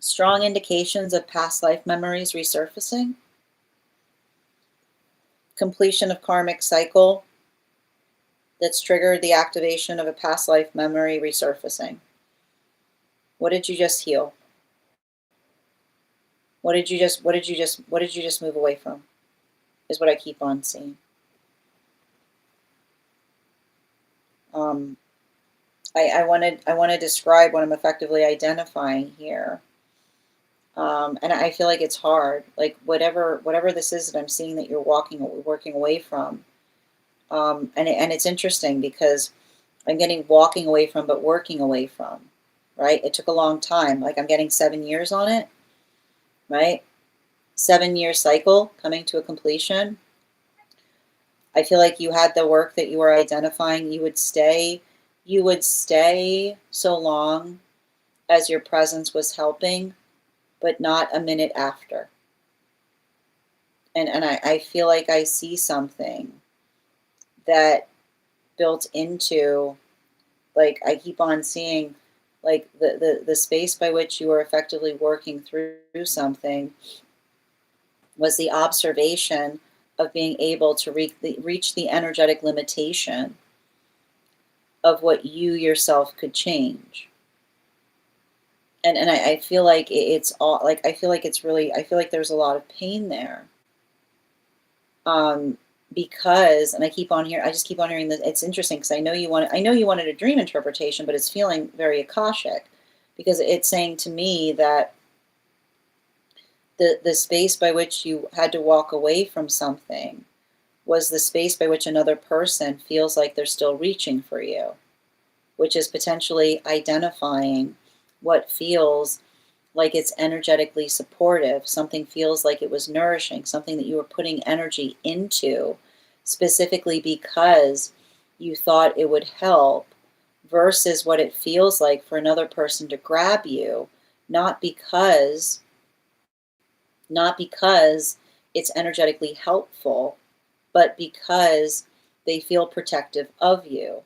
Strong indications of past life memories resurfacing. Completion of karmic cycle that's triggered the activation of a past life memory resurfacing. What did you just heal? What did you just move away from? Is what I keep on seeing. I want to describe what I'm effectively identifying here. And I feel like it's hard. Like whatever this is that I'm seeing that you're working away from. And it's interesting because I'm getting walking away from, but working away from, right? It took a long time. Like I'm getting 7 years on it, right? 7-year cycle coming to a completion. I feel like you had the work that you were identifying. You would stay so long as your presence was helping, but not a minute after. And I feel like I see something that built into, like I keep on seeing, like the space by which you were effectively working through something was the observation of being able to reach the energetic limitation of what you yourself could change. And I feel like it's all, like I feel like it's really, I feel like there's a lot of pain there. Because, and I just keep on hearing this. It's interesting because I know you wanted a dream interpretation, but it's feeling very Akashic because it's saying to me that the space by which you had to walk away from something was the space by which another person feels like they're still reaching for you, which is potentially identifying what feels like it's energetically supportive. Something feels like it was nourishing, something that you were putting energy into specifically because you thought it would help, versus what it feels like for another person to grab you, not because it's energetically helpful, but because they feel protective of you,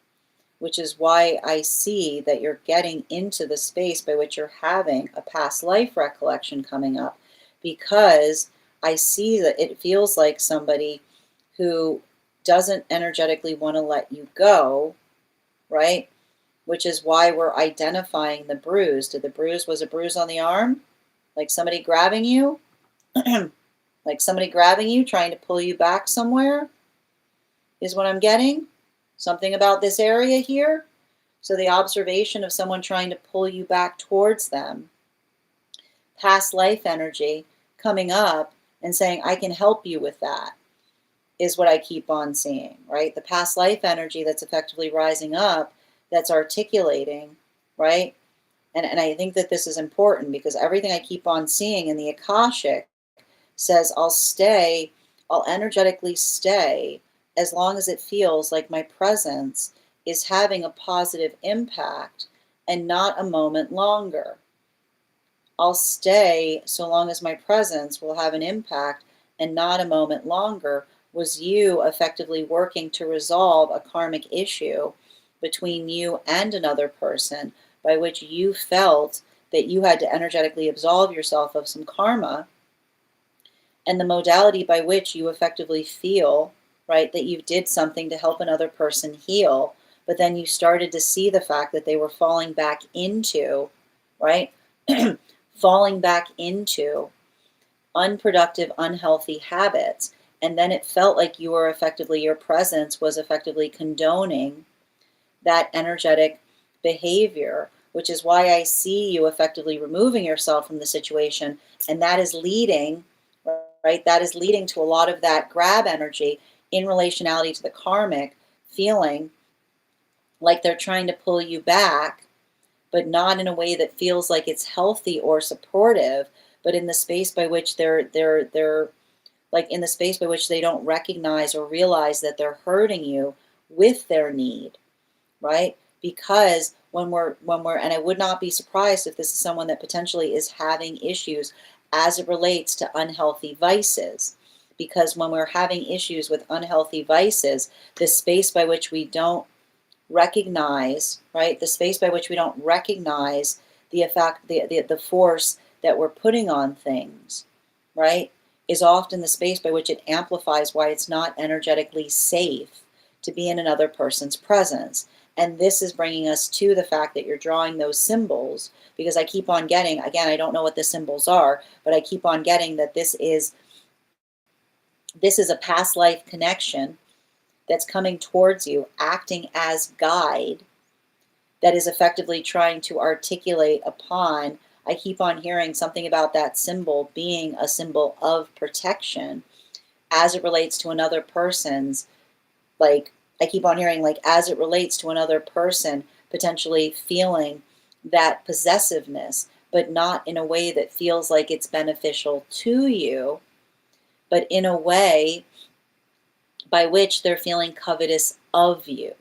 which is why I see that you're getting into the space by which you're having a past life recollection coming up, because I see that it feels like somebody who doesn't energetically want to let you go, right? Which is why we're identifying the bruise. Was a bruise on the arm? Like somebody grabbing you? Like somebody grabbing you, trying to pull you back somewhere, is what I'm getting. Something about this area here. So the observation of someone trying to pull you back towards them. Past life energy coming up and saying, I can help you with that, is what I keep on seeing, right? The past life energy that's effectively rising up, that's articulating, right? And I think that this is important because everything I keep on seeing in the Akashic says I'll energetically stay as long as it feels like my presence is having a positive impact and not a moment longer. I'll stay so long as my presence will have an impact and not a moment longer, was you effectively working to resolve a karmic issue between you and another person by which you felt that you had to energetically absolve yourself of some karma, and the modality by which you effectively feel, right, that you did something to help another person heal, but then you started to see the fact that they were falling back into, right, falling back into unproductive, unhealthy habits. And then it felt like your presence was effectively condoning that energetic behavior, which is why I see you effectively removing yourself from the situation. And that is leading, right? That is leading to a lot of that grab energy in relationality to the karmic, feeling like they're trying to pull you back, but not in a way that feels like it's healthy or supportive, but in the space by which they're like in the space by which they don't recognize or realize that they're hurting you with their need, right? Because when we're and I would not be surprised if this is someone that potentially is having issues as it relates to unhealthy vices. Because when we're having issues with unhealthy vices, the space by which we don't recognize, right? The space by which we don't recognize the effect, the force that we're putting on things, right? Is often the space by which it amplifies why it's not energetically safe to be in another person's presence. And this is bringing us to the fact that you're drawing those symbols, because I keep on getting, again, I don't know what the symbols are, but I keep on getting that this is a past life connection that's coming towards you, acting as guide, that is effectively trying to articulate upon. I keep on hearing something about that symbol being a symbol of protection as it relates to another person's, like, I keep on hearing, like, as it relates to another person potentially feeling that possessiveness, but not in a way that feels like it's beneficial to you, but in a way by which they're feeling covetous of you.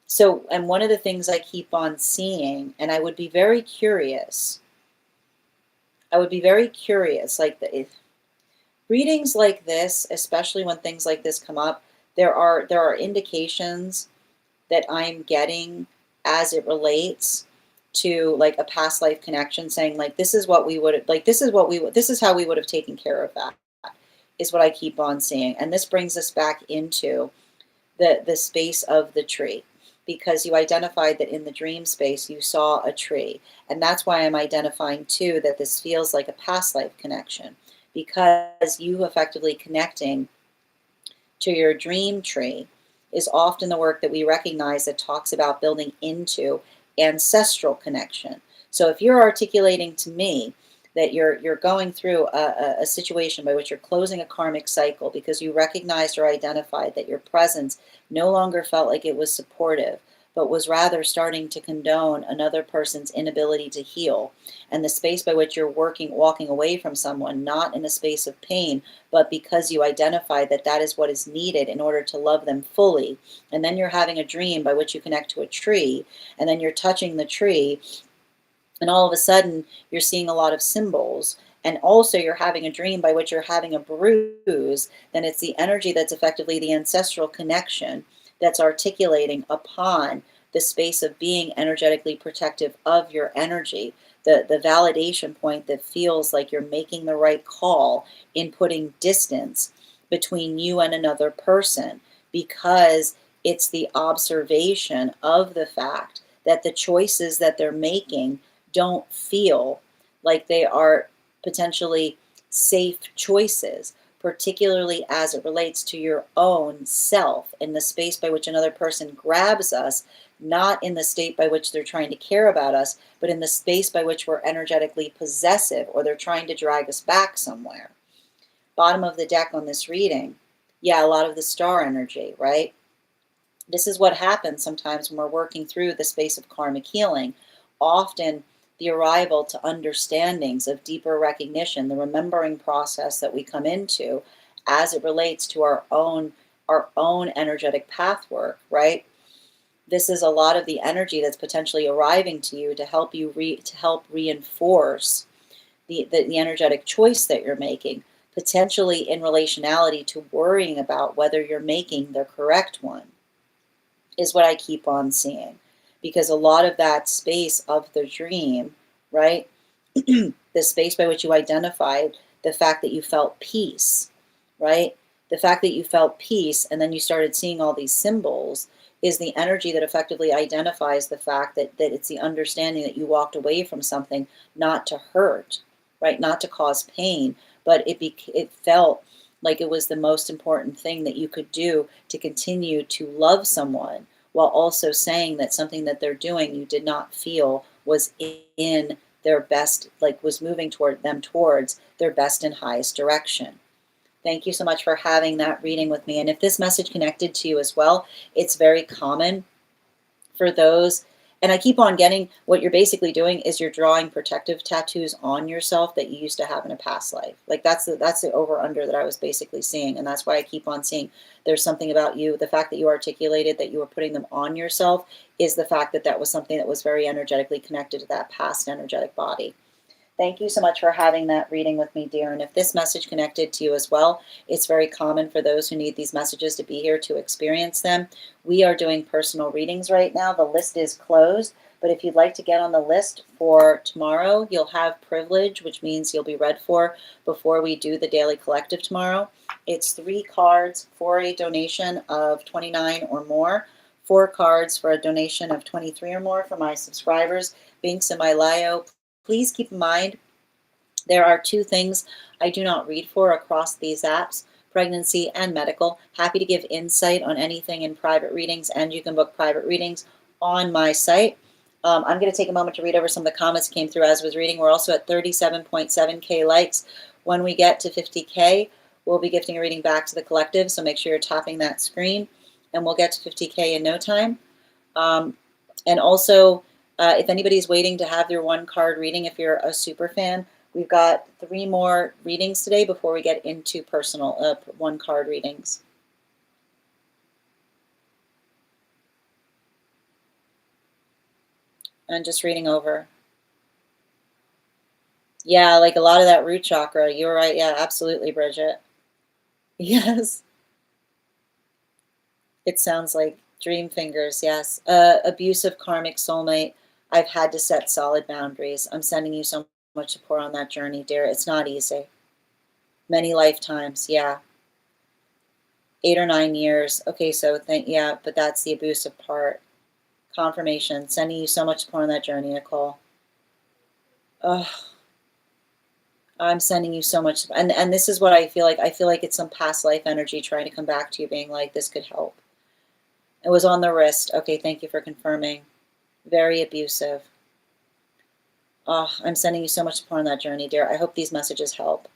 So, and one of the things I keep on seeing, and I would be very curious, like if readings like this, especially when things like this come up, there are indications that I'm getting as it relates to like a past life connection, saying like this is what we would like, this is how we would have taken care of that, is what I keep on seeing. And this brings us back into the space of the tree, because you identified that in the dream space you saw a tree. And that's why I'm identifying too that this feels like a past life connection, because you effectively connecting to your dream tree is often the work that we recognize that talks about building into ancestral connection. So if you're articulating to me that you're going through a situation by which you're closing a karmic cycle because you recognized or identified that your presence no longer felt like it was supportive, but was rather starting to condone another person's inability to heal, and the space by which you're walking away from someone, not in a space of pain, but because you identified that that is what is needed in order to love them fully. And then you're having a dream by which you connect to a tree, and then you're touching the tree, and all of a sudden you're seeing a lot of symbols, and also you're having a dream by which you're having a bruise, then it's the energy that's effectively the ancestral connection that's articulating upon the space of being energetically protective of your energy, the validation point that feels like you're making the right call in putting distance between you and another person, because it's the observation of the fact that the choices that they're making don't feel like they are potentially safe choices, particularly as it relates to your own self, in the space by which another person grabs us, not in the state by which they're trying to care about us, but in the space by which we're energetically possessive, or they're trying to drag us back somewhere. Bottom of the deck on this reading, yeah, a lot of the star energy, right? This is what happens sometimes when we're working through the space of karmic healing. Often the arrival to understandings of deeper recognition, the remembering process that we come into as it relates to our own energetic path work, right? This is a lot of the energy that's potentially arriving to you to help you to help reinforce the energetic choice that you're making, potentially in relationality to worrying about whether you're making the correct one, is what I keep on seeing. Because a lot of that space of the dream, right? The space by which you identified the fact that you felt peace, right? The fact that you felt peace and then you started seeing all these symbols is the energy that effectively identifies the fact that it's the understanding that you walked away from something not to hurt, right? Not to cause pain, but it felt like it was the most important thing that you could do to continue to love someone, while also saying that something that they're doing you did not feel was in their best, like was moving toward them towards their best and highest direction. Thank you so much for having that reading with me. And if this message connected to you as well, it's very common for those. And I keep on getting what you're basically doing is you're drawing protective tattoos on yourself that you used to have in a past life. Like that's the over under that I was basically seeing. And that's why I keep on seeing there's something about you. The fact that you articulated that you were putting them on yourself is the fact that that was something that was very energetically connected to that past energetic body. Thank you so much for having that reading with me, dear. And if this message connected to you as well, it's very common for those who need these messages to be here to experience them. We are doing personal readings right now. The list is closed, but if you'd like to get on the list for tomorrow, you'll have privilege, which means you'll be read for before we do the daily collective tomorrow. It's 3 cards for a donation of $29 or more, 4 cards for a donation of $23 or more for my subscribers. Binks and my Lio. Please keep in mind, there are 2 things I do not read for across these apps, pregnancy and medical. Happy to give insight on anything in private readings, and you can book private readings on my site. I'm going to take a moment to read over some of the comments that came through as I was reading. We're also at 37.7K likes. When we get to 50K, we'll be gifting a reading back to the collective, so make sure you're tapping that screen, and we'll get to 50K in no time. And also, if anybody's waiting to have their 1 card reading, if you're a super fan, we've got 3 more readings today before we get into personal 1 card readings. And just reading over. Yeah, like a lot of that root chakra. You're right. Yeah, absolutely, Bridget. Yes. It sounds like dream fingers. Yes. Abusive karmic soulmate. I've had to set solid boundaries. I'm sending you so much support on that journey, dear. It's not easy. Many lifetimes. Yeah. 8 or 9 years. Okay, so yeah, but that's the abusive part. Confirmation. Sending you so much support on that journey, Nicole. Oh, I'm sending you so much, and this is what I feel like. I feel like it's some past life energy trying to come back to you, being like, this could help. It was on the wrist. Okay, thank you for confirming. Very abusive. Oh, I'm sending you so much support on that journey, dear. I hope these messages help.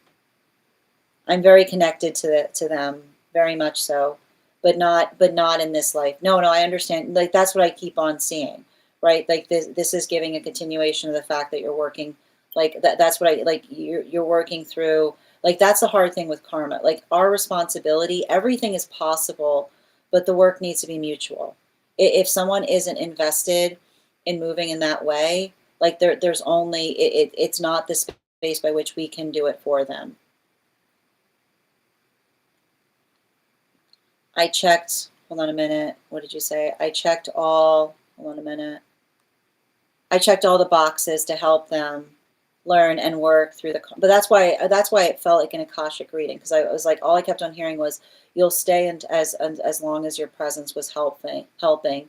I'm very connected to them, very much so, but not in this life. No, I understand. Like that's what I keep on seeing, right? Like this is giving a continuation of the fact that you're working, like that's what I like. You're working through. Like that's the hard thing with karma. Like our responsibility, everything is possible, but the work needs to be mutual. If someone isn't invested in moving in that way, like there's only it's not the space by which we can do it for them. I checked, hold on a minute. What did you say? I checked all, hold on a minute. I checked all the boxes to help them learn and work through but that's why it felt like an Akashic reading, because I was like, all I kept on hearing was, you'll stay as long as your presence was helping,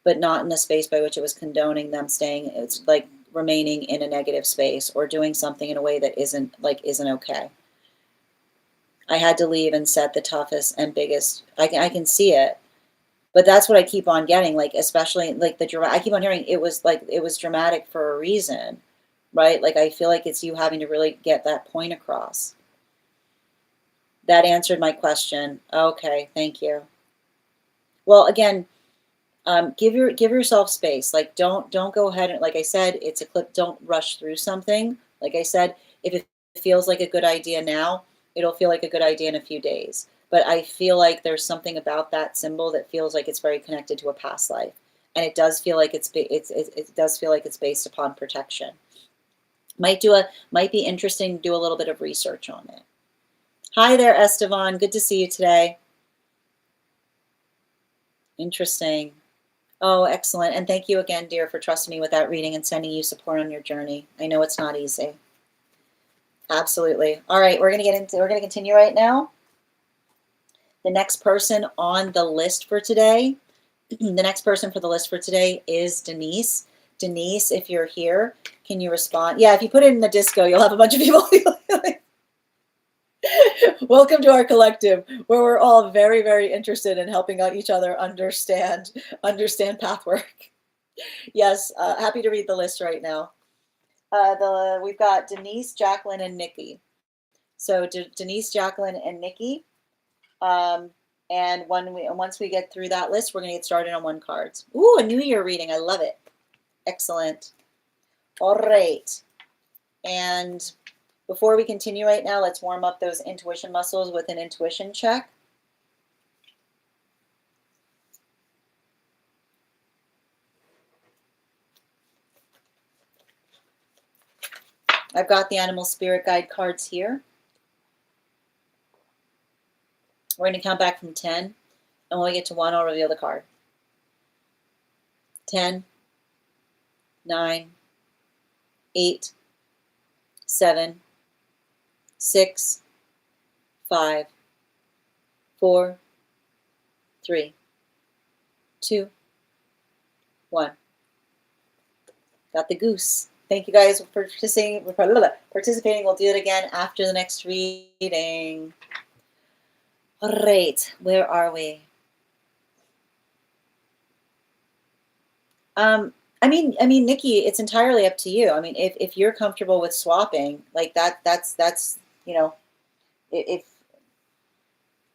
but not in the space by which it was condoning them staying. It's like remaining in a negative space or doing something in a way that isn't okay. I had to leave and set the toughest and biggest. I can see it, but that's what I keep on getting. Like especially like the drama. I keep on hearing it was dramatic for a reason, right? Like I feel like it's you having to really get that point across. That answered my question. Okay, thank you. Well, again, give yourself space. Like don't go ahead and, like I said, it's a clip. Don't rush through something. Like I said, if it feels like a good idea now, it'll feel like a good idea in a few days. But I feel like there's something about that symbol that feels like it's very connected to a past life, and it does feel like it does feel like it's based upon protection. Might be interesting to do a little bit of research on it. Hi there, Estevan. Good to see you today. Interesting. Oh, excellent. And thank you again, dear, for trusting me with that reading and sending you support on your journey. I know it's not easy. Absolutely. All right, we're going to continue right now. The next person on the list for today, the next person for the list for today is Denise. Denise, if you're here, can you respond? Yeah, if you put it in the disco, you'll have a bunch of people. Welcome to our collective, where we're all very, very interested in helping out each other understand path work. Yes, happy to read the list right now. We've got Denise, Jacqueline, and Nikki. So Denise, Jacqueline, and Nikki. And once we get through that list, we're going to get started on 1 cards. Ooh, a New Year reading. I love it. Excellent. All right. And before we continue right now, let's warm up those intuition muscles with an intuition check. I've got the animal spirit guide cards here. We're going to count back from 10. And when we get to 1, I'll reveal the card. 10, 9, 8, 7, 6, 5, 4, 3, 2, 1. Got the goose. Thank you guys for participating. We'll do it again after the next reading. All right, where are we? I mean, Nikki, it's entirely up to you. I mean, if you're comfortable with swapping like that, that's if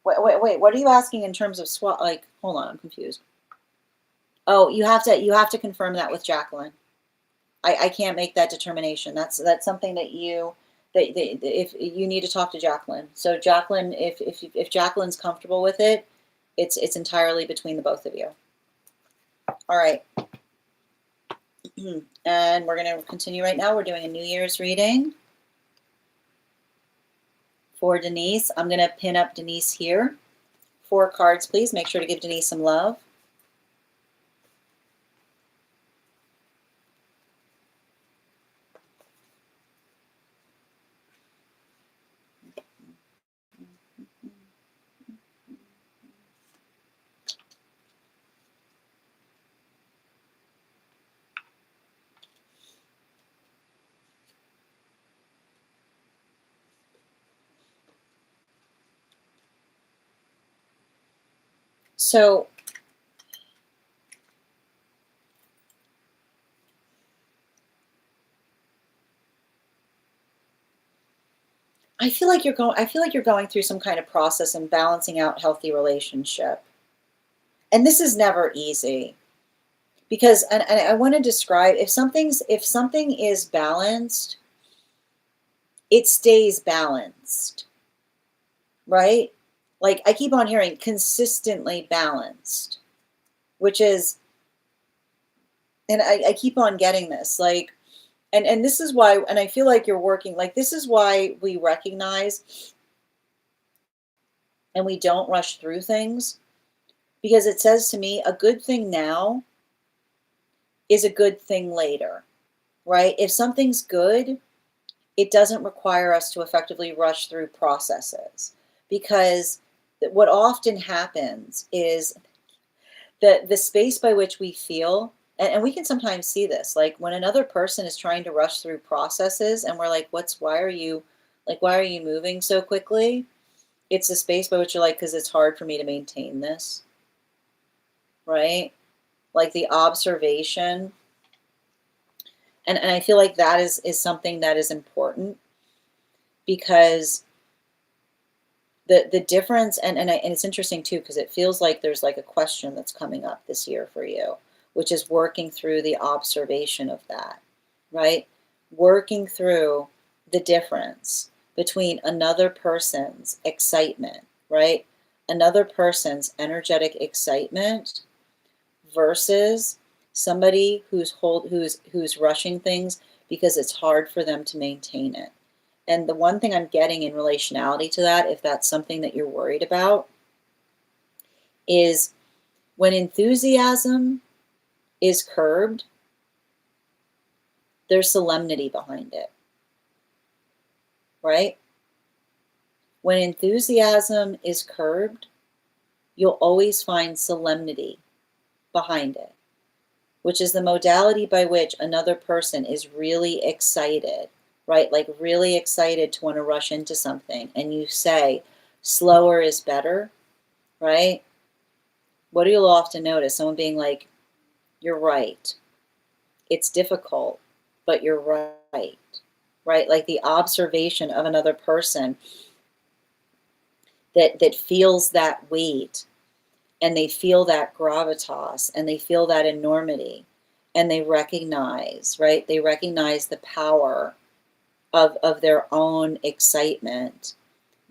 wait, what are you asking in terms of swap? Like, hold on, I'm confused. Oh, you have to confirm that with Jacqueline. I can't make that determination. That's something that if you need to talk to Jacqueline. So Jacqueline, if Jacqueline's comfortable with it, it's entirely between the both of you. All right. And we're going to continue right now. We're doing a New Year's reading for Denise. I'm going to pin up Denise here. 4 cards, please. Make sure to give Denise some love. So I feel like you're going through some kind of process and balancing out healthy relationship. And this is never easy. Because and I want to describe if something is balanced, it stays balanced. Right? Like I keep on hearing consistently balanced, which is, and I keep on getting this, like, and this is why, and I feel like you're working, like, this is why we recognize and we don't rush through things, because it says to me, a good thing now is a good thing later, right? If something's good, it doesn't require us to effectively rush through processes, because what often happens is the space by which we feel, and we can sometimes see this, like when another person is trying to rush through processes and we're like, why are you moving so quickly? It's the space by which you're like, because it's hard for me to maintain this, right? Like the observation. And I feel like that is something that is important, because the difference, and it's interesting too, because it feels like there's like a question that's coming up this year for you, which is working through the observation of that, right? Working through the difference between another person's excitement, right? Another person's energetic excitement versus somebody who's rushing things because it's hard for them to maintain it. And the one thing I'm getting in relationality to that, if that's something that you're worried about, is when enthusiasm is curbed, there's solemnity behind it, right? When enthusiasm is curbed, you'll always find solemnity behind it, which is the modality by which another person is really excited, right? Like really excited to want to rush into something. And you say, slower is better, right? What do you often notice? Someone being like, you're right. It's difficult, but you're right. right? Like the observation of another person that feels that weight, and they feel that gravitas, and they feel that enormity, and they recognize, right? They recognize the power of their own excitement,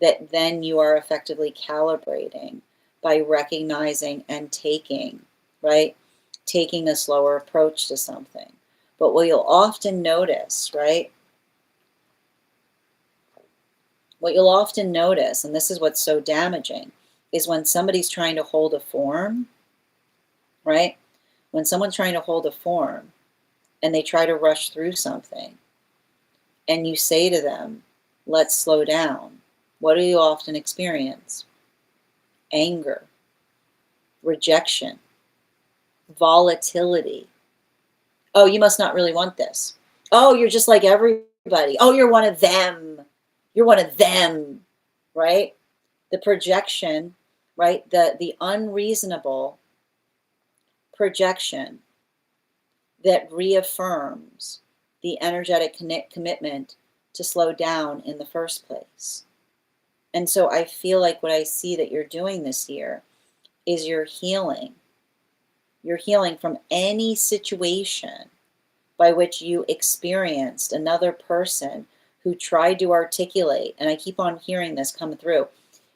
that then you are effectively calibrating by recognizing and taking, right? Taking a slower approach to something. But what you'll often notice, right? What you'll often notice, and this is what's so damaging, is when somebody's trying to hold a form, right? When someone's trying to hold a form and they try to rush through something, and you say to them, let's slow down, what do you often experience? Anger, rejection, volatility. Oh, you must not really want this. Oh, you're just like everybody. Oh, you're one of them. You're one of them, right? The projection, right? The unreasonable projection that reaffirms the energetic commitment to slow down in the first place. And so I feel like what I see that you're doing this year is you're healing. You're healing from any situation by which you experienced another person who tried to articulate, and I keep on hearing this come through.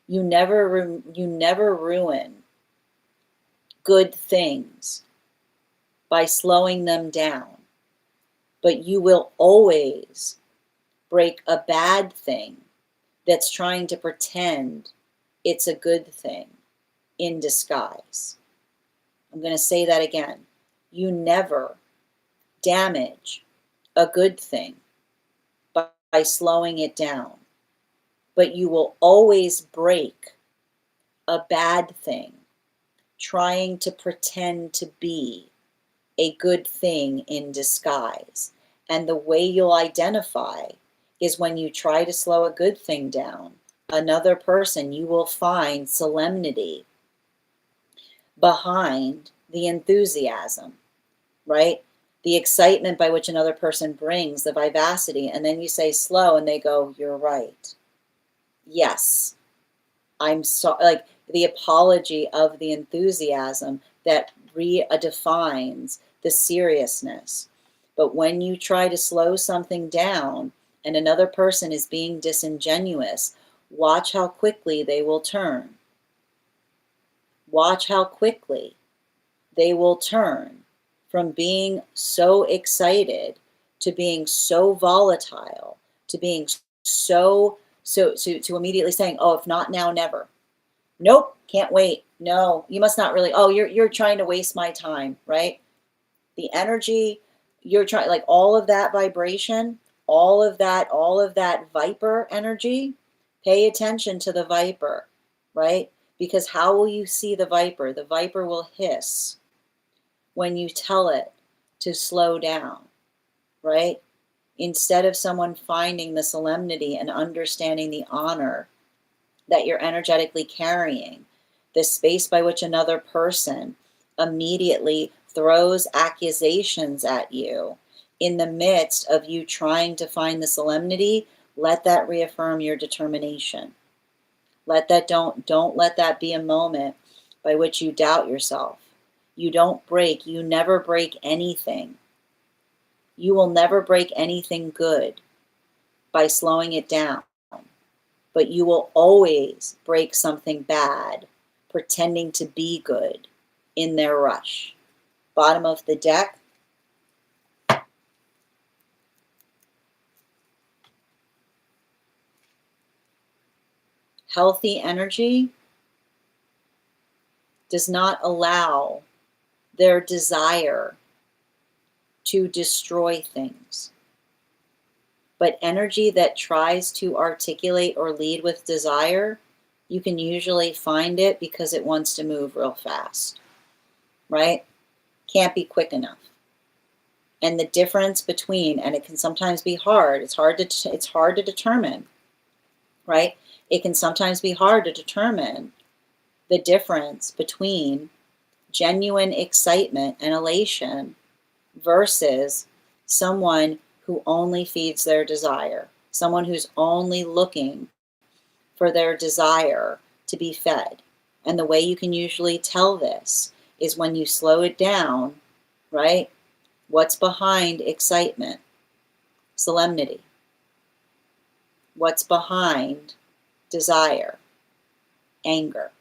You never ruin good things by slowing them down, but you will always break a bad thing that's trying to pretend it's a good thing in disguise. I'm going to say that again. You never damage a good thing by slowing it down, but you will always break a bad thing trying to pretend to be a good thing in disguise. And the way you'll identify is when you try to slow a good thing down, another person, you will find solemnity behind the enthusiasm, right? The excitement by which another person brings, the vivacity, and then you say slow and they go, you're right. Yes, I'm so, like the apology of the enthusiasm that redefines the seriousness. But when you try to slow something down and another person is being disingenuous, watch how quickly they will turn. Watch how quickly they will turn from being so excited to being so volatile, to being to immediately saying, oh, if not now, never. Nope, can't wait. No, you must not really. Oh, you're trying to waste my time, right? The energy you're trying, like all of that vibration, all of that viper energy, pay attention to the viper, right? Because how will you see the viper? The viper will hiss when you tell it to slow down, right? Instead of someone finding the solemnity and understanding the honor that you're energetically carrying, the space by which another person immediately throws accusations at you in the midst of you trying to find the solemnity, let that reaffirm your determination. Let that don't let that be a moment by which you doubt yourself. You never break anything. You will never break anything good by slowing it down, but you will always break something bad pretending to be good in their rush. Bottom of the deck. Healthy energy does not allow their desire to destroy things. But energy that tries to articulate or lead with desire, you can usually find it because it wants to move real fast, right? Can't be quick enough. And the difference between, and it can sometimes be hard, it's hard to determine, right? It can sometimes be hard to determine the difference between genuine excitement and elation versus someone who only feeds their desire, someone who's only looking for their desire to be fed. And the way you can usually tell this is when you slow it down, right? What's behind excitement? Solemnity. What's behind desire? Anger.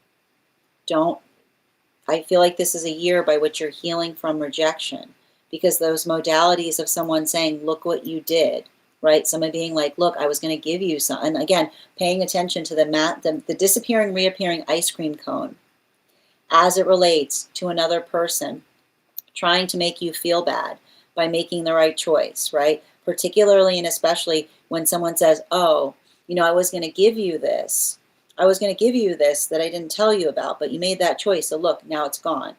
I feel like this is a year by which you're healing from rejection, because those modalities of someone saying, look what you did, right? Someone being like, look, I was going to give you some. And again, paying attention to the disappearing, reappearing ice cream cone as it relates to another person trying to make you feel bad by making the right choice, right? Particularly and especially when someone says, oh, I was going to give you this. I was going to give you this that I didn't tell you about, but you made that choice. So look, now it's gone,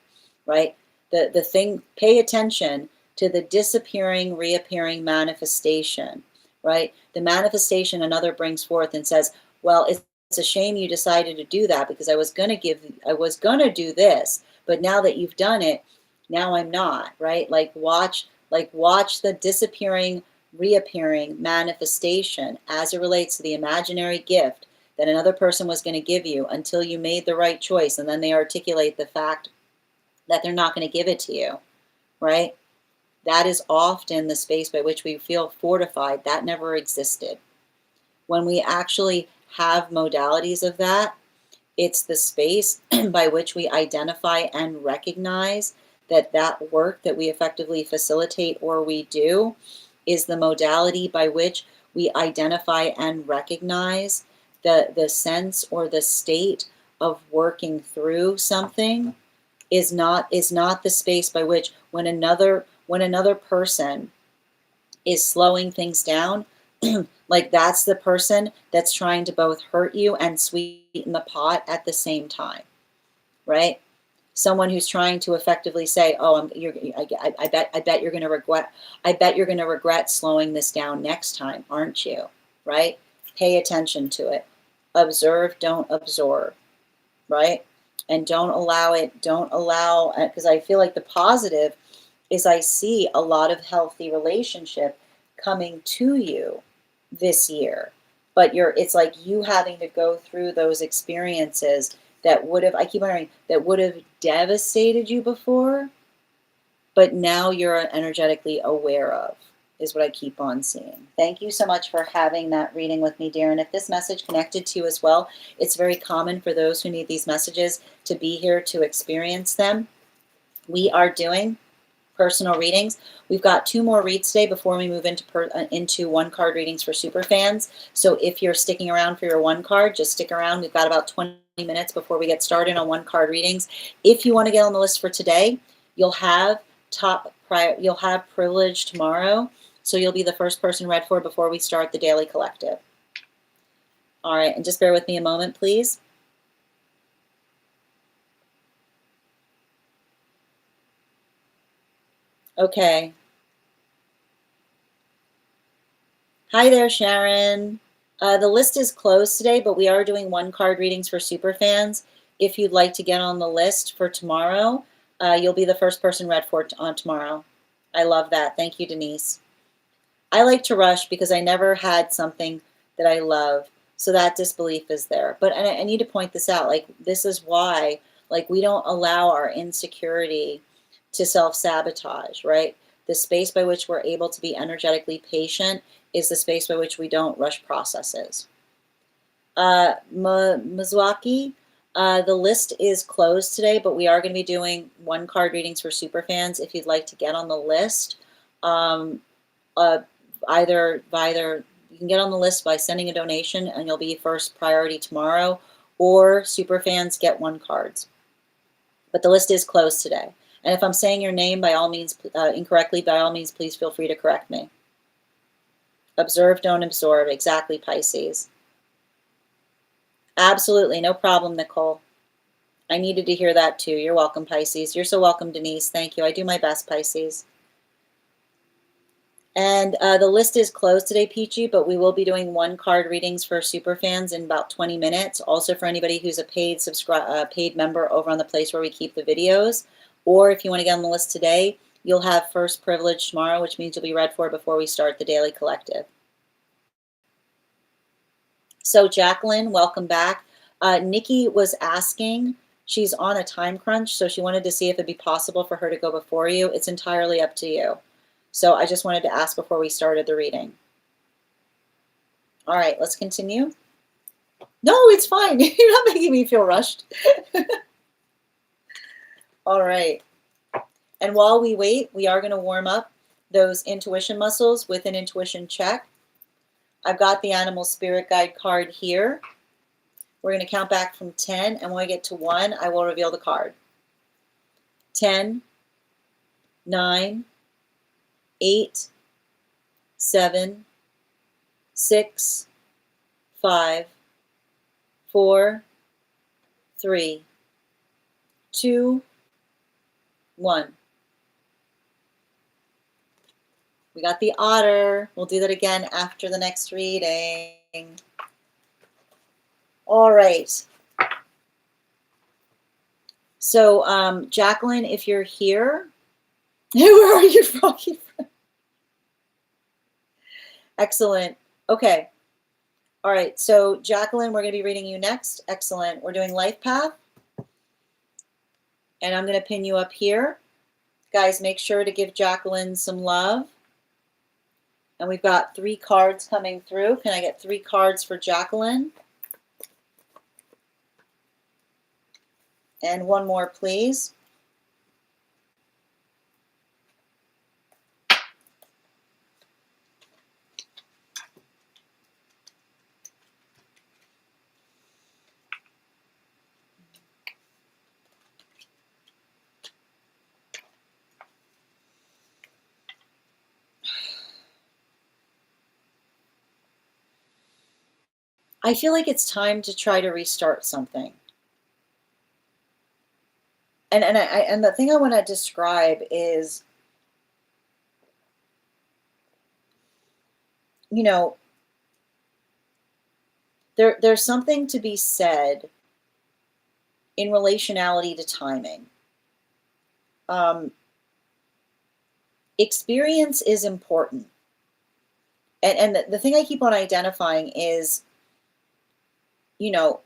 right? The thing, pay attention to the disappearing, reappearing manifestation, right? The manifestation another brings forth and says, well, it's a shame you decided to do that, because I was going to do this, but now that you've done it, now I'm not, right? Like watch the disappearing, reappearing manifestation as it relates to the imaginary gift that another person was going to give you until you made the right choice, and then they articulate the fact that they're not going to give it to you, right? That is often the space by which we feel fortified. That never existed. When we actually have modalities of that, it's the space by which we identify and recognize that work that we effectively facilitate or we do is the modality by which we identify and recognize the sense or the state of working through something is not the space by which when another person is slowing things down, like that's the person that's trying to both hurt you and sweeten the pot at the same time, right? Someone who's trying to effectively say, "Oh, I bet you're going to regret. I bet you're going to regret slowing this down next time, aren't you?" Right? Pay attention to it. Observe, don't absorb, right? And don't allow, because I feel like the positive is I see a lot of healthy relationship coming to you this year, but it's like you having to go through those experiences that would have, I keep wondering, that would have devastated you before, but now you're energetically aware of, is what I keep on seeing. Thank you so much for having that reading with me, dear. And if this message connected to you as well, it's very common for those who need these messages to be here to experience them. We are doing personal readings. We've got 2 more reads today before we move into 1-card readings for super fans. So if you're sticking around for your 1 card, just stick around. We've got about 20 minutes before we get started on 1-card readings. If you want to get on the list for today, you'll have privilege tomorrow. So you'll be the first person read for before we start the daily collective. All right, and just bear with me a moment, please. Okay. Hi there, Sharon. The list is closed today, but we are doing 1-card readings for super fans. If you'd like to get on the list for tomorrow, you'll be the first person read for on tomorrow. I love that. Thank you, Denise. I like to rush because I never had something that I love, so that disbelief is there. But I need to point this out. Like, this is why, like, we don't allow our insecurity to self-sabotage, right? The space by which we're able to be energetically patient is the space by which we don't rush processes. Mizwaki, the list is closed today, but we are going to be doing 1-card readings for super fans. If you'd like to get on the list, either you can get on the list by sending a donation and you'll be first priority tomorrow, or super fans get 1 cards. But the list is closed today. And if I'm saying your name by all means incorrectly, by all means, please feel free to correct me. Observe, don't absorb. Exactly, Pisces. Absolutely, no problem, Nicole. I needed to hear that too. You're welcome, Pisces. You're so welcome, Denise. Thank you. I do my best, Pisces. And the list is closed today, Peachy, but we will be doing 1-card readings for super fans in about 20 minutes. Also for anybody who's a paid member over on the place where we keep the videos. Or if you want to get on the list today, You'll have first privilege tomorrow, which means you'll be read for before we start the daily collective. So Jacqueline, welcome back. Nikki was asking, she's on a time crunch, so she wanted to see if it'd be possible for her to go before you. It's entirely up to you. So I just wanted to ask before we started the reading. All right, let's continue. No, it's fine. You're not making me feel rushed. All right. And while we wait, we are going to warm up those intuition muscles with an intuition check. I've got the animal spirit guide card here. We're going to count back from 10, and when I get to 1, I will reveal the card. 10, 9, 8, 7, 6, 5, 4, 3, 2, 1. We got the otter. We'll do that again after the next reading. All right. So, Jacqueline, if you're here, where are you from? Excellent. Okay. All right. So, Jacqueline, we're going to be reading you next. Excellent. We're doing Life Path. And I'm going to pin you up here. Guys, make sure to give Jacqueline some love. And we've got 3 cards coming through. Can I get 3 cards for Jacqueline? And 1 more, please. I feel like it's time to try to restart something. And the thing I want to describe is, you know, there's something to be said in relationality to timing. Experience is important. And the thing I keep on identifying is, you know,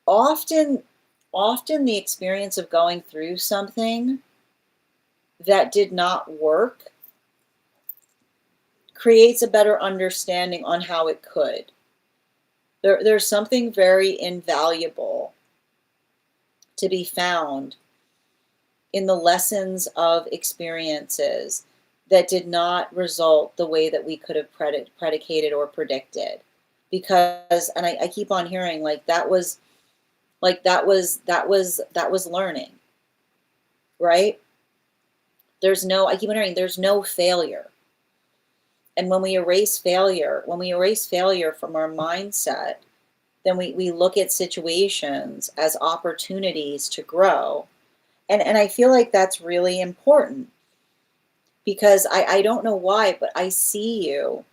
often the experience of going through something that did not work creates a better understanding on how it could. There's something very invaluable to be found in the lessons of experiences that did not result the way that we could have predicated or predicted. Because, and I keep on hearing, like, that was learning, right? I keep on hearing there's no failure. And when we erase failure from our mindset, then we look at situations as opportunities to grow. And I feel like that's really important, because I don't know why, but I see you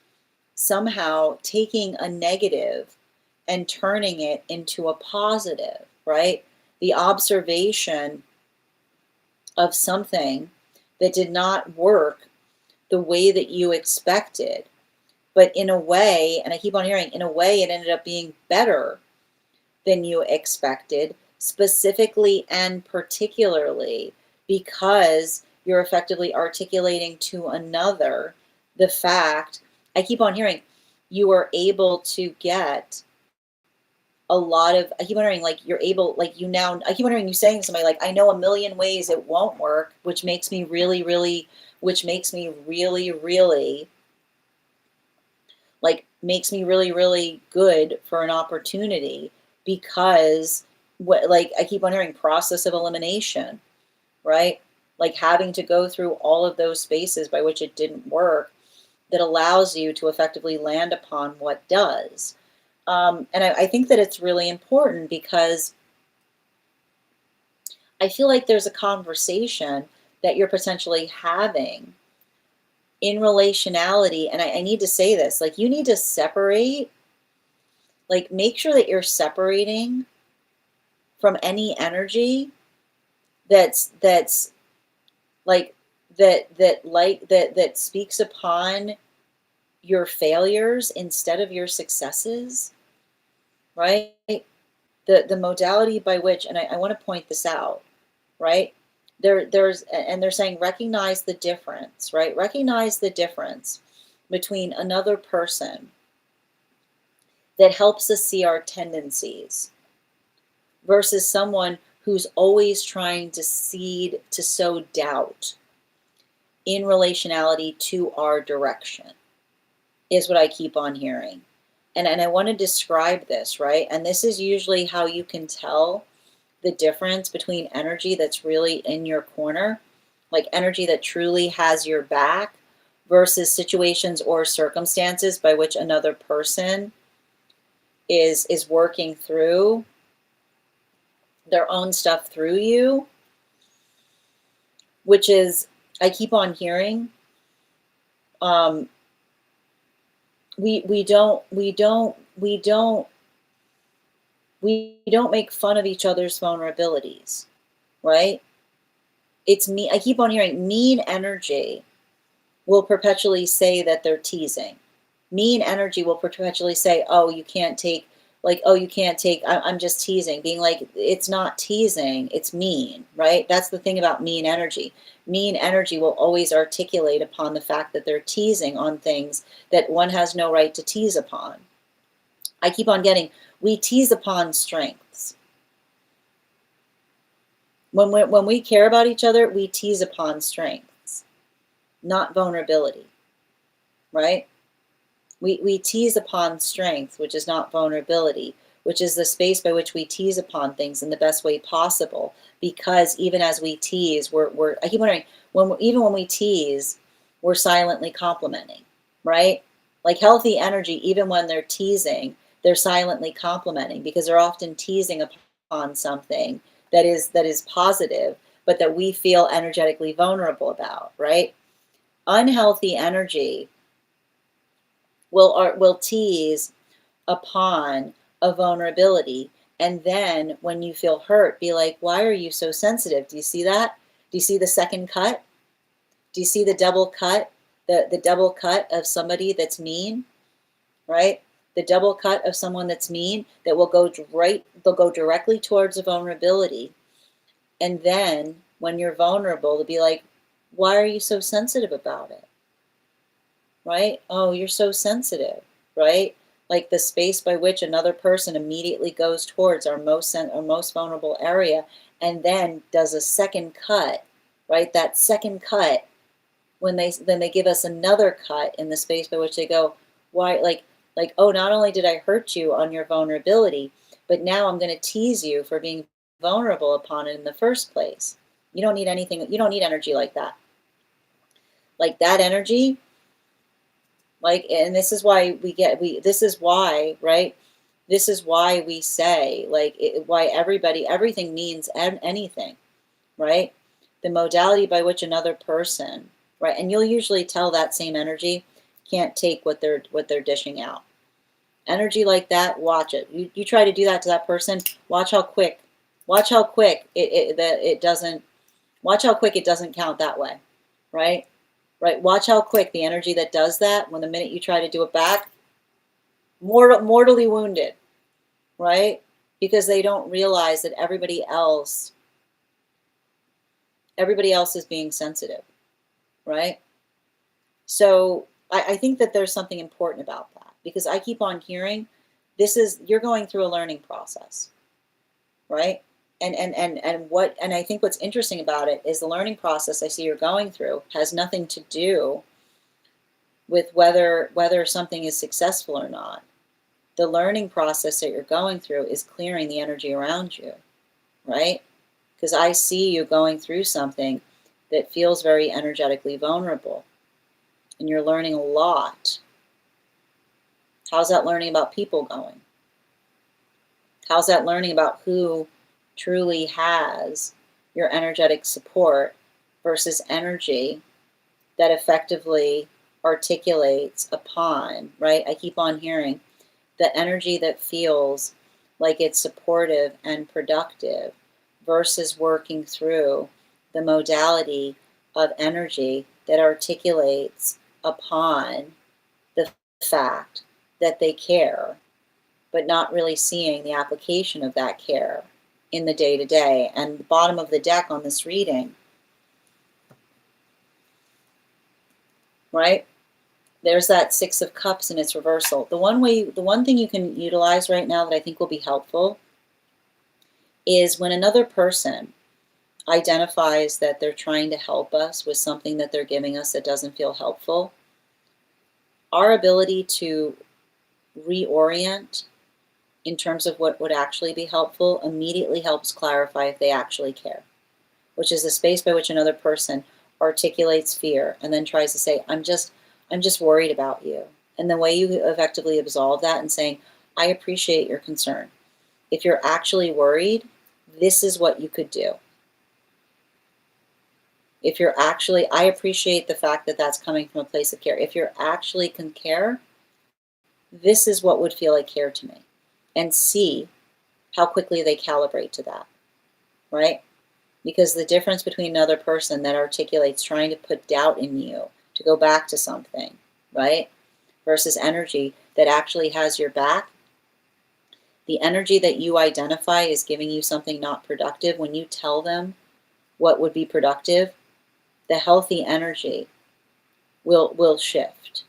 somehow taking a negative and turning it into a positive, right? The observation of something that did not work the way that you expected, but in a way, and I keep on hearing, in a way, it ended up being better than you expected, specifically and particularly because you're effectively articulating to another the fact, I keep on hearing, you are able to get a lot of, I keep wondering, like, you're able, like, you now, I keep wondering you saying to somebody, like, I know a million ways it won't work, which makes me really, really, like, makes me really, really good for an opportunity, because like, I keep on hearing process of elimination, right? Like, having to go through all of those spaces by which it didn't work, that allows you to effectively land upon what does. And I think that it's really important, because I feel like there's a conversation that you're potentially having in relationality. And I need to say this, like, you need to separate, like, make sure that you're separating from any energy that's like that speaks upon your failures instead of your successes, right? The modality by which, and I want to point this out, right? And they're saying recognize the difference, right? Recognize the difference between another person that helps us see our tendencies versus someone who's always trying to sow doubt in relationality to our direction, is what I keep on hearing. And I want to describe this, right? And this is usually how you can tell the difference between energy that's really in your corner, like energy that truly has your back, versus situations or circumstances by which another person is working through their own stuff through you, which is, I keep on hearing, um, we don't make fun of each other's vulnerabilities, right? It's me. I keep on hearing mean energy will perpetually say that they're teasing. Mean energy will perpetually say, oh, you can't take, like, oh, you can't take, I'm just teasing. Being like, it's not teasing, it's mean, right? That's the thing about mean energy. Mean energy will always articulate upon the fact that they're teasing on things that one has no right to tease upon. I keep on getting, we tease upon strengths. When we care about each other, we tease upon strengths, not vulnerability, right? We tease upon strength, which is not vulnerability, which is the space by which we tease upon things in the best way possible. Because even as we tease, I keep wondering, even when we tease, we're silently complimenting, right? Like healthy energy, even when they're teasing, they're silently complimenting because they're often teasing upon something that is positive, but that we feel energetically vulnerable about, right? Unhealthy energy will tease upon a vulnerability, and then when you feel hurt, be like, why are you so sensitive? Do you see that? Do you see the second cut? Do you see the double cut? The double cut of somebody that's mean, right? The double cut of someone that's mean, that will go right, they'll go directly towards a vulnerability. And then when you're vulnerable, to be like, why are you so sensitive about it? Right? Oh, you're so sensitive, right? Like the space by which another person immediately goes towards our most vulnerable area, and then does a second cut, right? That second cut, when they give us another cut in the space by which they go, why, like, oh, not only did I hurt you on your vulnerability, but now I'm going to tease you for being vulnerable upon it in the first place. You don't need anything, you don't need energy like that. Like that energy, like, and this is why this is why, right? This is why we say, like, why everything means anything, right? The modality by which another person, right? And you'll usually tell that same energy can't take what they're dishing out. Energy like that, watch it. You try to do that to that person, watch how quick it doesn't, watch how quick it doesn't count that way, right? Right, watch how quick the energy that does that, when the minute you try to do it back, mortally wounded, right? Because they don't realize that everybody else is being sensitive, right? So I think that there's something important about that, because I keep on hearing, you're going through a learning process, right? And I think what's interesting about it is the learning process I see you're going through has nothing to do with whether something is successful or not. The learning process that you're going through is clearing the energy around you, right? Because I see you going through something that feels very energetically vulnerable, and you're learning a lot. How's that learning about people going? How's that learning about who truly has your energetic support versus energy that effectively articulates upon, right? I keep on hearing the energy that feels like it's supportive and productive versus working through the modality of energy that articulates upon the fact that they care, but not really seeing the application of that care in the day-to-day. And the bottom of the deck on this reading, right? There's that Six of Cups in its reversal. The one thing you can utilize right now that I think will be helpful is when another person identifies that they're trying to help us with something that they're giving us that doesn't feel helpful, our ability to reorient in terms of what would actually be helpful immediately helps clarify if they actually care, which is the space by which another person articulates fear and then tries to say, I'm just worried about you. And the way you effectively absolve that and saying, I appreciate your concern. If you're actually worried, this is what you could do. If you're actually, I appreciate the fact that that's coming from a place of care. If you're actually can care, this is what would feel like care to me. And see how quickly they calibrate to that, right? Because the difference between another person that articulates trying to put doubt in you to go back to something, right? Versus energy that actually has your back. The energy that you identify is giving you something not productive. When you tell them what would be productive, the healthy energy will shift.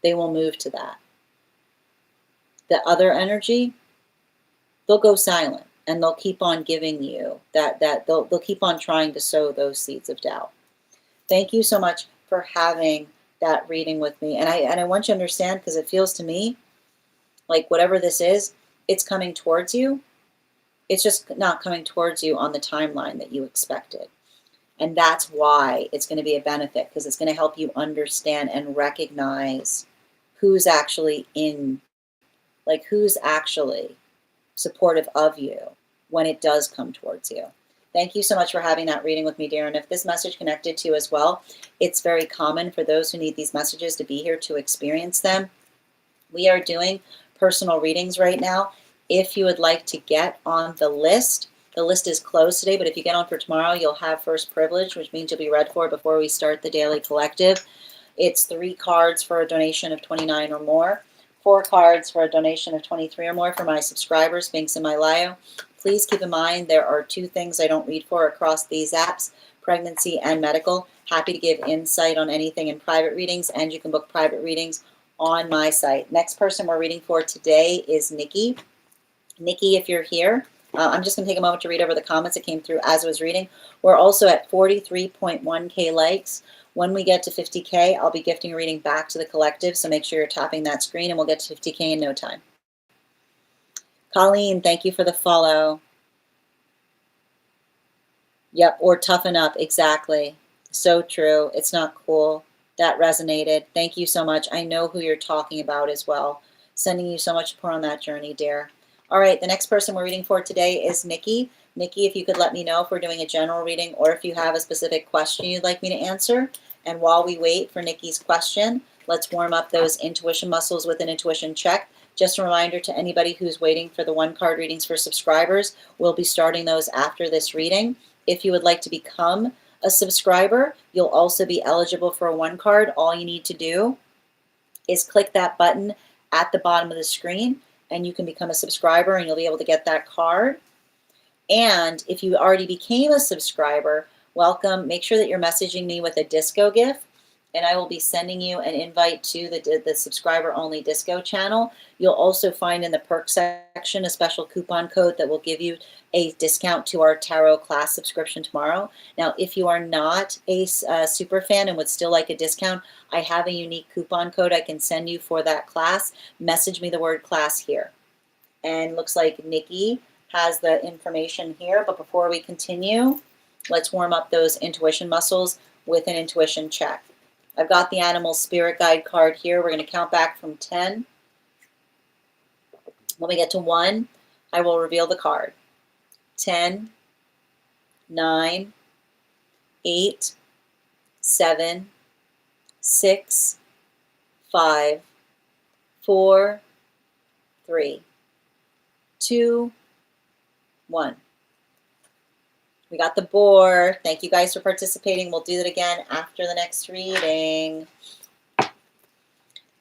They will move to that. The other energy, they'll go silent and they'll keep on giving you they'll keep on trying to sow those seeds of doubt. Thank you so much for having that reading with me. And I want you to understand, because it feels to me like whatever this is, it's coming towards you. It's just not coming towards you on the timeline that you expected. And that's why it's going to be a benefit, because it's going to help you understand and recognize who's actually who's actually supportive of you when it does come towards you. Thank you so much for having that reading with me, dear. And if this message connected to you as well, it's very common for those who need these messages to be here to experience them. We are doing personal readings right now. If you would like to get on the list is closed today, but if you get on for tomorrow, you'll have first privilege, which means you'll be read for before we start the Daily Collective. It's 3 cards for a donation of $29 or more, 4 cards for a donation of $23 or more for my subscribers, Binks and Mylayo. Please keep in mind there are 2 things I don't read for across these apps, pregnancy and medical. Happy to give insight on anything in private readings, and you can book private readings on my site. Next person we're reading for today is Nikki. Nikki, if you're here, I'm just going to take a moment to read over the comments that came through as I was reading. We're also at 43.1K likes. When we get to 50K, I'll be gifting a reading back to the collective, so make sure you're tapping that screen and we'll get to 50K in no time. Colleen, thank you for the follow. Yep, or toughen up, exactly. So true. It's not cool. That resonated. Thank you so much. I know who you're talking about as well. Sending you so much support on that journey, dear. All right, the next person we're reading for today is Nikki. Nikki, if you could let me know if we're doing a general reading or if you have a specific question you'd like me to answer. And while we wait for Nikki's question, let's warm up those intuition muscles with an intuition check. Just a reminder to anybody who's waiting for the 1-card readings for subscribers, we'll be starting those after this reading. If you would like to become a subscriber, you'll also be eligible for a 1-card. All you need to do is click that button at the bottom of the screen, and you can become a subscriber and you'll be able to get that card. And if you already became a subscriber, welcome. Make sure that you're messaging me with a disco gift, and I will be sending you an invite to the subscriber-only disco channel. You'll also find in the perk section a special coupon code that will give you a discount to our tarot class subscription tomorrow. Now, if you are not a super fan and would still like a discount, I have a unique coupon code I can send you for that class. Message me the word class here. And looks like Nikki has the information here. But before we continue, let's warm up those intuition muscles with an intuition check. I've got the animal spirit guide card here. We're going to count back from 10. When we get to 1, I will reveal the card. 10, 9, 8, 7, 6, 5, 4, 3, 2, 1. We got the boar. Thank you guys for participating. We'll do that again after the next reading.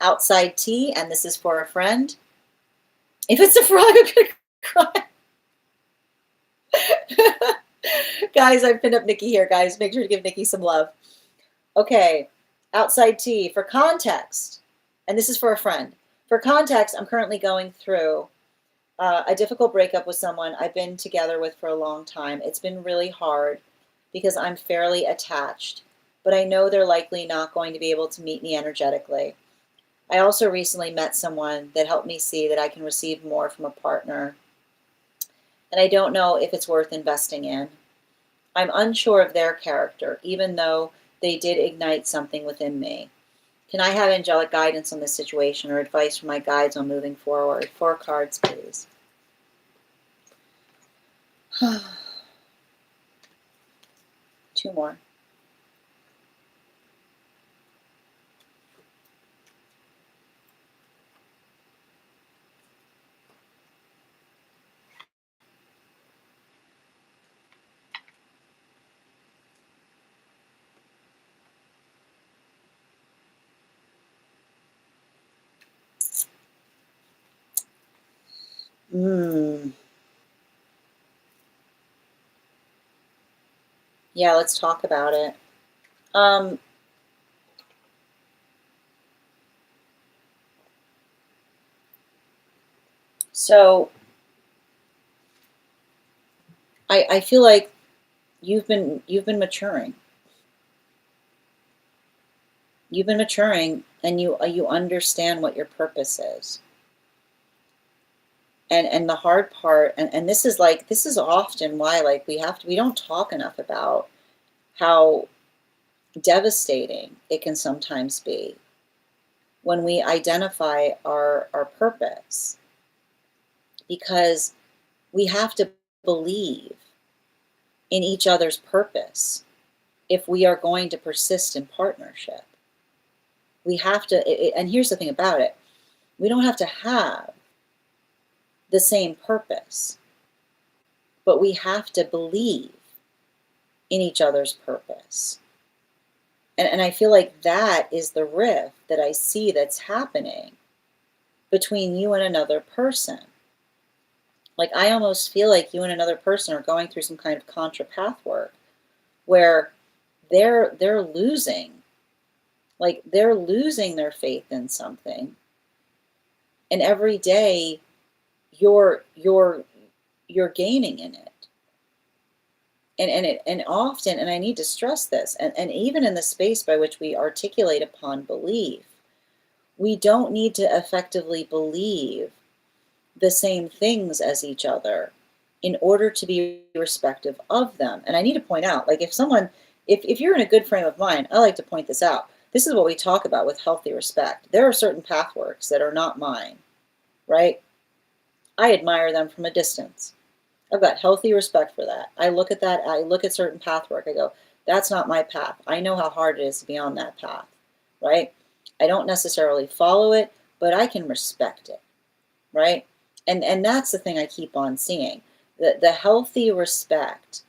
Outside tea, and this is for a friend. If it's a frog, I'm gonna cry. Guys, I've pinned up Nikki here, guys. Make sure to give Nikki some love. Okay, outside tea. For context, and this is for a friend. For context, I'm currently going through a difficult breakup with someone I've been together with for a long time. It's been really hard because I'm fairly attached, but I know they're likely not going to be able to meet me energetically. I also recently met someone that helped me see that I can receive more from a partner, and I don't know if it's worth investing in. I'm unsure of their character, even though they did ignite something within me. Can I have angelic guidance on this situation or advice from my guides on moving forward? 4 cards, please. Two more. Yeah, let's talk about it. So I feel like you've been maturing. You've been maturing, and you understand what your purpose is. And the hard part, and this is often why, like, we don't talk enough about how devastating it can sometimes be when we identify our purpose, because we have to believe in each other's purpose if we are going to persist in partnership. We have to, and here's the thing about it, we don't have to have the same purpose, but we have to believe in each other's purpose. And I feel like that is the rift that I see that's happening between you and another person. Like, I almost feel like you and another person are going through some kind of contra path work where they're losing, like, they're losing their faith in something, and every day you're gaining in it. And often, and I need to stress this, and even in the space by which we articulate upon belief, we don't need to effectively believe the same things as each other in order to be respective of them. And I need to point out, like, if you're in a good frame of mind, I like to point this out. This is what we talk about with healthy respect. There are certain pathworks that are not mine, right? I admire them from a distance. I've got healthy respect for that. I look at that, I look at certain pathwork, I go, that's not my path. I know how hard it is to be on that path, right? I don't necessarily follow it, but I can respect it, right? And that's the thing I keep on seeing. The healthy respect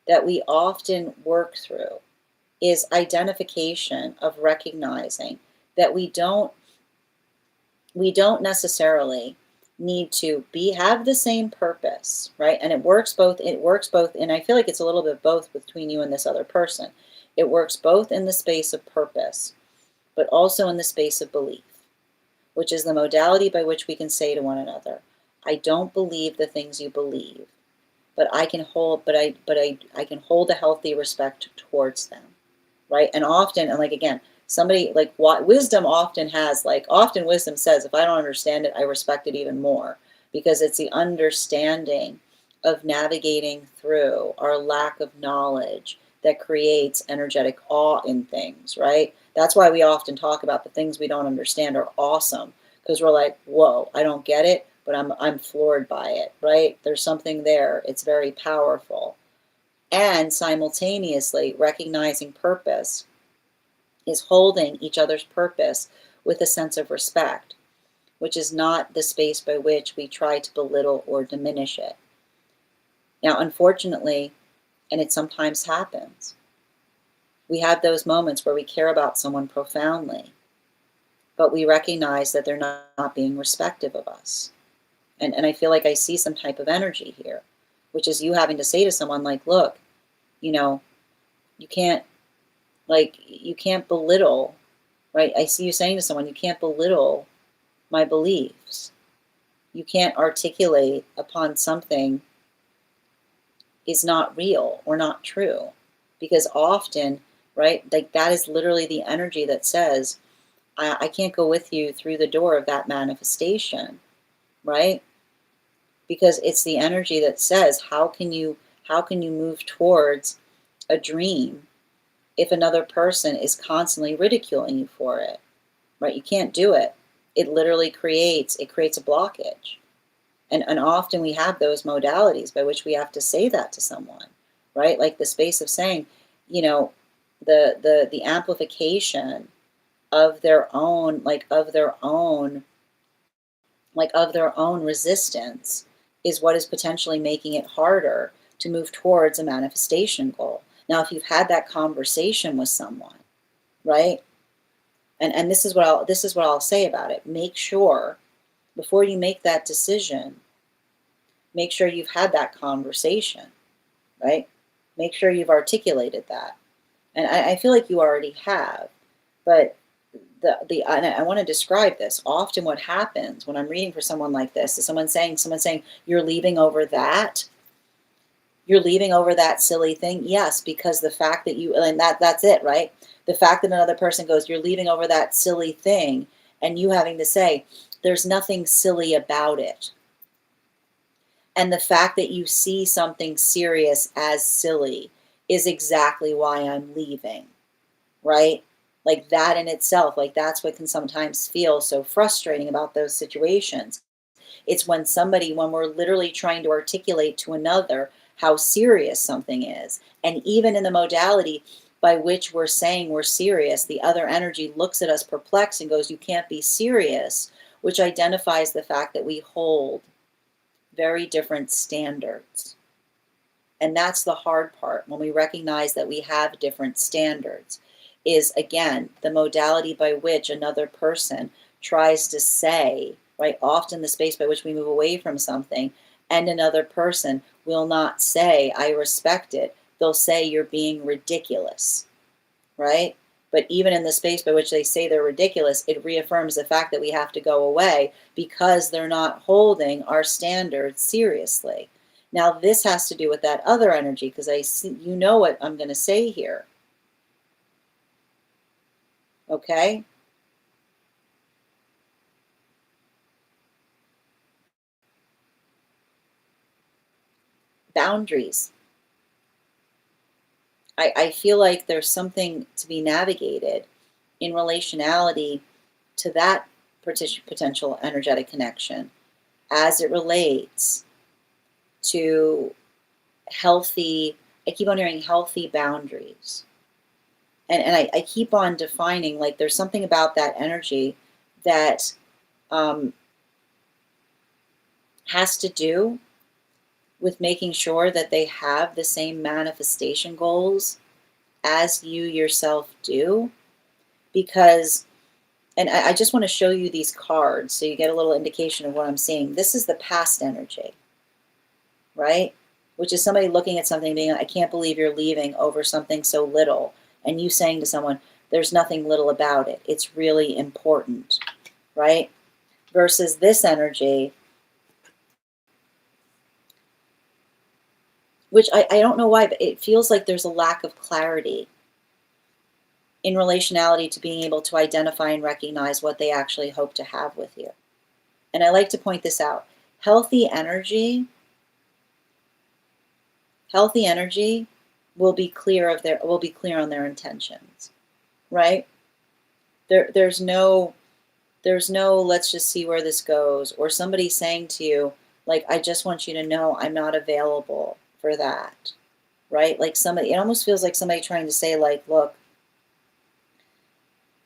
that we often work through is identification of recognizing that we don't necessarily need to have the same purpose, right? And it works both, and I feel like it's a little bit both between you and this other person. It works both in the space of purpose, but also in the space of belief, which is the modality by which we can say to one another, I don't believe the things you believe, but I can hold a healthy respect towards them, right? And often, and like, again, somebody, like, what wisdom often wisdom says, if I don't understand it, I respect it even more, because it's the understanding of navigating through our lack of knowledge that creates energetic awe in things, right? That's why we often talk about the things we don't understand are awesome, because we're like, whoa, I don't get it, but I'm floored by it, right? There's something there. It's very powerful. And simultaneously recognizing purpose is holding each other's purpose with a sense of respect, which is not the space by which we try to belittle or diminish it. Now, unfortunately, And it sometimes happens. We have those moments where we care about someone profoundly, but we recognize that they're not being respectful of us. And I feel like I see some type of energy here, which is you having to say to someone like, look, you know, you can't, you can't belittle, right? I see you saying to someone, you can't belittle my beliefs. You can't articulate upon something is not real or not true. Because often, right, like that is literally the energy that says, I can't go with you through the door of that manifestation, right? Because it's the energy that says, how can you move towards a dream if another person is constantly ridiculing you for it, right? You can't do it. It literally creates a blockage. And often we have those modalities by which we have to say that to someone, right? Like the space of saying, you know, the amplification of their own, of their own resistance is what is potentially making it harder to move towards a manifestation goal. Now, if you've had that conversation with someone, right? And this is what I'll say about it. Make sure before you make that decision, make sure you've had that conversation, right? Make sure you've articulated that. And I feel like you already have, but and I want to describe this. Often what happens when I'm reading for someone like this is someone saying, you're leaving over that. You're leaving over that silly thing. Yes, because the fact that that's it, right? The fact that another person goes, you're leaving over that silly thing, and you having to say, there's nothing silly about it. And the fact that you see something serious as silly is exactly why I'm leaving, right? Like that in itself, like that's what can sometimes feel so frustrating about those situations. It's when we're literally trying to articulate to another how serious something is. And even in the modality by which we're saying we're serious, the other energy looks at us perplexed and goes, you can't be serious, which identifies the fact that we hold very different standards. And that's the hard part when we recognize that we have different standards, is again, the modality by which another person tries to say, right, often the space by which we move away from something, and another person will not say, I respect it. They'll say, you're being ridiculous, right? But even in the space by which they say they're ridiculous, it reaffirms the fact that we have to go away because they're not holding our standards seriously. Now, this has to do with that other energy, because I see, you know what I'm going to say here. Okay? Boundaries. I feel like there's something to be navigated in relationality to that potential energetic connection as it relates to healthy, I keep on hearing healthy boundaries. And I keep on defining, like, there's something about that energy that has to do with making sure that they have the same manifestation goals as you yourself do. Because, and I just want to show you these cards so you get a little indication of what I'm seeing. This is the past energy, right? Which is somebody looking at something being, I can't believe you're leaving over something so little. And you saying to someone, there's nothing little about it. It's really important, right? Versus this energy, which I don't know why, but it feels like there's a lack of clarity in relationality to being able to identify and recognize what they actually hope to have with you. And I like to point this out. Healthy energy will be clear on their intentions, right? There's no let's just see where this goes, or somebody saying to you, like, I just want you to know I'm not available for that, right? Like somebody, it almost feels like somebody trying to say, like, look,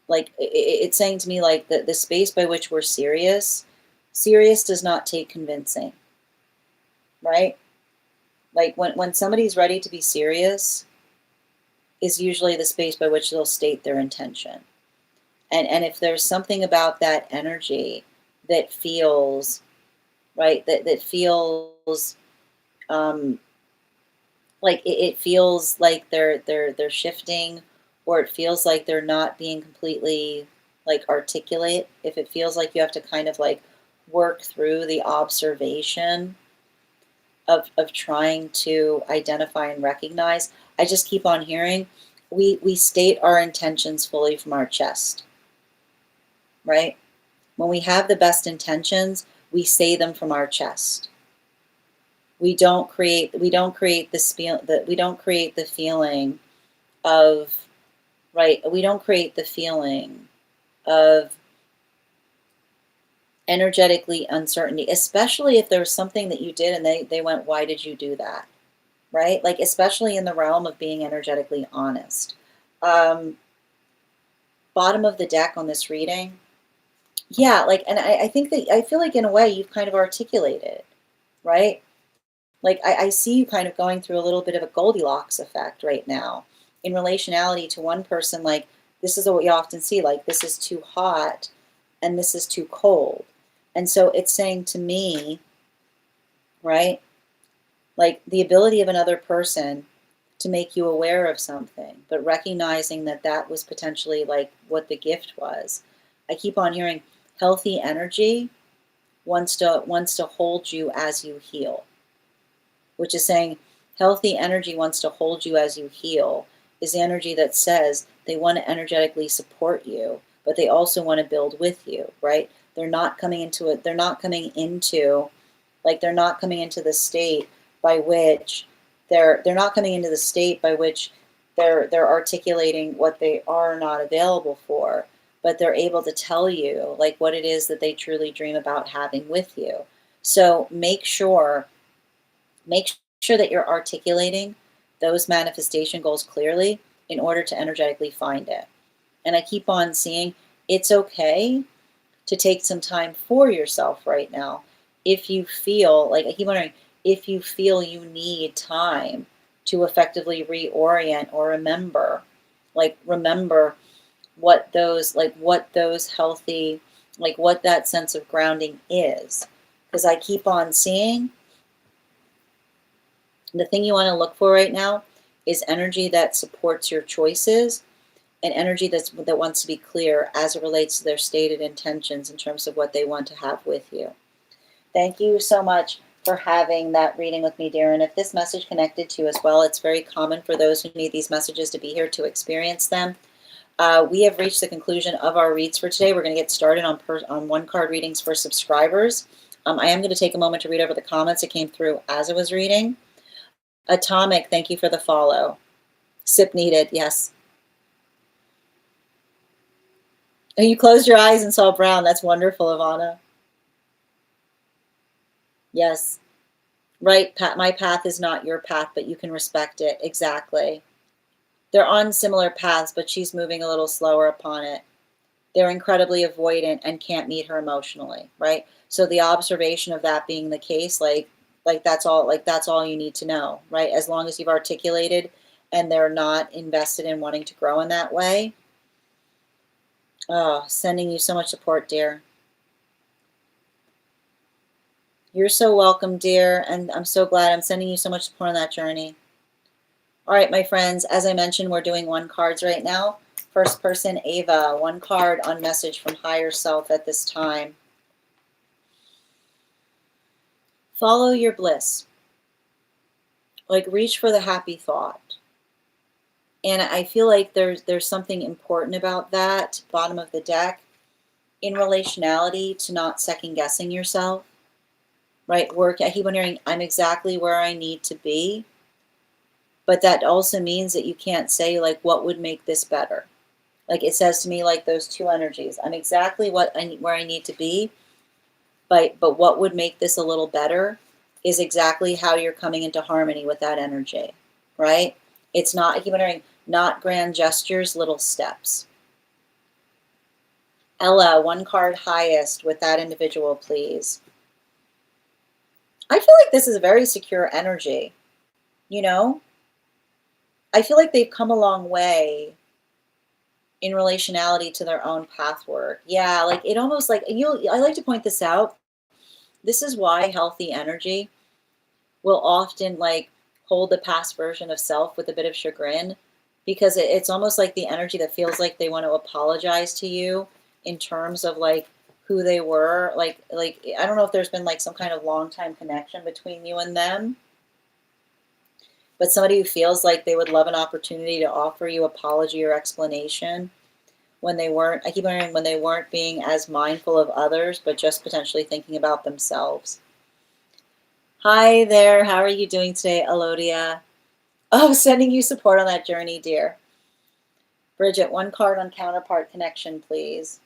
like it's saying to me, like, the space by which we're serious does not take convincing, right? Like when somebody's ready to be serious is usually the space by which they'll state their intention. And if there's something about that energy that feels right, that feels um, like it feels like they're shifting, or it feels like they're not being completely like articulate, if it feels like you have to kind of like work through the observation of trying to identify and recognize, I just keep on hearing we state our intentions fully from our chest, right? When we have the best intentions, we say them from our chest. We don't create this feel that we don't create the feeling of right, we don't create the feeling of energetically uncertainty, especially if there's something that you did and they went, why did you do that? Right? Like, especially in the realm of being energetically honest. Um, Bottom of the deck on this reading. Yeah, like, and I think that I feel like in a way you've kind of articulated, right? Like I see you kind of going through a little bit of a Goldilocks effect right now in relationality to one person. Like, this is what you often see, like, this is too hot and this is too cold. And so it's saying to me, right, like the ability of another person to make you aware of something, but recognizing that that was potentially like what the gift was. I keep on hearing healthy energy wants to hold you as you heal, which is saying healthy energy wants to hold you as you heal, is the energy that says they want to energetically support you, but they also want to build with you, right? They're not coming into it, they're not coming into the state by which they're not coming into the state by which they're articulating what they are not available for, but they're able to tell you like what it is that they truly dream about having with you. So make sure that you're articulating those manifestation goals clearly in order to energetically find it. And I keep on seeing it's okay to take some time for yourself right now. If you feel like, I keep wondering, if you feel you need time to effectively reorient or remember what those healthy, like what that sense of grounding is. Because I keep on seeing the thing you want to look for right now is energy that supports your choices and energy that wants to be clear as it relates to their stated intentions in terms of what they want to have with you. Thank you so much for having that reading with me, dear. And if this message connected to you as well, it's very common for those who need these messages to be here to experience them. We have reached the conclusion of our reads for today. We're going to get started on one card readings for subscribers. I am going to take a moment to read over the comments that came through as I was reading. Atomic, thank you for the follow. Sip needed, yes. And you closed your eyes and saw brown. That's wonderful, Ivana. Yes. Right, my path is not your path, but you can respect it. Exactly. They're on similar paths, but she's moving a little slower upon it. They're incredibly avoidant and can't meet her emotionally, right? So the observation of that being the case, like that's all you need to know, right? As long as you've articulated and they're not invested in wanting to grow in that way. Oh, sending you so much support, dear. You're so welcome, dear, and I'm so glad. I'm sending you so much support on that journey. All right, my friends, as I mentioned, we're doing one cards right now. First person, Ava, one card on message from higher self at this time. Follow your bliss. Like, reach for the happy thought. And I feel like there's something important about that, bottom of the deck, in relationality to not second guessing yourself, right? I keep wondering, I'm exactly where I need to be. But that also means that you can't say, like, what would make this better? Like, it says to me, like, those two energies. I'm exactly where I need to be, but what would make this a little better is exactly how you're coming into harmony with that energy, right? It's not, I keep wondering, not grand gestures, little steps. Ella, one card highest with that individual, please. I feel like this is a very secure energy. you know? I feel like they've come a long way in relationality to their own path work. Yeah, like it almost like I like to point this out. This is why healthy energy will often like hold the past version of self with a bit of chagrin, because it's almost like the energy that feels like they want to apologize to you in terms of like who they were. Like I don't know if there's been like some kind of long time connection between you and them, but somebody who feels like they would love an opportunity to offer you apology or explanation when they weren't, I keep hearing, when they weren't being as mindful of others, but just potentially thinking about themselves. Hi there, how are you doing today, Elodia? Oh, sending you support on that journey, dear. Bridget, one card on counterpart connection, please.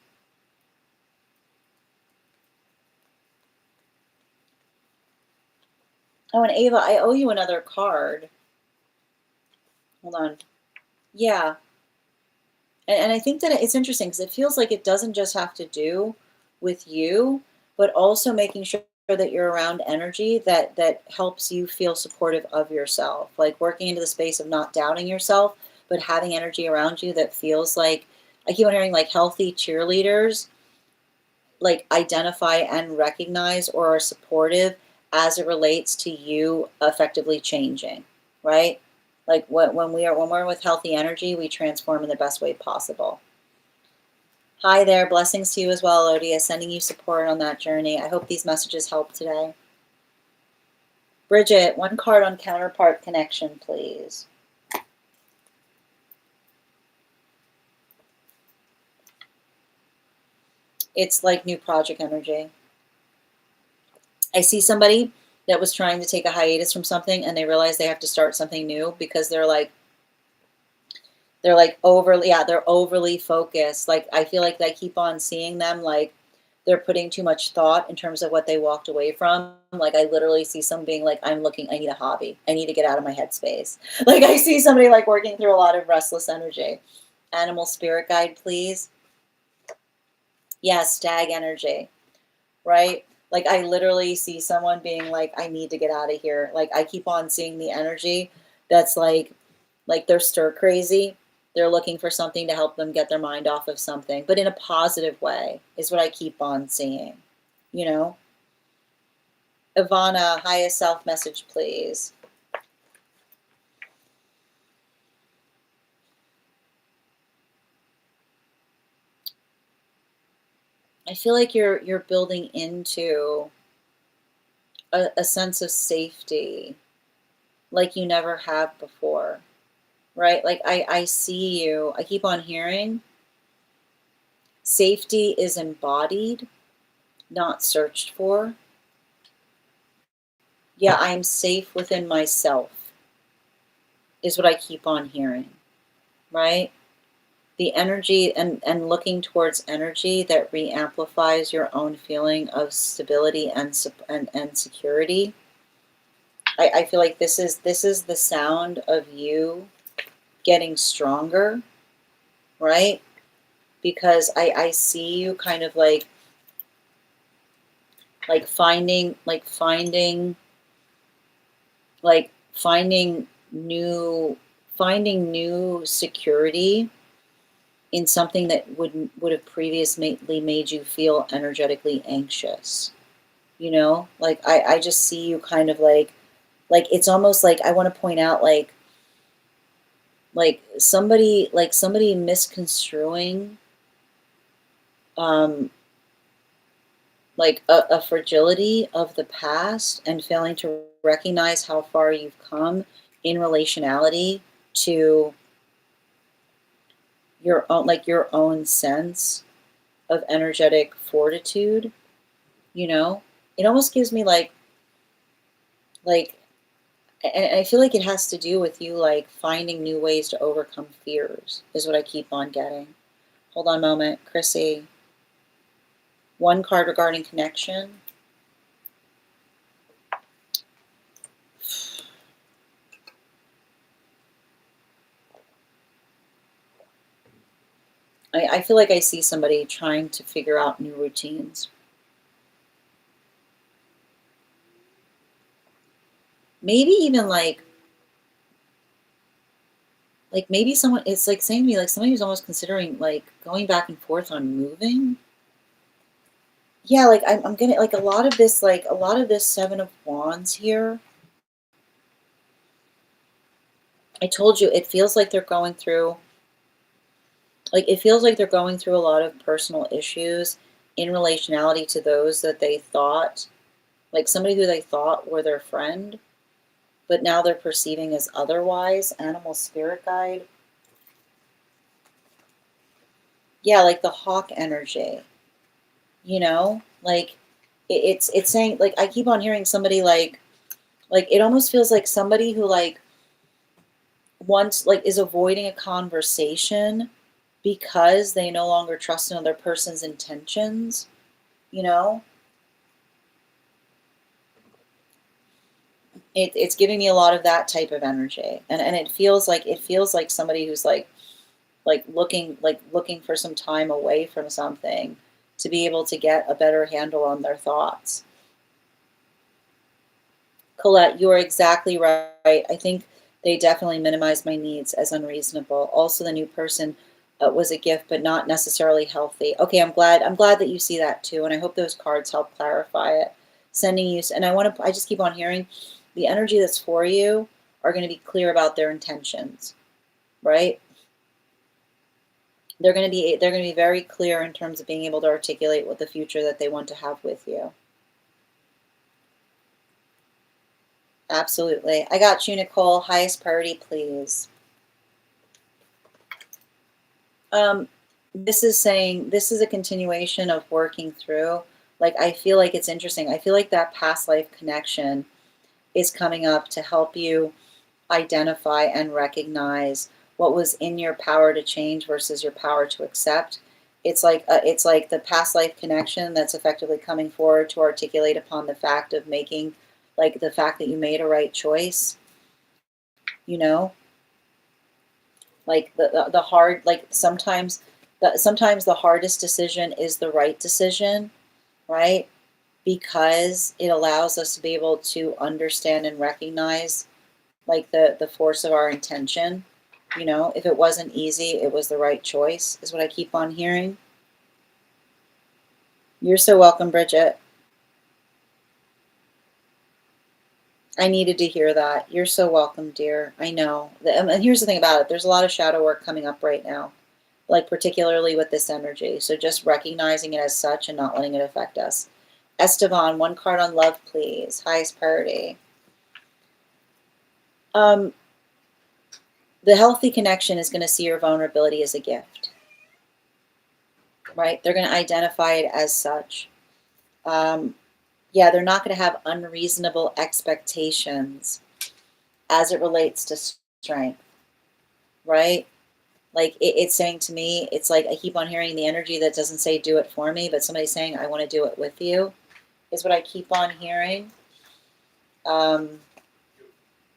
Oh, and Ava, I owe you another card. Hold on. Yeah. And I think that it's interesting because it feels like it doesn't just have to do with you, but also making sure that you're around energy that helps you feel supportive of yourself, like working into the space of not doubting yourself, but having energy around you that feels like, I keep on hearing like healthy cheerleaders, like identify and recognize or are supportive as it relates to you effectively changing, right? Like when we're with healthy energy, we transform in the best way possible. Hi there, blessings to you as well, Odia, sending you support on that journey. I hope these messages help today. Bridget, one card on counterpart connection, please. It's like new project energy. I see somebody that was trying to take a hiatus from something and they realize they have to start something new because they're overly, yeah, they're overly focused. Like I feel like I keep on seeing them like they're putting too much thought in terms of what they walked away from. Like I literally see some being like, I need a hobby. I need to get out of my headspace. Like I see somebody like working through a lot of restless energy. Animal spirit guide, please. Yeah, stag energy, right? Like I literally see someone being like, I need to get out of here. Like I keep on seeing the energy that's like they're stir crazy. They're looking for something to help them get their mind off of something, but in a positive way is what I keep on seeing, you know? Ivana, highest self message, please. I feel like you're building into a sense of safety like you never have before, right? Like I see you, I keep on hearing safety is embodied, not searched for. Yeah, I'm safe within myself, is what I keep on hearing, right? The energy and looking towards energy that re-amplifies your own feeling of stability and security. I feel like this is the sound of you getting stronger, right? Because I see you kind of like finding new security in something that would have previously made you feel energetically anxious. You know, like I just see you kind of like it's almost like I want to point out like somebody misconstruing um like a fragility of the past and failing to recognize how far you've come in relationality to your own sense of energetic fortitude, you know? It almost gives me like and I feel like it has to do with you like finding new ways to overcome fears is what I keep on getting. Hold on a moment, Chrissy. One card regarding connection. I feel like I see somebody trying to figure out new routines. Maybe even like Like maybe someone, it's like saying to me, like somebody who's almost considering like going back and forth on moving. Yeah, like I'm getting like a lot of this Seven of Wands here. I told you it feels like they're going through, like it feels like they're going through a lot of personal issues in relationality to those that they thought, like somebody who they thought were their friend, but now they're perceiving as otherwise. Animal spirit guide. Yeah, like the hawk energy, you know? Like it's saying like I keep on hearing somebody like it almost feels like somebody who like wants like is avoiding a conversation because they no longer trust another person's intentions, you know? It's giving me a lot of that type of energy. And it feels like somebody who's like looking for some time away from something to be able to get a better handle on their thoughts. Colette, you're exactly right. I think they definitely minimize my needs as unreasonable. Also, the new person was a gift, but not necessarily healthy. Okay, I'm glad. I'm glad that you see that too, and I hope those cards help clarify it. Sending you, and I want to. I just keep on hearing the energy that's for you are going to be clear about their intentions, right? They're going to be very clear in terms of being able to articulate what the future that they want to have with you. Absolutely. I got you, Nicole. Highest priority, please. Um, this is saying this is a continuation of working through. Like, I feel like it's interesting. I feel like that past life connection is coming up to help you identify and recognize what was in your power to change versus your power to accept. It's like the past life connection that's effectively coming forward to articulate upon the fact of making, like the fact that you made a right choice, you know? Like the hard, like sometimes the hardest decision is the right decision, right? Because it allows us to be able to understand and recognize like the force of our intention. You know, if it wasn't easy, it was the right choice, is what I keep on hearing. You're so welcome, Bridget. I needed to hear that. You're so welcome, dear. I know. And here's the thing about it, there's a lot of shadow work coming up right now, like particularly with this energy. So just recognizing it as such and not letting it affect us. Esteban, one card on love, please. Highest priority. Um, the healthy connection is going to see your vulnerability as a gift, right? They're going to identify it as such. Yeah, they're not going to have unreasonable expectations as it relates to strength, right? Like it's saying to me, it's like I keep on hearing the energy that doesn't say do it for me, but somebody's saying I want to do it with you, is what I keep on hearing. Um,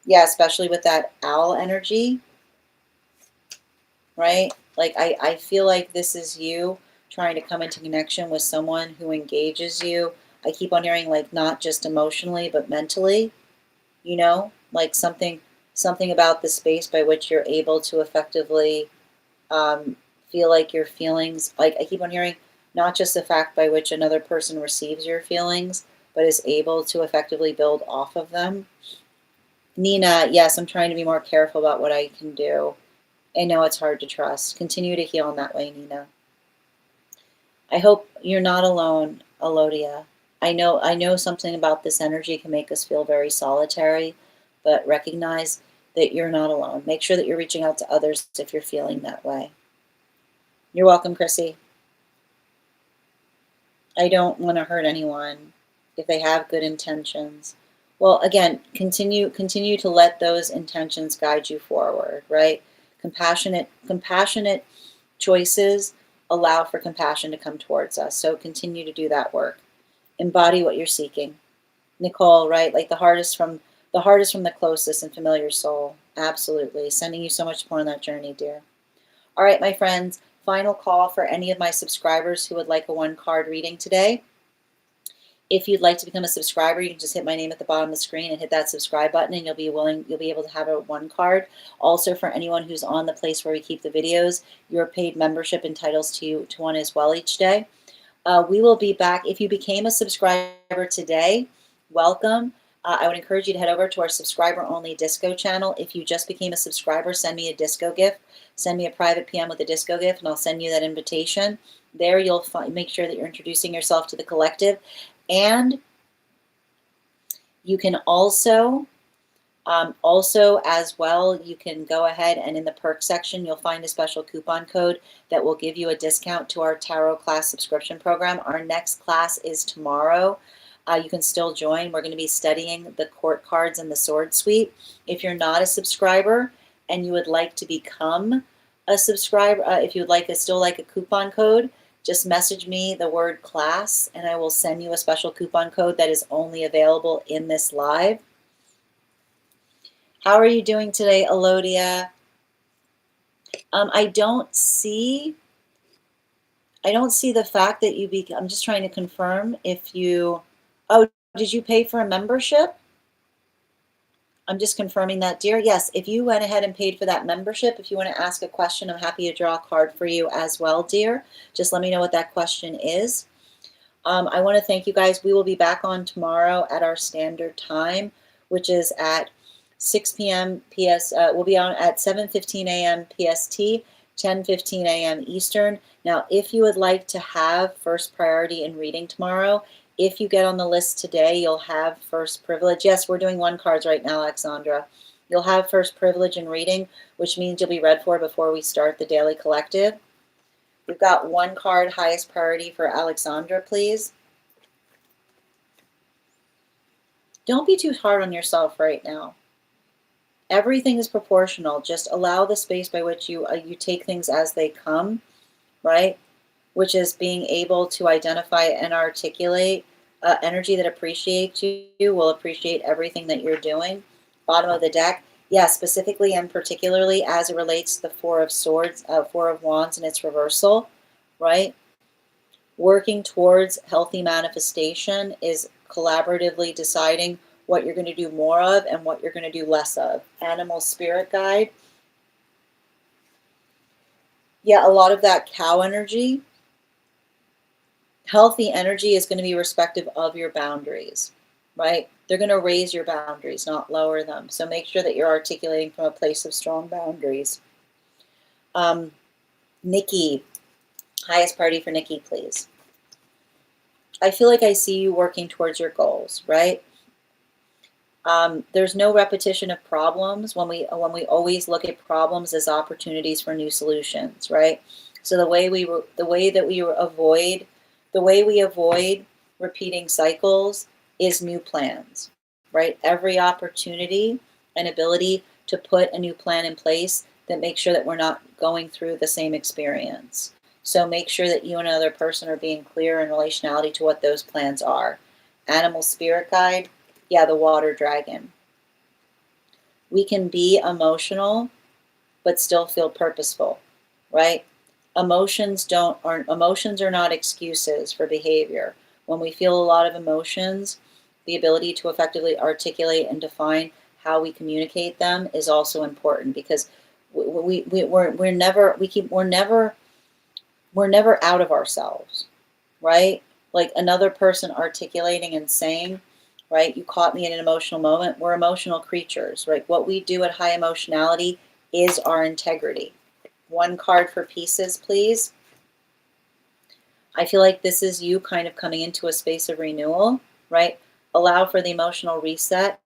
yeah, especially with that owl energy, right? Like I feel like this is you trying to come into connection with someone who engages you. I keep on hearing like not just emotionally, but mentally, you know, like something about the space by which you're able to effectively feel like your feelings, like I keep on hearing not just the fact by which another person receives your feelings, but is able to effectively build off of them. Nina, yes, I'm trying to be more careful about what I can do. I know it's hard to trust. Continue to heal in that way, Nina. I hope you're not alone, Elodia. I know something about this energy can make us feel very solitary, but recognize that you're not alone. Make sure that you're reaching out to others if you're feeling that way. You're welcome, Chrissy. I don't want to hurt anyone if they have good intentions. Well, again, continue to let those intentions guide you forward, right? Compassionate choices allow for compassion to come towards us. So continue to do that work. Embody what you're seeking. Nicole, right? Like the hardest from the closest and familiar soul. Absolutely. Sending you so much more on that journey, dear. All right, my friends, final call for any of my subscribers who would like a one card reading today. If you'd like to become a subscriber, you can just hit my name at the bottom of the screen and hit that subscribe button, and you'll be able to have a 1 card. Also, for anyone who's on the place where we keep the videos, your paid membership entitles to one as well each day. We will be back. If you became a subscriber today, welcome. I would encourage you to head over to our subscriber-only disco channel. If you just became a subscriber, send me a disco gift. Send me a private PM with a disco gift, and I'll send you that invitation. There you'll make sure that you're introducing yourself to the collective. And you can also as well, you can go ahead and in the perk section, you'll find a special coupon code that will give you a discount to our tarot class subscription program. Our next class is tomorrow. You can still join. We're going to be studying the court cards and the sword suite. If you're not a subscriber and you would like to become a subscriber, if you would still like a coupon code, just message me the word class and I will send you a special coupon code that is only available in this live. How are you doing today, Elodia? I don't see the fact that I'm just trying to confirm if you, oh, did you pay for a membership? I'm just confirming that, dear. Yes, if you went ahead and paid for that membership, if you want to ask a question, I'm happy to draw a card for you as well, dear. Just let me know what that question is. I want to thank you guys. We will be back on tomorrow at our standard time, which is at 6 p.m. PS. We'll be on at 7:15 a.m. PST, 10:15 a.m. Eastern. Now, if you would like to have first priority in reading tomorrow, if you get on the list today, you'll have first privilege. Yes, we're doing 1 cards right now, Alexandra. You'll have first privilege in reading, which means you'll be read for before we start the daily collective. We've got 1 card, highest priority for Alexandra, please. Don't be too hard on yourself right now. Everything is proportional. Just allow the space by which you take things as they come, right? Which is being able to identify and articulate energy that appreciates you, will appreciate everything that you're doing. Bottom of the deck, yeah, specifically and particularly as it relates to the 4 of Swords, 4 of Wands and its reversal, right? Working towards healthy manifestation is collaboratively deciding what you're going to do more of and what you're going to do less of. Animal spirit guide. Yeah, a lot of that cow energy. Healthy energy is going to be respective of your boundaries, right? They're going to raise your boundaries, not lower them. So make sure that you're articulating from a place of strong boundaries. Nikki, highest priority for Nikki, please. I feel like I see you working towards your goals, right? There's no repetition of problems when we always look at problems as opportunities for new solutions, right? So the way we avoid repeating cycles is new plans, right? Every opportunity and ability to put a new plan in place that makes sure that we're not going through the same experience. So make sure that you and another person are being clear in relationality to what those plans are. Animal spirit guide, yeah, the water dragon. We can be emotional, but still feel purposeful, right? Emotions are not excuses for behavior. When we feel a lot of emotions, the ability to effectively articulate and define how we communicate them is also important, because we're never out of ourselves, right? Like another person articulating and saying, right, you caught me in an emotional moment. We're emotional creatures, right? What we do at high emotionality is our integrity. 1 card for pieces, please. I feel like this is you kind of coming into a space of renewal, right? Allow for the emotional reset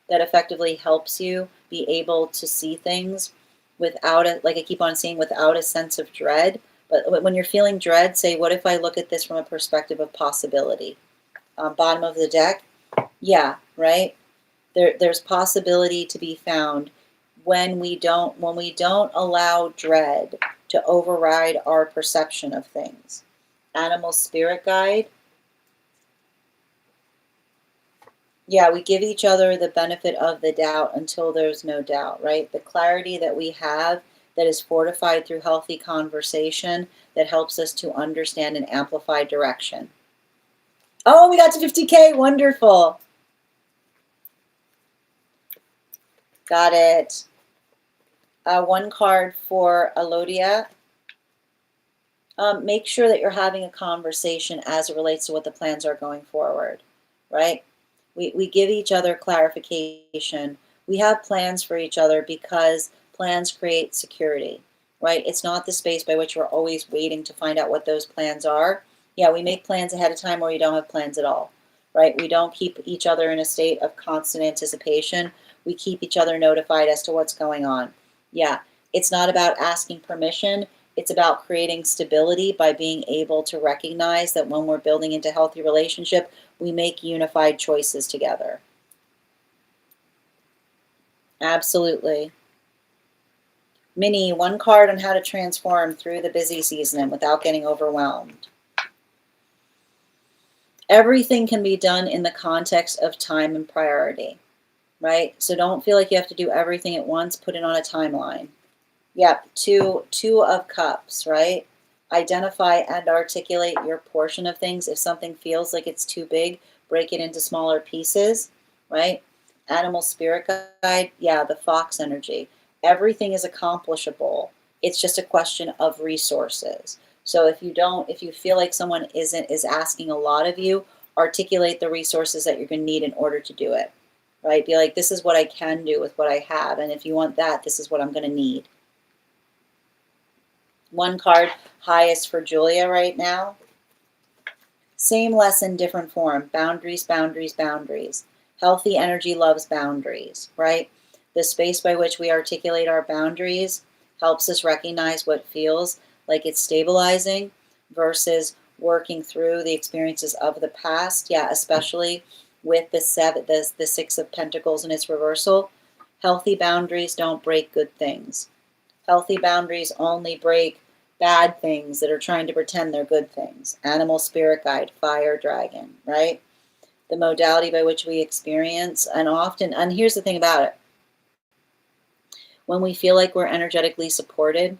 that effectively helps you be able to see things without it, like I keep on saying, without a sense of dread. But when you're feeling dread, say, what if I look at this from a perspective of possibility? Bottom of the deck, yeah, right? There's possibility to be found when we don't allow dread to override our perception of things. Animal spirit guide. Yeah, we give each other the benefit of the doubt until there's no doubt, right? The clarity that we have that is fortified through healthy conversation that helps us to understand and amplify direction. Oh, we got to 50K. Wonderful. Got it. One card for Alodia. Make sure that you're having a conversation as it relates to what the plans are going forward, right? We give each other clarification. We have plans for each other because plans create security, right? It's not the space by which we're always waiting to find out what those plans are. Yeah, we make plans ahead of time or we don't have plans at all, right? We don't keep each other in a state of constant anticipation. We keep each other notified as to what's going on. Yeah, it's not about asking permission. It's about creating stability by being able to recognize that when we're building into healthy relationship, we make unified choices together. Absolutely. Minnie, one card on how to transform through the busy season without getting overwhelmed. Everything can be done in the context of time and priority, right? So don't feel like you have to do everything at once. Put it on a timeline. Yep, two of cups, right? Identify and articulate your portion of things. If something feels like it's too big, break it into smaller pieces, right? Animal spirit guide, yeah, the fox energy. Everything is accomplishable. It's just a question of resources. So if you feel like someone is asking a lot of you, articulate the resources that you're going to need in order to do it, right? Be like, this is what I can do with what I have, and if you want that, this is what I'm going to need. One card, highest for Julia right now. Same lesson, different form. Boundaries, boundaries, boundaries. Healthy energy loves boundaries, right? The space by which we articulate our boundaries helps us recognize what feels like it's stabilizing versus working through the experiences of the past. Yeah, especially with the Six of Pentacles in its reversal. Healthy boundaries don't break good things. Healthy boundaries only break bad things that are trying to pretend they're good things. Animal spirit guide, fire dragon, right? The modality by which we experience, and here's the thing about it. When we feel like we're energetically supported,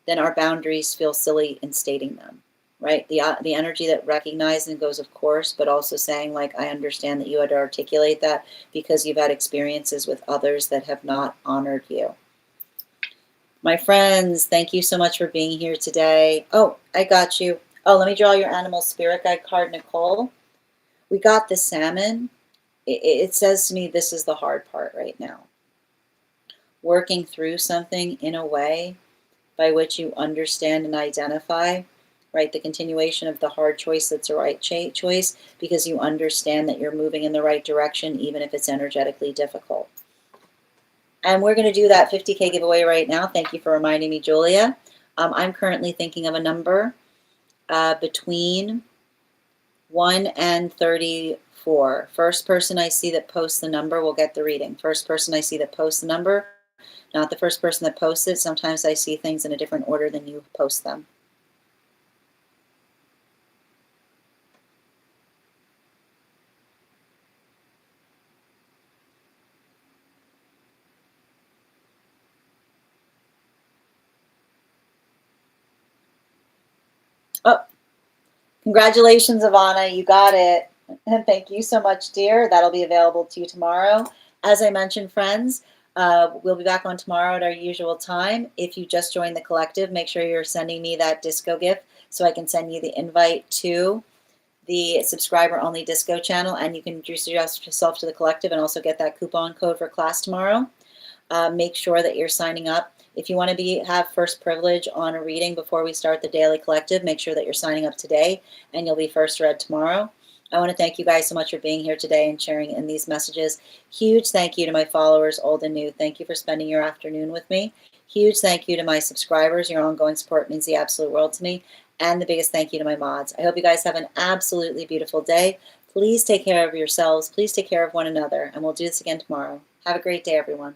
then our boundaries feel silly in stating them, right? The energy that recognizes and goes, of course, but also saying, like, I understand that you had to articulate that because you've had experiences with others that have not honored you. My friends, thank you so much for being here today. Oh, I got you. Oh, let me draw your animal spirit guide card, Nicole. We got the salmon. It says to me, this is the hard part right now. Working through something in a way by which you understand and identify, right? The continuation of the hard choice that's the right choice because you understand that you're moving in the right direction, even if it's energetically difficult. And we're going to do that 50K giveaway right now. Thank you for reminding me, Julia. I'm currently thinking of a number between 1 and 34. First person I see that posts the number will get the reading. First person I see that posts the number, not the first person that posts it. Sometimes I see things in a different order than you post them. Oh, congratulations, Ivana. You got it. And thank you so much, dear. That'll be available to you tomorrow. As I mentioned, friends, we'll be back on tomorrow at our usual time. If you just joined the collective, make sure you're sending me that disco gift so I can send you the invite to the subscriber-only disco channel, and you can introduce yourself to the collective and also get that coupon code for class tomorrow. Make sure that you're signing up. If you want to have first privilege on a reading before we start the daily collective, make sure that you're signing up today and you'll be first read tomorrow. I want to thank you guys so much for being here today and sharing in these messages. Huge thank you to my followers, old and new. Thank you for spending your afternoon with me. Huge thank you to my subscribers. Your ongoing support means the absolute world to me. And the biggest thank you to my mods. I hope you guys have an absolutely beautiful day. Please take care of yourselves. Please take care of one another. And we'll do this again tomorrow. Have a great day, everyone.